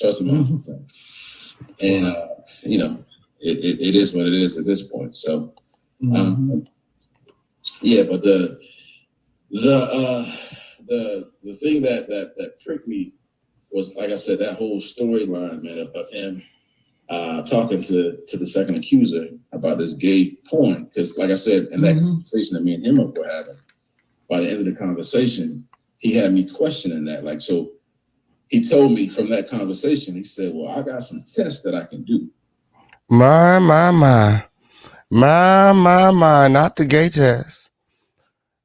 [SPEAKER 21] Trusted him 100%. And, you know, it is what it is at this point. So, yeah, but the thing that pricked me was, like I said, that whole storyline, man, of him talking to the second accuser about this gay porn. Because, like I said, in that conversation that me and him were having, by the end of the conversation, he had me questioning that. Like, so he told me from that conversation, he said, well, I got some tests that I can do.
[SPEAKER 1] My. Not the gay test.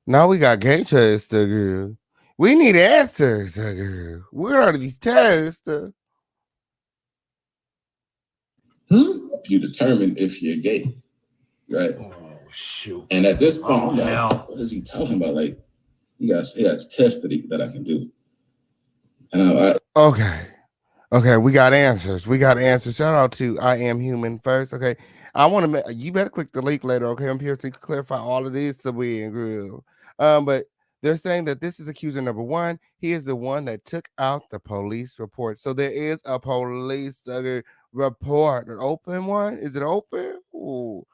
[SPEAKER 1] Now we got gay tests, girl. We need answers, girl. Where are these tests?
[SPEAKER 21] You determine if you're gay, right? Oh, shoot. And at this point, I'm like, what is he talking about? Like, he has tests that I can do. And
[SPEAKER 1] Okay, we got answers. Shout out to I Am Human first. Okay, I want to. You better click the link later. Okay, I'm here to clarify all of this. So we grill. But they're saying that this is accuser number 1. He is the one that took out the police report. So there is a police report, an open one. Is it open? Ooh.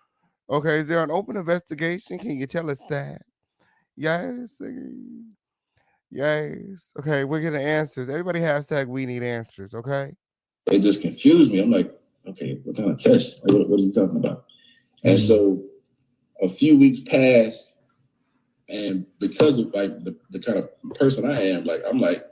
[SPEAKER 1] Okay, is there an open investigation? Can you tell us that? Yes. Yes. Okay, we're getting answers. Everybody hashtag we need answers, okay?
[SPEAKER 21] It just confused me. I'm like, okay, what kind of test? What is he talking about? And so a few weeks passed, and because of like the kind of person I am, like I'm like,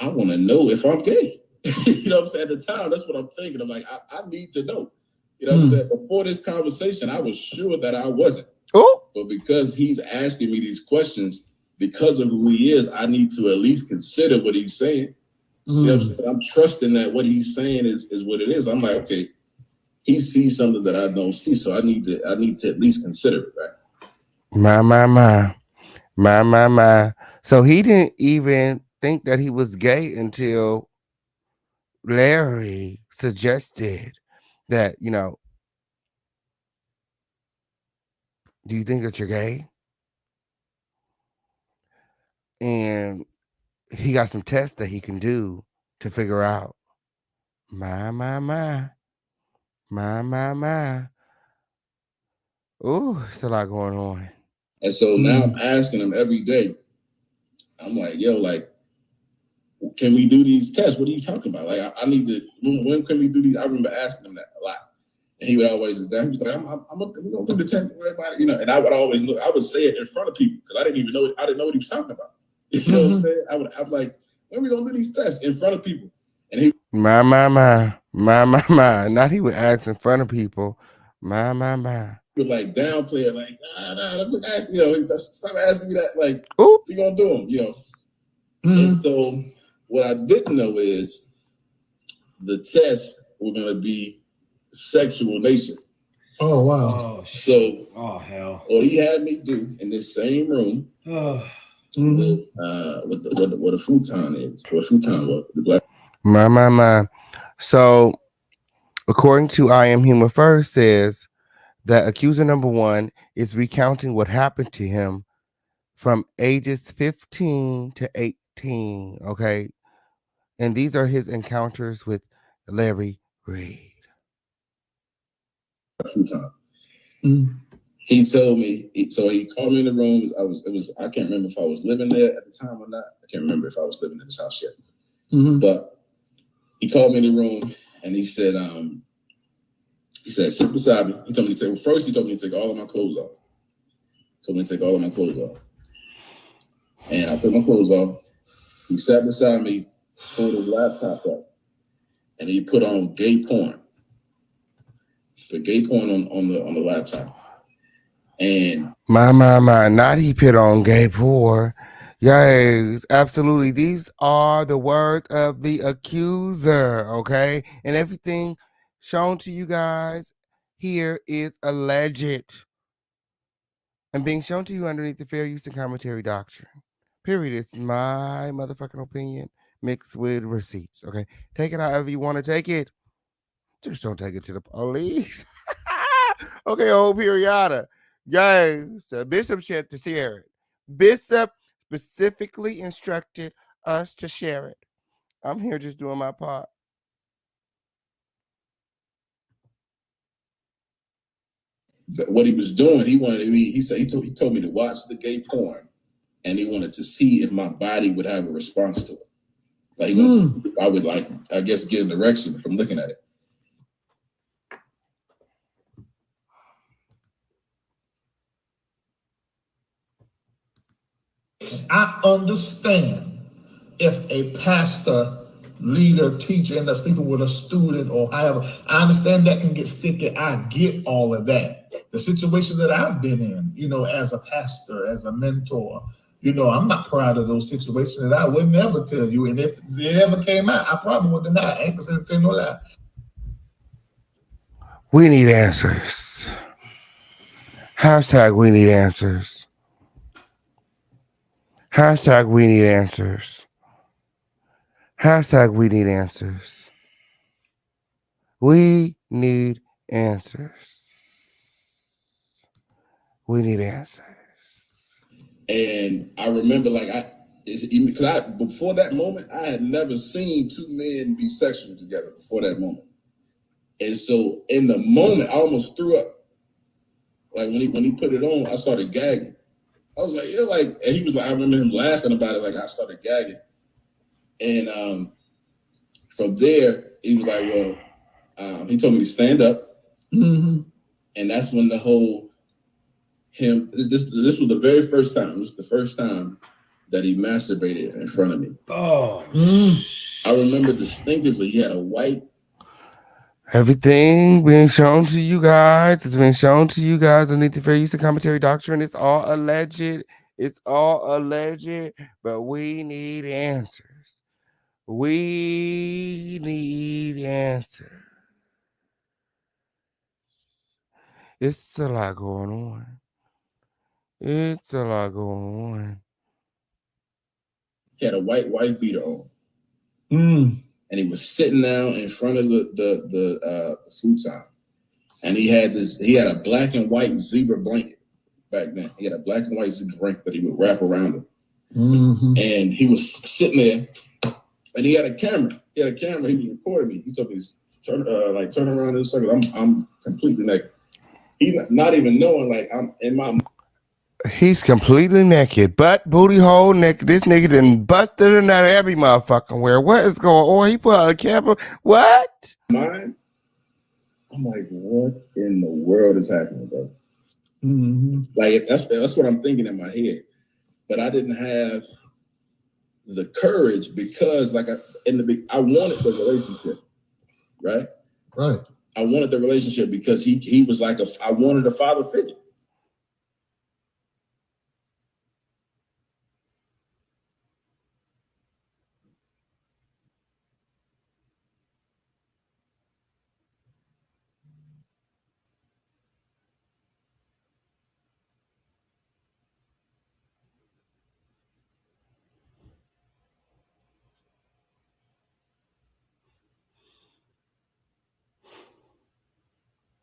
[SPEAKER 21] I want to know if I'm gay. You know what I'm saying? At the time, that's what I'm thinking. I'm like, I need to know. You know what I'm saying? Before this conversation, I was sure that I wasn't. But because he's asking me these questions, because of who he is, I need to at least consider what he's saying. You know what I'm saying? I'm trusting that what he's saying is what it is. I'm like, okay, he sees something that I don't see, so I need to at least consider it, right?
[SPEAKER 1] My. So he didn't even think that he was gay until Larry suggested that, you know, Do you think that you're gay? And he got some tests that he can do to figure out. My. Ooh, it's a lot going on.
[SPEAKER 21] And so now I'm asking him every day. I'm like, yo, like, can we do these tests? What are you talking about? Like, I need to. When can we do these? I remember asking him that a lot, and he would always just. He was like, we're gonna do the test. Worry about it, you know. And I would always look. I would say it in front of people because I didn't even know. I didn't know what he was talking about. You know what I'm saying? I'm like, when are we gonna do these tests in front of people? And he.
[SPEAKER 1] My. Not he would ask in front of people. My.
[SPEAKER 21] Would like downplay it, like, you know, stop asking me that. Like, we gonna do them, you know. And so, what I didn't know is the tests were gonna be sexual nature.
[SPEAKER 22] Oh wow!
[SPEAKER 21] So, hell! What he had me do in this same room with what a futon is, what a futon was, the black.
[SPEAKER 1] My. So, according to I Am Human First, says that accuser number 1 is recounting what happened to him from ages 15 to 18. Okay. And these are his encounters with Larry Reid.
[SPEAKER 21] He told me, so he called me in the room. I can't remember if I was living there at the time or not. I can't remember if I was living in this house yet. But he called me in the room and he said, sit beside me. He told me to take all of my clothes off. And I took my clothes off. He sat beside me, pulled his laptop up, and he put on gay porn. The gay porn on the laptop. And
[SPEAKER 1] my, not he put on gay porn. Yes, absolutely. These are the words of the accuser, okay? And everything shown to you guys here is alleged and being shown to you underneath the fair use and commentary doctrine. Period. It's my motherfucking opinion mixed with receipts, okay? Take it however you want to take it. Just don't take it to the police. Okay, old period. Yes, Bishop said to share it. Bishop specifically instructed us to share it. I'm here just doing my part.
[SPEAKER 21] What he was doing, he told me to watch the gay porn, and he wanted to see if my body would have a response to it. Like, if I would, like, I guess, get an erection from looking at it.
[SPEAKER 22] I understand if a pastor, leader, teacher, and they're sleeping with a student or however, I understand that can get sticky. I get all of that. The situation that I've been in, you know, as a pastor, as a mentor, you know, I'm not proud of those situations that I would never tell you. And if it ever came out, I probably would deny. I ain't gonna say no lie.
[SPEAKER 1] We need answers. Hashtag we need answers. Hashtag we need answers. Hashtag we need answers. We need answers. We need answers.
[SPEAKER 21] And I remember, like, because before that moment, I had never seen two men be sexual together before that moment. And so in the moment, I almost threw up. Like, when he put it on, I started gagging. I was like, yeah, like, and he was like, I remember him laughing about it, like I started gagging. And from there, he was like, well, he told me to stand up. And that's when the whole this was the very first time. It was the first time that he masturbated in front of me. Oh, I remember distinctively. He had a white.
[SPEAKER 1] Everything being shown to you guys has been shown to you guys underneath the fair use and commentary doctrine. It's all alleged. It's all alleged, but we need answers. We need answers. It's a lot going on. It's a lot going on.
[SPEAKER 21] He had a white wife beater on. And he was sitting down in front of the futon. And he had a black and white zebra blanket back then. He had a black and white zebra blanket that he would wrap around him.
[SPEAKER 22] Mm-hmm.
[SPEAKER 21] And he was sitting there, and he had a camera. He was recording me. He told me to turn around in a circle. I'm completely naked. He not even knowing, like, I'm in my.
[SPEAKER 1] He's completely naked, butt, booty hole naked. This nigga done busted in out of every motherfucking where. What is going on? He put out a camera. What?
[SPEAKER 21] Mine. I'm like, what in the world is happening, bro?
[SPEAKER 22] Mm-hmm.
[SPEAKER 21] Like, that's what I'm thinking in my head. But I didn't have the courage because, like, I wanted the relationship, right?
[SPEAKER 22] Right.
[SPEAKER 21] I wanted the relationship because he was like I wanted a father figure.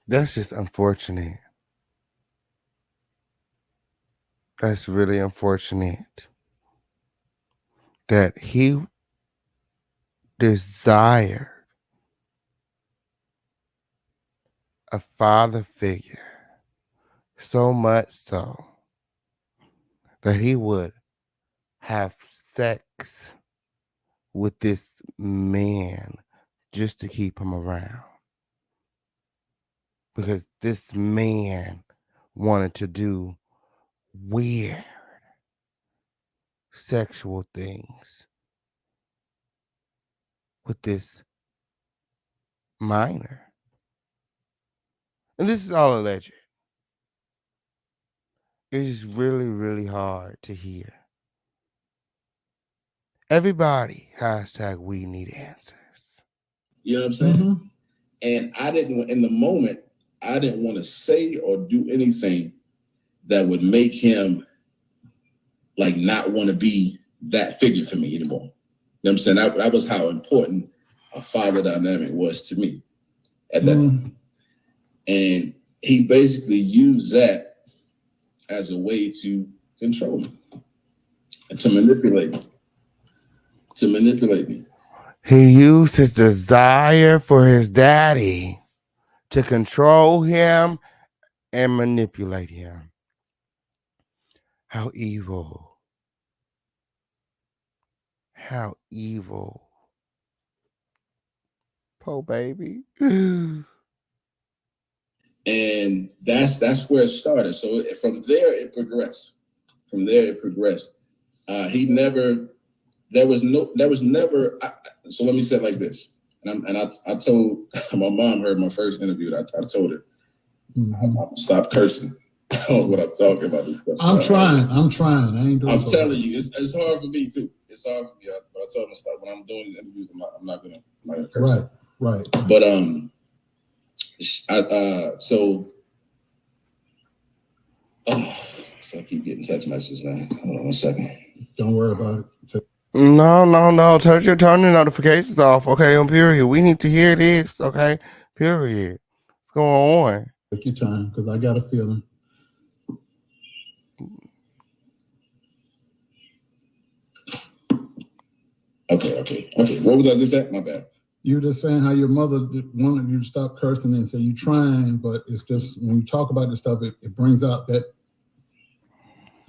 [SPEAKER 1] That's just unfortunate. That's really unfortunate that he desired a father figure so much so that he would have sex with this man just to keep him around. Because this man wanted to do weird sexual things with this minor. And this is all alleged. It's really, really hard to hear. Everybody, #we need answers.
[SPEAKER 21] You know what I'm saying? Mm-hmm. And I didn't, in the moment, I didn't want to say or do anything that would make him like not want to be that figure for me anymore. You know what I'm saying? That was how important a father dynamic was to me at that time. And he basically used that as a way to control me and to manipulate me.
[SPEAKER 1] He used his desire for his daddy to control him and manipulate him. How evil. How evil. Poor baby.
[SPEAKER 21] And that's where it started. So from there it progressed. There was never. So let me say it like this. And I told my mom heard my first interview. I told her, I'm stop cursing on what I'm talking about. This stuff.
[SPEAKER 22] I'm trying. I ain't doing.
[SPEAKER 21] I'm telling you, it's hard for me too. It's hard for me. But I told her stop when I'm doing these interviews. I'm not gonna curse.
[SPEAKER 22] Right.
[SPEAKER 21] But so I keep getting text messages now. Hold on 1 second.
[SPEAKER 22] Don't worry about it.
[SPEAKER 1] No. Turn your notifications off. Okay, on period. We need to hear this. Okay, period. What's going on?
[SPEAKER 22] Take your time, because I got a feeling.
[SPEAKER 21] Okay. What was I just at? My bad.
[SPEAKER 22] You were just saying how your mother wanted you to stop cursing and say you're trying, but it's just when you talk about this stuff, it brings out that.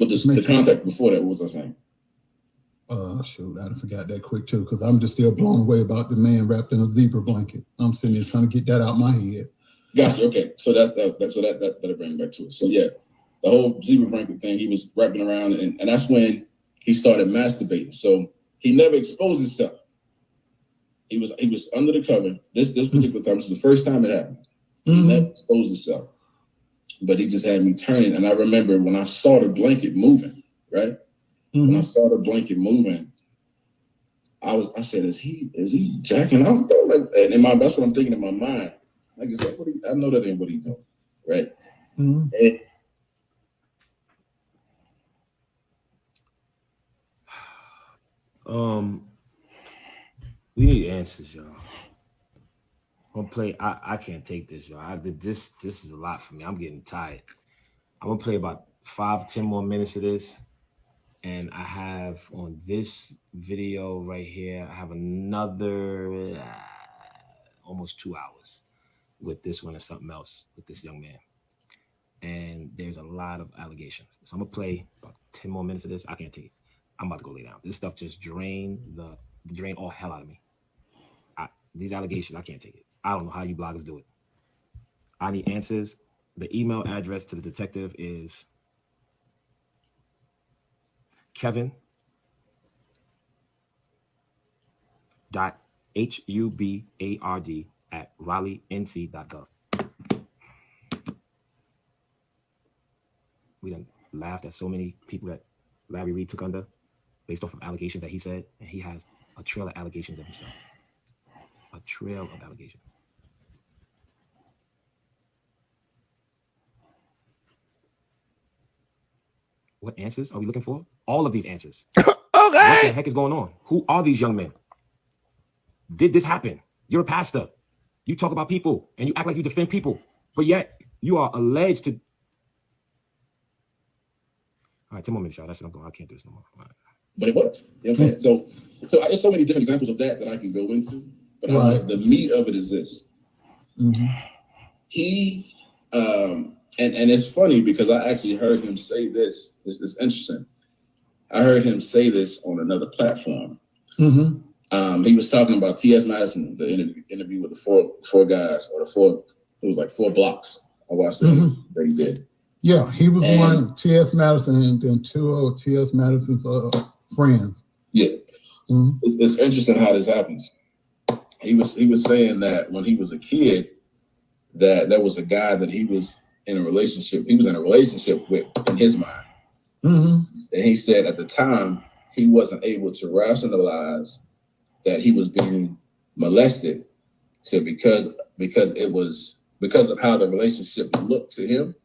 [SPEAKER 21] But the contact before that, what was I saying?
[SPEAKER 22] Shoot, I forgot that quick too, because I'm just still blown away about the man wrapped in a zebra blanket. I'm sitting there trying to get that out my head.
[SPEAKER 21] Gotcha. Okay, so that'll bring me back to it. So yeah, the whole zebra blanket thing, he was wrapping around, and that's when he started masturbating. So he never exposed himself. He was under the cover. This particular time, this is the first time it happened. He never exposed himself, but he just had me turning. And I remember when I saw the blanket moving, right? When I saw the blanket moving, I said, "Is he jacking off?" Though? Like, and that's what I'm thinking in my mind. Like, is that I know that ain't what he doing, right? And
[SPEAKER 20] we need answers, y'all. I'm gonna play. I can't take this, y'all. This is a lot for me. I'm getting tired. I'm gonna play about 5-10 more minutes of this. And I have on this video right here, I have another almost 2 hours with this one and something else with this young man. And there's a lot of allegations. So I'm gonna play about 10 more minutes of this. I can't take it. I'm about to go lay down. This stuff just drained all hell out of me. These allegations, I can't take it. I don't know how you bloggers do it. I need answers. The email address to the detective is kevin.hubard@raleighnc.gov. We done laughed at so many people that Larry Reid took under based off of allegations that he said, and he has a trail of allegations of himself. A trail of allegations. What answers are we looking for? All of these answers.
[SPEAKER 1] Okay.
[SPEAKER 20] What the heck is going on? Who are these young men? Did this happen? You're a pastor. You talk about people and you act like you defend people, but yet you are alleged to. All right, 10 more minutes, y'all. That's it. I'm going. I can't do this no more. Right.
[SPEAKER 21] But it was. You know what I'm saying? So there's so many different examples of that I can go into. But the meat of it is this.
[SPEAKER 22] Mm-hmm.
[SPEAKER 21] He, and it's funny because I actually heard him say this. It's interesting. I heard him say this on another platform.
[SPEAKER 22] Mm-hmm.
[SPEAKER 21] He was talking about T.S. Madison, the interview with the four guys, or it was like 4 blocks. I watched it that he did.
[SPEAKER 22] Yeah, he was one, T.S. Madison, and then 2 of T.S. Madison's friends.
[SPEAKER 21] Yeah. Mm-hmm. It's interesting how this happens. He was saying that when he was a kid, that there was a guy that he was in a relationship with in his mind.
[SPEAKER 22] Mm-hmm.
[SPEAKER 21] And he said at the time he wasn't able to rationalize that he was being molested. So because of how the relationship looked to him,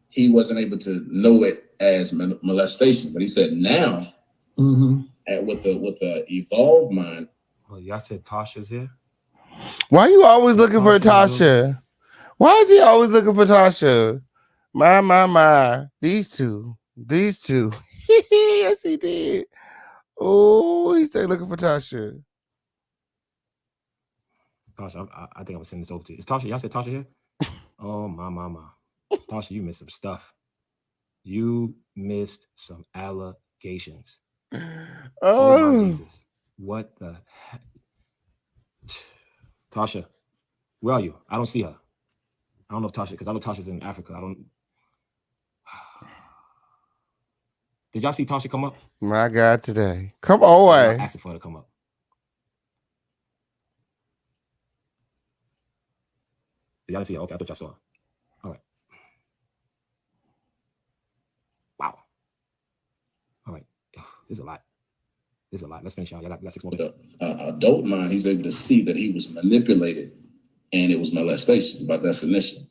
[SPEAKER 21] he wasn't able to know it as molestation. But he said now, with the evolved mind.
[SPEAKER 20] Oh, y'all said Tasha's here?
[SPEAKER 1] Why are you always looking for Tasha? Why is he always looking for Tasha? My. These two. Yes, he did. Oh, he stayed looking for Tasha.
[SPEAKER 20] Tasha, I think I'm gonna send this over to you. Is Tasha? Y'all said Tasha here? Oh my. Tasha, you missed some stuff. You missed some allegations. Oh my Jesus. What the heck? Tasha, where are you? I don't see her. I don't know if Tasha, because I know Tasha's in Africa. I don't. Did y'all see Tasha come up?
[SPEAKER 1] My God, today. Come on.
[SPEAKER 20] I'm asking for her to come up. Did y'all see her? Okay, I thought y'all saw her. All right. Wow. All right. There's a lot. Let's finish, y'all. Y'all got 6 more minutes.
[SPEAKER 21] The adult mind, he's able to see that he was manipulated and it was molestation by definition.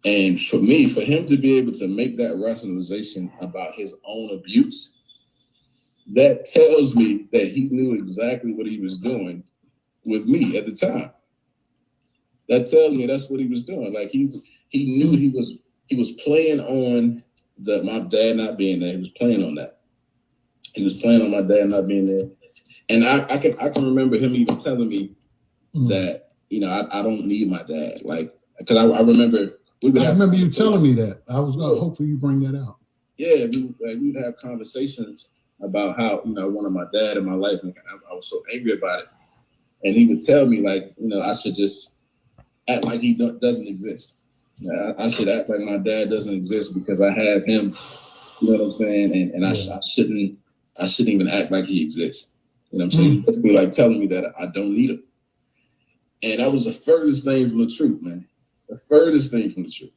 [SPEAKER 21] And for him to be able to make that rationalization about his own abuse, that tells me that he knew exactly what he was doing with me at the time. That tells me that's what he was doing. Like he knew he was playing on my dad not being there. He was playing on that. He was playing on my dad not being there. And I can remember him even telling me that, I don't need my dad. Like, because I remember
[SPEAKER 22] you telling me that. I was going to hopefully you bring that out.
[SPEAKER 21] Yeah, we would have conversations about how, I wanted my dad in my life, and I was so angry about it. And he would tell me, like, I should just act like he doesn't exist. I should act like my dad doesn't exist because I have him. You know what I'm saying? And I shouldn't even act like he exists. You know what I'm saying? It's like telling me that I don't need him. And that was the furthest thing from the truth, man. The furthest thing from the truth.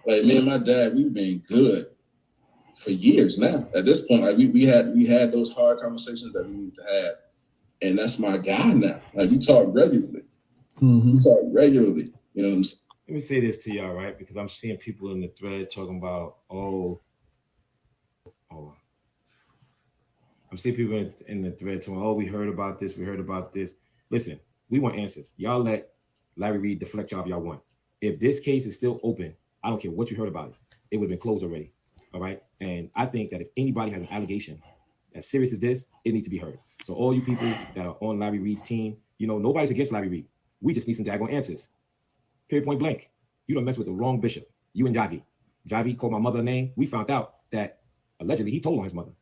[SPEAKER 21] Like, me and my dad, we've been good for years now. At this point, like we had those hard conversations that we need to have. And that's my guy now. Like, we talk regularly. We talk regularly. You know what I'm saying?
[SPEAKER 20] Let me say this to y'all, right? Because I'm seeing people in the thread talking about, I'm seeing people in the thread talking, we heard about this. Listen, we want answers. Y'all let Larry Reid deflect y'all if y'all want. If this case is still open, I don't care what you heard about it. It would have been closed already. All right. And I think that if anybody has an allegation as serious as this, it needs to be heard. So all you people that are on Larry Reid's team, you know, nobody's against Larry Reid. We just need some daggone answers. Period, point blank. You don't mess with the wrong bishop. You and Javi. Javi called my mother a name. We found out that allegedly he told on his mother.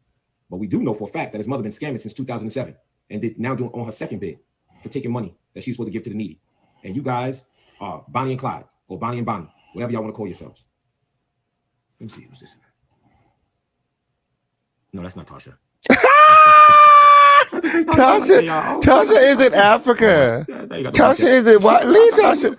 [SPEAKER 20] But we do know for a fact that his mother been scamming since 2007 and did now doing on her second bid for taking money that she was supposed to give to the needy. And you guys are Bonnie and Clyde or Bonnie and Bonnie, whatever y'all want to call yourselves. Let me see who's this. No, that's not Tasha.
[SPEAKER 1] Tasha is in Africa. Tasha is in what? Leave Tasha.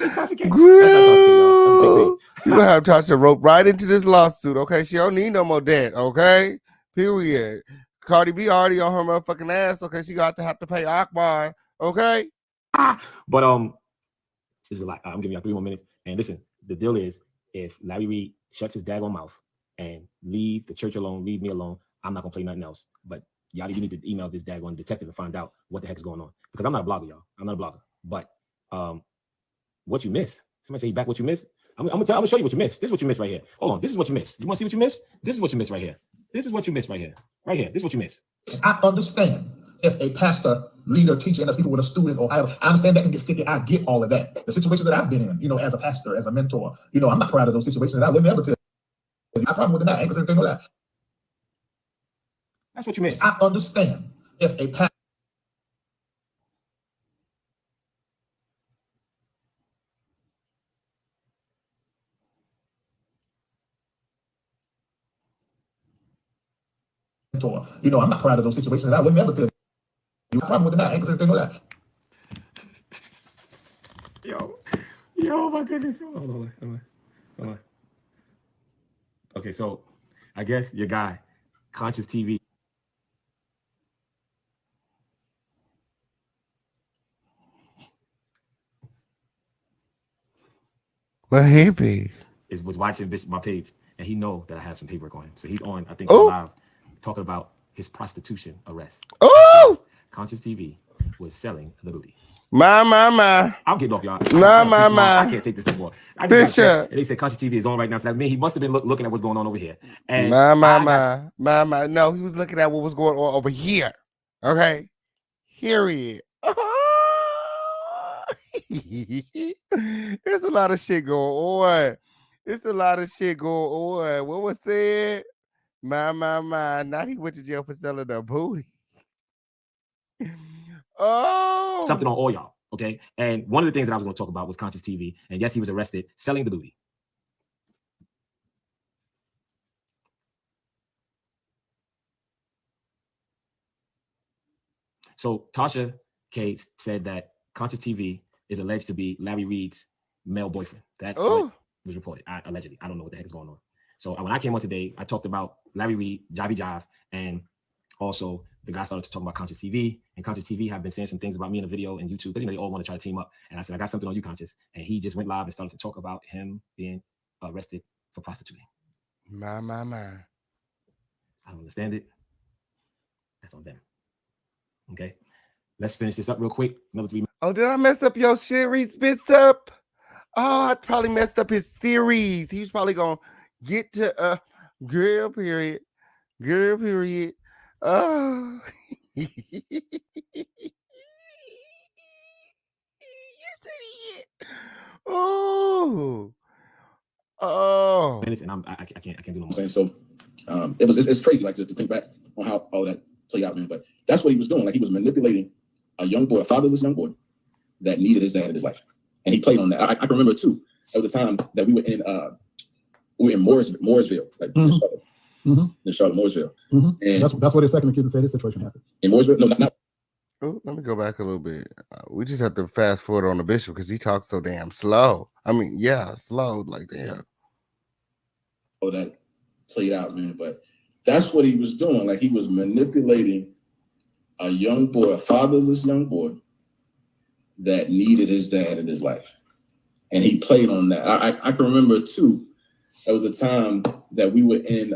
[SPEAKER 1] You gonna have Tasha rope right into this lawsuit, okay? She don't need no more debt, okay? Period. Cardi B already on her motherfucking ass, okay? She got to have to pay Akbar, okay?
[SPEAKER 20] But this is a lot. I'm giving y'all 3 more minutes. And listen, the deal is, if Larry Reid shuts his daggone mouth and leave the church alone, leave me alone, I'm not gonna play nothing else. But y'all, you need to email this daggone detective and find out what the heck is going on. Because I'm not a blogger, y'all. I'm not a blogger. But what you missed? Somebody say you back what you missed? I'm gonna show you what you missed. This is what you missed right here. Hold on. This is what you missed. You want to see what you missed? This is what you missed right here. This is what you missed right here. Right here. This is what you missed.
[SPEAKER 22] I understand if a pastor, leader, teacher, and a people with a student, or I understand that can get sticky. I get all of that. The situations that I've been in, you know, as a pastor, as a mentor, you know, I'm not proud of those situations. And I would never tell you. I probably would deny. I ain't gonna say anything like that.
[SPEAKER 20] That's what you missed.
[SPEAKER 22] I understand if a pastor. You know, I'm not proud of those situations, and I would never tell you. I probably would deny. I ain't gonna say anything like that.
[SPEAKER 20] Yo, my goodness. Hold on. Okay, so I guess your guy, Conscious TV.
[SPEAKER 1] What hippie?
[SPEAKER 20] Was watching my page, and he know that I have some paperwork on him. So he's on, I think, live talking about his prostitution arrest.
[SPEAKER 1] Oh!
[SPEAKER 20] Conscious TV was selling the booty.
[SPEAKER 1] My.
[SPEAKER 20] I'm getting off, y'all.
[SPEAKER 1] My.
[SPEAKER 20] I can't take this anymore.
[SPEAKER 1] Bishop.
[SPEAKER 20] And they said Conscious TV is on right now. So that means he must have been looking at what's going on over here. And
[SPEAKER 1] my. No, he was looking at what was going on over here. Okay? Period. There's a lot of shit going on. What was said? My. Now he went to jail for selling the booty. Oh,
[SPEAKER 20] something on all y'all, okay? And one of the things that I was going to talk about was Conscious TV. And yes, he was arrested selling the booty. So Tasha K said that Conscious TV is alleged to be Larry Reid's male boyfriend. That's what was reported. Allegedly. I don't know what the heck is going on. So when I came on today, I talked about Larry Reid, Jive, and also the guy started to talk about Conscious TV, and Conscious TV have been saying some things about me in a video and YouTube, but you know, they all want to try to team up. And I said, I got something on you, Conscious. And he just went live and started to talk about him being arrested for prostituting.
[SPEAKER 1] My.
[SPEAKER 20] I don't understand it. That's on them. Okay. Let's finish this up real quick. Another 3 minutes.
[SPEAKER 1] Oh, did I mess up your series, Bishop? Oh, I probably messed up his series. He was probably gonna get to girl period. Oh. Yes, idiot. Oh.
[SPEAKER 20] Minutes, and I can't do no more.
[SPEAKER 21] So it's crazy, like to think back on how all that played out, man. But that's what he was doing. Like he was manipulating a young boy, a fatherless young boy that needed his dad in his life, and he played on that. I can remember too. There was a time that we were in Mooresville, like in Charlotte, Mooresville, and
[SPEAKER 22] that's what the second kid said. This situation happened
[SPEAKER 21] in Mooresville. No, not.
[SPEAKER 1] Oh, let me go back a little bit. We just have to fast forward on the Bishop because he talks so damn slow. I mean, yeah, slow, like damn.
[SPEAKER 21] All that played out, man. But that's what he was doing. Like he was manipulating a young boy, a fatherless young boy that needed his dad in his life. And he played on that. I can remember too, there was a time that we were in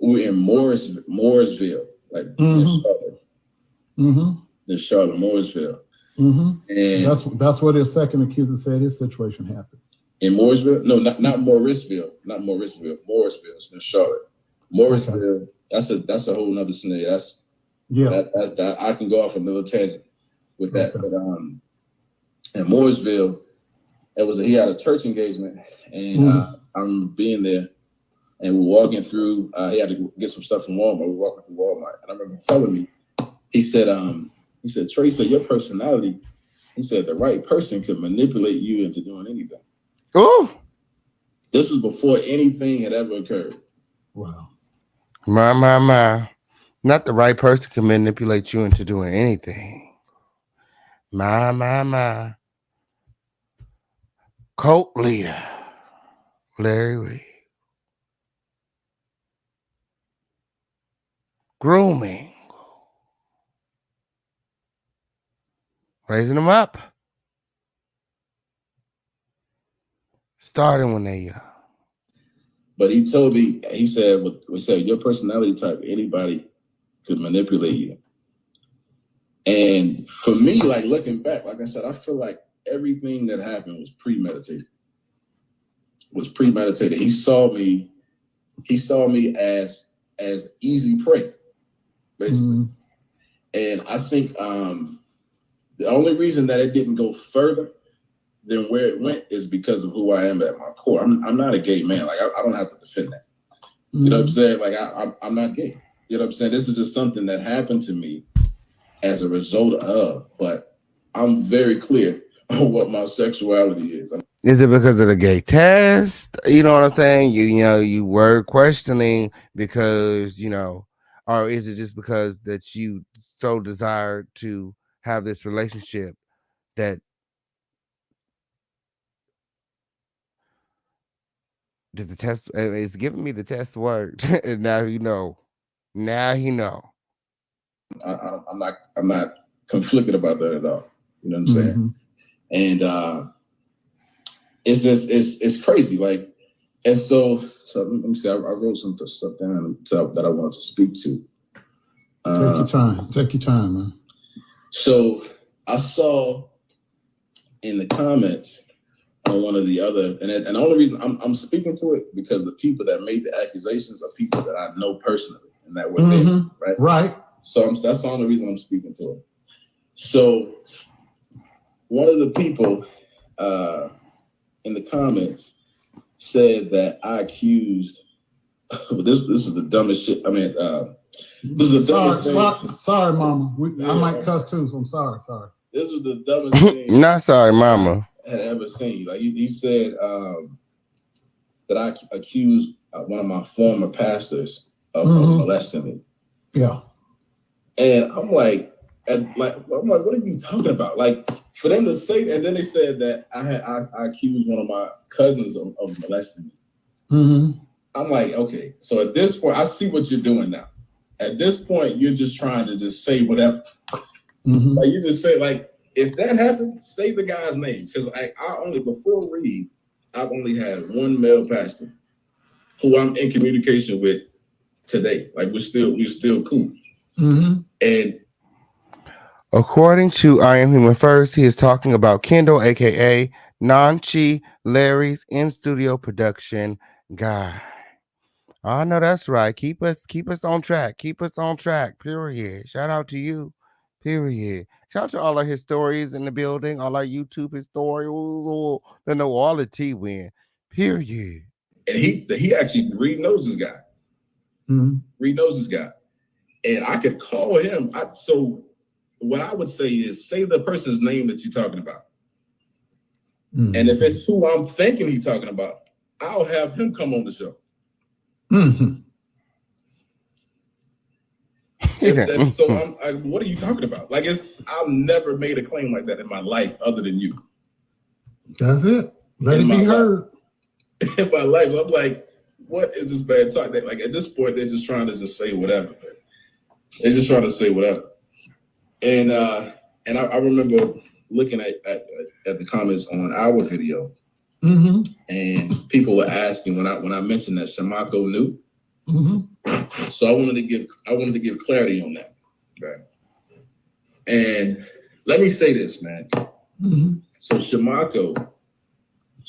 [SPEAKER 21] Mooresville, like in Charlotte. In Charlotte, Mooresville.
[SPEAKER 22] And that's what his second accuser said his situation happened.
[SPEAKER 21] In Mooresville? No, not Morrisville. Not Morrisville. Morrisville. It's in Charlotte. Morrisville. Okay. That's a whole nother scenario. That's that I can go off another tangent with that. Okay. But in Mooresville, he had a church engagement, and I'm being there, and we're walking through. He had to get some stuff from Walmart. We're walking through Walmart, and I remember him telling me, he said, Tracy, your personality. He said the right person could manipulate you into doing anything.
[SPEAKER 1] Oh,
[SPEAKER 21] this was before anything had ever occurred.
[SPEAKER 22] Wow.
[SPEAKER 1] My. Not the right person can manipulate you into doing anything. My. Cult leader, Larry Reid. Grooming. Raising them up. Starting when they're young.
[SPEAKER 21] But he told me, he said, your personality type, anybody could manipulate you. And for me, like looking back, like I said, I feel like everything that happened was premeditated. He saw me as easy prey, basically. And I think the only reason that it didn't go further than where it went is because of who I am at my core. I'm not a gay man. Like I don't have to defend that. You know what I'm saying? Like I'm not gay. You know what I'm saying? This is just something that happened to me as a result of, but I'm very clear on what my sexuality is.
[SPEAKER 1] Is it because of the gay test? You know what I'm saying? You were questioning because, or is it just because that you so desired to have this relationship that did the test? It's giving me the test worked, and now you know. Now he know.
[SPEAKER 21] I'm not conflicted about that at all. You know what I'm saying? And it's just it's crazy. Like, and so let me see. I wrote some stuff down that I wanted to speak to.
[SPEAKER 22] Take your time, man.
[SPEAKER 21] So I saw in the comments on one of the other, and the only reason I'm speaking to it because the people that made the accusations are people that I know personally and that were there, right?
[SPEAKER 22] Right.
[SPEAKER 21] So that's the only reason I'm speaking to it. So one of the people in the comments said that I accused. This is the dumbest shit. I mean, this is the dumbest thing.
[SPEAKER 22] Sorry, Mama. I might cuss too, so I'm sorry.
[SPEAKER 21] This was the dumbest thing.
[SPEAKER 1] Not sorry, Mama.
[SPEAKER 21] I had ever seen. Like he said that I accused one of my former pastors of molesting me.
[SPEAKER 22] Yeah.
[SPEAKER 21] And I'm like, what are you talking about? Like, for them to say, and then they said that I accused one of my cousins of molesting me. I'm like, okay, so at this point, I see what you're doing now. At this point, you're just trying to just say whatever. Like you just say, like, if that happened, say the guy's name. Because before REID, I've only had one male pastor who I'm in communication with today. Like we're still cool. And
[SPEAKER 1] according to I Am Human First, he is talking about Kendall, aka Nanchi, Larry's in-studio production guy. I know that's right. Keep us on track. Keep us on track. Period. Shout out to you. Period. Shout out to all of his stories in the building, all our YouTube historians. They know all the tea win. Period.
[SPEAKER 21] And he actually REID knows this guy. REID knows this guy. And I could call him. So what I would say is say the person's name that you're talking about. And if it's who I'm thinking he's talking about, I'll have him come on the show. So what are you talking about? Like I've never made a claim like that in my life other than you.
[SPEAKER 22] That's it. Let it be heard.
[SPEAKER 21] In my life, I'm like, what is this bad talk? Like at this point, they're just trying to just say whatever. They're just trying to say whatever. And I remember looking at the comments on our video, and people were asking when I mentioned that Shamako knew. So I wanted to give clarity on that. Right. And let me say this, man. So Shamako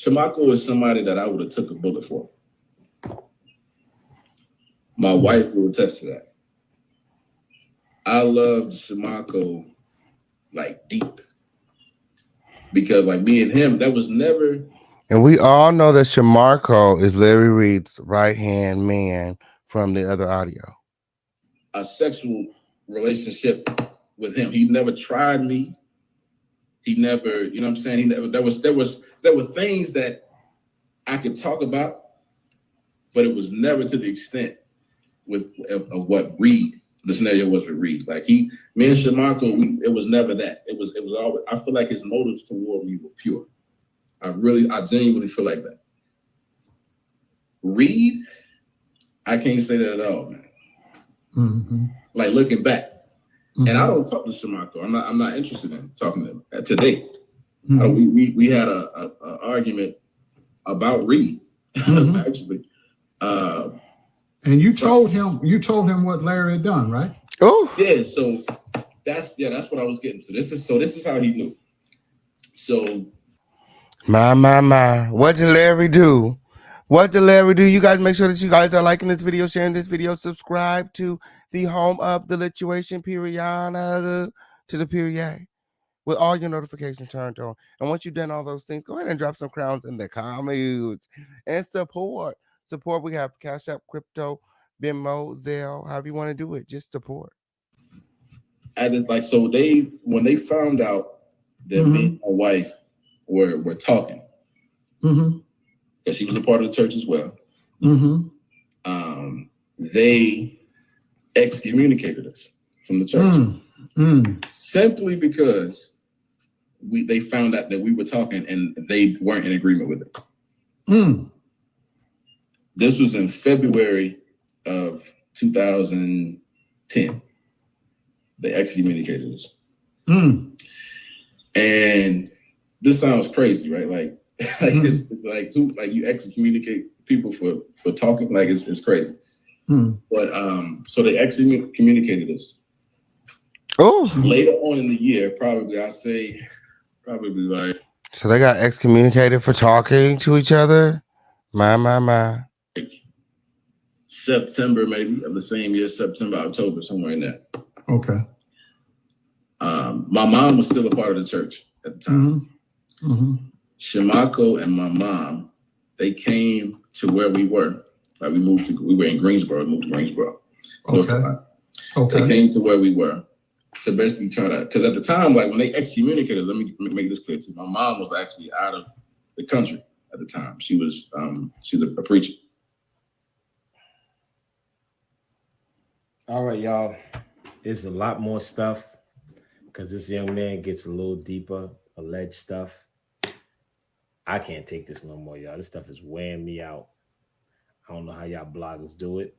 [SPEAKER 21] Shamako is somebody that I would have took a bullet for. My wife will attest to that. I loved Shamako like deep. Because like me and him, that was never.
[SPEAKER 1] And we all know that Shamarco is Larry Reid's right-hand man from the other audio.
[SPEAKER 21] A sexual relationship with him. He never tried me. He never, you know what I'm saying? He never, there were things that I could talk about, but it was never to the extent of what REID, the scenario was with REID. Like me and Shamarco, it was never that. It was always, I feel like his motives toward me were pure. I genuinely feel like that. REID, I can't say that at all, man.
[SPEAKER 22] Mm-hmm.
[SPEAKER 21] Like looking back. Mm-hmm. And I don't talk to Shamarco. I'm not interested in talking to him today. Mm-hmm. We had a argument about REID, actually.
[SPEAKER 22] And you told him what Larry had done, right?
[SPEAKER 1] Oh,
[SPEAKER 21] yeah. So that's what I was getting to. This is how he knew. So,
[SPEAKER 1] my, what did Larry do? What did Larry do? You guys make sure that you guys are liking this video, sharing this video, subscribe to the home of the lituation period to the period with all your notifications turned on. And once you've done all those things, go ahead and drop some crowns in the comments and support. We have Cash App, Crypto, Venmo, Zelle, however you want to do it. Just support.
[SPEAKER 21] When they found out that me and my wife were talking, because she was a part of the church as well, they excommunicated us from the church simply because they found out that we were talking and they weren't in agreement with it. This was in February of 2010. They excommunicated us. And this sounds crazy, right? Like it's like you excommunicate people for talking, like it's crazy. But so they excommunicated us.
[SPEAKER 1] Oh,
[SPEAKER 21] later on in the year, probably like.
[SPEAKER 1] So they got excommunicated for talking to each other. My.
[SPEAKER 21] September maybe of the same year, September, October, somewhere in there.
[SPEAKER 22] Okay.
[SPEAKER 21] My mom was still a part of the church at the time. Shamako and my mom, they came to where we were. Like we were in Greensboro, moved to Greensboro. Okay. They came to where we were to basically try to, because at the time, like when they excommunicated, let me make this clear too. My mom was actually out of the country at the time. She was a preacher.
[SPEAKER 20] All right, y'all. There's a lot more stuff because this young man gets a little deeper, alleged stuff. I can't take this no more, y'all. This stuff is weighing me out. I don't know how y'all bloggers do it,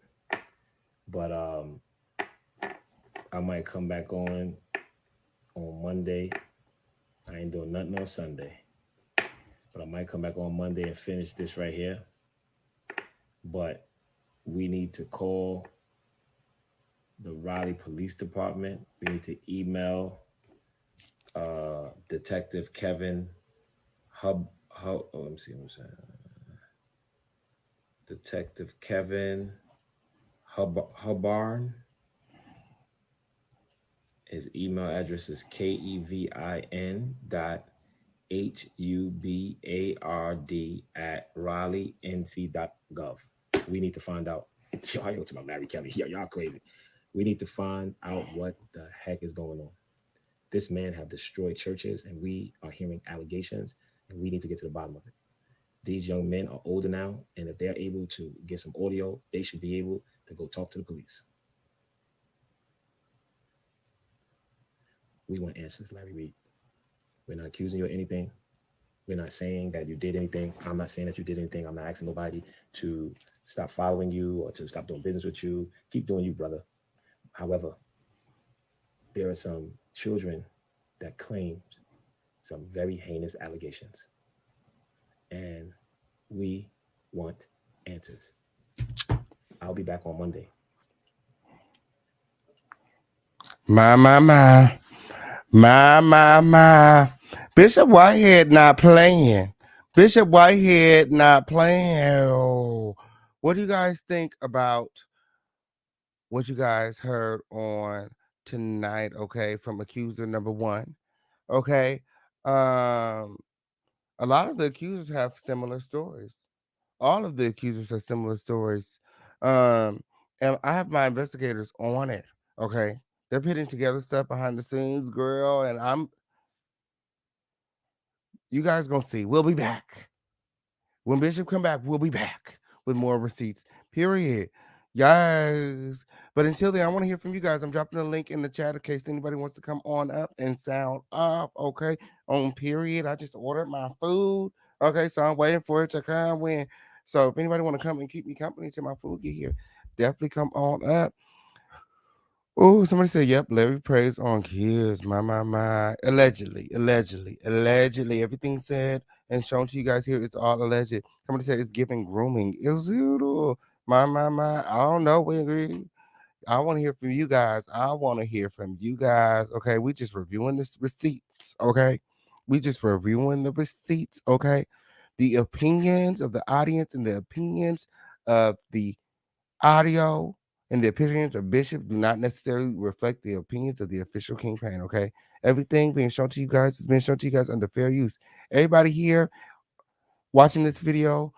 [SPEAKER 20] but I might come back on Monday. I ain't doing nothing on Sunday, but I might come back on Monday and finish this right here. But we need to call the Raleigh Police Department. We need to email Detective Kevin Detective Kevin Hubbard. His email address is kevin.hubard@raleighnc.gov. We need to find out. Yo, I go to my Mary Kelly. Yo, y'all crazy. We need to find out what the heck is going on. This man have destroyed churches, and we are hearing allegations, and we need to get to the bottom of it. These young men are older now, and if they're able to get some audio, they should be able to go talk to the police. We want answers, Larry Reid. We're not accusing you of anything. We're not saying that you did anything. I'm not saying that you did anything. I'm not asking nobody to stop following you or to stop doing business with you. Keep doing you, brother. However, there are some children that claim some very heinous allegations, and we want answers. I'll be back on Monday.
[SPEAKER 1] My. Bishop Whitehead not playing. Bishop Whitehead not playing. What do you guys think about what you guys heard on tonight? Okay, from accuser number one. Okay, a lot of the accusers have similar stories. All of the accusers have similar stories. Um, and I have my investigators on it. Okay, they're putting together stuff behind the scenes, girl, and you guys gonna see. We'll be back. When Bishop come back, we'll be back with more receipts. Period. Yes. But until then, I want to hear from you guys. I'm dropping a link in the chat in case anybody wants to come on up and sound off. Okay. On period. I just ordered my food. Okay. So I'm waiting for it to come in. So if anybody want to come and keep me company till my food get here, definitely come on up. Oh, somebody said, yep, Larry preys on kids. My. Allegedly. Everything said and shown to you guys here is all alleged. Somebody said it's giving grooming. It's my. I don't know. We agree. I want to hear from you guys. Okay. We just reviewing the receipts. Okay. We just reviewing the receipts. Okay. The opinions of the audience and the opinions of the audio and the opinions of Bishop do not necessarily reflect the opinions of the official campaign. Okay, everything being shown to you guys has been shown to you guys under fair use. Everybody here watching this video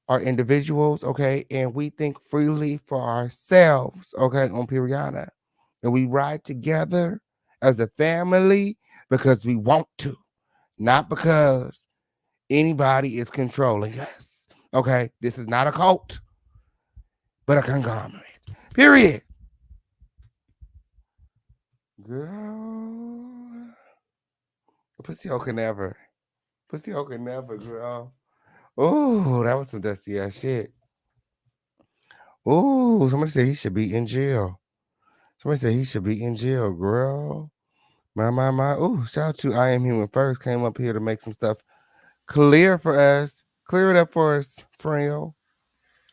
[SPEAKER 1] are individuals, okay, and we think freely for ourselves, okay, on Periana, and we ride together as a family because we want to, not because anybody is controlling us. Okay, this is not a cult, but a conglomerate. Period. Girl. Pussy Hole can never. Pussy Hole can never, girl. Oh, that was some dusty ass shit. Oh, somebody said he should be in jail. Somebody said he should be in jail, girl. My. Oh, shout out to I Am Human First. Came up here to make some stuff clear for us. Clear it up for us, Freo.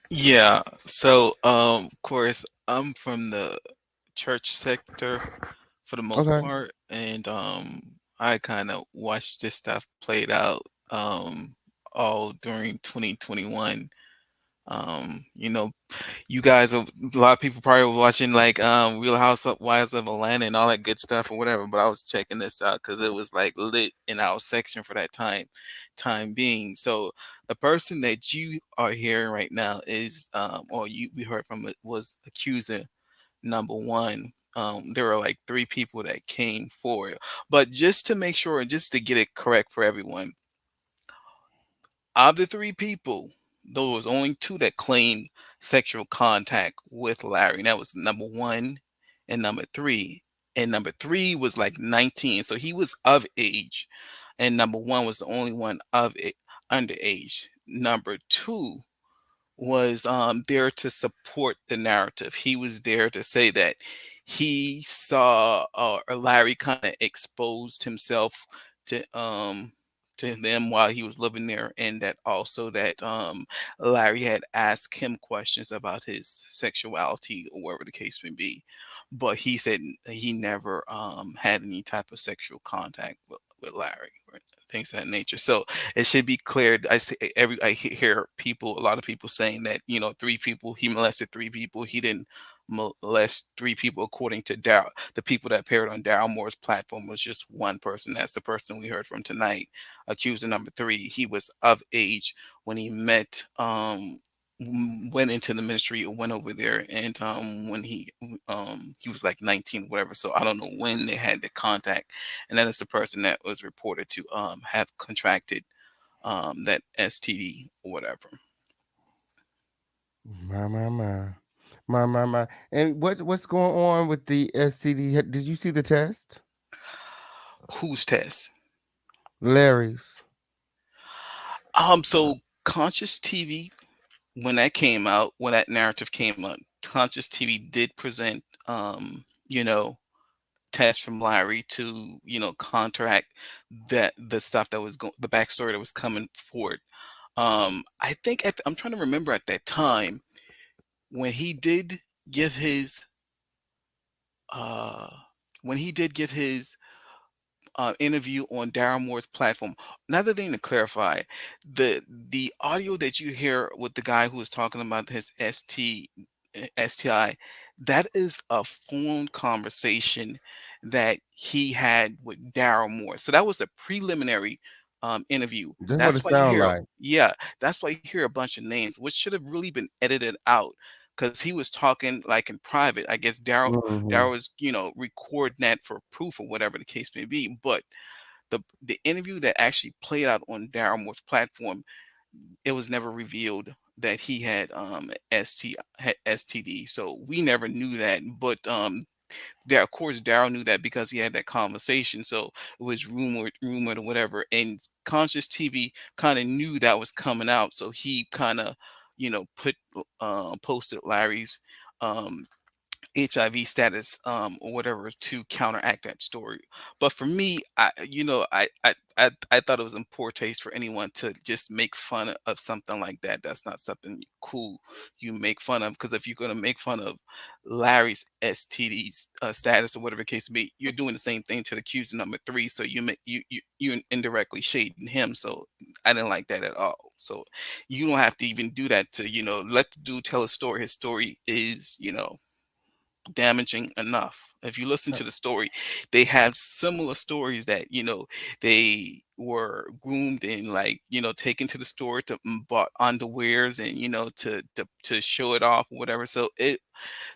[SPEAKER 7] Yeah. So, of course, I'm from the church sector for the most
[SPEAKER 1] Okay.
[SPEAKER 7] part, and I kind of watched this stuff played out all during 2021. You know, you guys, a lot of people probably were watching like Real Housewives of Atlanta and all that good stuff or whatever. But I was checking this out because it was like lit in our section for that time being. So the person that you are hearing right now is, or you we heard from it was accuser number one. There were like three people that came forward, but just to make sure, just to get it correct for everyone, of the three people, there was only two that claimed sexual contact with Larry. And that was number one and number three. And number three was like 19. So he was of age. And number one was the only one of it underage. Number two was there to support the narrative. He was there to say that he saw Larry kind of exposed himself to them while he was living there, and that also that Larry had asked him questions about his sexuality or whatever the case may be, but he said he never had any type of sexual contact with Larry or things of that nature. So it should be clear. I hear people, a lot of people saying that three people he molested three people. He didn't molest three people, according to Daryl. The people that appeared on Daryl Moore's platform was just one person. That's the person we heard from tonight. Accuser number three. He was of age when he met. Went into the ministry or went over there, and when he was like 19 whatever, so I don't know when they had the contact, and that is the person that was reported to have contracted that STD or whatever.
[SPEAKER 1] My. And what's going on with the STD? Did you see the test?
[SPEAKER 7] Whose test?
[SPEAKER 1] Larry's.
[SPEAKER 7] So Conscious TV, when that came out, when that narrative came up, Conscious TV did present tests from Larry to contract that the stuff that was the backstory that was coming forward. I think I'm trying to remember at that time when he did give his uh when he did give his interview on Daryl Moore's platform. Another thing to clarify, the audio that you hear with the guy who was talking about his STI, that is a phone conversation that he had with Daryl Moore. So that was a preliminary interview.
[SPEAKER 1] That's what it
[SPEAKER 7] That's why you
[SPEAKER 1] sound
[SPEAKER 7] hear,
[SPEAKER 1] like.
[SPEAKER 7] yeah, that's why you hear a bunch of names, which should have really been edited out because he was talking like in private. I guess Daryl
[SPEAKER 1] Mhm.
[SPEAKER 7] was, recording that for proof or whatever the case may be. But the interview that actually played out on Daryl Moore's platform, it was never revealed that he had had STD. So we never knew that. But there, of course, Daryl knew that because he had that conversation. So it was rumored or whatever. And Conscious TV kind of knew that was coming out. So he kind of, posted Larry's um HIV status or whatever to counteract that story. But for me, I thought it was in poor taste for anyone to just make fun of something like that. That's not something cool you make fun of, because if you're going to make fun of Larry's STD status or whatever the case may be, you're doing the same thing to the accuser number three. So you're indirectly shading him. So I didn't like that at all. So you don't have to even do that to let the dude tell a story. His story is damaging enough. If you listen to the story, they have similar stories that they were groomed and taken to the store to bought underwears and to show it off or whatever. So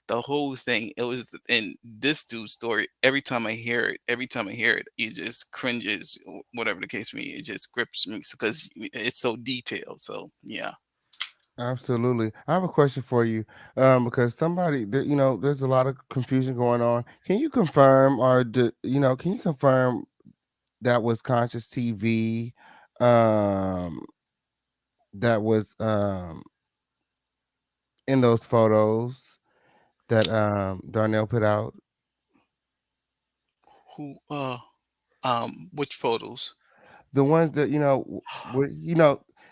[SPEAKER 7] the whole thing, it was in this dude's story. Every time I hear it, it just cringes, whatever the case may be. It just grips me because it's so detailed. So yeah.
[SPEAKER 1] Absolutely. I have a question for you, because there's a lot of confusion going on. Can you confirm, can you confirm that was Conscious TV, um, that was in those photos that Darnell put out?
[SPEAKER 7] Who? Which photos?
[SPEAKER 1] The ones that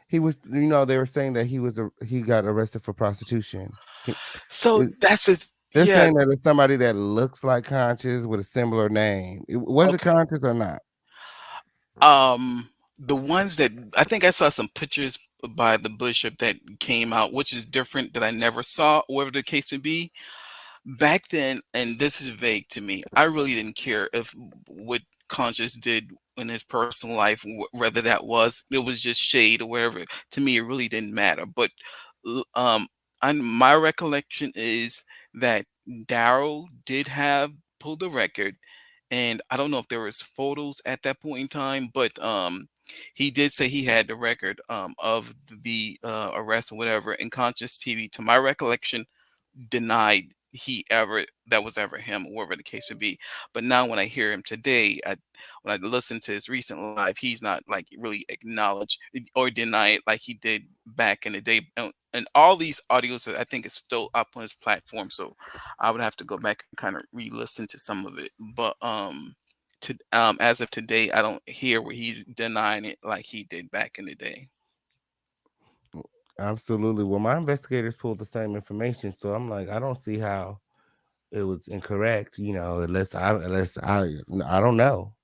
[SPEAKER 1] he was. They were saying that he got arrested for prostitution.
[SPEAKER 7] So
[SPEAKER 1] It-
[SPEAKER 7] that's a
[SPEAKER 1] They're
[SPEAKER 7] yeah.
[SPEAKER 1] saying that it's somebody that looks like Conscious with a similar name. Was it
[SPEAKER 7] Okay.
[SPEAKER 1] Conscious or not?
[SPEAKER 7] The ones that I think I saw some pictures by the bishop that came out, which is different that I never saw, whatever the case would be. Back then, and this is vague to me, I really didn't care if what Conscious did in his personal life, whether that was it was just shade or whatever. To me, it really didn't matter. But my recollection is that Daryl did have pulled the record, and I don't know if there was photos at that point in time, but he did say he had the record of the arrest or whatever. And Conscious TV, to my recollection, denied he ever that was ever him, or whatever the case would be. But now when I hear him today, when I listen to his recent live, he's not like really acknowledge or deny it like he did back in the day. And all these audios, I think, is still up on his platform. So I would have to go back and kind of re-listen to some of it. But as of today, I don't hear where he's denying it like he did back in the day.
[SPEAKER 1] Absolutely. Well, my investigators pulled the same information, so I'm like, I don't see how it was incorrect, unless I don't know.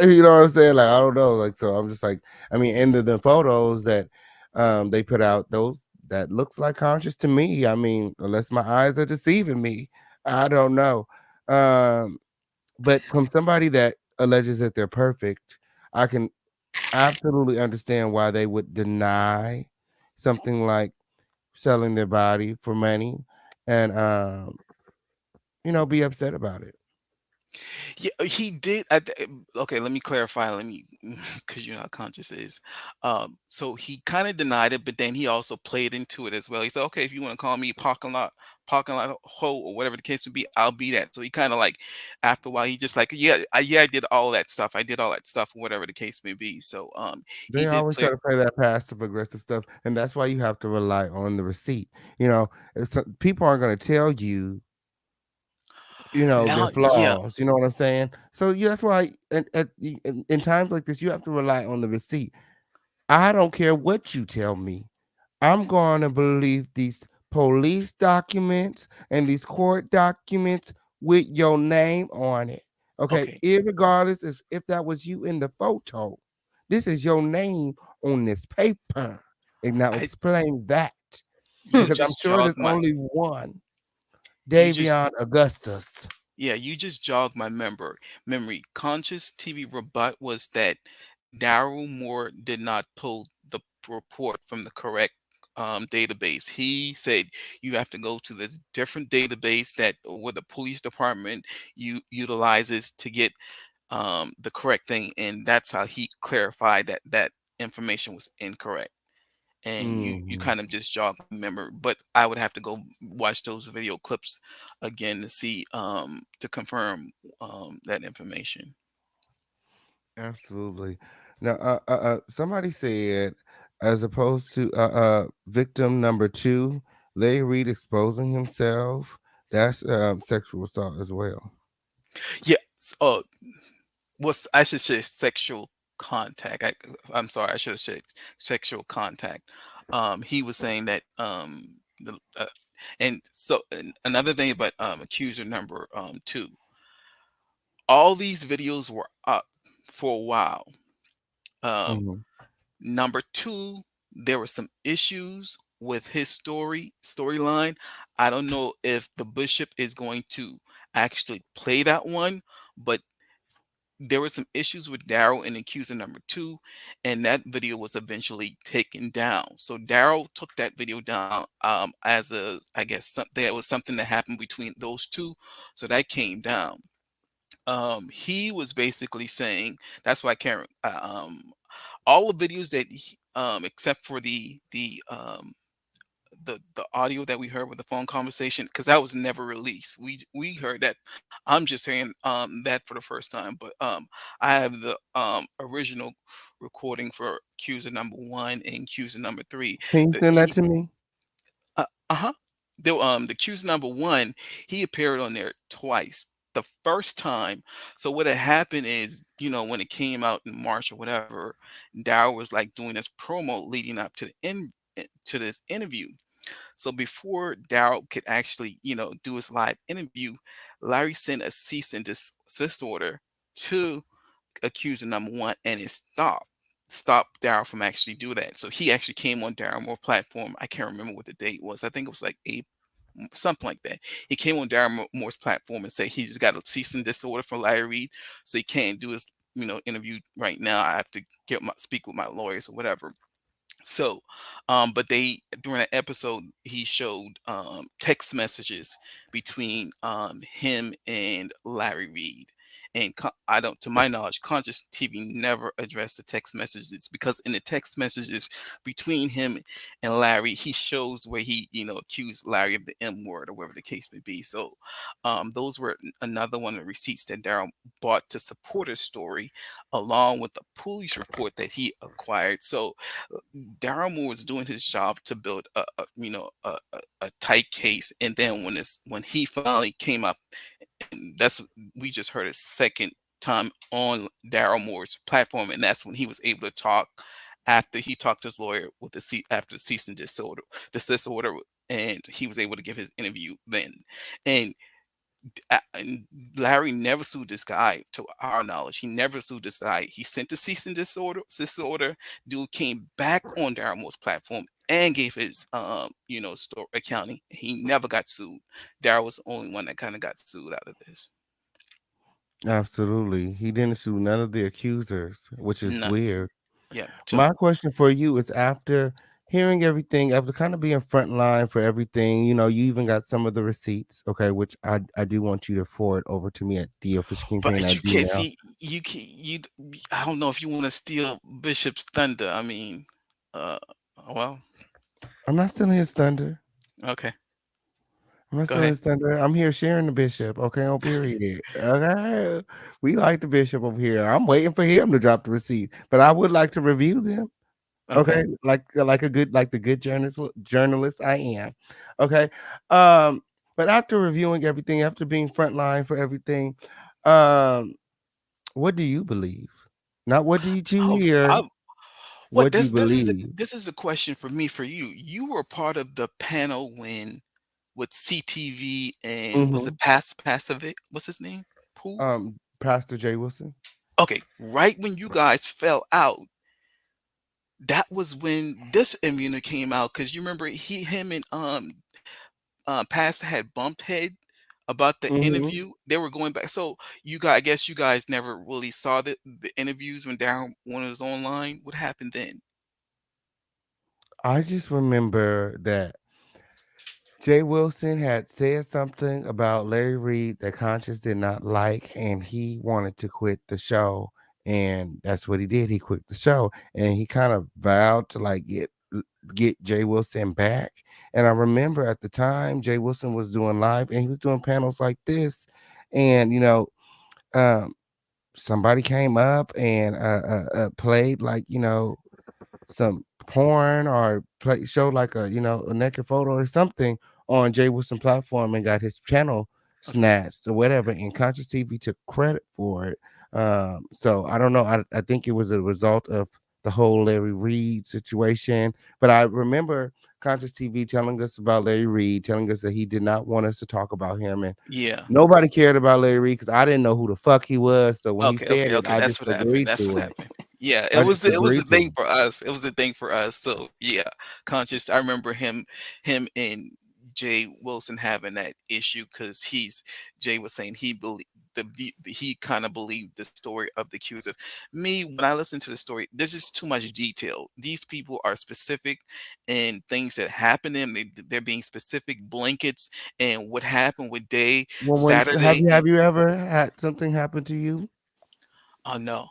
[SPEAKER 1] You know what I'm saying? Like, I don't know. Like, so I'm just like, I mean, in the photos that they put out, those that looks like Conscious to me. I mean, unless my eyes are deceiving me, I don't know. Um, but from somebody that alleges that they're perfect, I can absolutely understand why they would deny something like selling their body for money and be upset about it.
[SPEAKER 7] Yeah, he did. Okay, let me clarify. Let me, because you know how Conscious is. So he kind of denied it, but then he also played into it as well. He said, "Okay, if you want to call me parking lot hoe, or whatever the case would be, I'll be that." So he kind of like, after a while, he just like, "Yeah, I did all that stuff. I did all that stuff, whatever the case may be." So he
[SPEAKER 1] They
[SPEAKER 7] did
[SPEAKER 1] always
[SPEAKER 7] play.
[SPEAKER 1] try to play that passive aggressive stuff, and that's why you have to rely on the receipt. People aren't going to tell you, their
[SPEAKER 7] Now, yeah.
[SPEAKER 1] flaws. You know what I'm saying? So yeah, that's why in times like this, you have to rely on the receipt. I don't care what you tell me. I'm going to believe these police documents and these court documents with your name on it. Okay,
[SPEAKER 7] Okay.
[SPEAKER 1] irregardless if that was you in the photo, this is your name on this paper. And now
[SPEAKER 7] I
[SPEAKER 1] explain that
[SPEAKER 7] you
[SPEAKER 1] because I'm
[SPEAKER 7] just
[SPEAKER 1] sure there's
[SPEAKER 7] jogged my
[SPEAKER 1] only one
[SPEAKER 7] you just
[SPEAKER 1] Davion Augustus.
[SPEAKER 7] yeah, you just jogged my memory. Conscious TV rebut was that Daryl Moore did not pull the report from the correct database. He said you have to go to this different database that where the police department utilizes to get the correct thing, and that's how he clarified that that information was incorrect. And you
[SPEAKER 1] Mhm.
[SPEAKER 7] kind of just jog my memory, but I would have to go watch those video clips again to see to confirm that information.
[SPEAKER 1] Absolutely. Now, somebody said, as opposed to victim number two, Larry Reed exposing himself, that's sexual assault as well.
[SPEAKER 7] Yeah. Uh, was I should say sexual contact. I'm sorry, I should have said sexual contact. He was saying that and so and another thing about accuser number two, all these videos were up for a while. Um,
[SPEAKER 1] Mhm.
[SPEAKER 7] Number two, there were some issues with his storyline. I don't know if the bishop is going to actually play that one, but there were some issues with Daryl in accuser number two, and that video was eventually taken down. So Daryl took that video down as a, I guess, something that was something that happened between those two, so that came down. He was basically saying that's why Karen, all the videos that except for the audio that we heard with the phone conversation, because that was never released. We heard that. I'm just hearing that for the first time, but I have the original recording for accuser number one and accuser number three.
[SPEAKER 1] Can you
[SPEAKER 7] The
[SPEAKER 1] send that
[SPEAKER 7] he
[SPEAKER 1] to me?
[SPEAKER 7] uh-huh. The accuser number one, he appeared on there twice. The first time, so what had happened is, when it came out in March or whatever, Dow was like doing this promo leading up to to this interview. So before Daryl could actually, do his live interview, Larry sent a cease and desist order to accuser number one, and it stopped Daryl from actually do that. So he actually came on Daryl Moore platform. I can't remember what the date was. I think it was like something like that. He came on Daryl Moore's platform and said he just got a cease and desist order from Larry Reed, so he can't do his interview right now. I have to speak with my lawyers or whatever. So, but they during that episode, he showed text messages between him and Larry Reed. And I don't, to my knowledge, Conscious TV never addressed the text messages because in the text messages between him and Larry, he shows where he, accused Larry of the M word or whatever the case may be. So, those were another one of the receipts that Daryl bought to support his story, along with the police report that he acquired. So, Daryl Moore was doing his job to build a tight case, and then when he finally came up, and we just heard a second time on Daryl Moore's platform, and that's when he was able to talk after he talked to his lawyer with after the cease and desist order, and he was able to give his interview then. And and Larry never sued this guy, to our knowledge. He never sued this guy. He sent the cease and desist order. Dude came back on Daryl Moore's platform and gave his store accounting. He never got sued. Daryl was the only one that kind of got sued out of this.
[SPEAKER 1] Absolutely. He didn't sue none of the accusers, which is
[SPEAKER 7] None.
[SPEAKER 1] weird.
[SPEAKER 7] Yeah.
[SPEAKER 1] My question for you is after hearing everything, after kind of being front line for everything, you even got some of the receipts, okay, which I do want you to forward over to me at the official campaign
[SPEAKER 7] But
[SPEAKER 1] at
[SPEAKER 7] you can't
[SPEAKER 1] Gmail.
[SPEAKER 7] see I don't know if you want to steal Bishop's thunder. I mean, uh well,
[SPEAKER 1] I'm not stealing his thunder.
[SPEAKER 7] okay.
[SPEAKER 1] I'm not
[SPEAKER 7] Go
[SPEAKER 1] stealing
[SPEAKER 7] ahead.
[SPEAKER 1] his thunder. I'm here sharing the bishop, okay, on period. Okay. We like the bishop over here. I'm waiting for him to drop the receipt, but I would like to review them.
[SPEAKER 7] Okay.
[SPEAKER 1] Okay, like the good journalist I am. Okay. But after reviewing everything, after being frontline for everything, um, what do you believe? Not what did you
[SPEAKER 7] Oh,
[SPEAKER 1] hear?
[SPEAKER 7] what
[SPEAKER 1] What do you believe?
[SPEAKER 7] this is a question for me for you. You were part of the panel when with CTV and was
[SPEAKER 1] Mhm.
[SPEAKER 7] it Passive? What's his name? Pooh?
[SPEAKER 1] Pastor Jay Wilson?
[SPEAKER 7] Okay, right when you guys fell out, that was when this immunity came out because you remember him and Pastor had bumped head about the
[SPEAKER 1] Hmm.
[SPEAKER 7] interview. They were going back. So you guys, I guess you guys never really saw the interviews when Darren Warner was online. What happened then?
[SPEAKER 1] I just remember that Jay Wilson had said something about Larry Reid that Conscious did not like, and he wanted to quit the show. And that's what he did. He quit the show, and he kind of vowed to like get Jay Wilson back. And I remember at the time Jay Wilson was doing live, and he was doing panels like this, and um, somebody came up and played like some porn or showed like a naked photo or something on Jay Wilson platform and got his channel snatched or whatever, and Conscious TV took credit for it. So I don't know. I think it was a result of the whole Larry Reid situation. But I remember Conscious TV telling us about Larry Reid, telling us that he did not want us to talk about him, and
[SPEAKER 7] Yeah.
[SPEAKER 1] nobody cared about Larry Reid because I didn't know who the fuck he was. So when he said it,
[SPEAKER 7] Okay.
[SPEAKER 1] I
[SPEAKER 7] That's
[SPEAKER 1] just
[SPEAKER 7] what happened.
[SPEAKER 1] agreed
[SPEAKER 7] That's what
[SPEAKER 1] to it.
[SPEAKER 7] happened. Yeah,
[SPEAKER 1] I just
[SPEAKER 7] it was a
[SPEAKER 1] agreed to
[SPEAKER 7] thing
[SPEAKER 1] it.
[SPEAKER 7] for us. It was a thing for us. So yeah, Conscious. I remember him and Jay Wilson having that issue because Jay was saying he believed he kind of believed the story of the accusers. Me, when I listen to the story, this is too much detail. These people are specific and things that happen to them. They're being specific blankets and what happened with Day
[SPEAKER 1] Well, when
[SPEAKER 7] Saturday.
[SPEAKER 1] have you ever had something happen to you?
[SPEAKER 7] Oh no.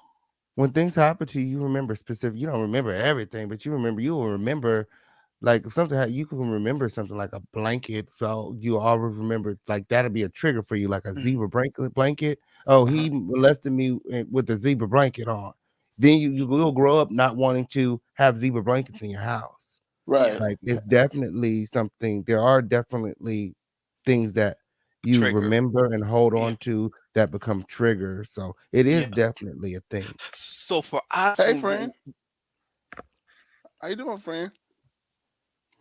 [SPEAKER 1] When things happen to you, you remember specific. You don't remember everything, but you will remember. Like if something you can remember something like a blanket, so you always remember like that'll be a trigger for you, like a
[SPEAKER 7] Mhm.
[SPEAKER 1] zebra blanket. Oh,
[SPEAKER 7] Uh-huh.
[SPEAKER 1] he molested me with the zebra blanket on. Then you will grow up not wanting to have zebra blankets in your house.
[SPEAKER 12] Right.
[SPEAKER 7] Yeah.
[SPEAKER 1] Like it's definitely something. There are definitely things that you
[SPEAKER 7] Trigger.
[SPEAKER 1] remember and hold
[SPEAKER 7] Yeah.
[SPEAKER 1] on to that become triggers. So it is
[SPEAKER 7] Yeah.
[SPEAKER 1] definitely a thing.
[SPEAKER 7] So for us,
[SPEAKER 12] Hey, friend. How you doing, friend?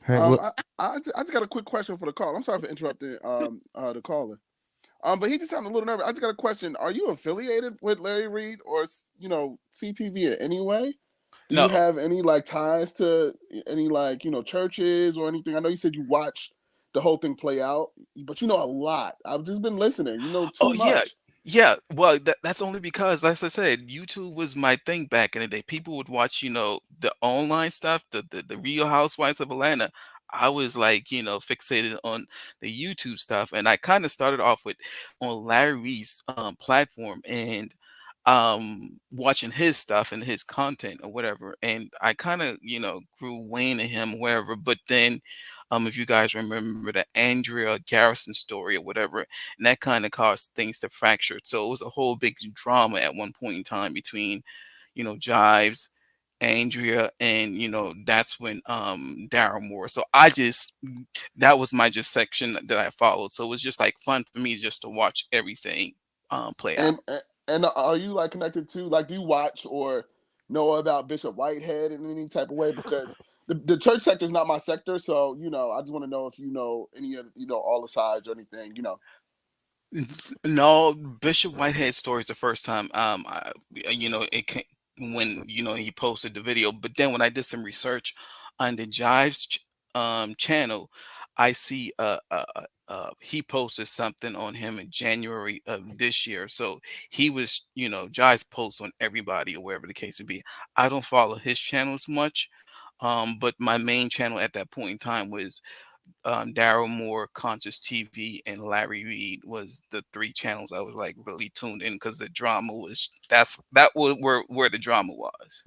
[SPEAKER 1] Hey, what?
[SPEAKER 12] I just got a quick question for the call. I'm sorry for interrupting the caller. But he just sounded a little nervous. I just got a question. Are you affiliated with Larry Reid or CTV in any way? Do you
[SPEAKER 7] No.
[SPEAKER 12] have any like ties to any like churches or anything? I know you said you watched the whole thing play out, but you know a lot. I've just been listening. You know too
[SPEAKER 7] Oh yeah.
[SPEAKER 12] much.
[SPEAKER 7] Yeah, well, that's only because, like I said, YouTube was my thing back in the day. People would watch, the online stuff, the Real Housewives of Atlanta. I was like, fixated on the YouTube stuff, and I kind of started off with on Larry Reid's platform and watching his stuff and his content or whatever. And I kind of, grew weighing in him, wherever. But then, if you guys remember the Andrea Garrison story or whatever, and that kind of caused things to fracture. So it was a whole big drama at one point in time between, Jives, Andrea, and that's when Daryl Moore. So that was my just section that I followed. So it was just like fun for me just to watch everything play out.
[SPEAKER 12] And are you like connected to like do you watch or know about Bishop Whitehead in any type of way? Because the church sector is not my sector, so I just want to know if you know any of all the sides or anything.
[SPEAKER 7] No, Bishop Whitehead story is the first time. It came when he posted the video. But then when I did some research on the channel, I see he posted something on him in January of this year. So he was Jives posts on everybody or wherever the case would be. I don't follow his channels much, but my main channel at that point in time was Daryl Moore, Conscious TV, and Larry Reid was the three channels I was like really tuned in because the drama was that was where the drama was.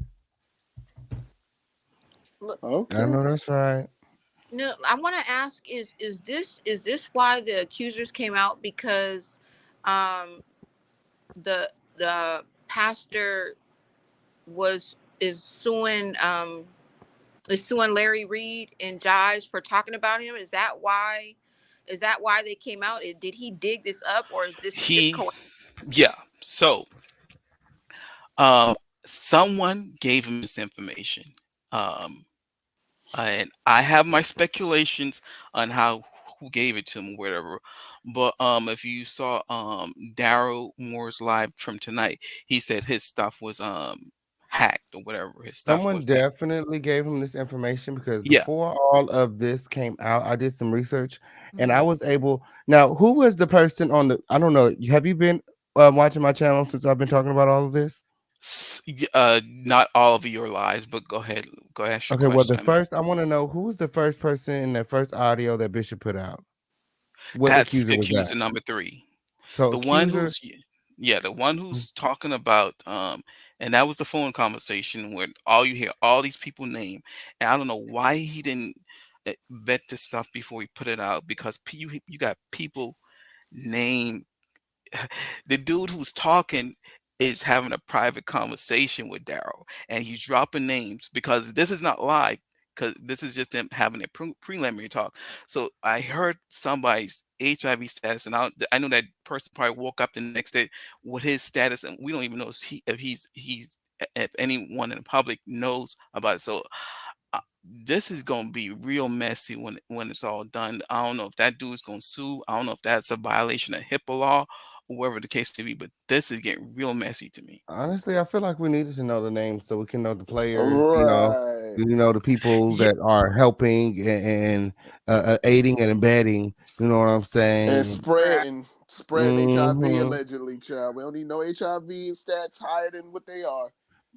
[SPEAKER 8] Look,
[SPEAKER 1] I know that's right.
[SPEAKER 8] no, I want to ask: is this why the accusers came out? Because um, the pastor is suing Larry Reid and Jives for talking about him. Is that why? Is that why they came out? Did he dig this up, or is this just
[SPEAKER 7] He,
[SPEAKER 8] coincidence?
[SPEAKER 7] yeah. So, um, someone gave him this information, and I have my speculations on how who gave it to him, or whatever. But if you saw Daryl Moore's live from tonight, he said his stuff was hacked or whatever. His stuff
[SPEAKER 1] Someone
[SPEAKER 7] was that.
[SPEAKER 1] definitely gave him this information because
[SPEAKER 7] Yeah.
[SPEAKER 1] before all of this came out, I did some research and I
[SPEAKER 7] Mhm.
[SPEAKER 1] was able. Now, who was the person on the? I don't know. Have you been watching my channel since I've been talking about all of this?
[SPEAKER 7] Not all of your lies, but go ahead. Go ask your
[SPEAKER 1] Okay, well, the
[SPEAKER 7] question.
[SPEAKER 1] first I want to know who was the first person in the first audio that Bishop put out. What
[SPEAKER 7] That's
[SPEAKER 1] accuser was
[SPEAKER 7] accuser
[SPEAKER 1] that?
[SPEAKER 7] number 3.
[SPEAKER 1] So
[SPEAKER 7] The one
[SPEAKER 1] accuser.
[SPEAKER 7] who's yeah, the one who's talking about and that was the phone conversation where all you hear all these people name. And I don't know why he didn't vet this stuff before he put it out because you got people name the dude who's talking is having a private conversation with Daryl, and he's dropping names because this is not live. Because this is just them having a preliminary talk. So I heard somebody's HIV status, and I know that person probably woke up the next day with his status, and we don't even know if anyone in the public knows about it. So this is gonna be real messy when it's all done. I don't know if that dude's gonna sue. I don't know if that's a violation of HIPAA law or whatever the case may be. But this is getting real messy to me.
[SPEAKER 1] Honestly, I feel like we needed to know the names so we can know the players.
[SPEAKER 12] Right.
[SPEAKER 1] The people
[SPEAKER 7] Yeah,
[SPEAKER 1] that are helping and aiding and abetting. You know what I'm
[SPEAKER 12] And
[SPEAKER 1] saying?
[SPEAKER 12] spreading HIV
[SPEAKER 1] Hmm.
[SPEAKER 12] allegedly, child. We don't need no HIV stats higher than what they are.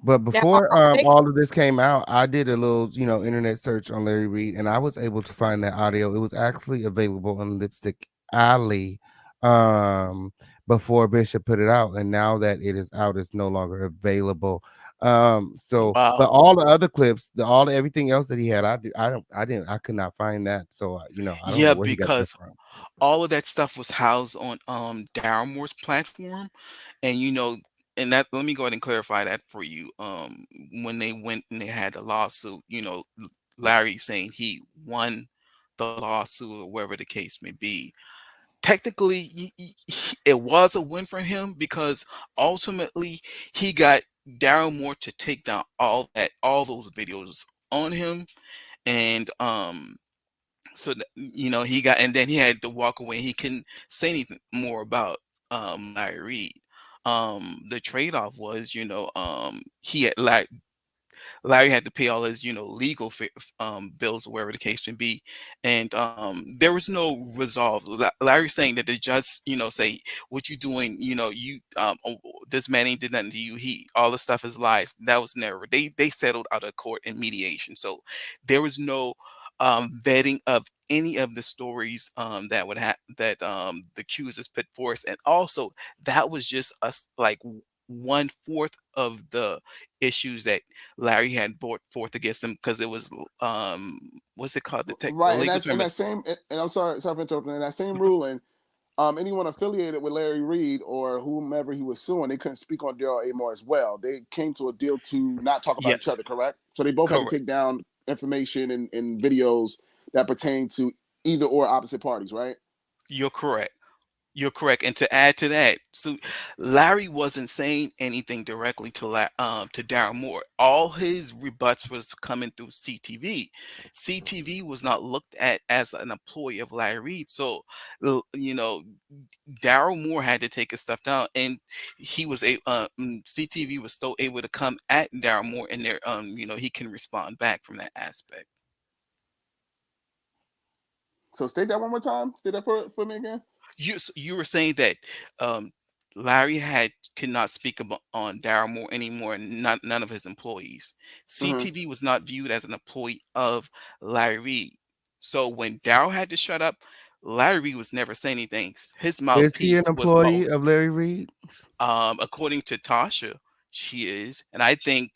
[SPEAKER 1] But
[SPEAKER 8] Now,
[SPEAKER 1] before
[SPEAKER 8] are they
[SPEAKER 1] all of this came out, I did a little, internet search on Larry Reed, and I was able to find that audio. It was actually available on Lipstick Alley um, before Bishop put it out, and now that it is out, it's no longer available. But
[SPEAKER 7] wow.
[SPEAKER 1] all the other clips, everything else that he had, I could not find that. So I don't know
[SPEAKER 7] Yeah,
[SPEAKER 1] where he got that
[SPEAKER 7] because
[SPEAKER 1] from.
[SPEAKER 7] all of that stuff was housed on Daryl Moore's platform, and and that let me go ahead and clarify that for you. When they went and they had the lawsuit, Larry saying he won the lawsuit or whatever the case may be. Technically, it was a win for him because ultimately he got Daryl Moore to take down all those videos on him, and so he got, and then he had to walk away. He couldn't say anything more about Larry Reed. The trade-off was, he had Larry had to pay all his, legal bills or wherever the case may be, and there was no resolve. Larry saying that they just, say what you doing, this man ain't did nothing to you. All the stuff is lies. That was never. They settled out of court in mediation, so there was no vetting of any of the stories that would have that the accusers put forth, and also that was just us like 1/4 of the issues that Larry had brought forth against him because it was what's it called? The
[SPEAKER 12] Right, and
[SPEAKER 7] legal
[SPEAKER 12] that's in
[SPEAKER 7] term
[SPEAKER 12] that
[SPEAKER 7] is
[SPEAKER 12] same. And I'm sorry for interrupting. In that same ruling, anyone affiliated with Larry Reed or whomever he was suing, they couldn't speak on Daryl Amore as well. They came to a deal to not talk about each
[SPEAKER 7] yes,
[SPEAKER 12] other, correct? So they both had to
[SPEAKER 7] correct.
[SPEAKER 12] take down information and videos that pertain to either or opposite parties, right?
[SPEAKER 7] You're correct. You're correct. And to add to that, so Larry wasn't saying anything directly to Darren Moore. All his rebuts was coming through CTV. CTV was not looked at as an employee of Larry Reid. So, Daryl Moore had to take his stuff down, and CTV was still able to come at Daryl Moore, and there, he can respond back from that aspect.
[SPEAKER 12] So state that one more time. State that for me again.
[SPEAKER 7] You were saying that um, Larry had could not speak about on Daryl Moore anymore, and none of his employees.
[SPEAKER 12] Mm-hmm.
[SPEAKER 7] CTV was not viewed as an employee of Larry Reid. So when Daryl had to shut up, Larry Reid was never saying anything. His
[SPEAKER 1] Is he an
[SPEAKER 7] mouthpiece was Mo.
[SPEAKER 1] employee of Larry Reed?
[SPEAKER 7] According to Tasha, she is, and I think,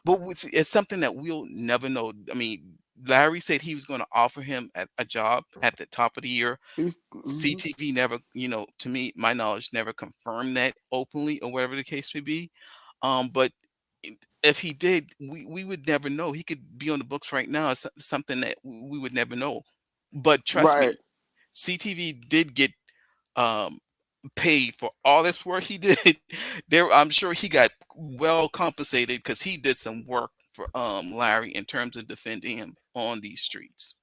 [SPEAKER 7] but it's something that we'll never know. I mean, Larry said he was going to offer him a job at the top of the year.
[SPEAKER 12] Mm-hmm.
[SPEAKER 7] CTV never, to me, my knowledge, never confirmed that openly or whatever the case may be. But if he did, we would never know. He could be on the books right now. It's something that we would never know. But trust
[SPEAKER 12] Right.
[SPEAKER 7] me, CTV did get um, paid for all this work he did. There, I'm sure he got well compensated because he did some work for Larry in terms of defending him on these streets.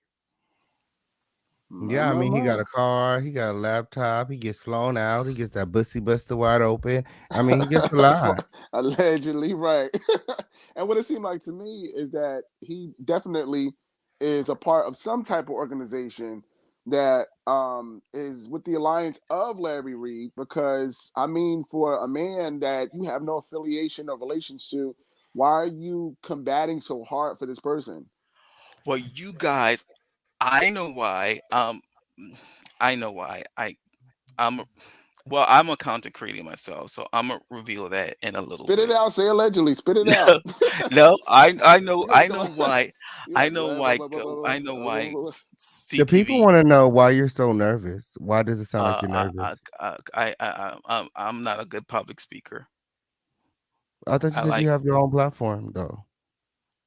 [SPEAKER 1] Yeah, I mean, he got a car, he got a laptop, he gets flown out, he gets that bussy buster wide open. I mean, he gets a lot.
[SPEAKER 12] Allegedly, right. And what it seemed like to me is that he definitely is a part of some type of organization that is with the alliance of Larry Reid, because I mean, for a man that you have no affiliation or relations to, why are you combating so hard for this person?
[SPEAKER 7] Well, you guys, I know why. I know why. I'm well, I'm a content creator myself, so I'm gonna reveal that in a little
[SPEAKER 12] Spit it
[SPEAKER 7] bit.
[SPEAKER 12] out. Say allegedly. Spit it out.
[SPEAKER 7] No, no, I know
[SPEAKER 12] You
[SPEAKER 7] why. I
[SPEAKER 12] like,
[SPEAKER 7] know why. I know why.
[SPEAKER 1] The people
[SPEAKER 7] CTV.
[SPEAKER 1] want to know why you're so nervous. Why does it sound like you're
[SPEAKER 7] Uh,
[SPEAKER 1] nervous?
[SPEAKER 7] I'm not a good public speaker.
[SPEAKER 1] I thought you
[SPEAKER 7] I
[SPEAKER 1] said you
[SPEAKER 7] like
[SPEAKER 1] have your own platform, though.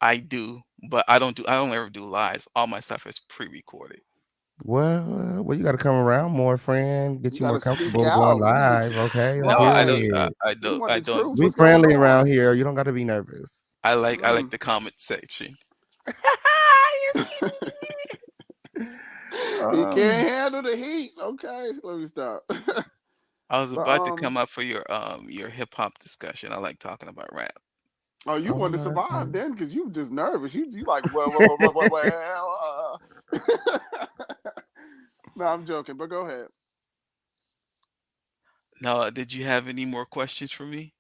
[SPEAKER 7] I do, but I don't ever do lives. All my stuff is pre-recorded.
[SPEAKER 1] Well, you got to come around more, friend.
[SPEAKER 12] you
[SPEAKER 1] Get you
[SPEAKER 12] got
[SPEAKER 1] more
[SPEAKER 12] to speak
[SPEAKER 1] comfortable going
[SPEAKER 12] out.
[SPEAKER 1] live. Okay, let's
[SPEAKER 7] No,
[SPEAKER 1] get
[SPEAKER 7] I don't.
[SPEAKER 12] Right.
[SPEAKER 1] it.
[SPEAKER 12] We want
[SPEAKER 7] I
[SPEAKER 12] the
[SPEAKER 7] don't.
[SPEAKER 12] truth.
[SPEAKER 1] We
[SPEAKER 12] What's going
[SPEAKER 1] friendly around
[SPEAKER 12] on?
[SPEAKER 1] here. You don't got to be nervous.
[SPEAKER 7] I like the comment section.
[SPEAKER 12] He
[SPEAKER 1] Um,
[SPEAKER 12] can't handle the heat. Okay, let me stop.
[SPEAKER 7] I was
[SPEAKER 12] But
[SPEAKER 7] about to come up for your hip hop discussion. I like talking about rap.
[SPEAKER 12] oh, you
[SPEAKER 1] oh,
[SPEAKER 12] want to
[SPEAKER 1] no, that's
[SPEAKER 12] survive
[SPEAKER 1] fine.
[SPEAKER 12] then, because you just nervous. You like well. No, I'm joking, but go ahead.
[SPEAKER 7] No, did you have any more questions for me?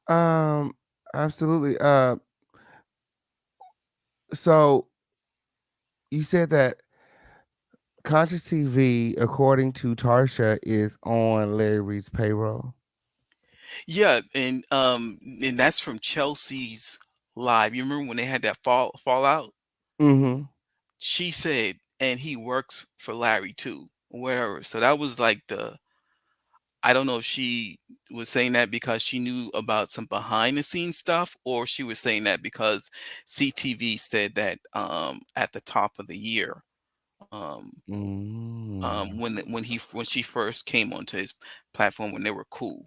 [SPEAKER 1] Um, absolutely. So you said that Conscious TV, according to Tarsha, is on Larry Reid's payroll.
[SPEAKER 7] Yeah, and that's from Chelsea's live. You remember when they had that fallout?
[SPEAKER 1] Mm-hmm.
[SPEAKER 7] She said, and he works for Larry too, whatever. So that was like I don't know if she was saying that because she knew about some behind the scenes stuff, or she was saying that because CTV said that at the top of the year,
[SPEAKER 1] Mm.
[SPEAKER 7] when she first came onto his platform when they were cool.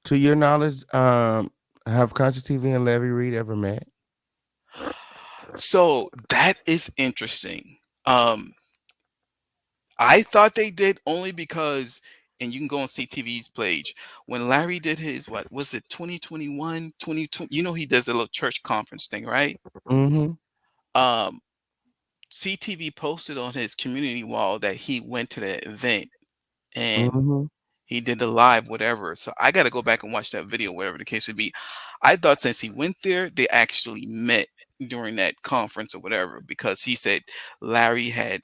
[SPEAKER 1] To your knowledge, have Conscious TV and Larry Reid ever met?
[SPEAKER 7] So that is interesting. I thought they did only because, and you can go on CTV's page, when Larry did his, what was it, 2021, 2020, he does a little church conference thing, right?
[SPEAKER 1] Mm-hmm.
[SPEAKER 7] Um, CTV posted on his community wall that he went to that event and
[SPEAKER 1] Mm-hmm.
[SPEAKER 7] he did the live, whatever. So I got to go back and watch that video, whatever the case would be. I thought since he went there, they actually met during that conference or whatever, because he said Larry had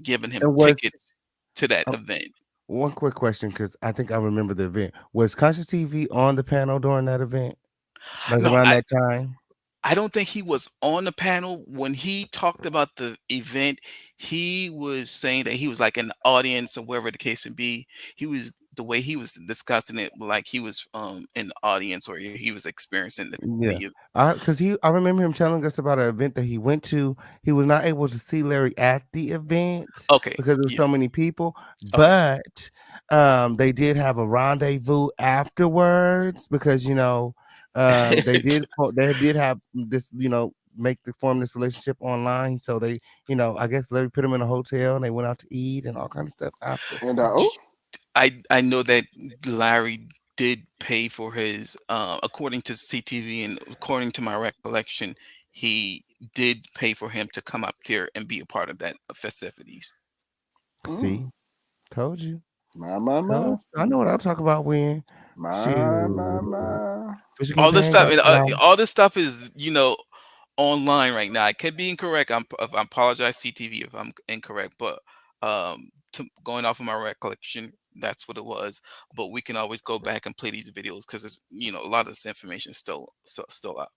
[SPEAKER 7] given him
[SPEAKER 1] And was
[SPEAKER 7] tickets to that
[SPEAKER 1] uh,
[SPEAKER 7] event.
[SPEAKER 1] one quick question, because I think I remember the event. Was Conscious TV on the panel during that event? Like
[SPEAKER 7] No,
[SPEAKER 1] around that time?
[SPEAKER 7] I don't think he was on the panel when he talked about the event. He was saying that he was like in the audience or wherever the case would be. He was the way he was discussing it, like he was in the audience or he was experiencing
[SPEAKER 1] Yeah.
[SPEAKER 7] the
[SPEAKER 1] I remember him telling us about an event that he went to. He was not able to see Larry at the event
[SPEAKER 7] okay,
[SPEAKER 1] because there were
[SPEAKER 7] yeah,
[SPEAKER 1] so many people,
[SPEAKER 7] okay.
[SPEAKER 1] but they did have a rendezvous afterwards because they did have this, make the form this relationship online. So they, I guess Larry put him in a hotel and they went out to eat and all kind of stuff after.
[SPEAKER 12] And
[SPEAKER 7] I know that Larry did pay for his according to CTV and according to my recollection, he did pay for him to come up there and be a part of that festivities.
[SPEAKER 1] See, told you.
[SPEAKER 12] My.
[SPEAKER 1] I know what I'm talking about when. Shoot.
[SPEAKER 12] My.
[SPEAKER 1] Fisher King
[SPEAKER 7] All this
[SPEAKER 1] Payne
[SPEAKER 7] stuff
[SPEAKER 1] got
[SPEAKER 7] and
[SPEAKER 1] y'all.
[SPEAKER 7] all this stuff is online right now. I could be incorrect. I apologize, CTV, if I'm incorrect, but going off of my recollection, that's what it was. But we can always go back and play these videos because it's a lot of this information is still out.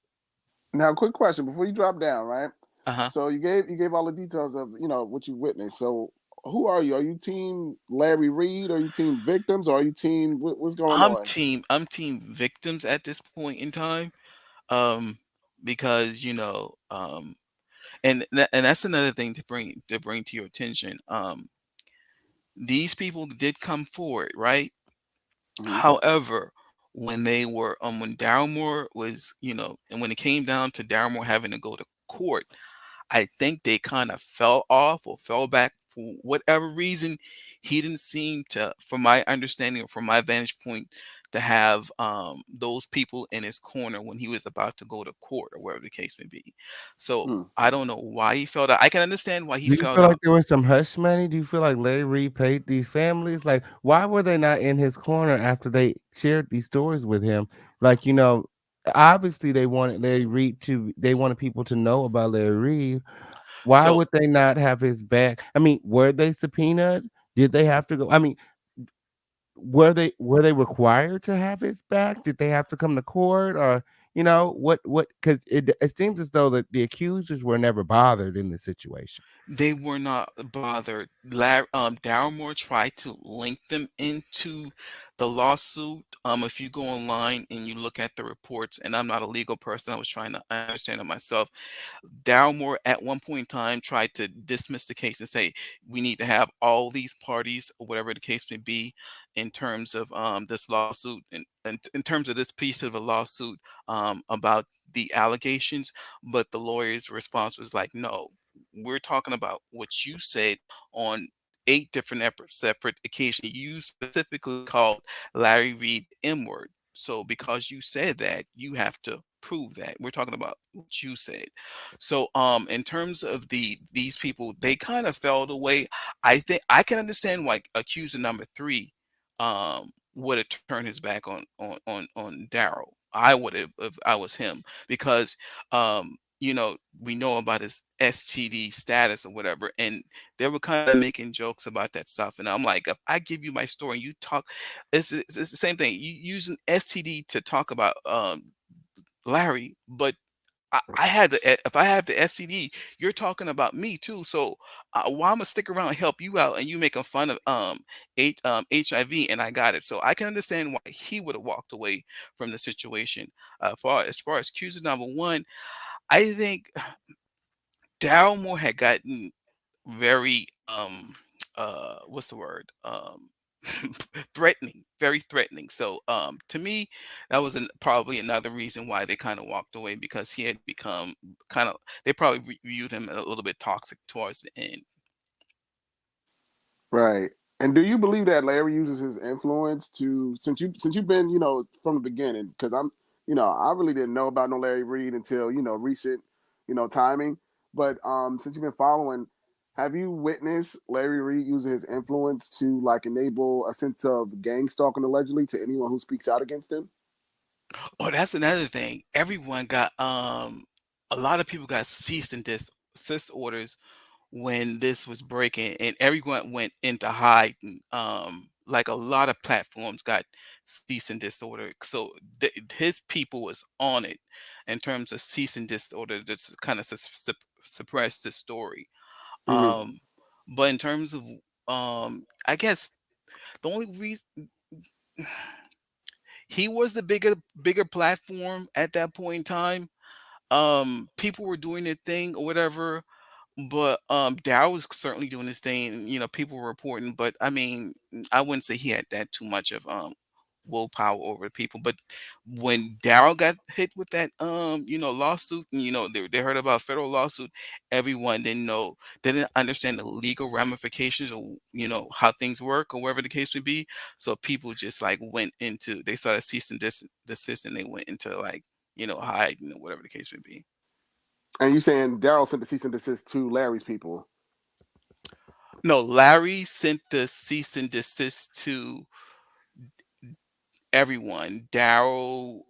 [SPEAKER 12] Now, quick question before you drop down, right?
[SPEAKER 7] Uh-huh.
[SPEAKER 12] So you gave all the details of what you witnessed. So who are you? Are you team Larry Reid? Are you team victims? Or are you team what's going on?
[SPEAKER 7] I'm team victims at this point in time. Because and that's another thing to bring to your attention. These people did come forward, right?
[SPEAKER 12] Mm-hmm.
[SPEAKER 7] However, when they were when Darryl Moore was, and when it came down to Darryl Moore having to go to court, I think they kind of fell off or fell back for whatever reason. He didn't seem to, from my understanding or from my vantage point, to have those people in his corner when he was about to go to court or wherever the case may be. So I don't know why he fell out. I can understand why he
[SPEAKER 1] Do you
[SPEAKER 7] fell
[SPEAKER 1] feel like
[SPEAKER 7] out.
[SPEAKER 1] there was some hush money? Do you feel like Larry Reid paid these families? Like, why were they not in his corner after they shared these stories with him? Like, obviously they wanted Larry Reid they wanted people to know about Larry Reid. Why
[SPEAKER 7] So
[SPEAKER 1] would they not have his back? I mean, were they subpoenaed? Did they have to go? I mean, were they required to have his back? Did they have to come to court? Or what? Because it seems as though that the accusers were never bothered in this situation.
[SPEAKER 7] they were not bothered. Daryl Moore tried to link them into the lawsuit. If you go online and you look at the reports, and I'm not a legal person, I was trying to understand it myself. Daryl Moore at one point in time tried to dismiss the case and say we need to have all these parties or whatever the case may be in terms of this lawsuit and in terms of this piece of a lawsuit about the allegations. But the lawyer's response was like, no, we're talking about what you said on 8 different separate occasions. You specifically called Larry Reid M-word. So because you said that, you have to prove that. We're talking about what you said. So in terms of these people, they kind of fell away. I think I can understand why accuser number 3 would have turned his back on Daryl. I would have if I was him, because we know about his STD status or whatever, and they were kind of making jokes about that stuff. And I'm like, if I give you my story and you talk, it's the same thing. You using STD to talk about Larry, but if I have the STD, you're talking about me too. So why I'm gonna stick around and help you out, and you making fun of HIV, and I got it. So I can understand why he would have walked away from the situation. As far as accuser number 1, I think Daryl Moore had gotten very what's the word? Threatening, very threatening. So to me, that was probably another reason why they kind of walked away, because he had become kind of, they probably viewed him a little bit toxic towards the end.
[SPEAKER 12] Right. And do you believe that Larry uses his influence to, since you've been, from the beginning, because I really didn't know about no Larry Reid until, recent, timing. But since you've been following, have you witnessed Larry Reid using his influence to like enable a sense of gang stalking allegedly to anyone who speaks out against him?
[SPEAKER 7] Oh, that's another thing. Everyone got a lot of people got cease and desist orders when this was breaking, and everyone went into hiding. Like a lot of platforms got cease and desist order. So his people was on it in terms of cease and desist order to kind of suppress the story.
[SPEAKER 12] Mm-hmm.
[SPEAKER 7] But in terms of I guess the only reason he was the bigger platform at that point in time, people were doing their thing or whatever, but Dow was certainly doing his thing, and people were reporting. But I mean, I wouldn't say he had that too much of willpower over people. But when Darryl got hit with that lawsuit, and they heard about federal lawsuit, everyone didn't understand the legal ramifications, or how things work, or whatever the case would be. So people just like they started cease and desist, and they went into like hiding, or whatever the case would be.
[SPEAKER 12] And you saying Daryl sent the cease and desist to Larry's people?
[SPEAKER 7] No, Larry sent the cease and desist to everyone. Daryl,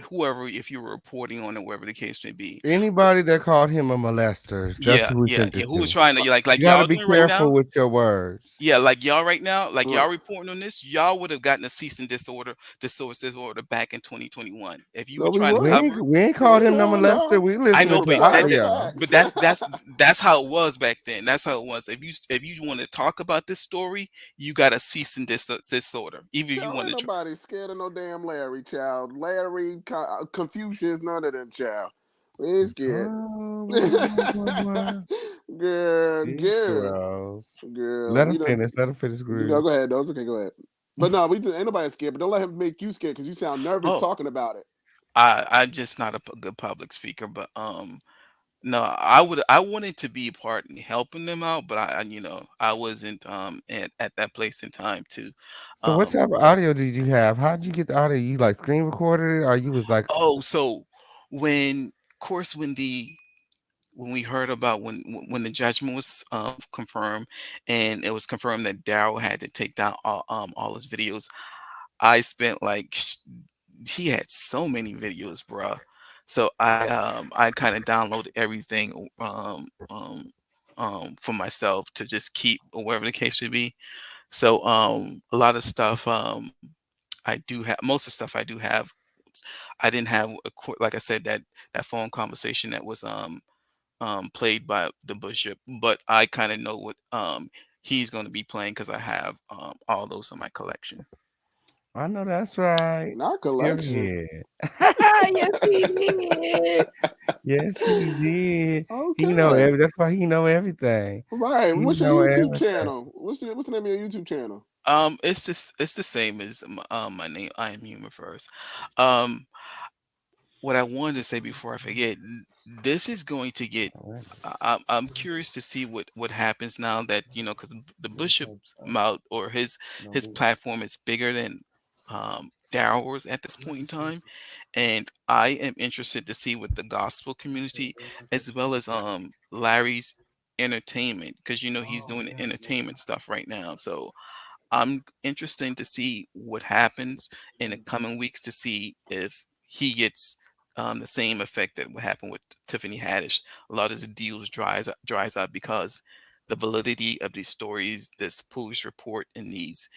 [SPEAKER 7] whoever, if you're reporting on it, whatever the case may be.
[SPEAKER 1] Anybody that called him a molester, that's
[SPEAKER 7] Yeah,
[SPEAKER 1] who we
[SPEAKER 7] yeah,
[SPEAKER 1] sent
[SPEAKER 7] yeah.
[SPEAKER 1] it
[SPEAKER 7] Who was
[SPEAKER 1] to.
[SPEAKER 7] trying to like
[SPEAKER 1] You got to
[SPEAKER 7] y'all
[SPEAKER 1] be
[SPEAKER 7] doing right now?
[SPEAKER 1] careful with your words.
[SPEAKER 7] Yeah, like y'all right now, like y'all reporting on this, y'all would have gotten a cease and desist order back in 2021 if you were trying to cover.
[SPEAKER 1] We ain't called him no molester. We
[SPEAKER 7] I
[SPEAKER 1] listening
[SPEAKER 7] know,
[SPEAKER 1] to audio.
[SPEAKER 7] but that's how it was back then. That's how it was. If you want to talk about this story, you got a cease and desist order. Even if you want
[SPEAKER 12] Ain't
[SPEAKER 7] to.
[SPEAKER 12] nobody scared of no damn Larry, child. Larry, Confucius, none of them, child. We ain't scared. Girl.
[SPEAKER 1] Let him finish. Let him finish.
[SPEAKER 12] Go ahead, though. It's okay, go ahead. But no, ain't nobody scared. But don't let him make you scared, because you sound nervous talking about it.
[SPEAKER 7] I'm just not a good public speaker, but No, I wanted to be a part in helping them out, but I wasn't at that place in time to
[SPEAKER 1] So what type of
[SPEAKER 7] do.
[SPEAKER 1] audio did you have? How did you get the audio? You like screen recorded it, or you was like,
[SPEAKER 7] Oh, so when, of course, when we heard about when the judgment was confirmed, and it was confirmed that Daryl had to take down all his videos, I spent like he had so many videos, bruh. So I kind of downloaded everything for myself to just keep, or whatever the case may be. So a lot of stuff I do have, most of the stuff I do have. I didn't have like I said, that phone conversation that was played by the bishop, but I kind of know what he's going to be playing because I have all those in my collection.
[SPEAKER 1] I know that's right.
[SPEAKER 12] Not collection.
[SPEAKER 1] Period. Yes, he did. Yes, he did. He know
[SPEAKER 12] Okay.
[SPEAKER 1] that's why he know everything.
[SPEAKER 12] Right.
[SPEAKER 1] He
[SPEAKER 12] What's your
[SPEAKER 1] know
[SPEAKER 12] YouTube
[SPEAKER 1] everything.
[SPEAKER 12] channel? What's the name of your YouTube channel?
[SPEAKER 7] It's the same as my name. I am Human First. Um, what I wanted to say before I forget, this is going to get. I'm curious to see what happens now that, because the bishop's mouth, or his platform is bigger than Daryl's at this point in time, and I am interested to see what the gospel community, as well as Larry's entertainment, because he's doing the entertainment stuff right now. So I'm interested to see what happens in the coming weeks, to see if he gets the same effect that what happened with Tiffany Haddish. A lot of the deals dries up because the validity of these stories, this police report, and these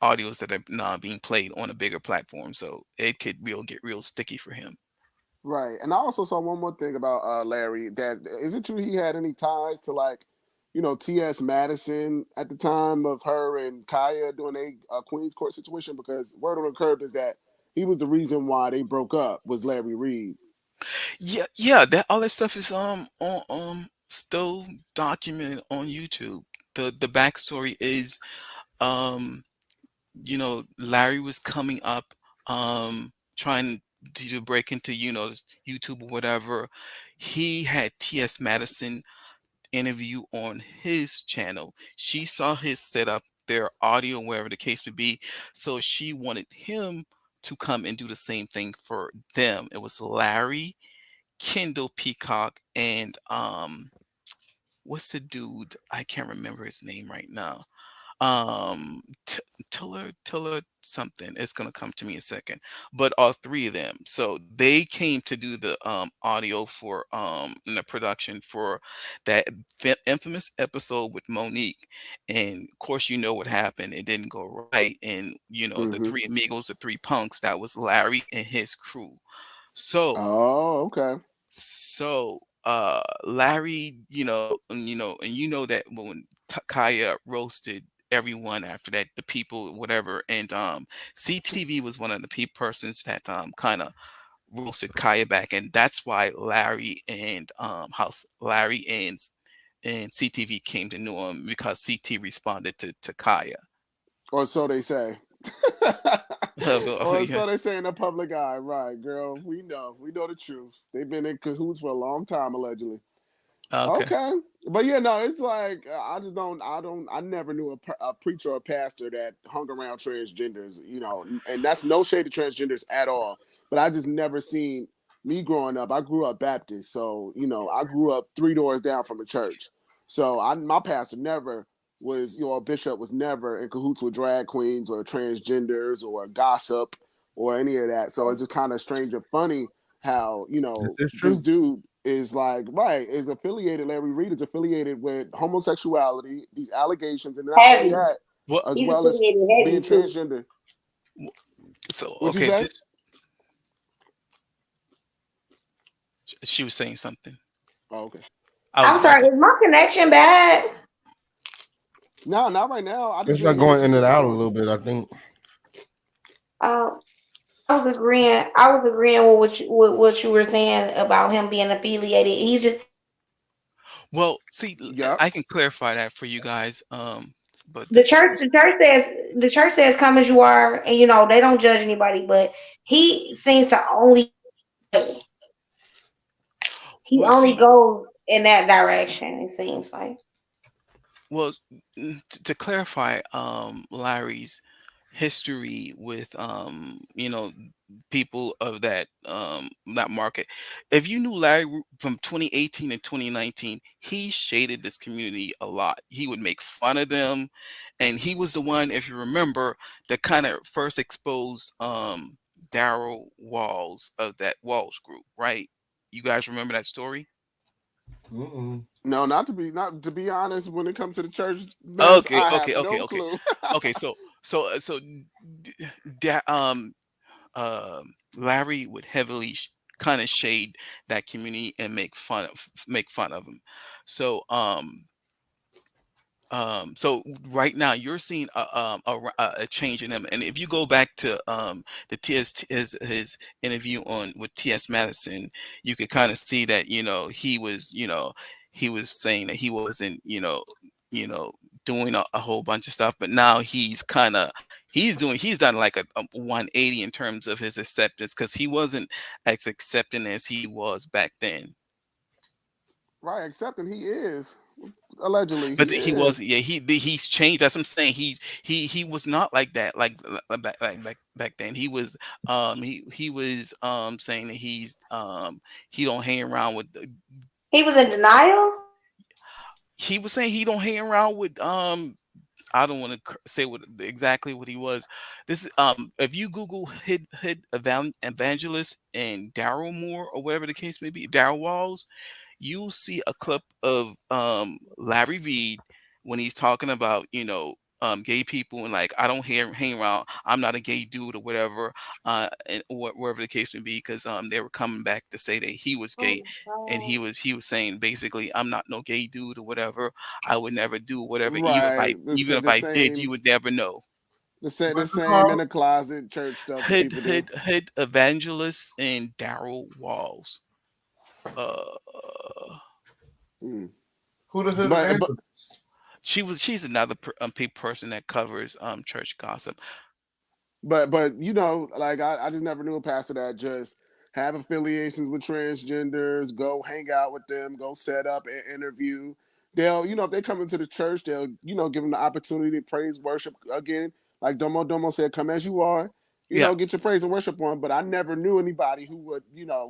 [SPEAKER 7] audios that are now being played on a bigger platform. So it could get real sticky for him.
[SPEAKER 12] Right. And I also saw one more thing about Larry. That is it true he had any ties to, like, T.S. Madison at the time of her and Kaya doing a Queen's Court situation? Because word on the curb is that he was the reason why they broke up, was Larry Reid.
[SPEAKER 7] Yeah, that all that stuff is on still documented on YouTube. The backstory is, um Larry was coming up, trying to break into, this YouTube or whatever. He had T.S. Madison interview on his channel. She saw his setup, their audio, wherever the case may be. So she wanted him to come and do the same thing for them. It was Larry, Kendall Peacock, and what's the dude? I can't remember his name right now. Tiller something. It's gonna come to me in a second. But all three of them, so they came to do the audio for in the production for that infamous episode with Monique. And of course, what happened. It didn't go right. And the three amigos, the three punks, that was Larry and his crew. So
[SPEAKER 12] okay.
[SPEAKER 7] So Larry, that when Kaya roasted everyone after that, the people, whatever, and CTV was one of the persons that kind of roasted Kaya back, and that's why Larry and Larry and CTV came to know him, because CT responded to Kaya.
[SPEAKER 12] Or so they say. Or
[SPEAKER 7] Yeah.
[SPEAKER 12] so they say in the public eye. Right, girl. We know the truth. They've been in cahoots for a long time, allegedly. Okay. But yeah, no, it's like I never knew a preacher or a pastor that hung around transgenders, and that's no shade to transgenders at all. But I just never seen, me growing up, I grew up Baptist, so I grew up 3 doors down from a church. So my pastor never was, a bishop was never in cahoots with drag queens or transgenders or gossip or any of that. So it's just kind of strange and funny how, this dude is like, is affiliated, Larry Reid is affiliated with homosexuality, these allegations, and not only that, as well as being transgender.
[SPEAKER 7] So,
[SPEAKER 12] What'd
[SPEAKER 7] okay,
[SPEAKER 12] you say?
[SPEAKER 7] She was saying something.
[SPEAKER 12] Oh, okay.
[SPEAKER 17] I'm sorry, is my connection bad?
[SPEAKER 12] No, not right now. I just
[SPEAKER 1] It's like going in and out a little bit, I think.
[SPEAKER 17] I was agreeing with what you were saying about him being affiliated. He's just
[SPEAKER 7] Well, see, I can clarify that for you guys. But
[SPEAKER 17] the church says come as you are, and they don't judge anybody, but he seems to only He
[SPEAKER 7] Well,
[SPEAKER 17] only
[SPEAKER 7] see,
[SPEAKER 17] goes in that direction. It seems like.
[SPEAKER 7] well, to clarify, Larry's history with people of that market. If you knew Larry from 2018 and 2019, he shaded this community a lot. He would make fun of them, and he was the one, if you remember, that kind of first exposed Daryl Walls of that Walls group, right? You guys remember that story?
[SPEAKER 12] No, not to be honest. When it comes to the church mess,
[SPEAKER 7] Okay,
[SPEAKER 12] I
[SPEAKER 7] okay,
[SPEAKER 12] have
[SPEAKER 7] okay,
[SPEAKER 12] no
[SPEAKER 7] okay,
[SPEAKER 12] clue.
[SPEAKER 7] okay. So da- um Larry would heavily kind of shade that community and make fun of him. So so right now you're seeing a change in him, and if you go back to the his interview on with T.S. Madison, you could kind of see that he was saying that he wasn't you know doing a whole bunch of stuff, but now he's done like a 180 in terms of his acceptance, because he wasn't as accepting as he was back then.
[SPEAKER 12] Right, accepting he is. Allegedly,
[SPEAKER 7] But
[SPEAKER 12] he
[SPEAKER 7] he was,
[SPEAKER 12] is.
[SPEAKER 7] yeah, he's changed. That's what I'm saying. He was not like that, back then. He was he was saying that he don't hang around with
[SPEAKER 17] He was in denial.
[SPEAKER 7] he was saying he don't hang around with I don't want to say exactly what he was. This if you Google hit evangelist and Daryl Moore, or whatever the case may be, Daryl Walls, you'll see a clip of Larry Reed when he's talking about gay people, and like, I don't hang around. I'm not a gay dude or whatever, or wherever the case may be, because they were coming back to say that he was gay, and he was saying basically, I'm not no gay dude or whatever. I would never do whatever,
[SPEAKER 12] Right,
[SPEAKER 7] even if
[SPEAKER 12] the
[SPEAKER 7] I did,
[SPEAKER 12] same,
[SPEAKER 7] you would never know.
[SPEAKER 12] the
[SPEAKER 1] What's it
[SPEAKER 12] same in
[SPEAKER 1] called?
[SPEAKER 12] the closet church stuff that
[SPEAKER 7] Hood
[SPEAKER 12] people do.
[SPEAKER 7] hood hood evangelist and Daryl Walls. Uh,
[SPEAKER 12] Mm.
[SPEAKER 1] Who the hood
[SPEAKER 12] But
[SPEAKER 1] evangelist?
[SPEAKER 7] she's another person that covers church gossip.
[SPEAKER 12] but like I just never knew a pastor that just have affiliations with transgenders, go hang out with them, go set up an interview. They'll, if they come into the church, they'll, give them the opportunity to praise worship again. Like Domo said, come as you are,
[SPEAKER 7] Yeah.
[SPEAKER 12] get your praise and worship on. But I never knew anybody who would,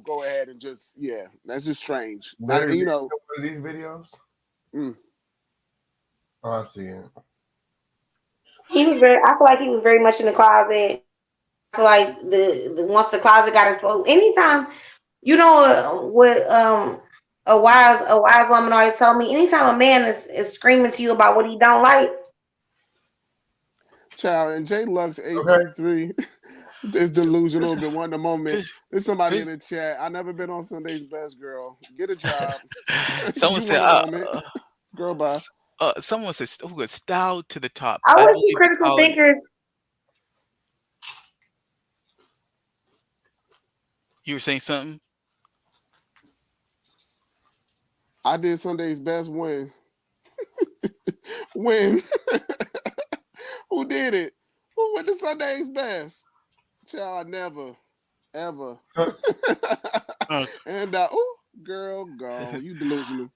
[SPEAKER 12] go ahead and just, yeah, that's just strange.
[SPEAKER 1] Larry Reid
[SPEAKER 12] Know,
[SPEAKER 1] one of these videos.
[SPEAKER 12] mm.
[SPEAKER 1] Oh, I see it.
[SPEAKER 17] He was very. I feel like he was very much in the closet. I feel like the once the closet got exposed, anytime what a wise woman always told me. Anytime a man is screaming to you about what he don't like,
[SPEAKER 12] Child, and J Lux
[SPEAKER 1] Okay.
[SPEAKER 12] 823 is
[SPEAKER 7] So,
[SPEAKER 12] delusional. Been wanting a moment.
[SPEAKER 7] this,
[SPEAKER 12] There's somebody in
[SPEAKER 7] this,
[SPEAKER 12] the chat. I never been on Sunday's Best, girl. Get a job.
[SPEAKER 7] someone
[SPEAKER 12] You
[SPEAKER 7] said,
[SPEAKER 12] want a moment, girl? Bye.
[SPEAKER 7] someone says, "Oh, style to the top."
[SPEAKER 17] I
[SPEAKER 7] I
[SPEAKER 17] wish you
[SPEAKER 7] believe the
[SPEAKER 17] critical
[SPEAKER 7] collar.
[SPEAKER 17] thinkers.
[SPEAKER 7] You were saying something?
[SPEAKER 12] I did Sunday's Best when when who did it? Who went to Sunday's Best? Child, never, ever.
[SPEAKER 7] Uh,
[SPEAKER 12] And girl, go. You delusional.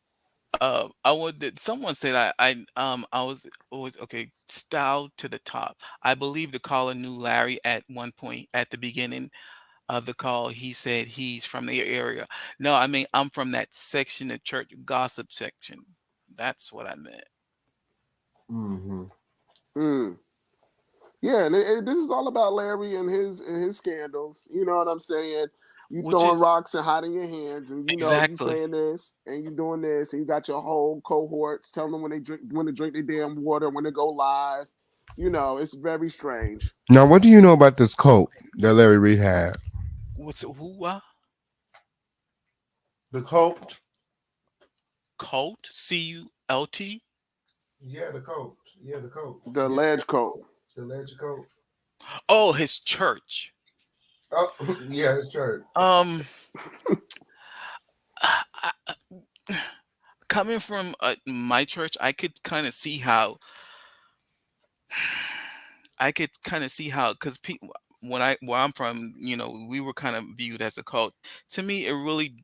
[SPEAKER 7] I wanted. Someone said I was always okay. Style to the top. I believe the caller knew Larry at one point at the beginning of the call. He said he's from the area. No, I mean, I'm from that section, the church gossip section. That's what I meant.
[SPEAKER 1] Mm-hmm.
[SPEAKER 12] Mm. Yeah, and this is all about Larry and his scandals. You know what I'm saying? You
[SPEAKER 7] Which
[SPEAKER 12] throwing
[SPEAKER 7] is
[SPEAKER 12] rocks and hiding your hands, and you
[SPEAKER 7] exactly.
[SPEAKER 12] saying this and you doing this, and you got your whole cohorts telling them when to drink their damn water, when to go live. It's very strange.
[SPEAKER 1] Now, what do you know about this cult that Larry Reid had?
[SPEAKER 7] What's who?
[SPEAKER 1] The cult?
[SPEAKER 7] Cult? CULT?
[SPEAKER 1] Yeah, the cult. Yeah, the cult.
[SPEAKER 12] The
[SPEAKER 1] Yeah,
[SPEAKER 12] ledge coat.
[SPEAKER 1] the alleged cult.
[SPEAKER 7] Oh, his church.
[SPEAKER 1] Oh, yeah, it's church.
[SPEAKER 7] Coming from my church, I could kind of see how because where I'm from, we were kind of viewed as a cult. To me, it really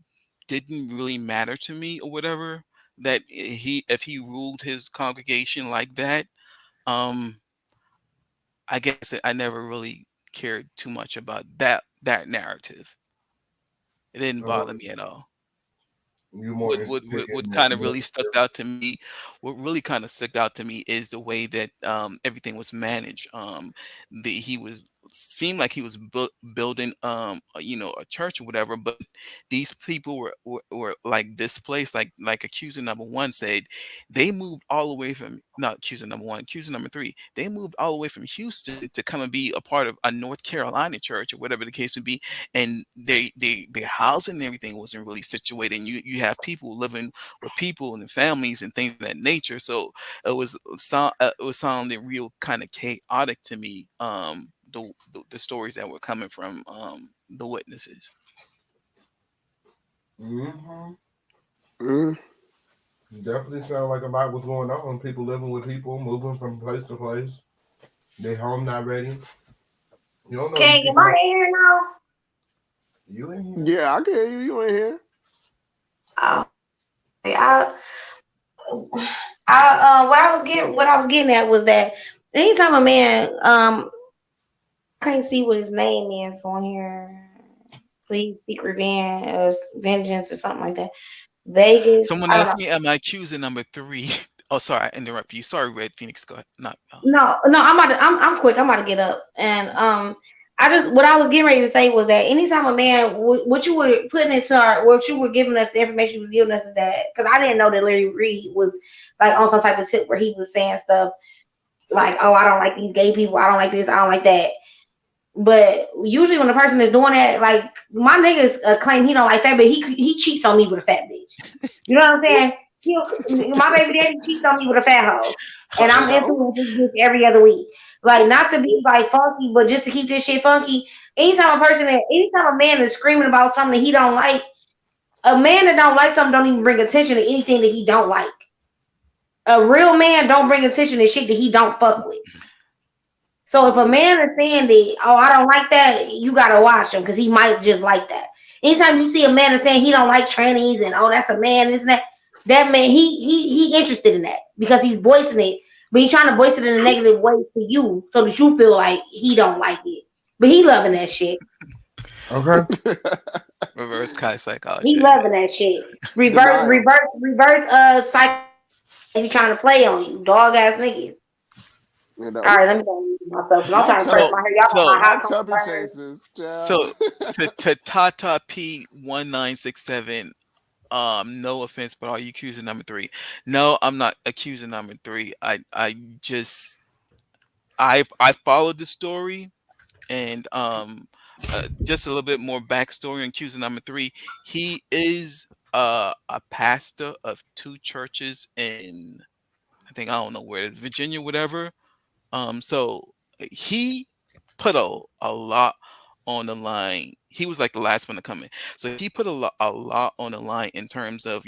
[SPEAKER 7] didn't really matter to me or whatever. That if he ruled his congregation like that, um, I guess I never really cared too much about that narrative. It didn't bother me at all.
[SPEAKER 1] You more
[SPEAKER 7] What kind of really stuck out to me, what really kind of stuck out to me is the way that everything was managed. He was seemed like he was building a church or whatever, but these people were like displaced, like accuser number one said, they moved all the way from not accuser number one, accuser number three, they moved all the way from Houston to come and be a part of a North Carolina church or whatever the case would be, and their housing and everything wasn't really situated. And you have people living with people and families and things of that nature. So it was sounding real kind of chaotic to me. The stories that were coming from the witnesses.
[SPEAKER 1] Definitely sound like a lot was going on. People living with people, moving from place to place. Their home not ready. You don't know.
[SPEAKER 17] Can you my in here now?
[SPEAKER 1] You in here?
[SPEAKER 12] Yeah, I can hear you. You in here?
[SPEAKER 17] Oh, what I was getting at was that anytime a man, I can't see what his name is on here. Please seek revenge, vengeance, or something like that. Vegas.
[SPEAKER 7] Someone
[SPEAKER 17] I don't
[SPEAKER 7] asked
[SPEAKER 17] know.
[SPEAKER 7] me, am I accusing number three? Oh, sorry, I interrupt you. Sorry, Red Phoenix. Go ahead.
[SPEAKER 17] No, I'm quick. I'm about to get up. And what I was getting ready to say was that anytime a man, what you were putting into what you were giving us, the information you was giving us is that, because I didn't know that Larry Reid was like on some type of tip where he was saying stuff like, oh, I don't like these gay people, I don't like this, I don't like that. But usually when a person is doing that, like my niggas claim he don't like fat, but he cheats on me with a fat bitch. You know what I'm saying? My baby daddy cheats on me with a fat hoe, and I'm into with this bitch every other week. Like, not to be like funky, but just to keep this shit funky. Anytime a man is screaming about something that he don't like, a man that don't like something don't even bring attention to anything that he don't like. A real man don't bring attention to shit that he don't fuck with. So if a man is saying that, oh, I don't like that, you gotta watch him because he might just like that. Anytime you see a man is saying he don't like trannies and oh, that's a man, this and that man he interested in that because he's voicing it, but he's trying to voice it in a negative way to you so that you feel like he don't like it, but he loving that shit.
[SPEAKER 1] Okay.
[SPEAKER 7] Reverse kind of psychology.
[SPEAKER 17] He loving that shit. Reverse psych. He trying to play on you, dog ass niggas. All right, let me go mute myself. I'm trying to press my hair. Y'all know my hot
[SPEAKER 12] chases.
[SPEAKER 7] So to Tata P1967. No offense, but are you accusing number three? No, I'm not accusing number three. I followed the story, and just a little bit more backstory on accusing number three. He is a pastor of two churches in, I don't know where, Virginia, whatever. So he put a lot on the line. He was like the last one to come in. So he put a lot on the line in terms of,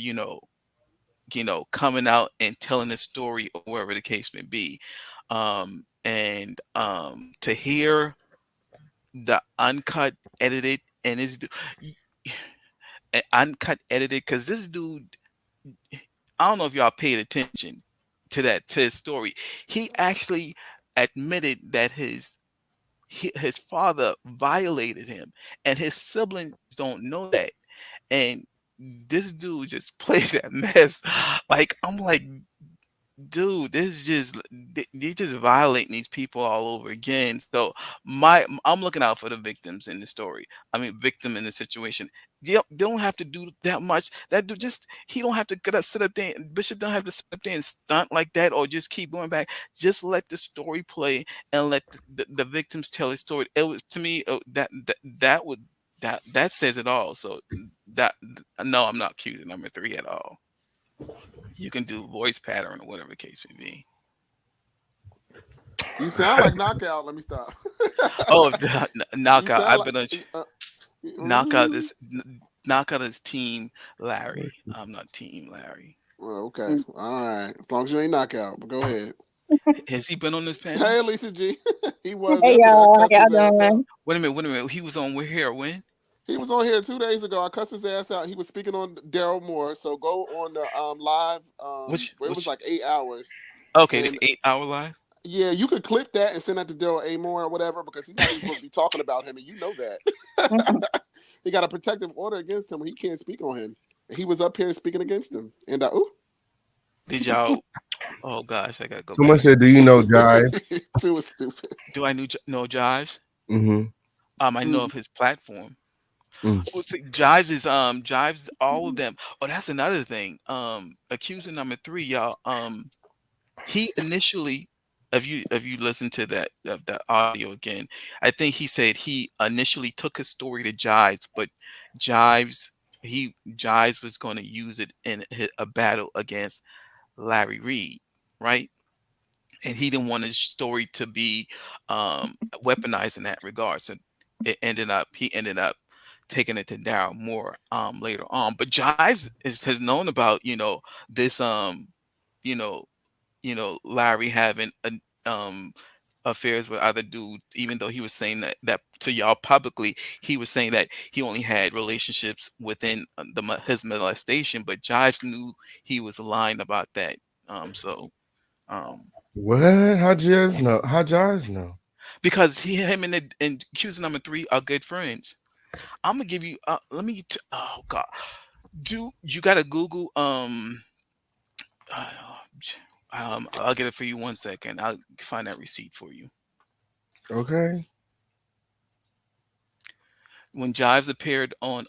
[SPEAKER 7] coming out and telling his story or wherever the case may be. And to hear the uncut, edited, and his uncut, edited, because this dude, I don't know if y'all paid attention to his story. He actually admitted that his father violated him, and his siblings don't know that. And this dude just played that mess. Like, I'm like, dude, this is they just violating these people all over again. So I'm looking out for the victims in the story. I mean, victim in the situation. They don't have to do that much. That dude he don't have to sit up there. Bishop don't have to sit up there and stunt like that, or just keep going back. Just let the story play and let the victims tell his story. It was, to me, that says it all. So no, I'm not accusing number three at all. You can do voice pattern or whatever the case may be.
[SPEAKER 12] You sound like Knockout. Let me stop.
[SPEAKER 7] Knockout. I've been on Knockout is Team Larry. I'm not Team Larry.
[SPEAKER 12] Well, okay. All right. As long as you ain't Knockout, but go ahead.
[SPEAKER 7] Has he been on this panel?
[SPEAKER 12] Hey, Lisa G. He was.
[SPEAKER 18] Hey, y'all. How y'all doing?
[SPEAKER 7] Wait a minute. He was on here when?
[SPEAKER 12] He was on here 2 days ago. I cussed his ass out. He was speaking on Daryl Moore. So go on the live. Where it was like 8 hours.
[SPEAKER 7] Okay,
[SPEAKER 12] And,
[SPEAKER 7] the 8-hour live.
[SPEAKER 12] Yeah, you could clip that and send that to Daryl A. Moore or whatever because he's not even supposed to be talking about him, and you know that. He got a protective order against him. He can't speak on him. He was up here speaking against him. And
[SPEAKER 7] Did y'all? Oh gosh, I gotta go.
[SPEAKER 1] Someone said, "Do you know Jive?"
[SPEAKER 12] Too stupid.
[SPEAKER 7] Do I know Jives?
[SPEAKER 1] Mm-hmm.
[SPEAKER 7] I know of his platform. Well, see, Jives is Jives all of them. Oh, that's another thing. Accuser number 3, y'all. He initially, if you listen to that audio again, I think he said he initially took his story to Jives, but Jives was going to use it in a battle against Larry Reid, right? And he didn't want his story to be weaponized in that regard. So he ended up taking it to Daryl Moore later on. But Jives has known about this Larry having affairs with other dudes, even though he was saying that to y'all publicly. He was saying that he only had relationships within his molestation, but Jives knew he was lying about that.
[SPEAKER 1] What? How Jives know?
[SPEAKER 7] Because him and accuser number 3 are good friends. I'm gonna give you. Oh God, you gotta Google. I'll get it for you 1 second. I'll find that receipt for you.
[SPEAKER 1] Okay.
[SPEAKER 7] When Jives appeared on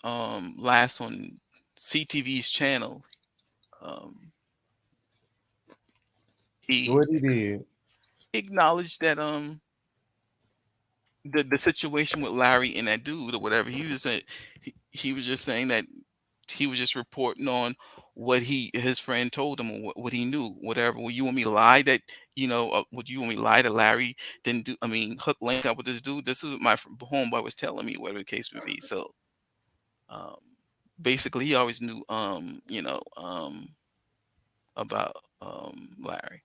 [SPEAKER 7] last on CTV's channel,
[SPEAKER 1] What he did?
[SPEAKER 7] acknowledged that the situation with Larry and that dude or whatever. He was just saying that he was just reporting on what his friend told him or what he knew, whatever. Would you want me to lie that would you want me to lie that Larry didn't do? I mean, hook link up with this dude. This is what my homeboy was telling me, whatever the case would be. So, basically, he always knew, about Larry.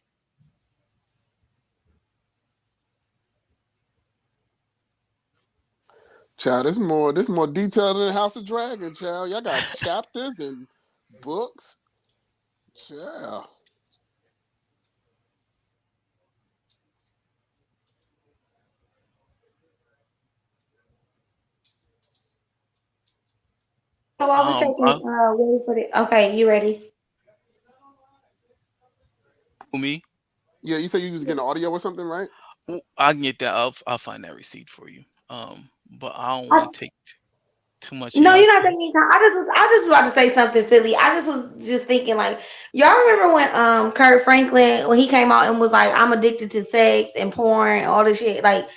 [SPEAKER 12] Child, this more detailed than House of Dragon, child. Y'all got chapters and books. Child.
[SPEAKER 17] So while we taking wait for it. Okay, you ready?
[SPEAKER 7] Who, me?
[SPEAKER 12] Yeah, you said you was getting audio or something, right?
[SPEAKER 7] I can get that. I'll find that receipt for you. But I don't want to take too much.
[SPEAKER 17] No, you're not taking time. I just was about to say something silly. I was just thinking like, y'all remember when Kurt Franklin, when he came out and was like, I'm addicted to sex and porn, all this shit. Like,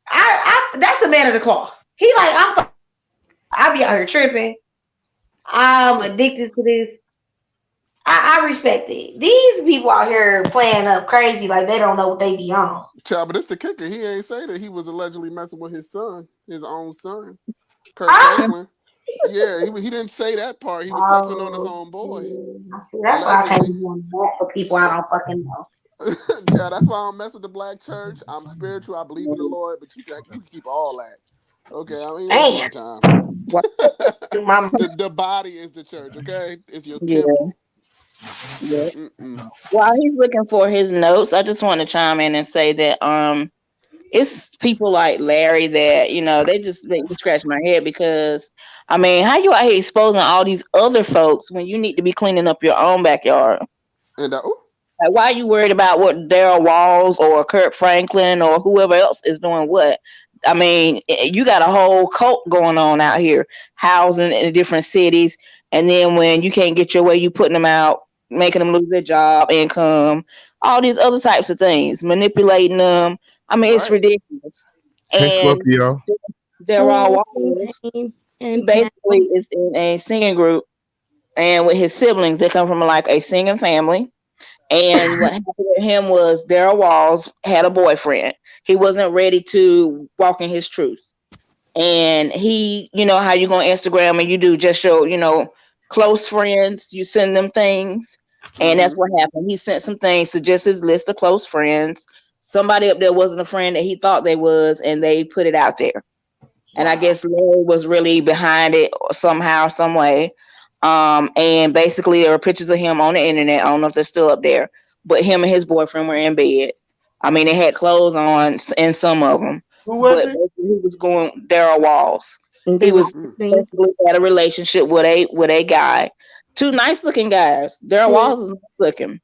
[SPEAKER 17] I that's a man of the cloth. He like, I be out here tripping. I'm addicted to this. I respect it. These people out here playing up crazy like they don't know what they be on.
[SPEAKER 12] Child, but it's the kicker. He ain't say that he was allegedly messing with his son, his own son, Kurt Franklin. Yeah, he didn't say that part. He was touching on his own boy.
[SPEAKER 17] That's why I can't be doing that for people I don't fucking know.
[SPEAKER 12] Child, that's why I don't mess with the black church. I'm spiritual. I believe in the Lord, but you can keep all that. Okay, I mean, waste my time. The body is the church. Okay, it's your temple.
[SPEAKER 6] Yeah. While he's looking for his notes, I just want to chime in and say that it's people like Larry that they just make me scratch my head because I mean, how you out here exposing all these other folks when you need to be cleaning up your own backyard?
[SPEAKER 12] And
[SPEAKER 6] like, why are you worried about what Daryl Walls or Kurt Franklin or whoever else is doing what? I mean, you got a whole cult going on out here, housing in different cities, and then when you can't get your way, you putting them out, making them lose their job, income, all these other types of things, manipulating them. I mean, it's ridiculous.
[SPEAKER 1] Hey, Scorpio.
[SPEAKER 6] Daryl Walls basically is in a singing group, and with his siblings, they come from like a singing family. And what happened with him was Daryl Walls had a boyfriend. He wasn't ready to walk in his truth. And he, how you go on Instagram and you do just your, close friends, you send them things. And that's what happened. He sent some things to just his list of close friends. Somebody up there wasn't a friend that he thought they was, and they put it out there. And I guess Larry was really behind it somehow, some way. And basically there were pictures of him on the internet. I don't know if they're still up there, but him and his boyfriend were in bed. I mean, they had clothes on in some of them.
[SPEAKER 1] Who was
[SPEAKER 6] But
[SPEAKER 1] it?
[SPEAKER 6] he was going Daryl Walls.
[SPEAKER 9] And
[SPEAKER 6] He
[SPEAKER 9] they were
[SPEAKER 6] was
[SPEAKER 9] singing.
[SPEAKER 6] basically had a relationship with a guy. Two nice looking guys. Daryl Walls is nice looking.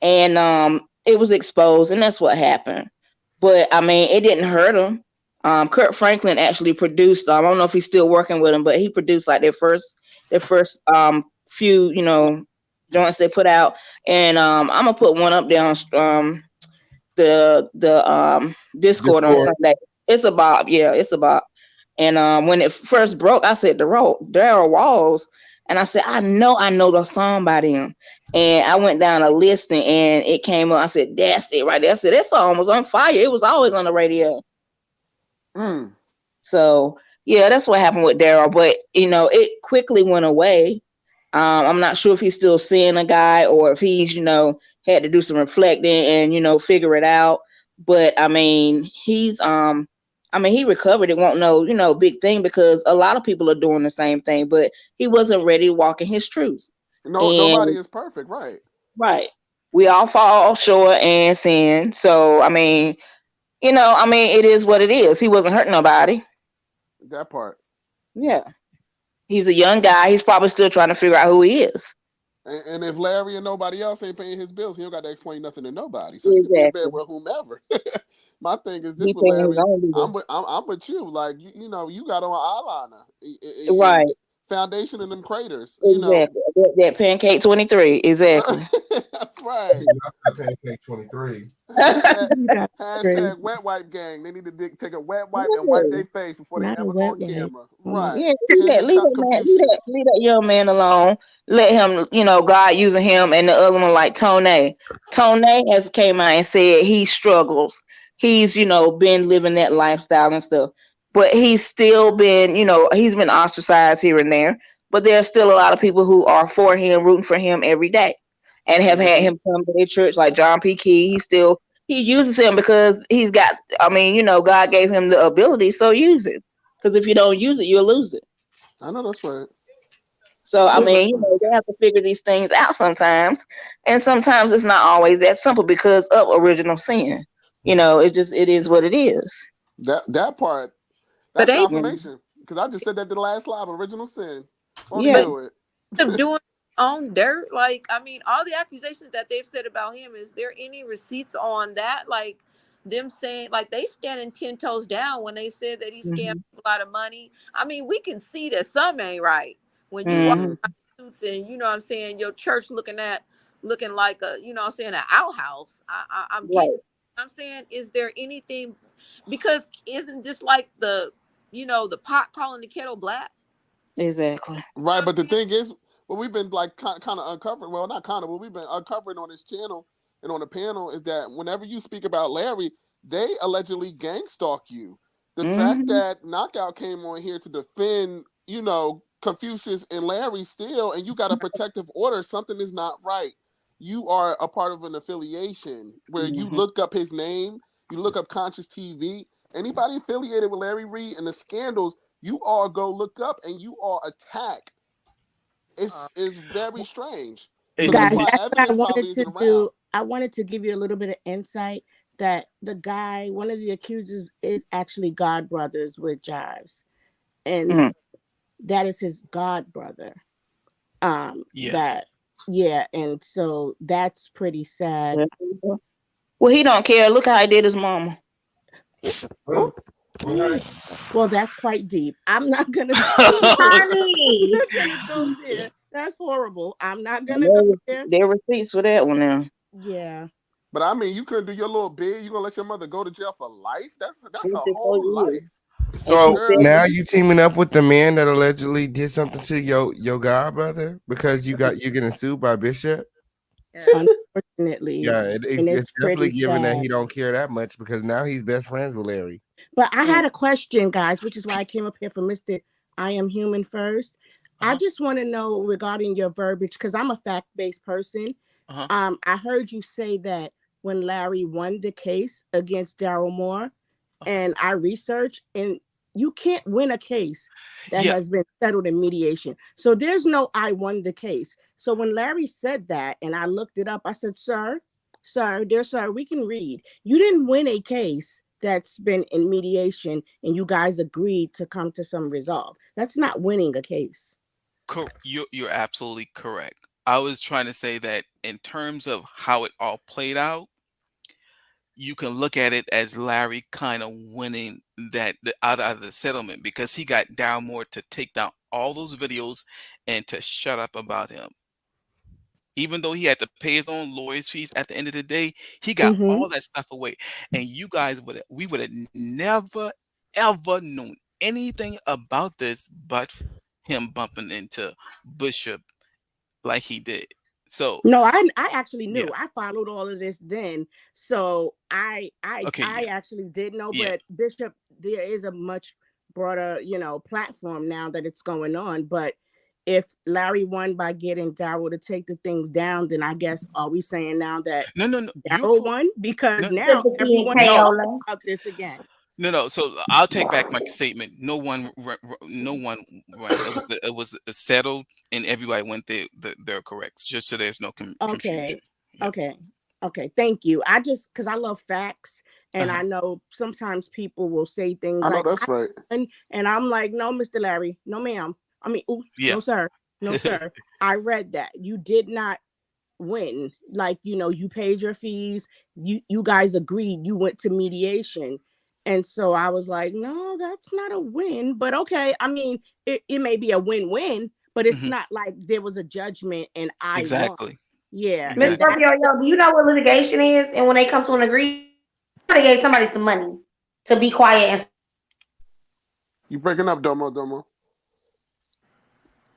[SPEAKER 6] And it was exposed, and that's what happened. But I mean, it didn't hurt him. Kurt Franklin actually produced. I don't know if he's still working with him, but he produced like their first few, joints they put out. And I'm gonna put one up there on the Discord on Sunday. It's a bop, yeah, it's a bop. And when it first broke, I said Daryl Walls, and I said I know the song by them. And I went down a listing, and it came up. I said that's it right there. I said that song was on fire. It was always on the radio. So yeah, that's what happened with Daryl. But it quickly went away. I'm not sure if he's still seeing a guy or if he's had to do some reflecting and figure it out. But I mean, he recovered. It won't no big thing because a lot of people are doing the same thing. But he wasn't ready to walk in his truth.
[SPEAKER 12] Nobody is perfect, right?
[SPEAKER 6] Right. We all fall short and sin. So I mean, it is what it is. He wasn't hurting nobody.
[SPEAKER 12] That part.
[SPEAKER 6] Yeah. He's a young guy. He's probably still trying to figure out who he is.
[SPEAKER 12] And if Larry and nobody else ain't paying his bills, he don't got to explain nothing to nobody. So he can be in bed with whomever. My thing is this with Larry. I'm with you. Like you got on eyeliner,
[SPEAKER 6] right?
[SPEAKER 12] Foundation and them craters.
[SPEAKER 6] Exactly. That Pancake 23. Exactly.
[SPEAKER 12] Right.
[SPEAKER 1] Pancake 23.
[SPEAKER 12] Hashtag wet wipe gang. They need to take a wet wipe and wipe their face before they ever go on camera. Right.
[SPEAKER 6] Yeah, leave that young man alone. Let him, God using him, and the other one like Tone. Tone has came out and said he struggles. He's, been living that lifestyle and stuff. But he's still been, he's been ostracized here and there. But there's still a lot of people who are for him, rooting for him every day. And have had him come to their church, like John P. Key. He uses him because he's got, God gave him the ability, so use it. Because if you don't use it, you'll lose it.
[SPEAKER 12] I know that's right.
[SPEAKER 6] So, they have to figure these things out sometimes. And sometimes it's not always that simple because of original sin. It is what it is.
[SPEAKER 12] That part, that's confirmation. Because I just said that the last live, original sin. Do it.
[SPEAKER 8] Doing on dirt, like all the accusations that they've said about him, is there any receipts on that? Like them saying, like they standing 10 toes down when they said that he scammed a lot of money. We can see that some ain't right when you walk around suits and your church looking like a an outhouse. I'm getting. I'm saying, is there anything? Because isn't this like the pot calling the kettle black?
[SPEAKER 6] Exactly.
[SPEAKER 12] Right, but the thing is, what we've been like kind of uncovering, well, not kind of, what we've been uncovering on this channel and on the panel is that whenever you speak about Larry, they allegedly gang stalk you. The fact that Knockout came on here to defend, Confucius and Larry still, and you got a protective order, something is not right. You are a part of an affiliation where you look up his name, you look up Conscious TV, anybody affiliated with Larry Reid and the scandals, you all go look up and you all attack. It's very strange.
[SPEAKER 9] Guys, that's what I wanted to do. I wanted to give you a little bit of insight that the guy, one of the accusers, is actually God brothers with Jives. And that is his God brother. And so that's pretty sad.
[SPEAKER 6] Well, he don't care. Look how he did his mama.
[SPEAKER 9] Well, that's quite deep. I'm not gonna go there. That's horrible. I'm not gonna go there.
[SPEAKER 6] There are receipts for that one now.
[SPEAKER 9] Yeah.
[SPEAKER 12] But you couldn't do your little bid. You gonna let your mother go to jail for life? That's a whole life.
[SPEAKER 1] So now you teaming up with the man that allegedly did something to your god brother because you're getting sued by Bishop.
[SPEAKER 9] Unfortunately,
[SPEAKER 1] it's definitely given that he don't care that much because now he's best friends with Larry.
[SPEAKER 9] But I had a question, guys, which is why I came up here for Mr. I Am Human first. I just want to know regarding your verbiage because I'm a fact-based person. I heard you say that when Larry won the case against Daryl Moore, and I researched, and
[SPEAKER 14] you can't win a case that
[SPEAKER 7] Yeah.
[SPEAKER 14] has been settled in mediation. So there's no I won the case. So when Larry said that and I looked it up, I said, dear sir, we can read. You didn't win a case that's been in mediation and you guys agreed to come to some resolve. That's not winning a case.
[SPEAKER 7] You're absolutely correct. I was trying to say that in terms of how it all played out, you can look at it as Larry kind of winning out of the settlement because he got Daryl Moore to take down all those videos and to shut up about him. Even though he had to pay his own lawyer's fees at the end of the day, he got all that stuff away. And you guys we would have never ever known anything about this but him bumping into Bishop like he did. So
[SPEAKER 14] No, I actually
[SPEAKER 7] yeah.
[SPEAKER 14] knew. I followed all of this then. So I
[SPEAKER 7] Okay, yeah.
[SPEAKER 14] actually did know,
[SPEAKER 7] Yeah.
[SPEAKER 14] but Bishop, there is a much broader, platform now that it's going on. But if Larry won by getting Daryl to take the things down, then I guess are we saying now that
[SPEAKER 7] No.
[SPEAKER 14] Daryl won? Because
[SPEAKER 7] No.
[SPEAKER 14] now everyone is talking about this again.
[SPEAKER 7] No. So I'll take back my statement. No one won. It was settled, and everybody went they're correct. Just so there's no confusion.
[SPEAKER 14] Okay. Thank you. I just because I love facts, and I know sometimes people will say things
[SPEAKER 12] I know
[SPEAKER 14] like,
[SPEAKER 12] that's right.
[SPEAKER 14] and I'm like, no, Mr. Larry, no, ma'am. I mean,
[SPEAKER 7] Yeah.
[SPEAKER 14] no, sir. I read that you did not win. Like, you paid your fees. You guys agreed. You went to mediation. And so I was like, no, that's not a win. But okay, I mean, it may be a win-win, but it's not like there was a judgment and I won.
[SPEAKER 7] Exactly.
[SPEAKER 14] Yeah.
[SPEAKER 17] Miss Scorpio, do you know what litigation is? And when they come to an agreement, they gave somebody some money to be quiet. And
[SPEAKER 12] You breaking up, Domo.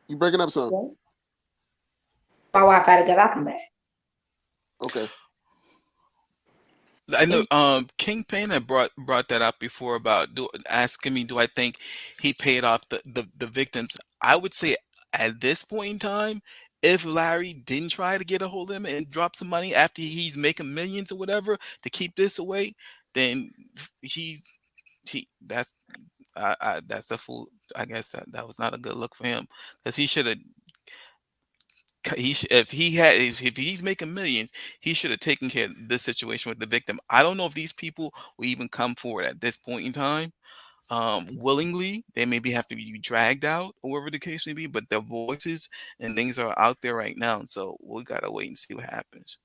[SPEAKER 12] You breaking up, son.
[SPEAKER 17] my Wi-Fi together. I'll come back.
[SPEAKER 12] Okay.
[SPEAKER 7] I know King Payne had brought that up before about asking me, do I think he paid off the victims? I would say at this point in time, if Larry didn't try to get a hold of him and drop some money after he's making millions or whatever to keep this away, then that's a fool. I guess that was not a good look for him because he should have. If he's making millions, he should have taken care of this situation with the victim. I don't know if these people will even come forward at this point in time willingly. They maybe have to be dragged out or whatever the case may be, but their voices and things are out there right now. So we gotta wait and see what happens.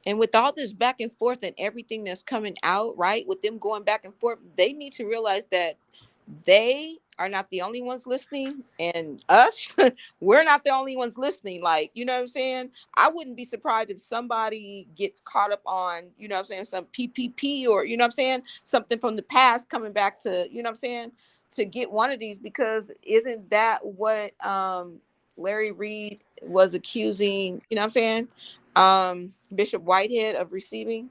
[SPEAKER 8] And with all this back and forth and everything that's coming out, right, with them going back and forth, they need to realize that they are not the only ones listening, and us, we're not the only ones listening. Like, you know what I'm saying? I wouldn't be surprised if somebody gets caught up on, you know what I'm saying, some PPP or, you know what I'm saying, something from the past coming back to, you know what I'm saying, to get one of these, because isn't that what Larry Reid was accusing, you know what I'm saying, Bishop Whitehead of receiving?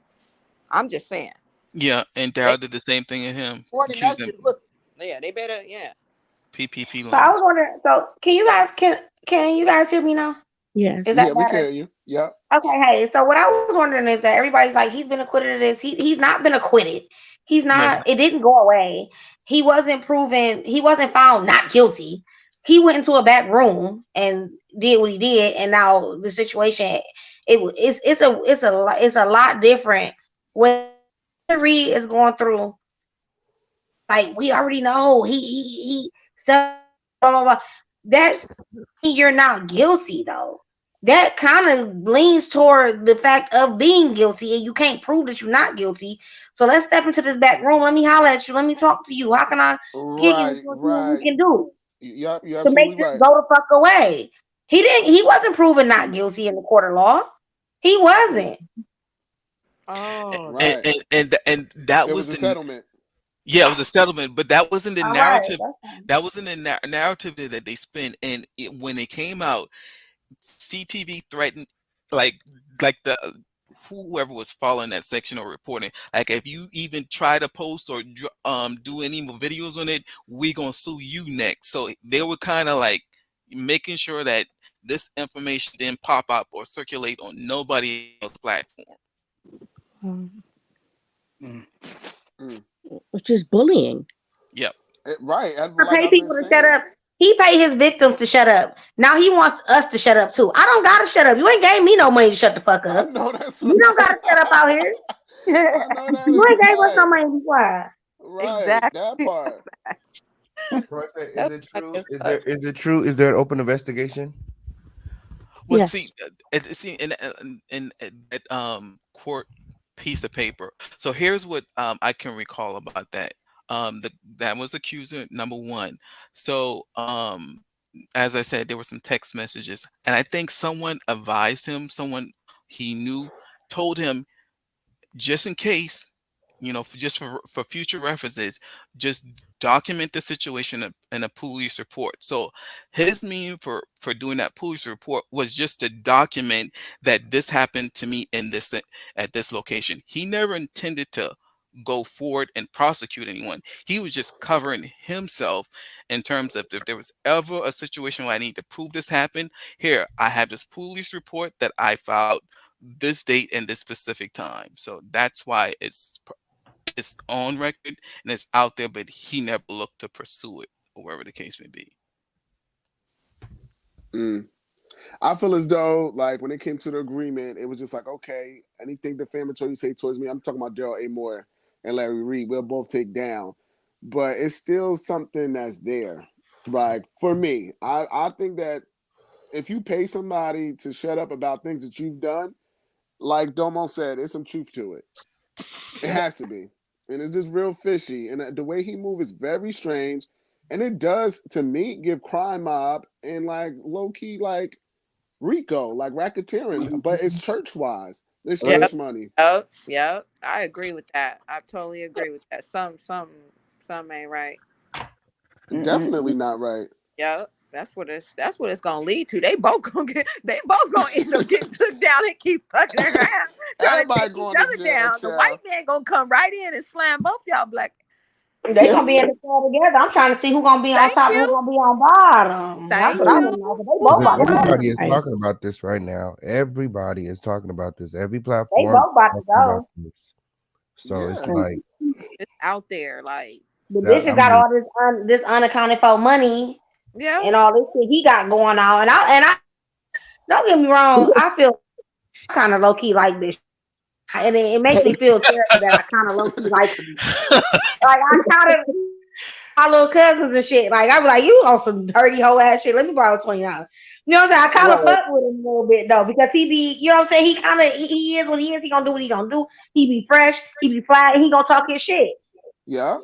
[SPEAKER 8] I'm just saying.
[SPEAKER 7] Yeah, and Daryl did the same thing to him.
[SPEAKER 8] Accused him. Look, yeah, they better, yeah.
[SPEAKER 7] PPP loans.
[SPEAKER 17] So I was wondering. So can you guys hear me now?
[SPEAKER 14] Yes.
[SPEAKER 17] Is that
[SPEAKER 12] we
[SPEAKER 17] better?
[SPEAKER 12] can hear you. Yeah.
[SPEAKER 17] Okay. Hey. So what I was wondering is that everybody's like, he's been acquitted of this. He's not been acquitted. He's not. It didn't go away. He wasn't proven. He wasn't found not guilty. He went into a back room and did what he did, and now the situation it's a lot different. What Reed is going through, like, we already know he said blah, blah, blah. That's you're not guilty though. That kind of leans toward the fact of being guilty, and you can't prove that you're not guilty. So let's step into this back room. Let me holler at you. Let me talk to you. How can I get you what we can do?
[SPEAKER 12] Yep, you're
[SPEAKER 17] to make
[SPEAKER 12] absolutely
[SPEAKER 17] this
[SPEAKER 12] right.
[SPEAKER 17] go the fuck away. He wasn't proven not guilty in the court of law. He wasn't.
[SPEAKER 8] Oh,
[SPEAKER 12] Right.
[SPEAKER 7] And that
[SPEAKER 12] There
[SPEAKER 7] was
[SPEAKER 12] was a
[SPEAKER 7] the
[SPEAKER 12] settlement.
[SPEAKER 7] Yeah, it was a settlement, but that wasn't the
[SPEAKER 17] All right,
[SPEAKER 7] narrative.
[SPEAKER 17] that's fine.
[SPEAKER 7] That wasn't the narrative that they spin. And when it came out, CTV threatened, like the whoever was following that section or reporting, like, if you even try to post or do any more videos on it, we gonna sue you next. So they were kind of like making sure that this information didn't pop up or circulate on nobody else's platform.
[SPEAKER 14] Which is bullying.
[SPEAKER 7] Yep.
[SPEAKER 12] Right.
[SPEAKER 17] Pay people to shut up. He paid his victims to shut up. Now he wants us to shut up too. I don't gotta shut up. You ain't gave me no money to shut the fuck up.
[SPEAKER 12] I know that's
[SPEAKER 17] You don't gotta shut up out here.
[SPEAKER 12] I know that
[SPEAKER 17] You
[SPEAKER 12] is
[SPEAKER 17] ain't gave us no
[SPEAKER 12] right.
[SPEAKER 17] money to be quiet.
[SPEAKER 12] Right. That part.
[SPEAKER 1] Is it true? Is it true? Is there an open investigation?
[SPEAKER 7] Well,
[SPEAKER 9] Yes.
[SPEAKER 7] see, see, in that court piece of paper. So here's what I can recall about that. That was accuser number one. So as I said, there were some text messages, and I think someone advised him, someone he knew, told him, just in case, just for future references, just document the situation in a police report. So his mean for doing that police report was just to document that this happened to me at this location. He never intended to go forward and prosecute anyone. He was just covering himself in terms of, if there was ever a situation where I need to prove this happened, here I have this police report that I filed this date and this specific time. So that's why it's on record and it's out there, but he never looked to pursue it, or wherever the case may be.
[SPEAKER 12] I feel as though, like, when it came to the agreement, it was just like, okay, anything defamatory you say towards me, I'm talking about Daryl A. Moore and Larry Reid, we'll both take down. But it's still something that's there. Like, for me, I think that if you pay somebody to shut up about things that you've done, like Domo said, there's some truth to it. It has to be. And it's just real fishy. And the way he moves is very strange. And it does, to me, give Crime Mob and, like, low-key, like, Rico, like racketeering, but it's church-wise. It's church money.
[SPEAKER 8] Yep. I agree with that. I totally agree with that. Some ain't right.
[SPEAKER 12] Definitely not right.
[SPEAKER 8] Yep. That's what it's gonna lead to. They both gonna end up getting took down and keep fucking around trying to take each other down. The white man gonna come right in and slam both y'all black.
[SPEAKER 17] They gonna be in the cell together. I'm trying to see who gonna be on top and who gonna be on bottom. That's what I want to know. They both about to
[SPEAKER 1] Everybody is
[SPEAKER 17] go.
[SPEAKER 1] talking about this right now. Everybody is talking about this. Every
[SPEAKER 17] They
[SPEAKER 1] platform
[SPEAKER 17] both about to go.
[SPEAKER 1] So it's like
[SPEAKER 8] it's out there. Like
[SPEAKER 17] the bishop got all this unaccounted for money, and all this shit he got going on. And I don't get me wrong, I feel kind of low key like this, and it makes me feel terrible that I kind of low key like him. Like I kind of my little cousins and shit. Like I be like, you on some dirty hoe ass shit. Let me borrow $20. You know what I'm saying? I kind of fuck with him a little bit though, because he be, you know what I'm saying? He kind of he is what he is. He gonna do what he gonna do. He be fresh. He be fly. And he gonna talk his shit.
[SPEAKER 12] Yeah.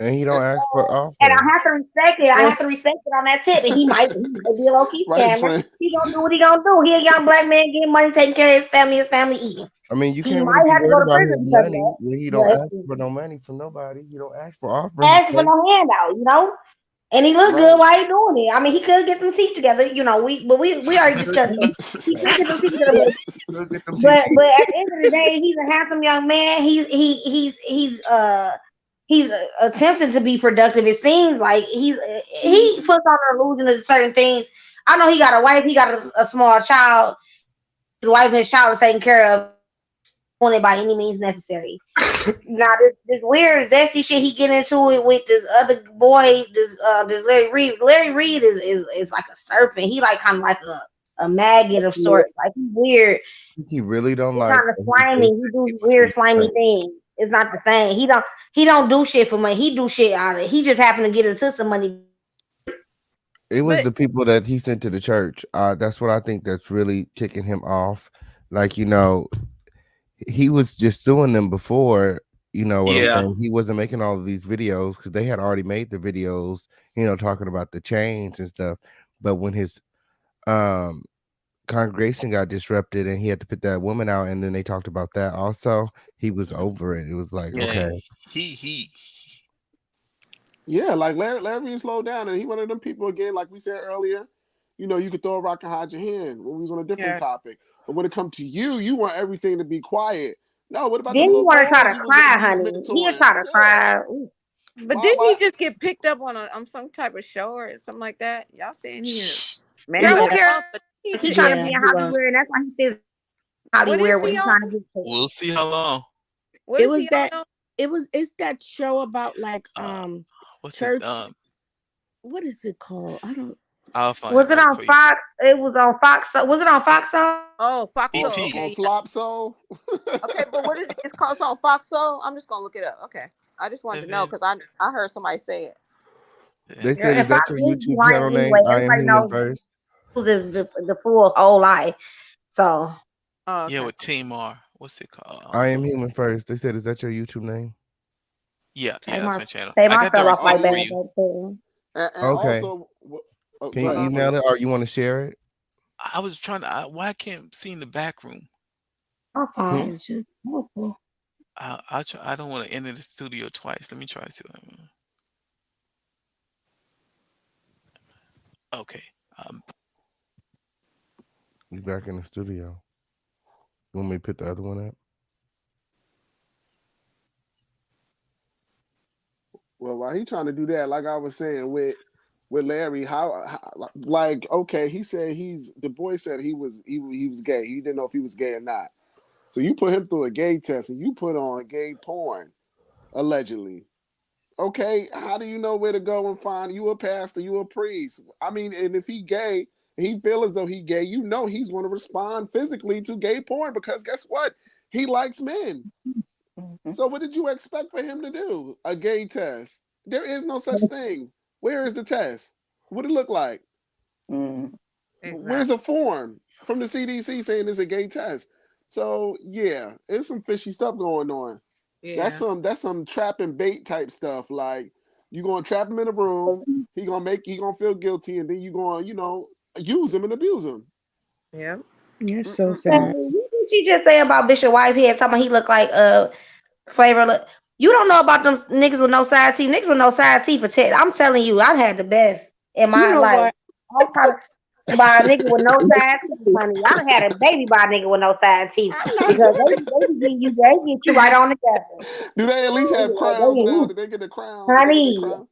[SPEAKER 1] And he don't ask for offering.
[SPEAKER 17] And I have to respect it. I have to respect it on that tip. And he might be a low key scammer. He gonna do what he gonna do. He a young black man getting money, taking care of his family eating.
[SPEAKER 1] I mean, you
[SPEAKER 17] He
[SPEAKER 1] can't
[SPEAKER 17] might
[SPEAKER 1] really
[SPEAKER 17] have
[SPEAKER 1] be
[SPEAKER 17] to go
[SPEAKER 1] worried
[SPEAKER 17] to
[SPEAKER 1] about
[SPEAKER 17] prison
[SPEAKER 1] his
[SPEAKER 17] because of
[SPEAKER 1] money
[SPEAKER 17] that.
[SPEAKER 1] when he don't ask for no money from nobody. He don't ask for offering.
[SPEAKER 17] Ask for no handout, you know. And he look good while he doing it. I mean, he could get some teeth together, you know. We already discussed it. He could get some teeth together, but at the end of the day, he's a handsome young man. He's attempting to be productive. It seems like he puts on an illusion of certain things. I know he got a wife. He got a small child. His wife and his child are taken care of. It by any means necessary. Now this weird zesty shit he get into it with this other boy, this Larry Reid. Larry Reid is like a serpent. He like kind of like a maggot of sorts. Like he's weird.
[SPEAKER 1] He really don't
[SPEAKER 17] He's
[SPEAKER 1] like.
[SPEAKER 17] kind of slimy. He do weird slimy things. It's not the same. He don't do shit for money. He do shit out of it. He just happened to get into some money.
[SPEAKER 1] It was the people that he sent to the church. That's what I think that's really ticking him off. Like, he was just suing them before, what I'm saying? He wasn't making all of these videos because they had already made the videos, talking about the chains and stuff. But when his congregation got disrupted and he had to put that woman out, and then they talked about that also, he was over it. It was like, okay.
[SPEAKER 12] Yeah, like Larry slowed down, and he one of them people again, like we said earlier. You could throw a rock and hide your hand when we was on a different topic. But when it comes to you want everything to be quiet. No, what about
[SPEAKER 17] then
[SPEAKER 12] the
[SPEAKER 17] you
[SPEAKER 12] little
[SPEAKER 17] want to try
[SPEAKER 12] boys
[SPEAKER 17] to cry, honey? He'll try to cry.
[SPEAKER 8] But didn't he just get picked up on some type of show or something like that? Y'all saying he is man?
[SPEAKER 17] Girl, who cares? He's trying to be in Hollywood, and that's why he feels Hollywood. What he's trying to get to.
[SPEAKER 7] We'll see how long.
[SPEAKER 14] It's that show about like
[SPEAKER 7] What's it?
[SPEAKER 14] Church. What is it called? I don't.
[SPEAKER 7] I'll find
[SPEAKER 17] Was
[SPEAKER 7] it
[SPEAKER 17] it
[SPEAKER 7] right
[SPEAKER 17] on
[SPEAKER 7] for you.
[SPEAKER 17] Fox? It was on Fox. Was it on Fox?
[SPEAKER 8] Oh, Fox
[SPEAKER 7] ET.
[SPEAKER 8] Soul. Okay,
[SPEAKER 12] On
[SPEAKER 8] yeah.
[SPEAKER 12] Flop Soul.
[SPEAKER 8] Okay, but what is it? It's called on Fox Soul. I'm just gonna look it up. Okay, I just wanted
[SPEAKER 7] It
[SPEAKER 8] to know
[SPEAKER 7] is.
[SPEAKER 8] because I heard somebody say it.
[SPEAKER 1] They
[SPEAKER 7] Yeah.
[SPEAKER 17] Yeah,
[SPEAKER 1] said, is
[SPEAKER 17] and Fox
[SPEAKER 1] that your
[SPEAKER 17] News be
[SPEAKER 1] YouTube
[SPEAKER 17] lying
[SPEAKER 1] channel name?
[SPEAKER 17] anyway.
[SPEAKER 1] I am
[SPEAKER 17] Everybody
[SPEAKER 1] human
[SPEAKER 17] knows
[SPEAKER 1] first.
[SPEAKER 17] news is the full whole lie. So
[SPEAKER 8] Oh,
[SPEAKER 7] Yeah,
[SPEAKER 8] okay.
[SPEAKER 7] with Team R. What's it called?
[SPEAKER 1] I am human first. They said, is that your YouTube name?
[SPEAKER 7] Yeah, that's
[SPEAKER 17] Tamar
[SPEAKER 7] my channel. I
[SPEAKER 17] Tamar
[SPEAKER 7] got the
[SPEAKER 17] fell off my
[SPEAKER 7] receipt for
[SPEAKER 12] Oh,
[SPEAKER 17] band
[SPEAKER 7] you.
[SPEAKER 17] too.
[SPEAKER 12] and
[SPEAKER 1] Okay.
[SPEAKER 12] also, oh,
[SPEAKER 1] Can
[SPEAKER 12] go
[SPEAKER 1] you
[SPEAKER 8] Hold
[SPEAKER 12] ahead.
[SPEAKER 8] on.
[SPEAKER 1] email it or you want to share it?
[SPEAKER 7] I was trying to. Why I can't see in the back room?
[SPEAKER 17] My phone
[SPEAKER 1] Hmm?
[SPEAKER 17] is just awful.
[SPEAKER 7] I'll try. I don't want to enter the studio twice. Let me try to. Okay. Um,
[SPEAKER 1] You back in the studio. You want me to put the other one up?
[SPEAKER 12] Well, while he trying to do that, like I was saying with Larry, how like okay, he said the boy said he was gay. He didn't know if he was gay or not. So you put him through a gay test and you put on gay porn, allegedly. Okay, how do you know where to go and find you a pastor, you a priest? I mean, and if he gay, he feel as though he gay, you know he's going to respond physically to gay porn because guess what? He likes men. So what did you expect for him to do? A gay test? There is no such thing. Where is the test? What it look like? Where's the form from the CDC saying it's a gay test? So yeah, it's some fishy stuff going on.
[SPEAKER 8] Yeah.
[SPEAKER 12] That's some trap and bait type stuff. Like you gonna trap him in a room, he gonna feel guilty, and then you gonna use him and abuse him.
[SPEAKER 8] Yeah.
[SPEAKER 14] It's so
[SPEAKER 17] Hey,
[SPEAKER 14] sad.
[SPEAKER 17] what did she just say about Bishop Whitehead? Talking about he looked like Flavor. You don't know about them niggas with no side teeth. Niggas with no side teeth for 10. I'm telling you, I've had the best in
[SPEAKER 14] You
[SPEAKER 17] my
[SPEAKER 14] know
[SPEAKER 17] life.
[SPEAKER 14] what?
[SPEAKER 17] All kind of by a nigga with no side teeth, honey. I done had a baby by a nigga with no side teeth
[SPEAKER 14] I'm not
[SPEAKER 17] because they get you right on together.
[SPEAKER 12] Do they at least have crowns now? Did they get a crown? Did they get a
[SPEAKER 17] Honey,
[SPEAKER 12] crown?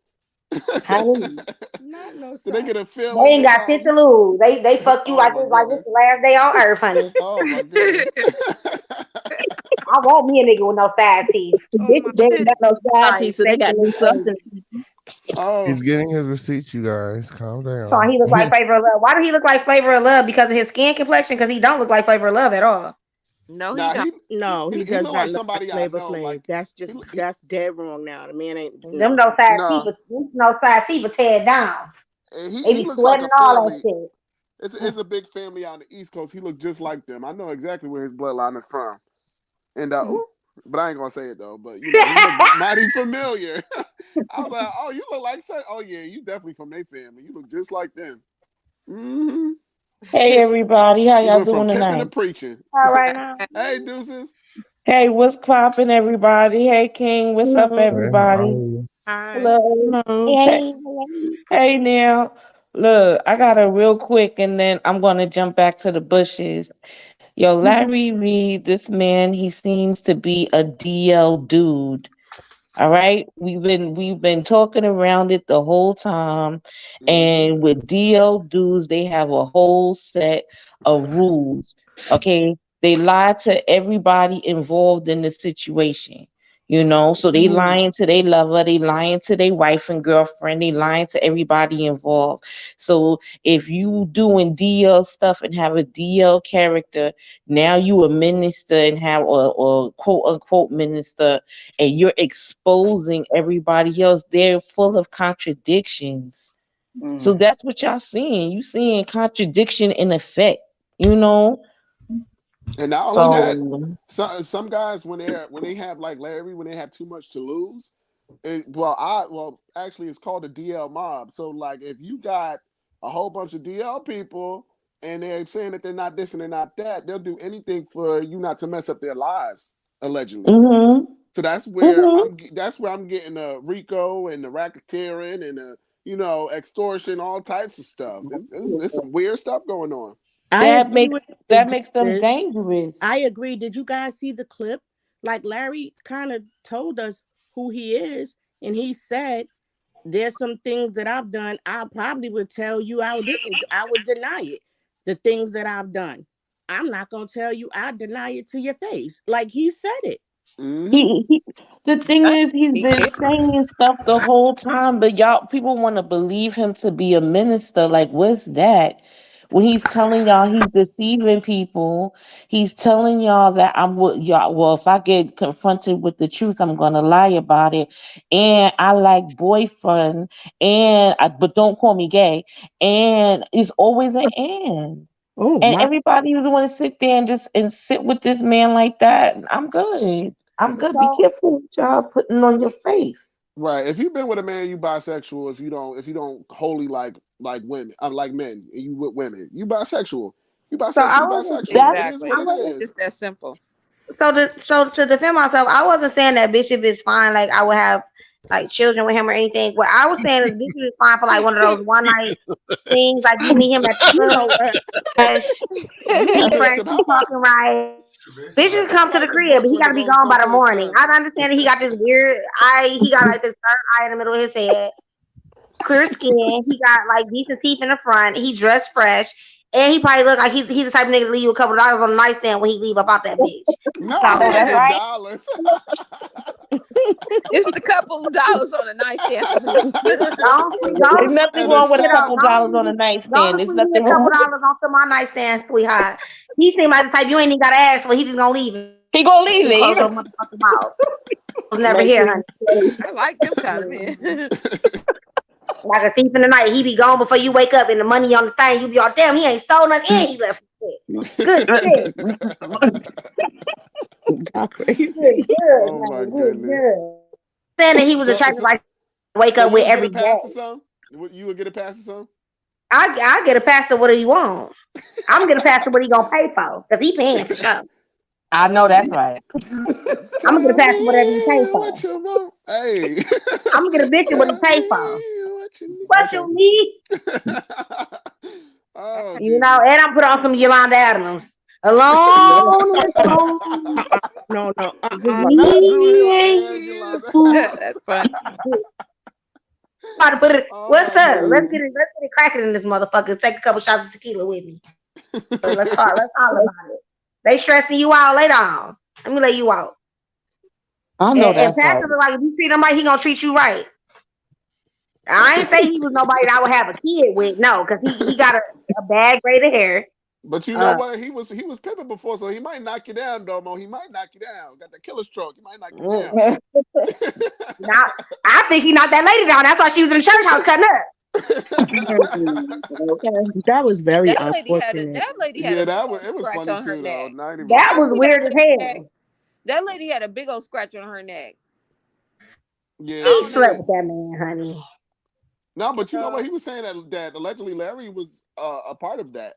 [SPEAKER 17] honey.
[SPEAKER 14] not no
[SPEAKER 12] Did they get
[SPEAKER 14] side.
[SPEAKER 12] a
[SPEAKER 17] They
[SPEAKER 12] filling
[SPEAKER 17] ain't
[SPEAKER 12] or
[SPEAKER 17] got shit to
[SPEAKER 12] something?
[SPEAKER 17] lose. They fuck you
[SPEAKER 12] Oh my
[SPEAKER 17] like
[SPEAKER 12] goodness.
[SPEAKER 17] it's the last day on earth, honey.
[SPEAKER 12] Oh my goodness.
[SPEAKER 17] I want me a nigga with no side teeth.
[SPEAKER 14] Oh my.
[SPEAKER 6] They ain't got no side
[SPEAKER 17] Sorry,
[SPEAKER 6] teeth, so they got to do
[SPEAKER 17] sexually.
[SPEAKER 6] something.
[SPEAKER 12] Oh,
[SPEAKER 1] He's getting his receipts, you guys. Calm
[SPEAKER 17] So
[SPEAKER 1] down.
[SPEAKER 17] he look like Flavor of Love. Why do he look like Flavor of Love? Because of his skin complexion? Because he don't look like Flavor of Love at all.
[SPEAKER 8] No, he
[SPEAKER 12] now
[SPEAKER 8] don't.
[SPEAKER 14] No, he
[SPEAKER 12] he
[SPEAKER 14] does
[SPEAKER 12] look
[SPEAKER 14] not
[SPEAKER 12] like
[SPEAKER 14] look like
[SPEAKER 12] somebody I
[SPEAKER 14] Flavor
[SPEAKER 12] know.
[SPEAKER 14] Flav.
[SPEAKER 12] Like
[SPEAKER 14] That's dead wrong now. The man ain't
[SPEAKER 17] Them
[SPEAKER 14] no.
[SPEAKER 17] no side teeth,
[SPEAKER 12] no,
[SPEAKER 17] no side teeth, but tear down. They
[SPEAKER 12] he
[SPEAKER 17] be
[SPEAKER 12] looks like
[SPEAKER 17] sweating
[SPEAKER 12] a
[SPEAKER 17] all that
[SPEAKER 12] family.
[SPEAKER 17] shit.
[SPEAKER 12] It's a big family on the East Coast. He looked just like them. I know exactly where his bloodline is from. And but I ain't gonna say it though. But he looked mighty familiar. I was like, oh, you look like oh yeah, you definitely from their family. You look just like them. Mm-hmm.
[SPEAKER 11] Hey everybody, how
[SPEAKER 12] He
[SPEAKER 11] y'all
[SPEAKER 12] went from
[SPEAKER 11] doing
[SPEAKER 12] pimping to
[SPEAKER 11] tonight?
[SPEAKER 12] preaching.
[SPEAKER 17] All right now.
[SPEAKER 12] Hey, deuces.
[SPEAKER 11] Hey, what's poppin', everybody? Hey King, what's up,
[SPEAKER 14] Hello.
[SPEAKER 1] Hey, how are
[SPEAKER 11] everybody?
[SPEAKER 1] you?
[SPEAKER 8] Hi.
[SPEAKER 17] Hello.
[SPEAKER 14] Hello.
[SPEAKER 11] Hey,
[SPEAKER 17] Hey.
[SPEAKER 11] hey now, look, I got a real quick, and then I'm gonna jump back to the bushes. Yo, Larry Reed, this man, he seems to be a DL dude. All right, we've been talking around it the whole time,
[SPEAKER 12] Mm-hmm.
[SPEAKER 11] and with DL dudes, they have a whole set of rules. Okay, they lie to everybody involved in the situation. So they lying to their lover, they lying to their wife and girlfriend, they lying to everybody involved. So if you doing DL stuff and have a DL character, now you a minister and have or quote unquote minister, and you're exposing everybody else. They're full of contradictions. So that's what y'all seeing. You seeing contradiction in effect, you know?
[SPEAKER 12] And not only that,
[SPEAKER 11] So
[SPEAKER 12] some guys when they have like Larry, when they have too much to lose, actually it's called a DL mob. So like if you got a whole bunch of DL people and they're saying that they're not this and they're not that, they'll do anything for you not to mess up their lives, allegedly.
[SPEAKER 11] mm-hmm,
[SPEAKER 12] So that's where
[SPEAKER 11] mm-hmm.
[SPEAKER 12] I'm getting the RICO and the racketeering and the extortion, all types of stuff. It's some weird stuff going on.
[SPEAKER 14] I
[SPEAKER 11] That
[SPEAKER 14] agree with
[SPEAKER 11] makes
[SPEAKER 14] you,
[SPEAKER 11] that makes them
[SPEAKER 14] Justice.
[SPEAKER 11] dangerous.
[SPEAKER 14] I agree. Did you guys see the clip? Like Larry kind of told us who he is, and he said there's some things that I've done. I probably would tell you I would deny it. The things that I've done. I'm not gonna tell you I deny it to your face. Like he said it.
[SPEAKER 11] The thing is, he's been saying stuff the whole time, but y'all people want to believe him to be a minister. Like, what's that? When he's telling y'all he's deceiving people, he's telling y'all that y'all. Well, if I get confronted with the truth, I'm gonna lie about it. And I like boyfriend, but don't call me gay. And it's always an and.
[SPEAKER 14] Oh,
[SPEAKER 11] And everybody would want to sit there and sit with this man like that. I'm good. I'm good. Be careful what y'all putting on your face.
[SPEAKER 12] Right. If you've been with a man, you bisexual. If you don't wholly like women, like men, and you with women, you bisexual. You bisexual.
[SPEAKER 17] So I
[SPEAKER 12] You
[SPEAKER 17] wasn't
[SPEAKER 12] bisexual. It is what it is.
[SPEAKER 8] It's that simple.
[SPEAKER 17] so to defend myself, I wasn't saying that Bishop is fine. Like I would have like children with him or anything. What I was saying is Bishop is fine for like one of those one night things. Like you meet him at the club, he fresh, he talking right. Bishop come to the crib, but he got to be gone by the morning. I understand that he got this weird eye. He got like this third eye in the middle of his head. Clear skin. He got like decent teeth in the front. He dressed fresh. And he probably look like he's the type of nigga to leave you a couple of dollars on the nightstand when he leave up out that bitch.
[SPEAKER 12] No,
[SPEAKER 17] that's right.
[SPEAKER 12] dollars.
[SPEAKER 8] It's a couple of dollars on the nightstand.
[SPEAKER 11] There's nothing wrong with a couple dollars on a nightstand. There's nothing
[SPEAKER 17] a couple
[SPEAKER 11] wrong.
[SPEAKER 17] dollars onto my nightstand, sweetheart. He seemed like the type you ain't even got to ask for. He just gonna leave it.
[SPEAKER 11] He gonna leave it.
[SPEAKER 17] Close your motherfucking mouth. Was never here, honey.
[SPEAKER 8] I like them kind of men.
[SPEAKER 17] Like a thief in the night, he be gone before you wake up, and the money on the thing, you be all damn. He ain't stole nothing, and he left. Good shit.
[SPEAKER 14] Crazy.
[SPEAKER 17] Good,
[SPEAKER 12] Oh my goodness.
[SPEAKER 17] Saying that he was attracted, like wake up with every day.
[SPEAKER 12] You would get a pass or something?
[SPEAKER 17] I get a pass to what he want. I'm gonna pass to what he gonna pay for, cause he paying for sure.
[SPEAKER 11] I know that's right.
[SPEAKER 17] I'm gonna pass to whatever he pay for.
[SPEAKER 12] What you want? Hey.
[SPEAKER 17] I'm gonna get a bitch what he pay for. What you need?
[SPEAKER 12] Oh,
[SPEAKER 17] you know, and I put on some Yolanda Adams. Alone.
[SPEAKER 14] No.
[SPEAKER 8] That's fun.
[SPEAKER 17] Put it. What's up? Let's get it cracking in this motherfucker. Take a couple shots of tequila with me. Let's talk about it. They stressing you out later on. Let me lay you out.
[SPEAKER 11] I know that's
[SPEAKER 17] and Pastor
[SPEAKER 11] right.
[SPEAKER 17] Like if you treat him right, he gonna treat you right. I ain't say he was nobody that I would have a kid with. No, because he got a bad grade of hair.
[SPEAKER 12] But you know what? He was pimping before, so he might knock you down, Domo. He might knock you down. Got that killer stroke. He might knock you down.
[SPEAKER 17] Now, I think he knocked that lady down. That's why she was in the church house cutting up.
[SPEAKER 14] That was very
[SPEAKER 8] that lady
[SPEAKER 14] unfortunate.
[SPEAKER 12] That was funny too, though.
[SPEAKER 17] That was weird as hell.
[SPEAKER 8] That lady had a big old scratch on her neck.
[SPEAKER 12] Yeah,
[SPEAKER 17] he slept with that man, honey.
[SPEAKER 12] No, but you know what? He was saying that allegedly Larry was a part of that.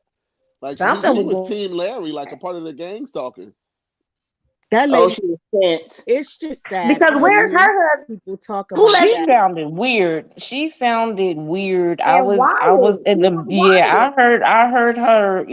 [SPEAKER 12] Like
[SPEAKER 17] Something
[SPEAKER 12] he was Team Larry, like a part of the gang stalking.
[SPEAKER 14] That lady,
[SPEAKER 11] she was sent.
[SPEAKER 14] It's just sad
[SPEAKER 17] because where's her
[SPEAKER 14] people talk about.
[SPEAKER 11] She sounded weird. I
[SPEAKER 17] And
[SPEAKER 11] was in the
[SPEAKER 17] wild.
[SPEAKER 11] I heard her,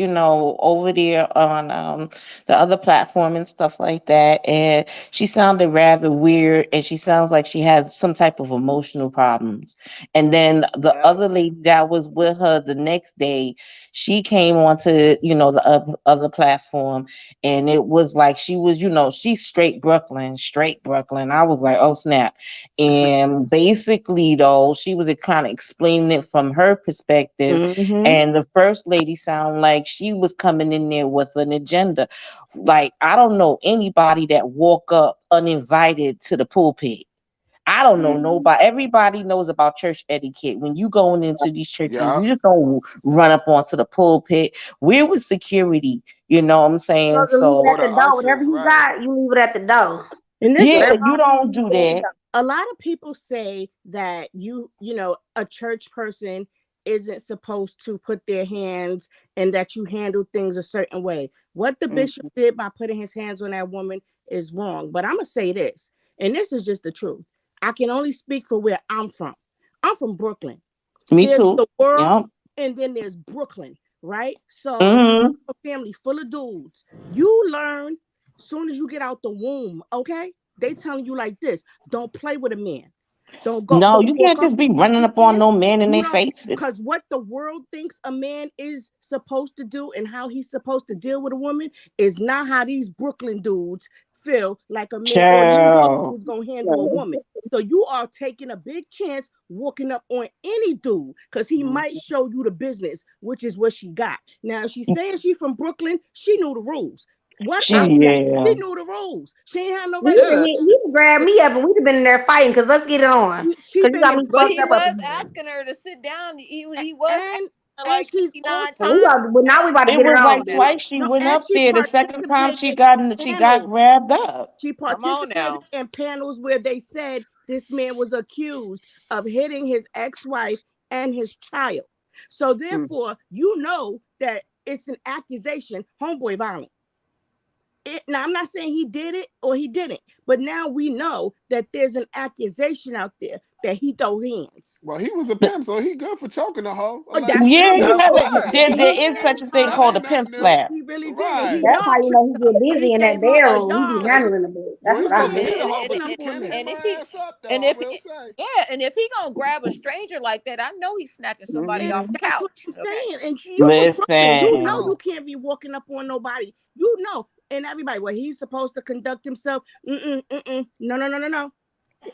[SPEAKER 11] over there on the other platform and stuff like that, and she sounded rather weird, and she sounds like she has some type of emotional problems. And then the other lady that was with her the next day, she came onto the other platform, and it was like she was, she's straight Brooklyn. I was like, oh snap. And basically though, she was kind of explaining it from her perspective. And the first lady sounded like she was coming in there with an agenda. Like, I don't know anybody that walk up uninvited to the pulpit. I don't know nobody. Everybody knows about church etiquette. When you going into these churches, you just don't run up onto the pulpit. We're with security. You know what I'm saying? So
[SPEAKER 17] leave it at the door. Whatever you got, you leave it at the door.
[SPEAKER 14] And this
[SPEAKER 11] you don't do that.
[SPEAKER 14] A lot of people say that a church person isn't supposed to put their hands and that you handle things a certain way. What the bishop did by putting his hands on that woman is wrong. But I'm going to say this, and this is just the truth. I can only speak for where I'm from. I'm from Brooklyn. There's
[SPEAKER 11] too.
[SPEAKER 14] The world, and then there's Brooklyn, right? So a family full of dudes. You learn soon as you get out the womb, okay? They telling you like this: don't play with a man. Don't go.
[SPEAKER 11] No,
[SPEAKER 14] don't
[SPEAKER 11] you can't just be running up on no man in their face.
[SPEAKER 14] Because what the world thinks a man is supposed to do and how he's supposed to deal with a woman is not how these Brooklyn dudes feel like a man, or you know
[SPEAKER 11] Child.
[SPEAKER 14] who's gonna handle a woman. So you are taking a big chance walking up on any dude because he might show you the business, which is what she got. Now she's saying she from Brooklyn. She knew the rules. What
[SPEAKER 11] She,
[SPEAKER 14] else?
[SPEAKER 11] yeah.
[SPEAKER 14] She knew the rules. She ain't had no
[SPEAKER 17] He
[SPEAKER 14] right to.
[SPEAKER 17] would grab me up and we'd have been in there fighting because let's get it on.
[SPEAKER 14] She
[SPEAKER 17] Because you
[SPEAKER 14] been
[SPEAKER 17] got
[SPEAKER 14] in
[SPEAKER 17] me
[SPEAKER 8] But
[SPEAKER 17] fucked
[SPEAKER 8] he
[SPEAKER 17] up.
[SPEAKER 8] was asking her to sit down. He was asking her
[SPEAKER 14] and
[SPEAKER 8] like
[SPEAKER 14] she's
[SPEAKER 8] 59
[SPEAKER 17] So we
[SPEAKER 8] times.
[SPEAKER 17] got, but now we about to
[SPEAKER 11] It
[SPEAKER 17] get it
[SPEAKER 11] was
[SPEAKER 17] on
[SPEAKER 11] like
[SPEAKER 17] now.
[SPEAKER 11] twice she
[SPEAKER 14] no,
[SPEAKER 11] went
[SPEAKER 14] and
[SPEAKER 11] up
[SPEAKER 14] she
[SPEAKER 11] there. The second time
[SPEAKER 14] participated
[SPEAKER 11] she
[SPEAKER 14] in
[SPEAKER 11] got
[SPEAKER 14] panels.
[SPEAKER 11] grabbed up.
[SPEAKER 14] She
[SPEAKER 8] Come on
[SPEAKER 14] participated
[SPEAKER 8] now.
[SPEAKER 14] in panels where they said this man was accused of hitting his ex-wife and his child. So therefore, you know that it's an accusation, homeboy violent. Now I'm not saying he did it or he didn't, but now we know that there's an accusation out there that he throw hands.
[SPEAKER 12] Well, he was a pimp, so he good for choking the hoe.
[SPEAKER 14] Oh, that's
[SPEAKER 11] Yeah,
[SPEAKER 14] what
[SPEAKER 11] you
[SPEAKER 14] I'm
[SPEAKER 11] have
[SPEAKER 14] saying.
[SPEAKER 11] there is such a thing called a pimp slap.
[SPEAKER 14] He really did.
[SPEAKER 12] Right.
[SPEAKER 14] He
[SPEAKER 17] That's how
[SPEAKER 14] yard
[SPEAKER 17] you know he get busy
[SPEAKER 14] He
[SPEAKER 17] in that
[SPEAKER 14] gave her a
[SPEAKER 17] bedroom. He be
[SPEAKER 14] yard.
[SPEAKER 17] handling the bitch.
[SPEAKER 12] Well,
[SPEAKER 17] That's
[SPEAKER 12] he's
[SPEAKER 17] what I
[SPEAKER 12] supposed to
[SPEAKER 17] think.
[SPEAKER 12] hit a hoe, but
[SPEAKER 14] Walking
[SPEAKER 12] you
[SPEAKER 14] up on
[SPEAKER 12] can
[SPEAKER 14] her.
[SPEAKER 12] hit
[SPEAKER 8] And
[SPEAKER 12] her
[SPEAKER 8] if he
[SPEAKER 12] ass up, though,
[SPEAKER 8] and
[SPEAKER 12] I
[SPEAKER 8] if
[SPEAKER 12] will
[SPEAKER 8] it,
[SPEAKER 12] say.
[SPEAKER 8] yeah, and if he gonna grab a stranger like that, I know he's snatching somebody off the
[SPEAKER 14] That's what
[SPEAKER 8] couch.
[SPEAKER 14] I'm
[SPEAKER 8] Okay.
[SPEAKER 14] saying. And you from Brooklyn, you know
[SPEAKER 11] Listen.
[SPEAKER 14] you can't be walking up on nobody. You know, and everybody, well, he's supposed to conduct himself. No.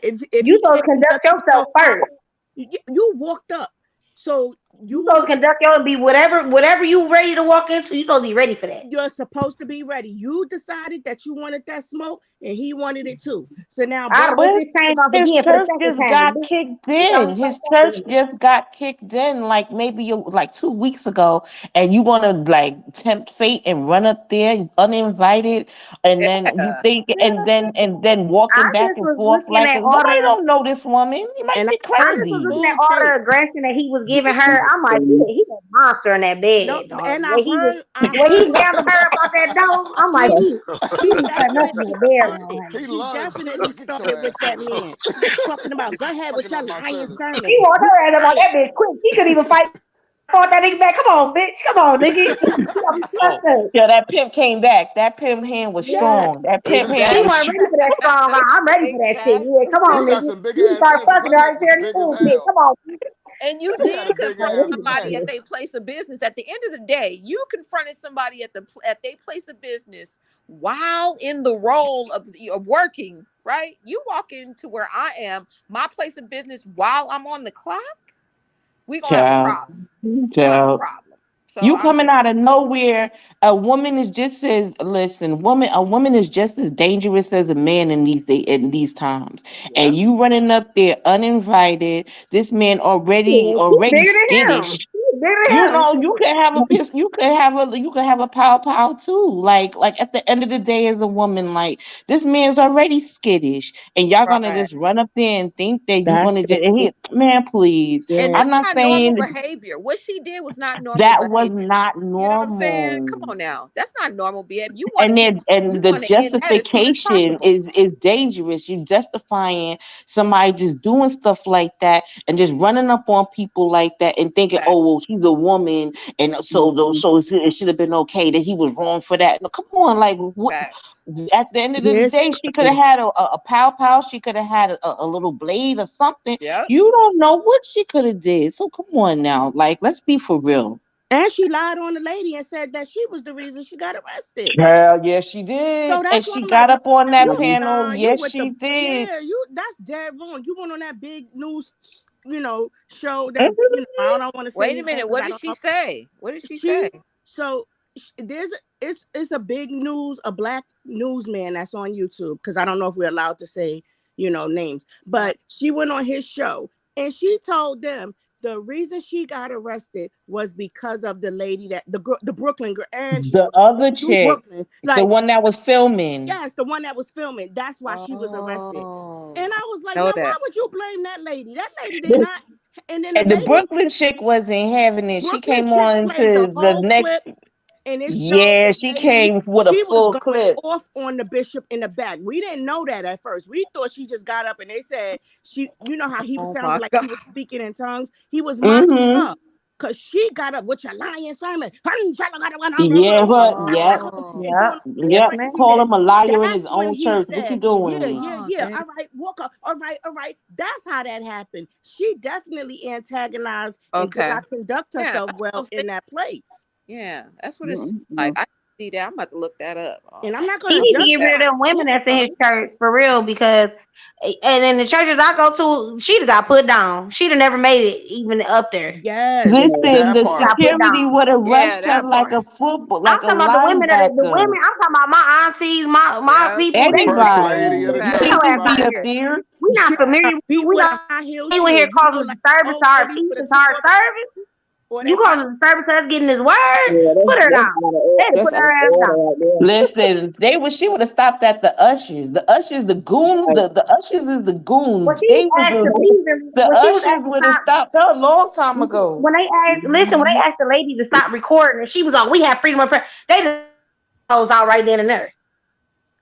[SPEAKER 14] If
[SPEAKER 17] You
[SPEAKER 14] he
[SPEAKER 17] supposed
[SPEAKER 14] can't
[SPEAKER 17] to conduct
[SPEAKER 14] conduct
[SPEAKER 17] yourself
[SPEAKER 14] himself
[SPEAKER 17] first.
[SPEAKER 14] you walked up. So
[SPEAKER 17] You supposed to conduct your be whatever you ready to walk into. You supposed to be ready for that.
[SPEAKER 14] You're supposed to be ready. You decided that you wanted that smoke, and he wanted it too. So now
[SPEAKER 17] I'd have
[SPEAKER 14] both.
[SPEAKER 17] ripped his chain off
[SPEAKER 11] His
[SPEAKER 17] again for the
[SPEAKER 11] church
[SPEAKER 17] second
[SPEAKER 11] just
[SPEAKER 17] time.
[SPEAKER 11] got
[SPEAKER 17] Bitch,
[SPEAKER 11] kicked
[SPEAKER 17] you got me
[SPEAKER 11] in. His
[SPEAKER 17] fucked up
[SPEAKER 11] church
[SPEAKER 17] with it.
[SPEAKER 11] just got kicked in, like maybe like 2 weeks ago, and you want to like tempt fate and run up there uninvited, and then you
[SPEAKER 8] Yeah.
[SPEAKER 11] think, and then
[SPEAKER 17] I
[SPEAKER 11] walking back
[SPEAKER 17] just
[SPEAKER 11] and
[SPEAKER 17] was
[SPEAKER 11] forth
[SPEAKER 17] looking
[SPEAKER 11] like
[SPEAKER 17] at all
[SPEAKER 11] nobody
[SPEAKER 17] the
[SPEAKER 11] don't know this woman. You might
[SPEAKER 14] And
[SPEAKER 11] be
[SPEAKER 17] I just was
[SPEAKER 11] crazy.
[SPEAKER 17] looking at all the aggression that he was giving her. I'm like, he a monster in that
[SPEAKER 14] No,
[SPEAKER 17] bed, dog.
[SPEAKER 14] and I heard,
[SPEAKER 17] When he handled her about that dog, I'm like,
[SPEAKER 14] she
[SPEAKER 17] he
[SPEAKER 14] she
[SPEAKER 17] be cutting up in
[SPEAKER 14] definitely
[SPEAKER 17] the bedroom.
[SPEAKER 14] started.
[SPEAKER 17] Honey.
[SPEAKER 12] He
[SPEAKER 14] She
[SPEAKER 12] learned
[SPEAKER 14] definitely
[SPEAKER 12] quick. Get your
[SPEAKER 14] started with
[SPEAKER 12] ass
[SPEAKER 14] that
[SPEAKER 12] up.
[SPEAKER 14] man, talking about go ahead with
[SPEAKER 12] Fucking
[SPEAKER 14] your
[SPEAKER 12] up my
[SPEAKER 14] lying
[SPEAKER 12] service.
[SPEAKER 14] sermon.
[SPEAKER 17] He want
[SPEAKER 14] You
[SPEAKER 17] her ass up on
[SPEAKER 14] lying.
[SPEAKER 17] that bitch quick. He couldn't even fight. Fought that nigga back. Come on, bitch. Come on, nigga. He got me fucked up.
[SPEAKER 11] Yeah, that pimp came back. That pimp hand was
[SPEAKER 14] Yeah.
[SPEAKER 11] strong. That pimp hand
[SPEAKER 17] He
[SPEAKER 11] was.
[SPEAKER 17] wasn't ready for that strong arm. I'm ready for that shit. Yeah, come
[SPEAKER 12] He
[SPEAKER 17] on,
[SPEAKER 12] got
[SPEAKER 17] nigga.
[SPEAKER 12] some big
[SPEAKER 17] You
[SPEAKER 12] ass
[SPEAKER 17] start
[SPEAKER 12] hands.
[SPEAKER 17] fucking
[SPEAKER 12] Some
[SPEAKER 17] her
[SPEAKER 12] neck
[SPEAKER 17] and
[SPEAKER 12] was
[SPEAKER 17] tearing
[SPEAKER 12] big
[SPEAKER 17] the
[SPEAKER 12] as
[SPEAKER 17] food shit.
[SPEAKER 12] hell.
[SPEAKER 17] Come on.
[SPEAKER 8] And you
[SPEAKER 12] He had a
[SPEAKER 8] did
[SPEAKER 12] big
[SPEAKER 8] confront
[SPEAKER 12] ass
[SPEAKER 8] somebody
[SPEAKER 12] neck.
[SPEAKER 8] at their place of business. At the end of the day, you confronted somebody at their place of business while in the role of working. Right? You walk into where I am, my place of business, while I'm on the clock. We gonna have a
[SPEAKER 11] Child,
[SPEAKER 8] problem. We gonna have a
[SPEAKER 11] child.
[SPEAKER 8] problem. So
[SPEAKER 11] You
[SPEAKER 8] I'm
[SPEAKER 11] coming
[SPEAKER 8] just
[SPEAKER 11] out of nowhere. A woman is just as a woman is just as dangerous as a man in these times. And you running up there uninvited. This man
[SPEAKER 17] Yeah, she's
[SPEAKER 11] already
[SPEAKER 17] bigger than him.
[SPEAKER 11] skittish.
[SPEAKER 17] She's bigger
[SPEAKER 11] You
[SPEAKER 17] than him.
[SPEAKER 11] know, you can have a piss, you can have a pow too. Like at the end of the day, as a woman, like this man's already skittish, and y'all gonna
[SPEAKER 8] right.
[SPEAKER 11] just run up there and think that you're
[SPEAKER 14] That's
[SPEAKER 11] gonna
[SPEAKER 14] the
[SPEAKER 11] just and
[SPEAKER 14] thing.
[SPEAKER 11] man, please.
[SPEAKER 8] And
[SPEAKER 11] I'm
[SPEAKER 8] that's
[SPEAKER 11] not
[SPEAKER 8] not normal
[SPEAKER 11] saying
[SPEAKER 8] behavior. What she did was not normal
[SPEAKER 11] that was
[SPEAKER 8] behavior.
[SPEAKER 11] not
[SPEAKER 8] You know what I'm saying?
[SPEAKER 11] normal.
[SPEAKER 8] Come on now. That's not normal behavior. You
[SPEAKER 11] And the
[SPEAKER 8] want to end that as soon as
[SPEAKER 11] justification
[SPEAKER 8] possible.
[SPEAKER 11] is dangerous. You justifying somebody just doing stuff like that and just running up on people like that and thinking,
[SPEAKER 8] Fact.
[SPEAKER 11] oh well, she's a woman, and so it should have been okay that he was wrong for that. No, come on, like what?
[SPEAKER 8] Facts.
[SPEAKER 11] At the end of the
[SPEAKER 14] This
[SPEAKER 11] day, she could have had a pow. She could have had a little blade or something.
[SPEAKER 8] Yep.
[SPEAKER 11] You don't know what she could have did. So come on now, like let's be for real.
[SPEAKER 14] and she lied on the lady and said that she was the reason she got arrested.
[SPEAKER 11] Girl, yes, she
[SPEAKER 14] So
[SPEAKER 11] did. And
[SPEAKER 14] that's why
[SPEAKER 11] she
[SPEAKER 14] I'm like,
[SPEAKER 11] got up on that
[SPEAKER 14] you
[SPEAKER 11] panel.
[SPEAKER 14] you
[SPEAKER 11] Yes,
[SPEAKER 14] with
[SPEAKER 11] she
[SPEAKER 14] the
[SPEAKER 11] did.
[SPEAKER 14] that's dead wrong. You went on that big news, show that
[SPEAKER 11] Mhm.
[SPEAKER 14] I don't want to say
[SPEAKER 8] Wait a
[SPEAKER 14] his name
[SPEAKER 8] minute.
[SPEAKER 14] because
[SPEAKER 8] What
[SPEAKER 14] I
[SPEAKER 8] did
[SPEAKER 14] don't
[SPEAKER 8] she
[SPEAKER 14] know.
[SPEAKER 8] say? What did she say?
[SPEAKER 14] She so it's a big a black newsman that's on YouTube because I don't know if we're allowed to say names, but she went on his show and she told them the reason she got arrested was because of the lady that the Brooklyn girl, and she's
[SPEAKER 11] The other
[SPEAKER 14] from
[SPEAKER 11] chick,
[SPEAKER 14] Brooklyn,
[SPEAKER 11] the
[SPEAKER 14] like
[SPEAKER 11] one that was filming.
[SPEAKER 14] yes, the one that was filming. That's why she was arrested.
[SPEAKER 8] Oh,
[SPEAKER 14] And I was like,
[SPEAKER 8] know
[SPEAKER 14] now why
[SPEAKER 8] that.
[SPEAKER 14] would you blame that lady? That lady did not. And then the
[SPEAKER 11] And the
[SPEAKER 14] lady
[SPEAKER 11] Brooklyn chick wasn't having it. She
[SPEAKER 14] Brooklyn
[SPEAKER 11] came
[SPEAKER 14] chick
[SPEAKER 11] on
[SPEAKER 14] played the
[SPEAKER 11] to the
[SPEAKER 14] whole
[SPEAKER 11] next.
[SPEAKER 14] clip and it showed
[SPEAKER 11] Yeah,
[SPEAKER 14] the
[SPEAKER 11] she
[SPEAKER 14] lady.
[SPEAKER 11] came with a
[SPEAKER 14] She was
[SPEAKER 11] full
[SPEAKER 14] going
[SPEAKER 11] clip.
[SPEAKER 14] off on the bishop in the back. We didn't know that at first. We thought she just got up and they said how he was
[SPEAKER 8] Oh my
[SPEAKER 14] sounding like
[SPEAKER 8] God.
[SPEAKER 14] he was speaking in tongues. He was mocking
[SPEAKER 11] Mm-hmm.
[SPEAKER 14] her because she got up with your lying sermon and
[SPEAKER 11] Yeah, but yep,
[SPEAKER 17] Yep.
[SPEAKER 14] doing
[SPEAKER 17] Yes,
[SPEAKER 11] yep.
[SPEAKER 17] ma'am.
[SPEAKER 11] Call
[SPEAKER 14] craziness.
[SPEAKER 11] him a liar in his
[SPEAKER 14] That's when
[SPEAKER 11] own
[SPEAKER 14] he
[SPEAKER 11] church. What you
[SPEAKER 14] said,
[SPEAKER 11] doing?
[SPEAKER 8] Oh,
[SPEAKER 14] yeah.
[SPEAKER 8] dang.
[SPEAKER 14] All right, Walker. All right. That's how that happened. She definitely antagonized and did
[SPEAKER 8] Okay.
[SPEAKER 14] not conduct
[SPEAKER 8] Yeah,
[SPEAKER 14] herself
[SPEAKER 8] that's what
[SPEAKER 14] well
[SPEAKER 8] I'm saying.
[SPEAKER 14] in that place.
[SPEAKER 8] Yeah, that's what it's like.
[SPEAKER 11] Mhm.
[SPEAKER 8] see that. I'm about to look that up.
[SPEAKER 14] And I'm not
[SPEAKER 17] He
[SPEAKER 14] gonna
[SPEAKER 17] need to
[SPEAKER 14] judge
[SPEAKER 17] get rid of them women that's in his church for real, because and in the churches I go to, she'd have got put down. She'd have never made it even up there.
[SPEAKER 14] Yes.
[SPEAKER 20] Listen,
[SPEAKER 12] That
[SPEAKER 20] the
[SPEAKER 12] part.
[SPEAKER 17] Got put
[SPEAKER 20] security
[SPEAKER 17] down.
[SPEAKER 20] would have
[SPEAKER 8] Yeah,
[SPEAKER 20] rushed her
[SPEAKER 8] that
[SPEAKER 20] like
[SPEAKER 8] part.
[SPEAKER 20] a football,
[SPEAKER 17] I'm
[SPEAKER 20] like a
[SPEAKER 17] talking about the women
[SPEAKER 20] linebacker.
[SPEAKER 17] I'm talking about my aunties, my
[SPEAKER 8] Yep.
[SPEAKER 17] people.
[SPEAKER 12] The
[SPEAKER 17] They
[SPEAKER 12] first
[SPEAKER 17] they
[SPEAKER 12] lady of
[SPEAKER 20] Everybody.
[SPEAKER 12] the
[SPEAKER 20] You
[SPEAKER 17] get
[SPEAKER 12] church,
[SPEAKER 20] think
[SPEAKER 17] your
[SPEAKER 20] you
[SPEAKER 17] ass out
[SPEAKER 20] be
[SPEAKER 12] right?
[SPEAKER 17] of
[SPEAKER 20] up
[SPEAKER 17] here.
[SPEAKER 20] there?
[SPEAKER 17] We not
[SPEAKER 14] Shit,
[SPEAKER 17] familiar with you.
[SPEAKER 14] beat
[SPEAKER 17] We
[SPEAKER 14] with
[SPEAKER 17] know
[SPEAKER 14] a high heel
[SPEAKER 17] you in here
[SPEAKER 14] shoe. You know,
[SPEAKER 17] causing
[SPEAKER 14] like
[SPEAKER 17] disturbance
[SPEAKER 14] old
[SPEAKER 17] to our
[SPEAKER 14] lady
[SPEAKER 17] peace
[SPEAKER 14] put a
[SPEAKER 17] and to
[SPEAKER 14] tip
[SPEAKER 17] our
[SPEAKER 14] on
[SPEAKER 17] service.
[SPEAKER 14] or
[SPEAKER 17] You
[SPEAKER 14] that
[SPEAKER 17] causing disturbance to us getting this word.
[SPEAKER 6] Yeah,
[SPEAKER 17] Put her
[SPEAKER 6] that's
[SPEAKER 17] down.
[SPEAKER 6] out of
[SPEAKER 17] They had to
[SPEAKER 6] that's
[SPEAKER 17] put
[SPEAKER 6] out of
[SPEAKER 17] her ass
[SPEAKER 6] order
[SPEAKER 17] down.
[SPEAKER 6] right there.
[SPEAKER 20] Listen, she would have stopped at the ushers. The ushers, the goons,
[SPEAKER 6] Like,
[SPEAKER 20] the ushers is the
[SPEAKER 17] When
[SPEAKER 20] goons.
[SPEAKER 17] she
[SPEAKER 20] They was
[SPEAKER 17] asked to
[SPEAKER 20] the
[SPEAKER 17] leave, and
[SPEAKER 20] the
[SPEAKER 17] when she was
[SPEAKER 20] ushers
[SPEAKER 17] asked to
[SPEAKER 20] would have
[SPEAKER 17] stop,
[SPEAKER 20] stopped her a long time ago.
[SPEAKER 17] when they asked, listen, when they asked the lady to stop recording, and she was on, we have freedom of press. They just closed out right then and there.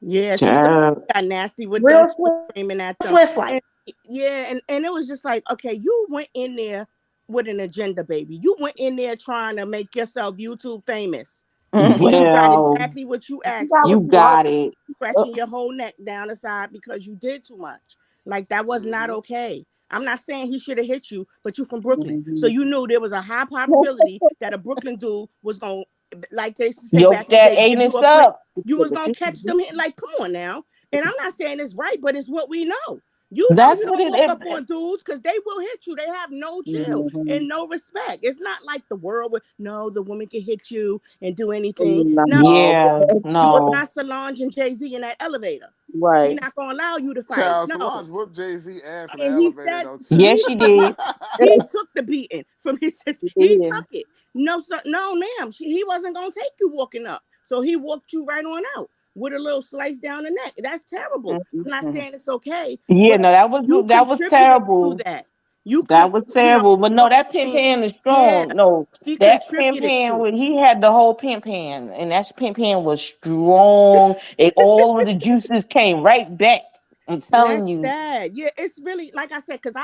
[SPEAKER 14] Yeah, she
[SPEAKER 20] Child.
[SPEAKER 14] got nasty with them.
[SPEAKER 17] Real
[SPEAKER 14] She was screaming at them.
[SPEAKER 17] swift like.
[SPEAKER 14] And yeah, and it was just like, okay, you went in there with an agenda, baby. You went in there trying to make yourself YouTube famous. And you got
[SPEAKER 20] Well,
[SPEAKER 14] exactly what you
[SPEAKER 17] You
[SPEAKER 14] asked
[SPEAKER 17] got
[SPEAKER 14] for.
[SPEAKER 17] what
[SPEAKER 20] you
[SPEAKER 17] you want.
[SPEAKER 20] got it.
[SPEAKER 14] Scratching your whole neck down the side because you did too much. Like that was not okay. I'm not saying he should have hit you, but you from Brooklyn. So you knew there was a high probability that a Brooklyn dude was gonna, like they used to say back
[SPEAKER 20] Yoke
[SPEAKER 14] in the
[SPEAKER 20] that
[SPEAKER 14] day, give you
[SPEAKER 20] anus
[SPEAKER 14] a flick.
[SPEAKER 20] up.
[SPEAKER 14] You was gonna catch them hitting like, come on now. And I'm not saying it's right, but it's what we know. You know
[SPEAKER 20] That's
[SPEAKER 14] you
[SPEAKER 20] what
[SPEAKER 14] don't
[SPEAKER 20] it
[SPEAKER 14] walk up
[SPEAKER 20] is.
[SPEAKER 14] on dudes because they will hit you. They have no chill and no respect. It's not like the world where no, the woman can hit you and do anything. No,
[SPEAKER 20] Yeah,
[SPEAKER 14] you are
[SPEAKER 20] no.
[SPEAKER 14] not Solange and Jay-Z in that elevator. He
[SPEAKER 6] right.
[SPEAKER 14] not gonna allow you to fight.
[SPEAKER 12] Child,
[SPEAKER 14] No.
[SPEAKER 12] Solange whooped Jay-Z ass in the
[SPEAKER 14] And he
[SPEAKER 12] elevator,
[SPEAKER 14] said
[SPEAKER 12] though,
[SPEAKER 20] Yes,
[SPEAKER 12] child.
[SPEAKER 20] she did.
[SPEAKER 14] he took the beating from his sister. He
[SPEAKER 6] Yeah.
[SPEAKER 14] took it. No, sir, no, ma'am. He wasn't gonna take you walking up. So he walked you right on out with a little slice down the neck. That's terrible. I'm not
[SPEAKER 6] Mhm.
[SPEAKER 14] saying it's okay,
[SPEAKER 20] Yeah,
[SPEAKER 14] but
[SPEAKER 20] no,
[SPEAKER 14] you
[SPEAKER 20] that was
[SPEAKER 14] contributed to
[SPEAKER 20] terrible.
[SPEAKER 14] that. You could,
[SPEAKER 20] That was
[SPEAKER 14] you know,
[SPEAKER 20] terrible. But no,
[SPEAKER 14] what
[SPEAKER 20] that
[SPEAKER 14] I'm
[SPEAKER 20] pimp
[SPEAKER 14] saying?
[SPEAKER 20] hand is
[SPEAKER 14] Yeah,
[SPEAKER 20] strong. No,
[SPEAKER 14] she
[SPEAKER 20] that pimp
[SPEAKER 14] contributed
[SPEAKER 20] hand
[SPEAKER 14] to it.
[SPEAKER 20] he had the whole pimp hand, and that pimp hand was strong. All of the juices came right back. I'm
[SPEAKER 14] And that's
[SPEAKER 20] telling you.
[SPEAKER 14] sad. Yeah, it's really like I said, because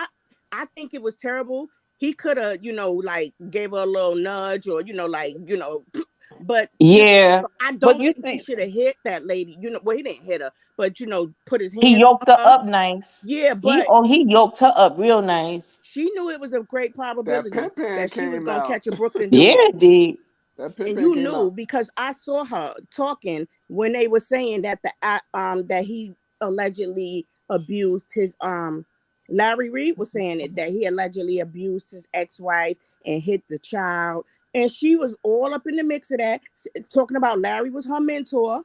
[SPEAKER 14] I think it was terrible. He could have, like gave her a little nudge or, but
[SPEAKER 20] Yeah.
[SPEAKER 14] I
[SPEAKER 20] But
[SPEAKER 14] don't
[SPEAKER 20] you
[SPEAKER 14] think he
[SPEAKER 20] see,
[SPEAKER 14] should have hit that lady. Well, he didn't hit her, but put his
[SPEAKER 20] he
[SPEAKER 14] hands
[SPEAKER 20] yoked
[SPEAKER 14] on
[SPEAKER 20] her
[SPEAKER 14] her.
[SPEAKER 20] up nice.
[SPEAKER 14] Yeah, but
[SPEAKER 20] He yoked her up real nice.
[SPEAKER 14] she knew it was a great
[SPEAKER 12] That
[SPEAKER 14] probability
[SPEAKER 12] pimp hand
[SPEAKER 14] that she was
[SPEAKER 12] came
[SPEAKER 14] gonna
[SPEAKER 12] out.
[SPEAKER 14] catch a Brooklyn
[SPEAKER 20] Yeah,
[SPEAKER 14] dude.
[SPEAKER 20] dude.
[SPEAKER 12] That pimp
[SPEAKER 14] And
[SPEAKER 12] hand
[SPEAKER 14] you
[SPEAKER 12] came
[SPEAKER 14] knew
[SPEAKER 12] out.
[SPEAKER 14] because I saw her talking when they were saying that that he allegedly abused his Larry Reid was saying it that he allegedly abused his ex-wife and hit the child, and she was all up in the mix of that, talking about Larry was her mentor.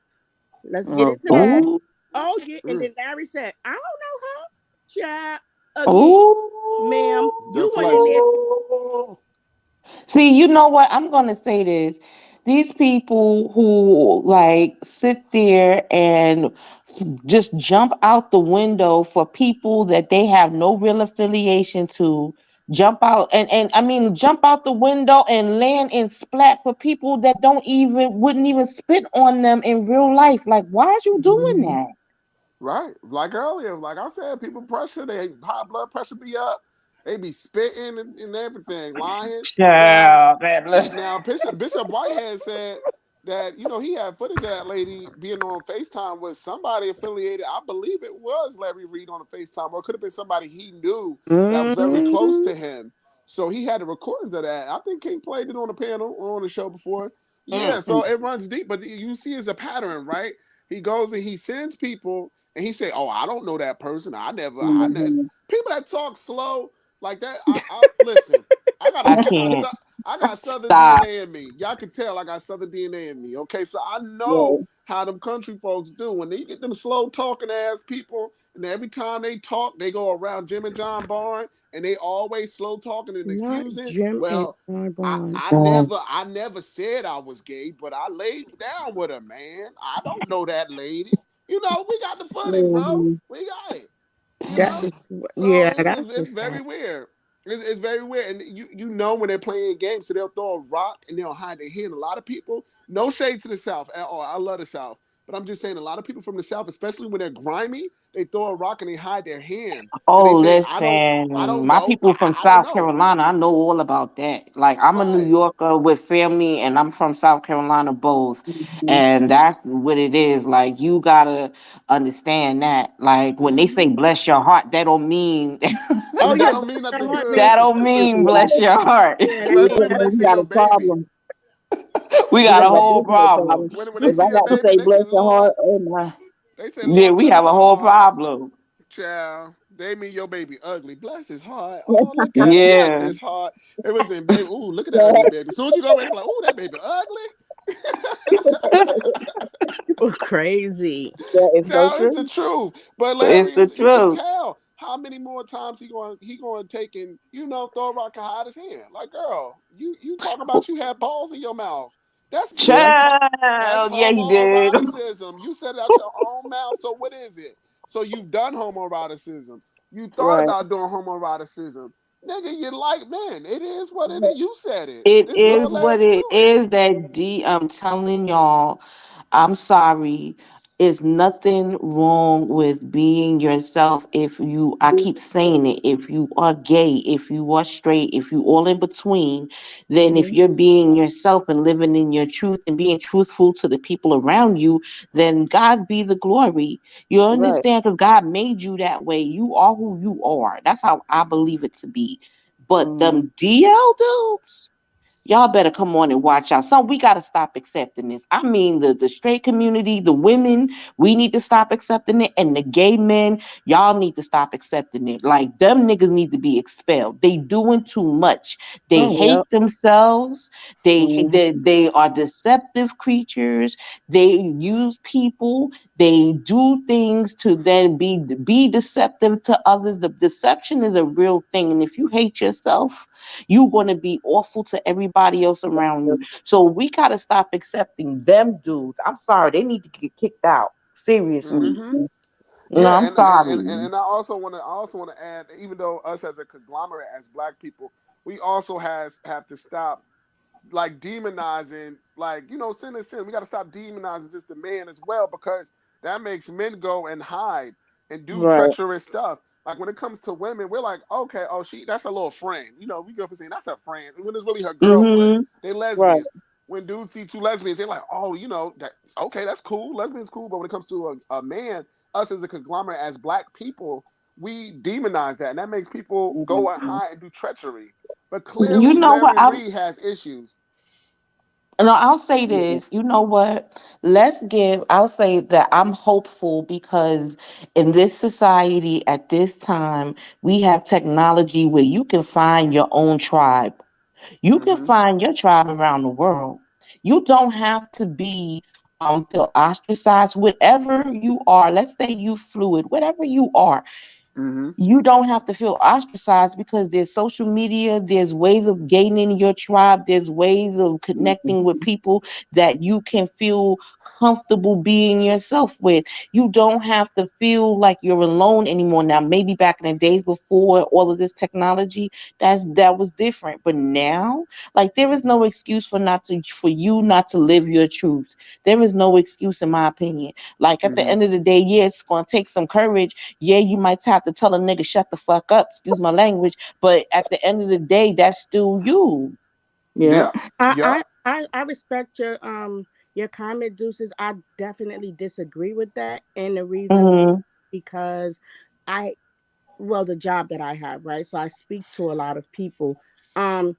[SPEAKER 14] Let's get into that.
[SPEAKER 20] Ooh.
[SPEAKER 14] Oh yeah, and then Larry said, "I don't know her, child." Again, ma'am, you went in there.
[SPEAKER 12] Deflection.
[SPEAKER 20] Ooh. See, you know what? I'm gonna say this. These people who like sit there and just jump out the window for people that they have no real affiliation to, jump out and I mean jump out the window and land in splat for people that wouldn't even spit on them in real life. Like, why is you doing that?
[SPEAKER 12] Right. Like earlier, like I said, people pressure, they high blood pressure be up. They be spitting and everything, lying.
[SPEAKER 20] Child, man, listen.
[SPEAKER 12] Now Bishop Whitehead said that, he had footage of that lady being on FaceTime with somebody affiliated. I believe it was Larry Reid on a FaceTime, or it could have been somebody he knew that was very close to him. So he had the recordings of that. I think King played it on the panel or on the show before. Yeah, so it runs deep, but you see it's a pattern, right? He goes and he sends people and he say, "Oh, I don't know that person. I never." People that talk slow like that. I listen.
[SPEAKER 20] I can't.
[SPEAKER 12] I got Southern
[SPEAKER 20] Stop.
[SPEAKER 12] DNA in me. Y'all can tell I got Southern DNA in me. Okay, so I know
[SPEAKER 6] Yeah.
[SPEAKER 12] how them country folks do when they get them slow talking ass people, and every time they talk, they go around Jim and John Barn, and they always slow talking and
[SPEAKER 14] Not
[SPEAKER 12] excusing.
[SPEAKER 14] Jim and
[SPEAKER 12] Well,
[SPEAKER 14] John
[SPEAKER 12] I,
[SPEAKER 14] Bond.
[SPEAKER 12] I never said I was gay, but I laid down with her, man. I don't know that lady. We got the footage, bro. We got it.
[SPEAKER 14] That is,
[SPEAKER 12] So
[SPEAKER 14] that's
[SPEAKER 12] it's
[SPEAKER 14] just
[SPEAKER 12] very
[SPEAKER 14] sad.
[SPEAKER 12] weird. It's very weird, and you know when they're playing games, so they'll throw a rock and they'll hide their hand. A lot of people, no shade to the South at all. I love the South, but I'm just saying a lot of people from the South, especially when they're grimy, they throw a rock and they hide their hand, and they
[SPEAKER 20] Oh,
[SPEAKER 12] say, I
[SPEAKER 20] listen,
[SPEAKER 12] don't
[SPEAKER 20] my
[SPEAKER 12] know,
[SPEAKER 20] people from
[SPEAKER 12] I don't
[SPEAKER 20] South
[SPEAKER 12] know."
[SPEAKER 20] Carolina, I know all about that. Like, I'm a New
[SPEAKER 12] Right.
[SPEAKER 20] Yorker with family, and I'm from South Carolina both. And that's what it is. Like, you gotta understand that. Like, when they say bless your heart, that don't mean
[SPEAKER 14] Oh
[SPEAKER 12] That
[SPEAKER 14] yeah,
[SPEAKER 12] don't mean
[SPEAKER 14] bless your
[SPEAKER 12] nothing
[SPEAKER 14] heart
[SPEAKER 12] good,
[SPEAKER 14] means
[SPEAKER 20] don't mean bless your heart.
[SPEAKER 14] yeah, that
[SPEAKER 12] especially
[SPEAKER 14] means
[SPEAKER 12] when they
[SPEAKER 6] You
[SPEAKER 12] see
[SPEAKER 6] got
[SPEAKER 12] your
[SPEAKER 6] a
[SPEAKER 12] baby.
[SPEAKER 6] problem.
[SPEAKER 11] We
[SPEAKER 6] We
[SPEAKER 11] got a
[SPEAKER 6] got
[SPEAKER 11] whole
[SPEAKER 6] definitely a
[SPEAKER 11] problem.
[SPEAKER 6] problem.
[SPEAKER 12] When they
[SPEAKER 6] If
[SPEAKER 12] see
[SPEAKER 6] I
[SPEAKER 12] your
[SPEAKER 6] got to
[SPEAKER 12] baby,
[SPEAKER 6] say
[SPEAKER 12] they say,
[SPEAKER 6] bless your
[SPEAKER 12] Lord.
[SPEAKER 6] heart, oh my.
[SPEAKER 12] They say,
[SPEAKER 11] Yeah,
[SPEAKER 12] Lord,
[SPEAKER 11] we
[SPEAKER 12] bless
[SPEAKER 11] have
[SPEAKER 12] her
[SPEAKER 11] a whole
[SPEAKER 12] heart.
[SPEAKER 11] problem.
[SPEAKER 12] Child, they mean your baby ugly. Bless his heart. Oh, look at him. Bless
[SPEAKER 11] Yeah.
[SPEAKER 12] his heart. They was saying, baby, ooh, look at that ugly baby. As soon as you go in, they be like, ooh, that baby ugly.
[SPEAKER 14] People crazy.
[SPEAKER 6] That is so
[SPEAKER 12] Child, it's
[SPEAKER 6] true.
[SPEAKER 12] the truth. But
[SPEAKER 11] It's the
[SPEAKER 12] hilarious, you can
[SPEAKER 11] truth.
[SPEAKER 12] tell how many more times he going to take and throw a rock and hide his hand. Like, girl, you talk about you had balls in your mouth. That's
[SPEAKER 6] Yeah.
[SPEAKER 12] that's
[SPEAKER 11] Child, yeah, he did.
[SPEAKER 12] homoeroticism. You said it out your own mouth. So what is it? So you've done homoeroticism. You thought
[SPEAKER 6] Right.
[SPEAKER 12] about doing homoeroticism. Nigga, you like, man, it is what it is. You said it.
[SPEAKER 11] It
[SPEAKER 12] There's no
[SPEAKER 11] is what
[SPEAKER 12] legs to
[SPEAKER 11] it
[SPEAKER 12] it.
[SPEAKER 11] is that I'm telling y'all, I'm sorry. It's nothing wrong with being yourself if you, I keep saying it, if you are gay, if you are straight, if you all in between, then if
[SPEAKER 6] Mm-hmm.
[SPEAKER 11] you're being yourself and living in your truth and being truthful to the people around you, then God be the glory. You
[SPEAKER 6] Right.
[SPEAKER 11] understand? Because God made you that way. You are who you are. That's how I believe it to be. But
[SPEAKER 6] Mm-hmm.
[SPEAKER 11] them DL dudes, y'all better come on and watch out. So we got to stop accepting this. I mean, the straight community, the women, we need to stop accepting it. And the gay men, y'all need to stop accepting it. Like, them niggas need to be expelled. They doing too much. They
[SPEAKER 14] Oh,
[SPEAKER 6] Yep.
[SPEAKER 11] hate themselves.
[SPEAKER 6] Mm-hmm.
[SPEAKER 11] They are deceptive creatures. They use people. They do things to then be deceptive to others. The deception is a real thing. And if you hate yourself, you're going to be awful to everybody else around you. So we got to stop accepting them dudes. I'm sorry. They need to get kicked out. Seriously.
[SPEAKER 12] Mm-hmm.
[SPEAKER 11] No,
[SPEAKER 12] Yeah,
[SPEAKER 11] I'm sorry.
[SPEAKER 12] and I also want to add, even though us as a conglomerate as black people, we also have to stop like demonizing, like, sin is sin. We got to stop demonizing just the man as well, because that makes men go and hide and do
[SPEAKER 6] Right.
[SPEAKER 12] treacherous stuff. Like, when it comes to women, we're like, okay, oh, that's her little friend. We go for saying that's her friend when it's really her girlfriend.
[SPEAKER 11] Mm-hmm.
[SPEAKER 12] They
[SPEAKER 6] Right.
[SPEAKER 12] lesbians. When dudes see two lesbians, they're like, oh, that okay, that's cool. Lesbians cool, but when it comes to a man, us as a conglomerate, as black people, we demonize that, and that makes people go and
[SPEAKER 6] Mm-hmm.
[SPEAKER 12] hide and do treachery. But
[SPEAKER 11] You
[SPEAKER 12] clearly,
[SPEAKER 11] know what?
[SPEAKER 12] Larry Reed has issues.
[SPEAKER 11] No, I'll say this. You know what? I'll say that I'm hopeful because in this society at this time, we have technology where you can find your own tribe. You can
[SPEAKER 12] Mm-hmm.
[SPEAKER 11] find your tribe around the world. You don't have to be feel ostracized, whatever you are. Let's say you fluid, whatever you are,
[SPEAKER 12] Mm-hmm.
[SPEAKER 11] you don't have to feel ostracized because there's social media, there's ways of gaining your tribe, there's ways of connecting with people that you can feel comfortable being yourself with. You don't have to feel like you're alone anymore. Now, maybe back in the days before all of this technology, that was different. But now, like, there is no excuse for you not to live your truth. There is no excuse, in my opinion. Like, at the
[SPEAKER 12] Mm-hmm.
[SPEAKER 11] end of the day, yeah, it's gonna take some courage. Yeah, you might have to tell a nigga shut the fuck up, excuse my language, but at the end of the day, that's still you.
[SPEAKER 6] Yeah.
[SPEAKER 12] Yeah.
[SPEAKER 14] I,
[SPEAKER 12] Yeah.
[SPEAKER 14] I I respect your comment, Deuces. I definitely disagree with that, and the reason
[SPEAKER 11] Mm-hmm.
[SPEAKER 14] because I the job that I have, right? So I speak to a lot of people. Um,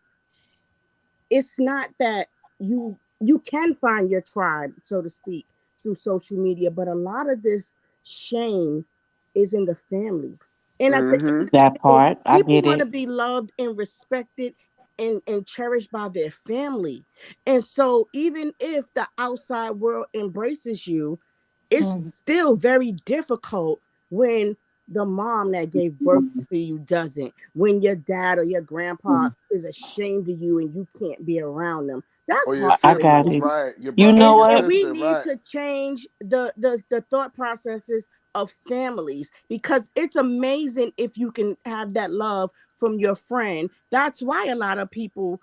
[SPEAKER 14] it's not that you can find your tribe, so to speak, through social media, but a lot of this shame is in the family. And at the
[SPEAKER 12] Mm-hmm.
[SPEAKER 14] end of
[SPEAKER 11] That
[SPEAKER 14] the day,
[SPEAKER 11] part, I
[SPEAKER 14] people
[SPEAKER 11] get
[SPEAKER 14] want to
[SPEAKER 11] it.
[SPEAKER 14] be loved and respected and cherished by their family. And so even if the outside world embraces you, it's
[SPEAKER 11] Mm-hmm.
[SPEAKER 14] still very difficult when the mom that gave birth to you doesn't, when your dad or your grandpa is ashamed of you and you can't be around them. That's
[SPEAKER 12] Or your
[SPEAKER 14] hard.
[SPEAKER 11] I got
[SPEAKER 12] siblings,
[SPEAKER 11] it.
[SPEAKER 12] right? Your
[SPEAKER 11] You
[SPEAKER 12] brother or
[SPEAKER 11] know
[SPEAKER 12] your
[SPEAKER 14] And
[SPEAKER 11] what?
[SPEAKER 14] we
[SPEAKER 12] sister,
[SPEAKER 14] need
[SPEAKER 12] right?
[SPEAKER 14] to change the thought processes of families, because it's amazing if you can have that love from your friend. That's why a lot of people,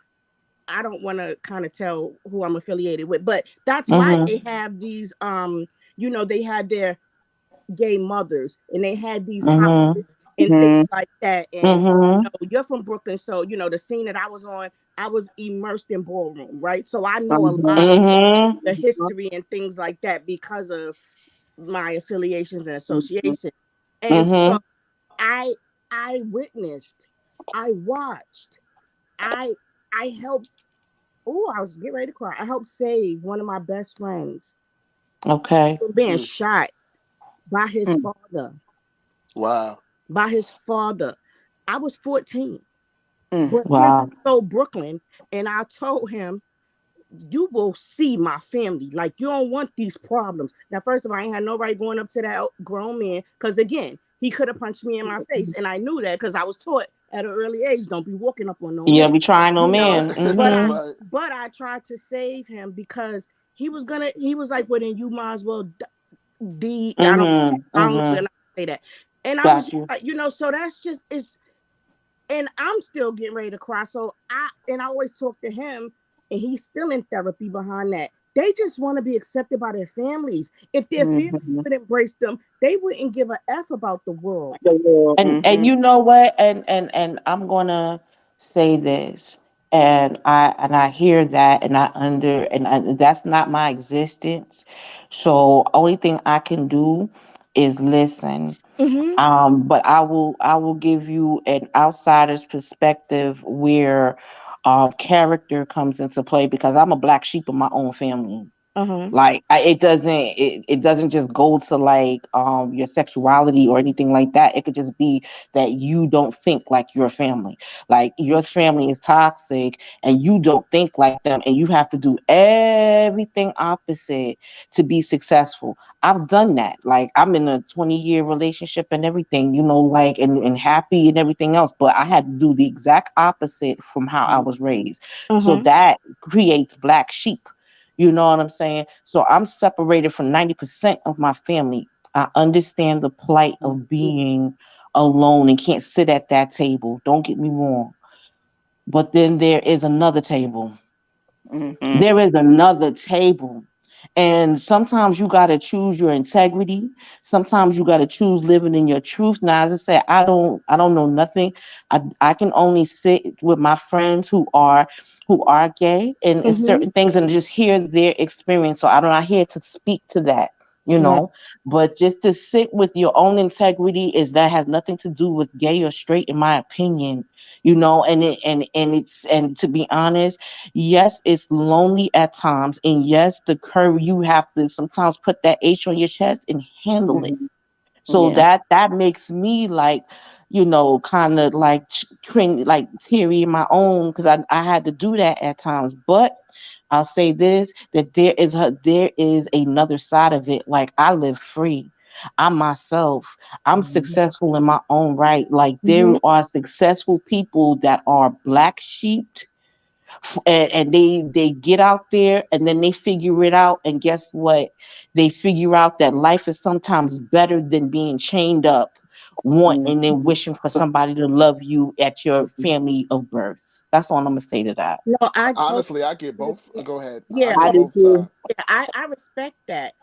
[SPEAKER 14] I don't want to kind of tell who I'm affiliated with, but that's why
[SPEAKER 11] Mm-hmm.
[SPEAKER 14] they have these they had their gay mothers and they had these
[SPEAKER 11] Mm-hmm.
[SPEAKER 14] houses and things
[SPEAKER 6] Mm-hmm.
[SPEAKER 14] like that. And
[SPEAKER 11] Mm-hmm.
[SPEAKER 14] you're from Brooklyn, so the scene that I was on, I was immersed in ballroom, right? So I know a
[SPEAKER 6] Mm-hmm.
[SPEAKER 14] lot of
[SPEAKER 11] Mm-hmm.
[SPEAKER 14] the history and things like that because of my affiliations and association. And so
[SPEAKER 11] Mm-hmm.
[SPEAKER 14] I I witnessed, I watched, I I helped Oh, I was getting ready to cry. I helped save one of my best friends
[SPEAKER 11] Okay.
[SPEAKER 14] from being shot by his father.
[SPEAKER 12] Wow.
[SPEAKER 14] By his father. I was 14. But since
[SPEAKER 11] Wow.
[SPEAKER 14] I told Brooklyn and I told him, you will see my family. Like, you don't want these problems. Now, first of all, I ain't had no right going up to that grown man. Because, again, he could have punched me in my face. And I knew that because I was taught at an early age, don't be walking up on no
[SPEAKER 11] Yeah,
[SPEAKER 14] man.
[SPEAKER 11] we trying no
[SPEAKER 14] You know,
[SPEAKER 11] man.
[SPEAKER 14] but
[SPEAKER 11] Mm-hmm.
[SPEAKER 14] I tried to save him because he was like, well, then you might as well I don't know
[SPEAKER 11] Mm-hmm.
[SPEAKER 14] how to say that. And I was
[SPEAKER 11] Got
[SPEAKER 14] just
[SPEAKER 11] you.
[SPEAKER 14] like, so that's just and I'm still getting ready to cry. So I always talk to him, and he's still in therapy behind that. They just want to be accepted by their families. If their families would embrace them, they wouldn't give a F about the world.
[SPEAKER 11] And you know what? And I'm gonna say this, and I hear that, and that's not my existence. So only thing I can do is listen.
[SPEAKER 14] Mm-hmm.
[SPEAKER 11] But I will give you an outsider's perspective where character comes into play because I'm a black sheep of my own family.
[SPEAKER 14] Uh-huh.
[SPEAKER 11] Like it doesn't just go to like your sexuality or anything like that. It could just be that you don't think like your family. Like your family is toxic and you don't think like them and you have to do everything opposite to be successful. I've done that. Like I'm in a 20-year relationship and everything, like and happy and everything else, but I had to do the exact opposite from how I was raised. So
[SPEAKER 14] Uh-huh.
[SPEAKER 11] that creates black sheep. You know what I'm saying? So I'm separated from 90% of my family. I understand the plight of being alone and can't sit at that table. Don't get me wrong. But then there is another table. There is another table. And sometimes you got to choose your integrity. Sometimes you got to choose living in your truth. Now, as I said, I don't know nothing. I can only sit with my friends who are gay and
[SPEAKER 14] Mm-hmm.
[SPEAKER 11] certain things and just hear their experience. So I'm not here to speak to that,
[SPEAKER 14] Right.
[SPEAKER 11] but just to sit with your own integrity is that has nothing to do with gay or straight, in my opinion, and to be honest, yes, it's lonely at times. And yes, the curve, you have to sometimes put that H on your chest and handle it. So
[SPEAKER 6] Yeah.
[SPEAKER 11] that makes me like, kind of like like teary in my own because I had to do that at times. But I'll say this that there is another side of it. Like I live free. I'm myself. I'm successful in my own right. Like there
[SPEAKER 14] Mm-hmm.
[SPEAKER 11] are successful people that are black sheep and they get out there and then they figure it out and guess what, they figure out that life is sometimes better than being chained up wanting and wishing for somebody to love you at your family of birth. That's all I'm gonna say to that.
[SPEAKER 14] No, I totally
[SPEAKER 12] Honestly, I get both.
[SPEAKER 14] understand.
[SPEAKER 12] Go ahead. I
[SPEAKER 14] Yeah,
[SPEAKER 11] I
[SPEAKER 12] get
[SPEAKER 11] do
[SPEAKER 12] both
[SPEAKER 11] too.
[SPEAKER 12] sides.
[SPEAKER 14] yeah, I respect that.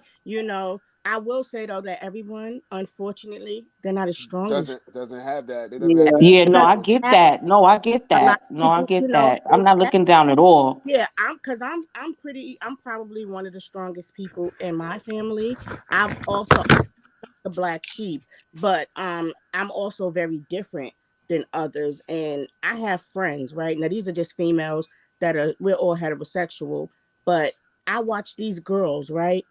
[SPEAKER 14] I will say though that everyone, unfortunately, they're not as strong as
[SPEAKER 12] Doesn't have that. It doesn't
[SPEAKER 14] yeah,
[SPEAKER 12] have that
[SPEAKER 11] Yeah, no,
[SPEAKER 14] because
[SPEAKER 11] I
[SPEAKER 12] ability.
[SPEAKER 11] get that. No, I get
[SPEAKER 14] a lot
[SPEAKER 11] that.
[SPEAKER 14] of
[SPEAKER 11] No, I
[SPEAKER 14] people,
[SPEAKER 11] get that. I'm
[SPEAKER 14] it's
[SPEAKER 11] not
[SPEAKER 14] sad.
[SPEAKER 11] looking down at all.
[SPEAKER 14] Yeah, I'm probably one of the strongest people in my family. I've also the black sheep, but I'm also very different than others, and I have friends. Right now, these are just females we're all heterosexual, but I watch these girls. Right,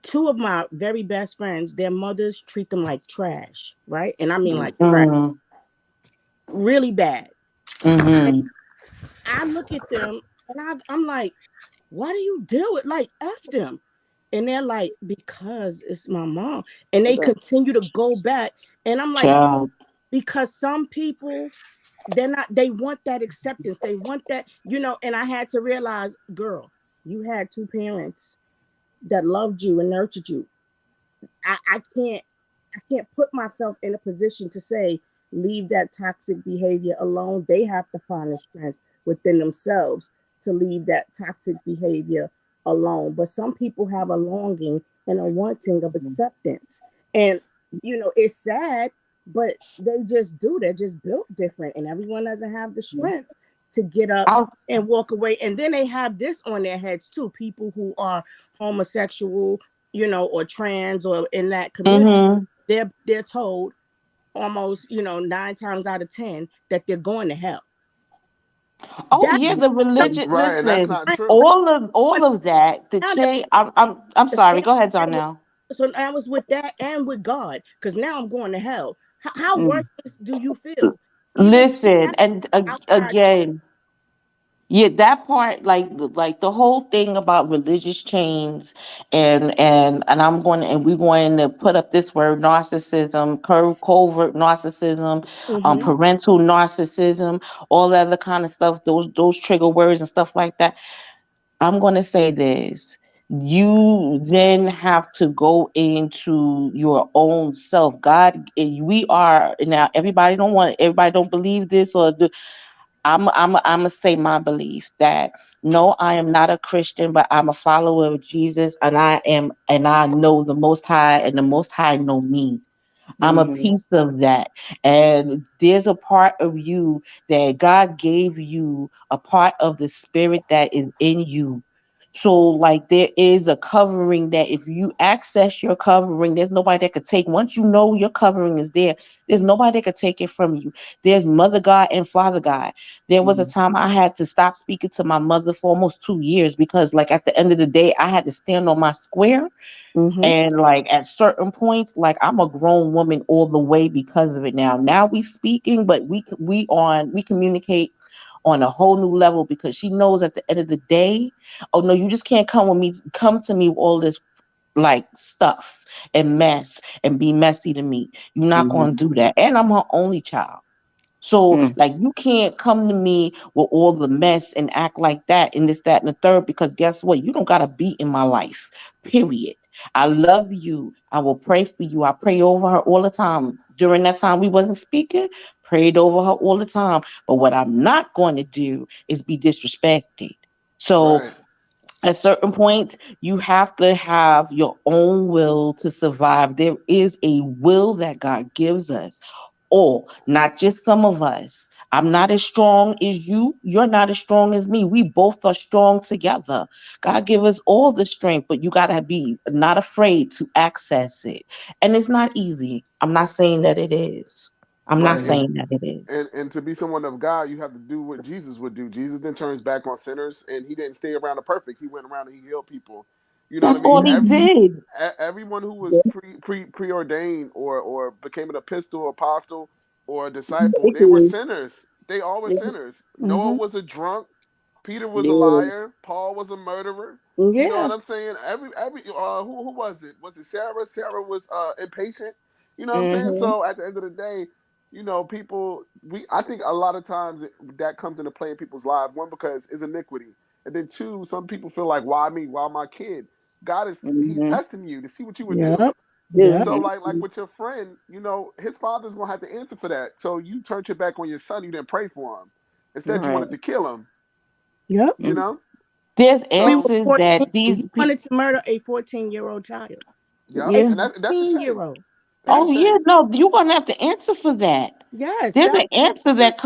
[SPEAKER 14] two of my very best friends, their mothers treat them like trash. Right, and I mean like trash,
[SPEAKER 11] Mm-hmm.
[SPEAKER 14] really bad. And
[SPEAKER 11] Mm-hmm.
[SPEAKER 14] I look at them and I'm like, why do you deal with like F them? And they're like, because it's my mom. And they continue to go back. And I'm like,
[SPEAKER 11] Child.
[SPEAKER 14] because some people, they want that acceptance. They want that, and I had to realize, girl, you had two parents that loved you and nurtured you. I can't put myself in a position to say leave that toxic behavior alone. They have to find the strength within themselves to leave that toxic behavior alone. But some people have a longing and a wanting of acceptance. And it's sad, but they just do. They're just built different, and everyone doesn't have the strength to get up
[SPEAKER 11] I'll,
[SPEAKER 14] and walk away. And then they have this on their heads too. People who are homosexual, or trans or in that community,
[SPEAKER 11] mm-hmm.
[SPEAKER 14] they're told almost, 9 times out of 10 that they're going to hell.
[SPEAKER 11] Oh
[SPEAKER 14] That
[SPEAKER 11] yeah, the religion.
[SPEAKER 5] Right, and that's
[SPEAKER 11] Listen,
[SPEAKER 5] not true.
[SPEAKER 11] all of that. The
[SPEAKER 14] now that
[SPEAKER 11] change. I'm
[SPEAKER 14] the
[SPEAKER 11] sorry.
[SPEAKER 14] same
[SPEAKER 11] Go ahead,
[SPEAKER 14] thing with-
[SPEAKER 11] Darnell.
[SPEAKER 14] so I was with that and with God, because now I'm going to hell. How
[SPEAKER 11] Mm.
[SPEAKER 14] worthless do you feel? Even
[SPEAKER 11] Listen, and
[SPEAKER 14] outside.
[SPEAKER 11] again, yeah, that part, like the whole thing about religious chains, and I'm going and we're going to put up this word narcissism, covert narcissism,
[SPEAKER 14] Mm-hmm.
[SPEAKER 11] parental narcissism, all that other kind of stuff. Those trigger words and stuff like that. I'm going to say this. You then have to go into your own self. God, we are now. Everybody don't believe this or do. I'm gonna say my belief that no, I am not a Christian, but I'm a follower of Jesus, and I know the Most High, and the Most High know me. I'm a
[SPEAKER 6] Mm-hmm.
[SPEAKER 11] piece of that. And there's a part of you that God gave you, a part of the spirit that is in you. So, like, there is a covering that if you access your covering, there's nobody that could take. Once you know your covering is there, there's nobody that could take it from you. There's Mother God and Father God. There was a time I had to stop speaking to my mother for almost 2 years because, like, at the end of the day, I had to stand on my square.
[SPEAKER 14] Mm-hmm.
[SPEAKER 11] And like at certain points, like I'm a grown woman all the way because of it now. Now we speaking, but we communicate on a whole new level because she knows at the end of the day, oh no, you just can't come to me with all this like stuff and mess and be messy to me. You're not
[SPEAKER 6] Mm-hmm.
[SPEAKER 11] gonna do that. And I'm her only child. So,
[SPEAKER 6] Mm.
[SPEAKER 11] like, you can't come to me with all the mess and act like that and this, that, and the third, because guess what? You don't got to be in my life, period. I love you. I will pray for you. I pray over her all the time. During that time we wasn't speaking, prayed over her all the time. But what I'm not going to do is be disrespected. So,
[SPEAKER 5] Right.
[SPEAKER 11] at certain points, you have to have your own will to survive. There is a will that God gives us, all, not just some of us. I'm not as strong as you. You're not as strong as me. We both are strong together. God give us all the strength, but you gotta be not afraid to access it. And it's not easy. I'm not saying that it is. I'm not
[SPEAKER 5] Right.
[SPEAKER 11] saying that it is.
[SPEAKER 5] And to be someone of God, you have to do what Jesus would do. Jesus then turns back on sinners, and he didn't stay around the perfect. He went around and he healed people. You know what
[SPEAKER 11] That's
[SPEAKER 5] I mean?
[SPEAKER 11] all he did.
[SPEAKER 5] Everyone who was preordained or became an epistle, apostle, or a disciple, they were sinners. They all were sinners. Noah
[SPEAKER 14] Mm-hmm.
[SPEAKER 5] was a drunk. Peter was a
[SPEAKER 6] Yeah.
[SPEAKER 5] liar. Paul was a murderer. You know
[SPEAKER 14] Yeah.
[SPEAKER 5] what I'm saying? Every who was it? Was it Sarah? Sarah was impatient. You know what I'm saying?
[SPEAKER 14] Mm-hmm.
[SPEAKER 5] So at the end of the day, people I think a lot of times that comes into play in people's lives. One, because it's iniquity, and then two, some people feel like, why me? Why my kid? God is He's
[SPEAKER 6] Mm-hmm.
[SPEAKER 5] testing you to see what you would do.
[SPEAKER 14] Yep. Yep.
[SPEAKER 5] So like with your friend, his father's gonna have to answer for that. So you turned your back on your son. You didn't pray for him. Instead, you
[SPEAKER 6] Right.
[SPEAKER 5] wanted to kill him.
[SPEAKER 14] Yep.
[SPEAKER 5] You know.
[SPEAKER 11] There's
[SPEAKER 14] We
[SPEAKER 5] So
[SPEAKER 14] were
[SPEAKER 11] answers
[SPEAKER 14] 14.
[SPEAKER 11] that these
[SPEAKER 14] You
[SPEAKER 11] people.
[SPEAKER 14] wanted to murder a 14-year-old child.
[SPEAKER 5] yep,
[SPEAKER 14] A
[SPEAKER 11] Yeah.
[SPEAKER 5] and that's a shame.
[SPEAKER 14] 14-year-old.
[SPEAKER 5] That's a
[SPEAKER 11] Oh
[SPEAKER 14] That's
[SPEAKER 11] yeah,
[SPEAKER 5] shame.
[SPEAKER 11] no, you're gonna have to answer for that.
[SPEAKER 14] yes.
[SPEAKER 11] There's
[SPEAKER 14] That
[SPEAKER 11] an answer that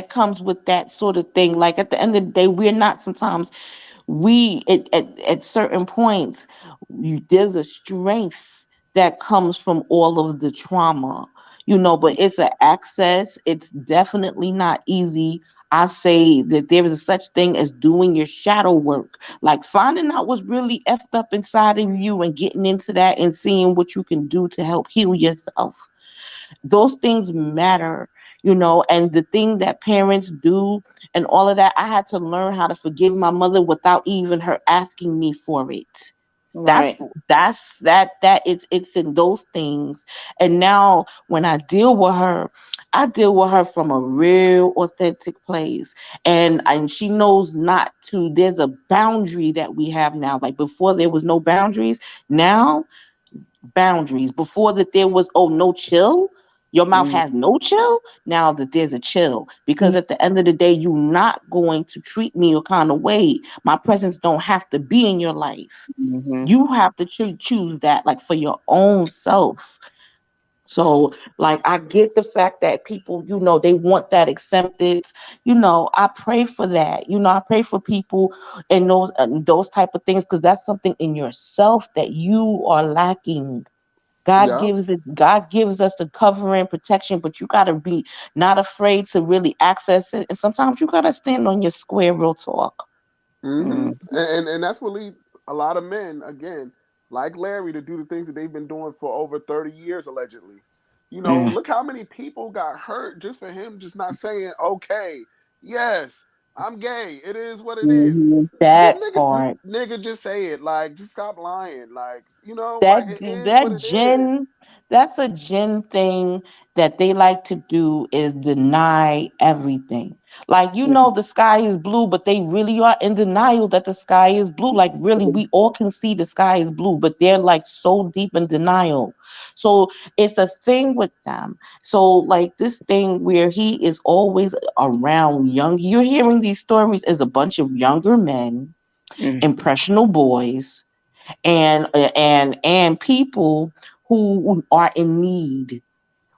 [SPEAKER 11] comes with that sort of thing. Like at the end of the day, we're not sometimes we at certain points there's a strength that comes from all of the trauma, but it's an access. It's definitely not easy. I say that there is a such thing as doing your shadow work, like finding out what's really effed up inside of you and getting into that and seeing what you can do to help heal yourself. Those things matter, and the thing that parents do and all of that, I had to learn how to forgive my mother without even her asking me for it. that's
[SPEAKER 6] Right.
[SPEAKER 11] that it's in those things. And now when I deal with her from a real authentic place, and she knows not to. There's a boundary that we have now. Like before there was no boundaries. Now boundaries. Before that there was, oh, no chill. Your mouth
[SPEAKER 6] Mm-hmm.
[SPEAKER 11] has no chill. Now that there's a chill, because at the end of the day, you're not going to treat me a kind of way. My presence don't have to be in your life.
[SPEAKER 6] Mm-hmm.
[SPEAKER 11] You have to choose that, like for your own self. So, like, I get the fact that people, they want that acceptance. I pray for that. I pray for people and those type of things, because that's something in yourself that you are lacking.
[SPEAKER 5] Yeah.
[SPEAKER 11] God gives us the covering protection, but you gotta be not afraid to really access it. And sometimes you gotta stand on your square, real talk.
[SPEAKER 5] Mm-hmm.
[SPEAKER 11] Mm.
[SPEAKER 5] And that's what lead a lot of men, again, like Larry, to do the things that they've been doing for over 30 years, allegedly. You know,
[SPEAKER 11] Mm.
[SPEAKER 5] look how many people got hurt just for him just not saying, okay, yes, I'm gay. It is what it is. Just
[SPEAKER 11] That part.
[SPEAKER 5] nigga, just say it. Like, just stop lying. Like,
[SPEAKER 11] That
[SPEAKER 5] like it is what
[SPEAKER 11] that
[SPEAKER 5] it is.
[SPEAKER 11] gen that's a gen thing that they like to do is deny everything. Like the sky is blue, but they really are in denial that the sky is blue. Like really, we all can see the sky is blue, but they're like so deep in denial. So it's a thing with them. So like this thing where he is always around young. You're hearing these stories as a bunch of younger men, impressionable boys and people who are in need.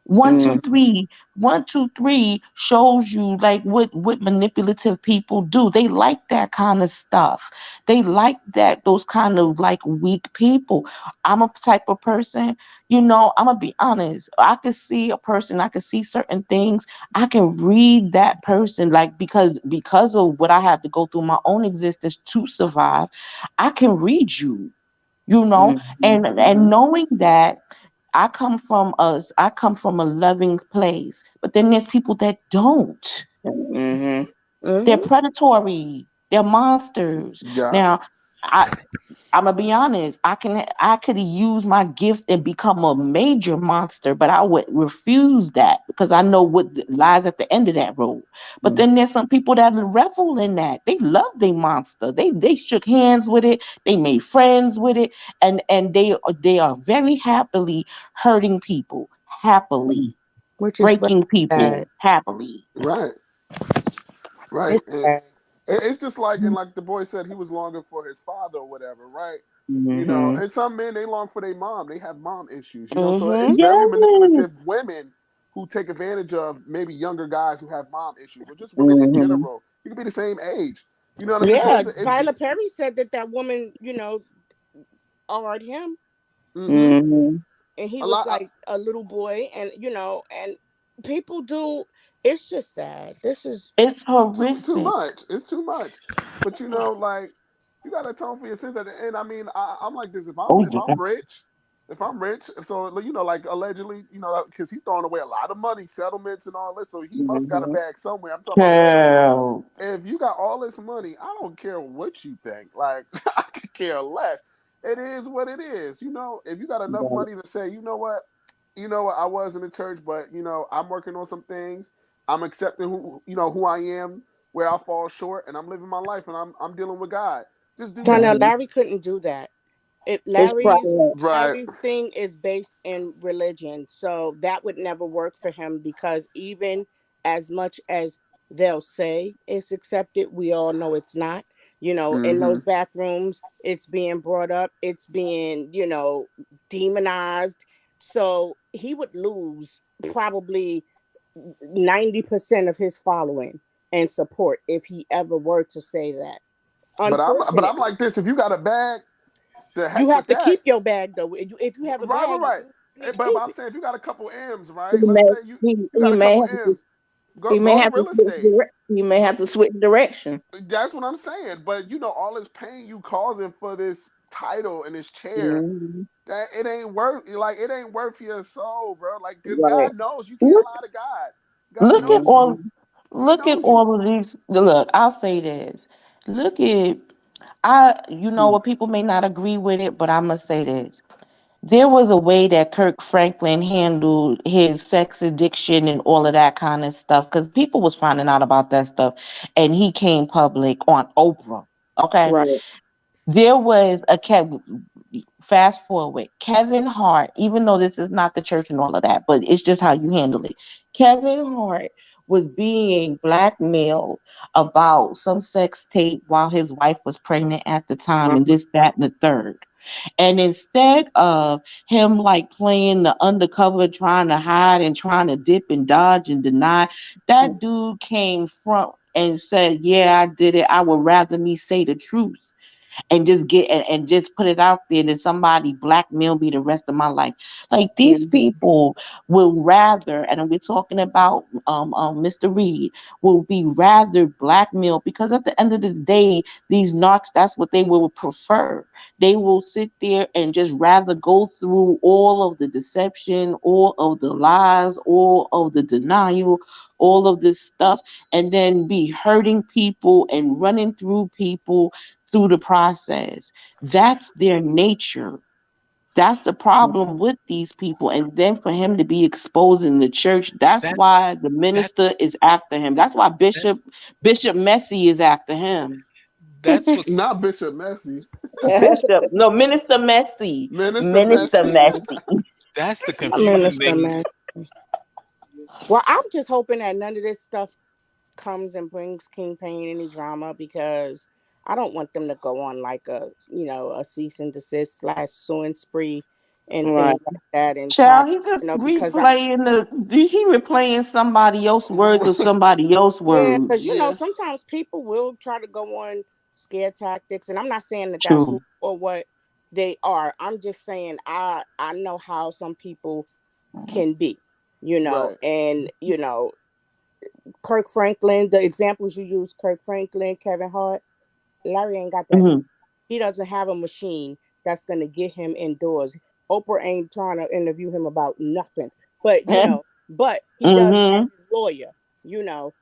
[SPEAKER 11] One, two, three, 1, 2, 3 shows you like what manipulative people do. They like that kind of stuff. They like those kind of like weak people. I'm a type of person, I'm gonna be honest. I could see a person, I could see certain things. I can read that person like because of what I had to go through my own existence to survive. I can read you, and knowing that I come from a loving place, but then there's people that don't. They're predatory, they're monsters.
[SPEAKER 5] Yeah.
[SPEAKER 11] Now I'm gonna be honest. I could use my gift and become a major monster, but I would refuse that because I know what lies at the end of that road. But then there's some people that revel in that. They love their monster. They shook hands with it. They made friends with it, and they are very happily hurting people, happily
[SPEAKER 14] Which is
[SPEAKER 11] breaking people,
[SPEAKER 14] sad.
[SPEAKER 11] happily.
[SPEAKER 5] Right. Right.
[SPEAKER 14] It's sad.
[SPEAKER 5] It's just like, and like the boy said, he was longing for his father or whatever, right?
[SPEAKER 11] Mm-hmm.
[SPEAKER 5] And some men, they long for their mom. They have mom issues, so it's
[SPEAKER 11] Yes.
[SPEAKER 5] very manipulative women who take advantage of maybe younger guys who have mom issues, or just women in general. You could be the same age. You know what I mean? So
[SPEAKER 14] Yeah,
[SPEAKER 5] it's
[SPEAKER 14] Tyler Perry said that woman, awed him,
[SPEAKER 5] mm-hmm.
[SPEAKER 14] and he
[SPEAKER 5] A
[SPEAKER 14] was
[SPEAKER 5] lot.
[SPEAKER 14] like a little boy, and and people do. It's just sad. This is
[SPEAKER 11] It's
[SPEAKER 5] Too
[SPEAKER 11] horrific.
[SPEAKER 5] much. It's too much. But like you got to atone for your sins at the end. I mean, I'm like this.
[SPEAKER 11] Oh
[SPEAKER 5] If
[SPEAKER 11] yeah.
[SPEAKER 5] I'm rich, so like allegedly, because he's throwing away a lot of money, settlements and all this, so he must got a bag somewhere. I'm talking about Larry.
[SPEAKER 11] Girl.
[SPEAKER 5] If you got all this money, I don't care what you think. Like I could care less. It is what it is. If you got enough money to say, what, I was in the church, but I'm working on some things. I'm accepting who I am, where I fall short, and I'm living my life, and I'm dealing with God. Just do
[SPEAKER 14] Now,
[SPEAKER 5] that.
[SPEAKER 14] Larry couldn't do that.
[SPEAKER 6] It's
[SPEAKER 14] Larry's
[SPEAKER 6] probably
[SPEAKER 5] Right.
[SPEAKER 14] everything is based in religion, so that would never work for him because even as much as they'll say it's accepted, we all know it's not. In
[SPEAKER 5] Mm-hmm.
[SPEAKER 14] those back rooms, it's being brought up, it's being demonized. So he would lose probably 90% of his following and support if he ever were to say that.
[SPEAKER 5] But I'm
[SPEAKER 14] Unfortunately,
[SPEAKER 5] like this. If you got a bag, the
[SPEAKER 14] you
[SPEAKER 5] heck
[SPEAKER 14] have
[SPEAKER 5] with
[SPEAKER 14] to
[SPEAKER 5] that.
[SPEAKER 14] keep your bag though. If you have a
[SPEAKER 5] Right,
[SPEAKER 14] bag,
[SPEAKER 5] right,
[SPEAKER 14] you
[SPEAKER 5] right.
[SPEAKER 14] need to
[SPEAKER 5] But
[SPEAKER 14] keep
[SPEAKER 5] I'm
[SPEAKER 14] it.
[SPEAKER 5] saying if you got a couple M's,
[SPEAKER 6] he
[SPEAKER 5] right? Let's
[SPEAKER 6] may
[SPEAKER 5] say you got
[SPEAKER 6] he
[SPEAKER 5] a
[SPEAKER 6] may
[SPEAKER 5] couple
[SPEAKER 6] have to
[SPEAKER 5] M's. Go
[SPEAKER 6] he may
[SPEAKER 5] go to
[SPEAKER 6] have to
[SPEAKER 5] real estate.
[SPEAKER 6] he may have to switch direction.
[SPEAKER 5] That's what I'm saying. But all this pain you causing for this title and this chair,
[SPEAKER 6] Mhm.
[SPEAKER 5] that it ain't worth your soul, bro. Like, because
[SPEAKER 6] Right.
[SPEAKER 5] God knows you can't
[SPEAKER 11] Look,
[SPEAKER 5] lie to God. God
[SPEAKER 11] look at
[SPEAKER 5] knows you.
[SPEAKER 11] all
[SPEAKER 6] Mhm.
[SPEAKER 5] He
[SPEAKER 11] look at
[SPEAKER 5] knows you.
[SPEAKER 11] all of these. Look, I'll say this. Look at what people may not agree with it, but I must say this. There was a way that Kirk Franklin handled his sex addiction and all of that kind of stuff because people was finding out about that stuff, and he came public on Oprah. Okay,
[SPEAKER 6] Right.
[SPEAKER 11] there was a fast forward Kevin Hart, even though this is not the church and all of that, but it's just how you handle it. Kevin Hart was being blackmailed about some sex tape while his wife was pregnant at the time, and this, that, and the third. And instead of him like playing the undercover, trying to hide and trying to dip and dodge and deny, that dude came front and said, "Yeah, I did it. I would rather me say the truth." and just get and just put it out there that somebody blackmail me the rest of my life. Like these people will rather, and we're talking about Mr. Reed, will be rather blackmailed because at the end of the day, these narcs, that's what they will prefer. They will sit there and just rather go through all of the deception, all of the lies, all of the denial, all of this stuff, and then be hurting people and running through people through the process. That's their nature. That's the problem with these people. And then for him to be exposed in the church, that's
[SPEAKER 7] That
[SPEAKER 11] why the
[SPEAKER 7] that
[SPEAKER 11] minister is after him. That's why
[SPEAKER 7] that
[SPEAKER 11] Bishop Messi is after him.
[SPEAKER 7] that's what
[SPEAKER 5] Not Bishop Messi.
[SPEAKER 11] Minister Messi.
[SPEAKER 5] Minister
[SPEAKER 11] Minister
[SPEAKER 5] Messi.
[SPEAKER 11] Messi.
[SPEAKER 7] that's the
[SPEAKER 14] I mean,
[SPEAKER 7] confusing thing.
[SPEAKER 14] man. Well, I'm just hoping that none of this stuff comes and brings King Pain any drama because I don't want them to go on like a cease and desist / suing spree and
[SPEAKER 11] Right.
[SPEAKER 14] things like that and try,
[SPEAKER 11] Child, he just
[SPEAKER 14] because
[SPEAKER 11] he replaying somebody else's words or somebody else's
[SPEAKER 14] yeah, because
[SPEAKER 11] words.
[SPEAKER 14] sometimes people will try to go on scare tactics, and I'm not saying that that's who
[SPEAKER 11] True.
[SPEAKER 14] or what they are. I'm just saying I know how some people can be,
[SPEAKER 5] Right.
[SPEAKER 14] and Kirk Franklin, the examples you use, Kirk Franklin, Kevin Hart, Larry ain't got that.
[SPEAKER 11] Mhm.
[SPEAKER 14] He doesn't have a machine that's going to get him indoors. Oprah ain't trying to interview him about nothing. But, but he does have
[SPEAKER 11] Mhm.
[SPEAKER 14] his lawyer,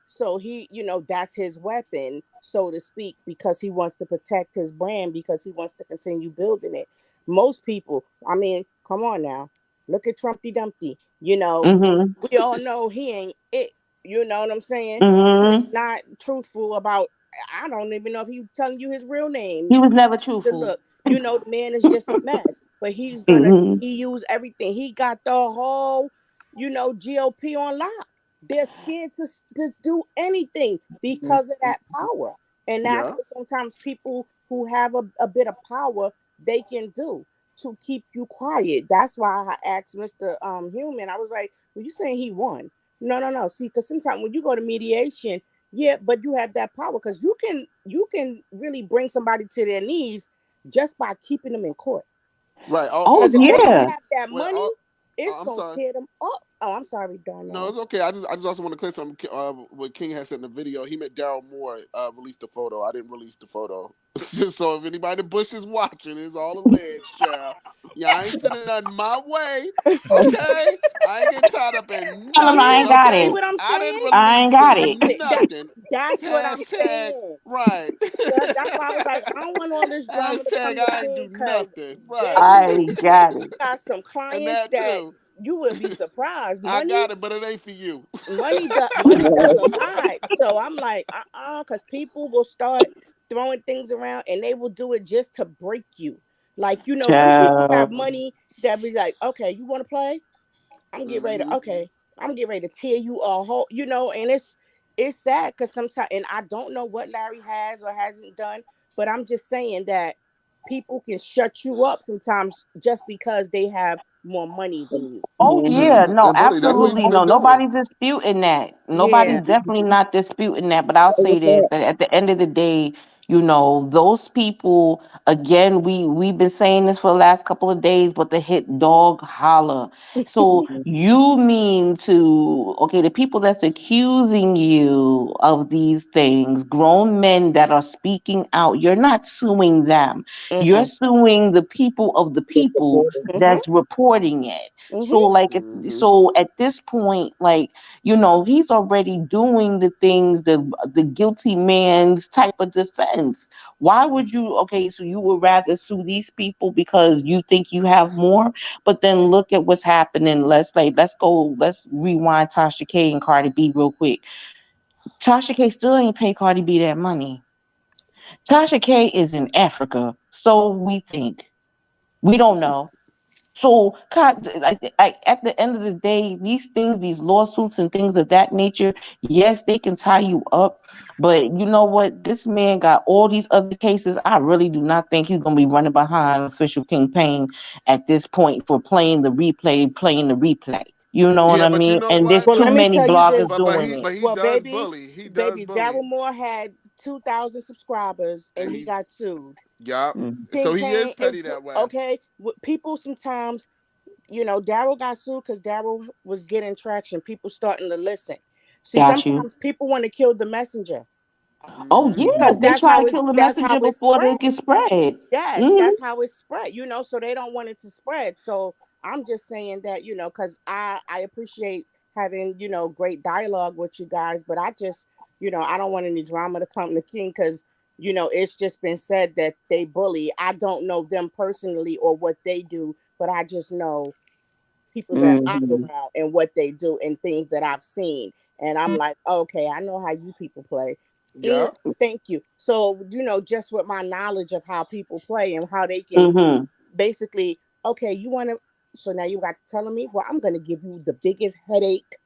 [SPEAKER 14] So he, that's his weapon, so to speak, because he wants to protect his brand, because he wants to continue building it. Most people, I mean, come on now. Look at Trumpy Dumpty.
[SPEAKER 11] Mhm.
[SPEAKER 14] We all know he ain't it. You know what I'm saying? He's
[SPEAKER 11] Mhm.
[SPEAKER 14] not truthful about. I don't even know if he's telling you his real name.
[SPEAKER 11] He was never
[SPEAKER 14] To
[SPEAKER 11] truthful.
[SPEAKER 14] look, the man is just a mess. But
[SPEAKER 11] Mhm.
[SPEAKER 14] he used everything. He got the whole, GOP on lock. They're scared to do anything because of that power. And that's
[SPEAKER 5] Yeah.
[SPEAKER 14] what sometimes people who have a bit of power they can do to keep you quiet. That's why I asked Mr. Human. I was like, well, you saying he won? No. See, because sometimes when you go to mediation, yeah, but you have that power because you can really bring somebody to their knees just by keeping them in court.
[SPEAKER 5] Right.
[SPEAKER 11] Oh
[SPEAKER 14] Because if they don't
[SPEAKER 11] yeah.
[SPEAKER 14] have that money, it's
[SPEAKER 5] I'm
[SPEAKER 14] gonna
[SPEAKER 5] sorry.
[SPEAKER 14] tear them up. Oh, I'm sorry,
[SPEAKER 5] No,
[SPEAKER 14] Darnell.
[SPEAKER 5] it's okay. I just also want to clear something. What King had said in the video, he meant Daryl Moore released the photo. I didn't release the photo. So if anybody in the Bush is watching, it's all alleged, child. Yeah, I ain't sending nothing my way. Okay, I ain't getting tied up in
[SPEAKER 11] Tell him I
[SPEAKER 5] nothing.
[SPEAKER 11] ain't got
[SPEAKER 14] See
[SPEAKER 5] Okay,
[SPEAKER 11] it.
[SPEAKER 14] what I'm
[SPEAKER 5] I didn't
[SPEAKER 14] saying?
[SPEAKER 11] I ain't
[SPEAKER 5] release
[SPEAKER 11] got it.
[SPEAKER 5] nothing.
[SPEAKER 14] That's what I'm
[SPEAKER 5] Hashtag
[SPEAKER 14] saying.
[SPEAKER 5] right.
[SPEAKER 14] That's why I was like, I don't want all this drama to come
[SPEAKER 5] Hashtag
[SPEAKER 14] to
[SPEAKER 5] I ain't do
[SPEAKER 14] King because,
[SPEAKER 5] nothing. Right.
[SPEAKER 11] I ain't got it.
[SPEAKER 14] got some
[SPEAKER 5] And
[SPEAKER 14] clients
[SPEAKER 5] that
[SPEAKER 14] that
[SPEAKER 5] too.
[SPEAKER 14] you would be surprised.
[SPEAKER 5] I
[SPEAKER 14] Money
[SPEAKER 5] got it, but it ain't for you.
[SPEAKER 14] money does a lot. So I'm like, because people will start throwing things around and they will do it just to break you. Like, some people have
[SPEAKER 11] Child.
[SPEAKER 14] money that be like, okay, you want to play? I'm getting ready to
[SPEAKER 5] Mm-hmm.
[SPEAKER 14] okay. I'm getting ready to tear you a whole, and it's sad because sometimes, and I don't know what Larry has or hasn't done, but I'm just saying that people can shut you up sometimes just because they have more money than you.
[SPEAKER 11] Oh yeah, no,
[SPEAKER 5] And Billy, that's what he's
[SPEAKER 11] absolutely
[SPEAKER 5] been
[SPEAKER 11] no.
[SPEAKER 5] doing.
[SPEAKER 11] Nobody's disputing that.
[SPEAKER 14] Yeah.
[SPEAKER 11] Nobody's definitely not disputing that. But I'll say this: that at the end of the day, those people. Again, we've been saying this for the last couple of days, but the hit dog holler. So you mean the people that's accusing you of these things, grown men that are speaking out. You're not suing them. You're
[SPEAKER 14] Mm-mm.
[SPEAKER 11] suing the people of the people
[SPEAKER 14] Mm-hmm.
[SPEAKER 11] that's reporting it. So
[SPEAKER 14] Mm-hmm.
[SPEAKER 11] like
[SPEAKER 5] Mm-hmm.
[SPEAKER 11] so at this point, like, he's already doing the things, the guilty man's type of defense. Why would you so you would rather sue these people because you think you have more, but then look at what's happening. Let's rewind Tasha K and Cardi B real quick. Tasha K still ain't pay Cardi B that money. Tasha K is in Africa, so we think. We don't know. So, like at the end of the day, these things, these lawsuits and things of that nature, yes, they can tie you up. But you know what? This man got all these other cases. I really do not think he's gonna be running behind official King Payne at this point for playing the replay, playing the replay. You know what
[SPEAKER 5] Yeah,
[SPEAKER 11] I
[SPEAKER 5] but you
[SPEAKER 11] mean?
[SPEAKER 5] know
[SPEAKER 11] And there's
[SPEAKER 5] what?
[SPEAKER 14] Well,
[SPEAKER 11] too
[SPEAKER 14] let me
[SPEAKER 11] many
[SPEAKER 14] tell you this.
[SPEAKER 11] bloggers
[SPEAKER 5] But
[SPEAKER 11] doing it.
[SPEAKER 5] he
[SPEAKER 14] Well,
[SPEAKER 5] does
[SPEAKER 14] baby,
[SPEAKER 5] bully. He does
[SPEAKER 14] baby,
[SPEAKER 5] bully.
[SPEAKER 14] Daryl Moore had 2,000 subscribers and
[SPEAKER 5] And
[SPEAKER 14] he got sued.
[SPEAKER 5] yeah. So
[SPEAKER 14] King
[SPEAKER 5] he is
[SPEAKER 14] Pain
[SPEAKER 5] petty
[SPEAKER 14] is
[SPEAKER 5] that way.
[SPEAKER 14] okay. People sometimes, Daryl got sued because Daryl was getting traction. People starting to listen. See,
[SPEAKER 11] Got you.
[SPEAKER 14] sometimes people want to kill the messenger.
[SPEAKER 11] Oh yeah,
[SPEAKER 14] Because
[SPEAKER 11] they try to kill the messenger before they can spread.
[SPEAKER 14] Yes,
[SPEAKER 11] Mhm.
[SPEAKER 14] that's how it spread, so they don't want it to spread. So I'm just saying that, because I appreciate having, great dialogue with you guys, but I just, I don't want any drama to come to King because, it's just been said that they bully. I don't know them personally or what they do, but I just know people that I'm
[SPEAKER 11] Mhm.
[SPEAKER 14] around and what they do and things that I've seen. And I'm like, okay, I know how you people play.
[SPEAKER 5] Yeah.
[SPEAKER 14] Thank you. So, just with my knowledge of how people play and how they can
[SPEAKER 11] Mhm.
[SPEAKER 14] basically, okay, you want to, so now you got telling me, well, I'm going to give you the biggest headache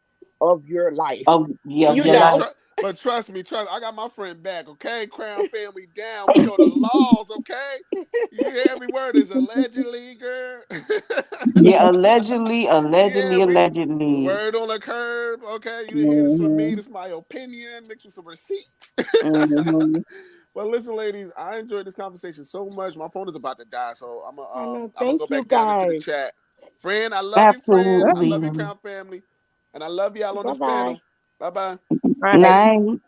[SPEAKER 14] of your life.
[SPEAKER 11] Of your
[SPEAKER 5] Yeah,
[SPEAKER 11] life.
[SPEAKER 5] but trust me, I got my friend back, okay? Crown family down. We know the laws, okay? You hear every word is allegedly, girl.
[SPEAKER 11] Yeah, allegedly,
[SPEAKER 5] Yeah,
[SPEAKER 11] allegedly.
[SPEAKER 5] word on the curb, okay? You didn't hear this from me.
[SPEAKER 11] Mhm.
[SPEAKER 5] This is my opinion mixed with some receipts.
[SPEAKER 11] Mhm.
[SPEAKER 5] Well, listen, ladies, I enjoyed this conversation so much. My phone is about to die, so I'm
[SPEAKER 14] I know.
[SPEAKER 5] gonna go
[SPEAKER 14] Thank you
[SPEAKER 5] back down into the
[SPEAKER 14] guys.
[SPEAKER 5] chat. Friend, I love you, friend. I love you,
[SPEAKER 11] Absolutely.
[SPEAKER 5] Crown family, and I love y'all on
[SPEAKER 14] Bye
[SPEAKER 5] this
[SPEAKER 14] bye.
[SPEAKER 5] panel. Bye bye.
[SPEAKER 11] Night.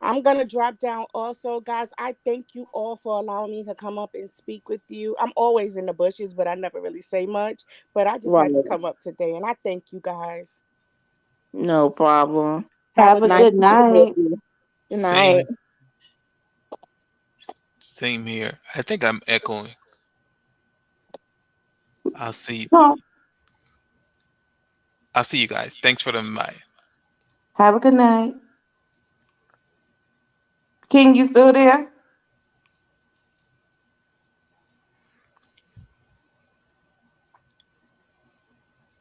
[SPEAKER 14] I'm going to drop down also, guys. I thank you all for allowing me to come up and speak with you. I'm always in the bushes, but I never really say much. But I just
[SPEAKER 11] Right.
[SPEAKER 14] had to come up today, and I thank you guys.
[SPEAKER 11] No problem.
[SPEAKER 14] Have a
[SPEAKER 11] Have a
[SPEAKER 14] nice
[SPEAKER 11] good night.
[SPEAKER 14] day.
[SPEAKER 11] Good night.
[SPEAKER 7] Same here. I think I'm echoing. I'll see.
[SPEAKER 11] No.
[SPEAKER 7] I'll see you guys. Thanks for the invite.
[SPEAKER 11] Have a good night. King, you still there?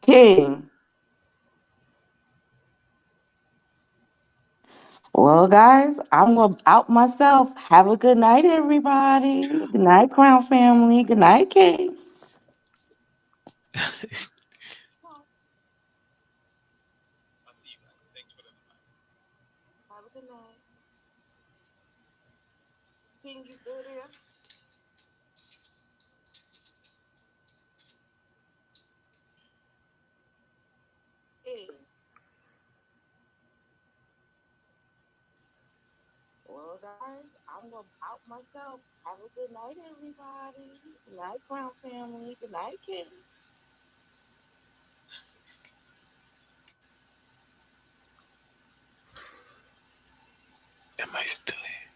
[SPEAKER 11] King. Well, guys, I'm gonna out myself. Have a good night, everybody. Good night, Crown family. Good night, King.
[SPEAKER 14] Have a good night. King, you still there? Hey. Well, guys, I'm going to out myself. Have a good night, everybody. Good night, Crown family. Good night, King.
[SPEAKER 7] Am I still here?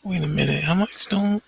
[SPEAKER 7] Wait a minute. Am I still?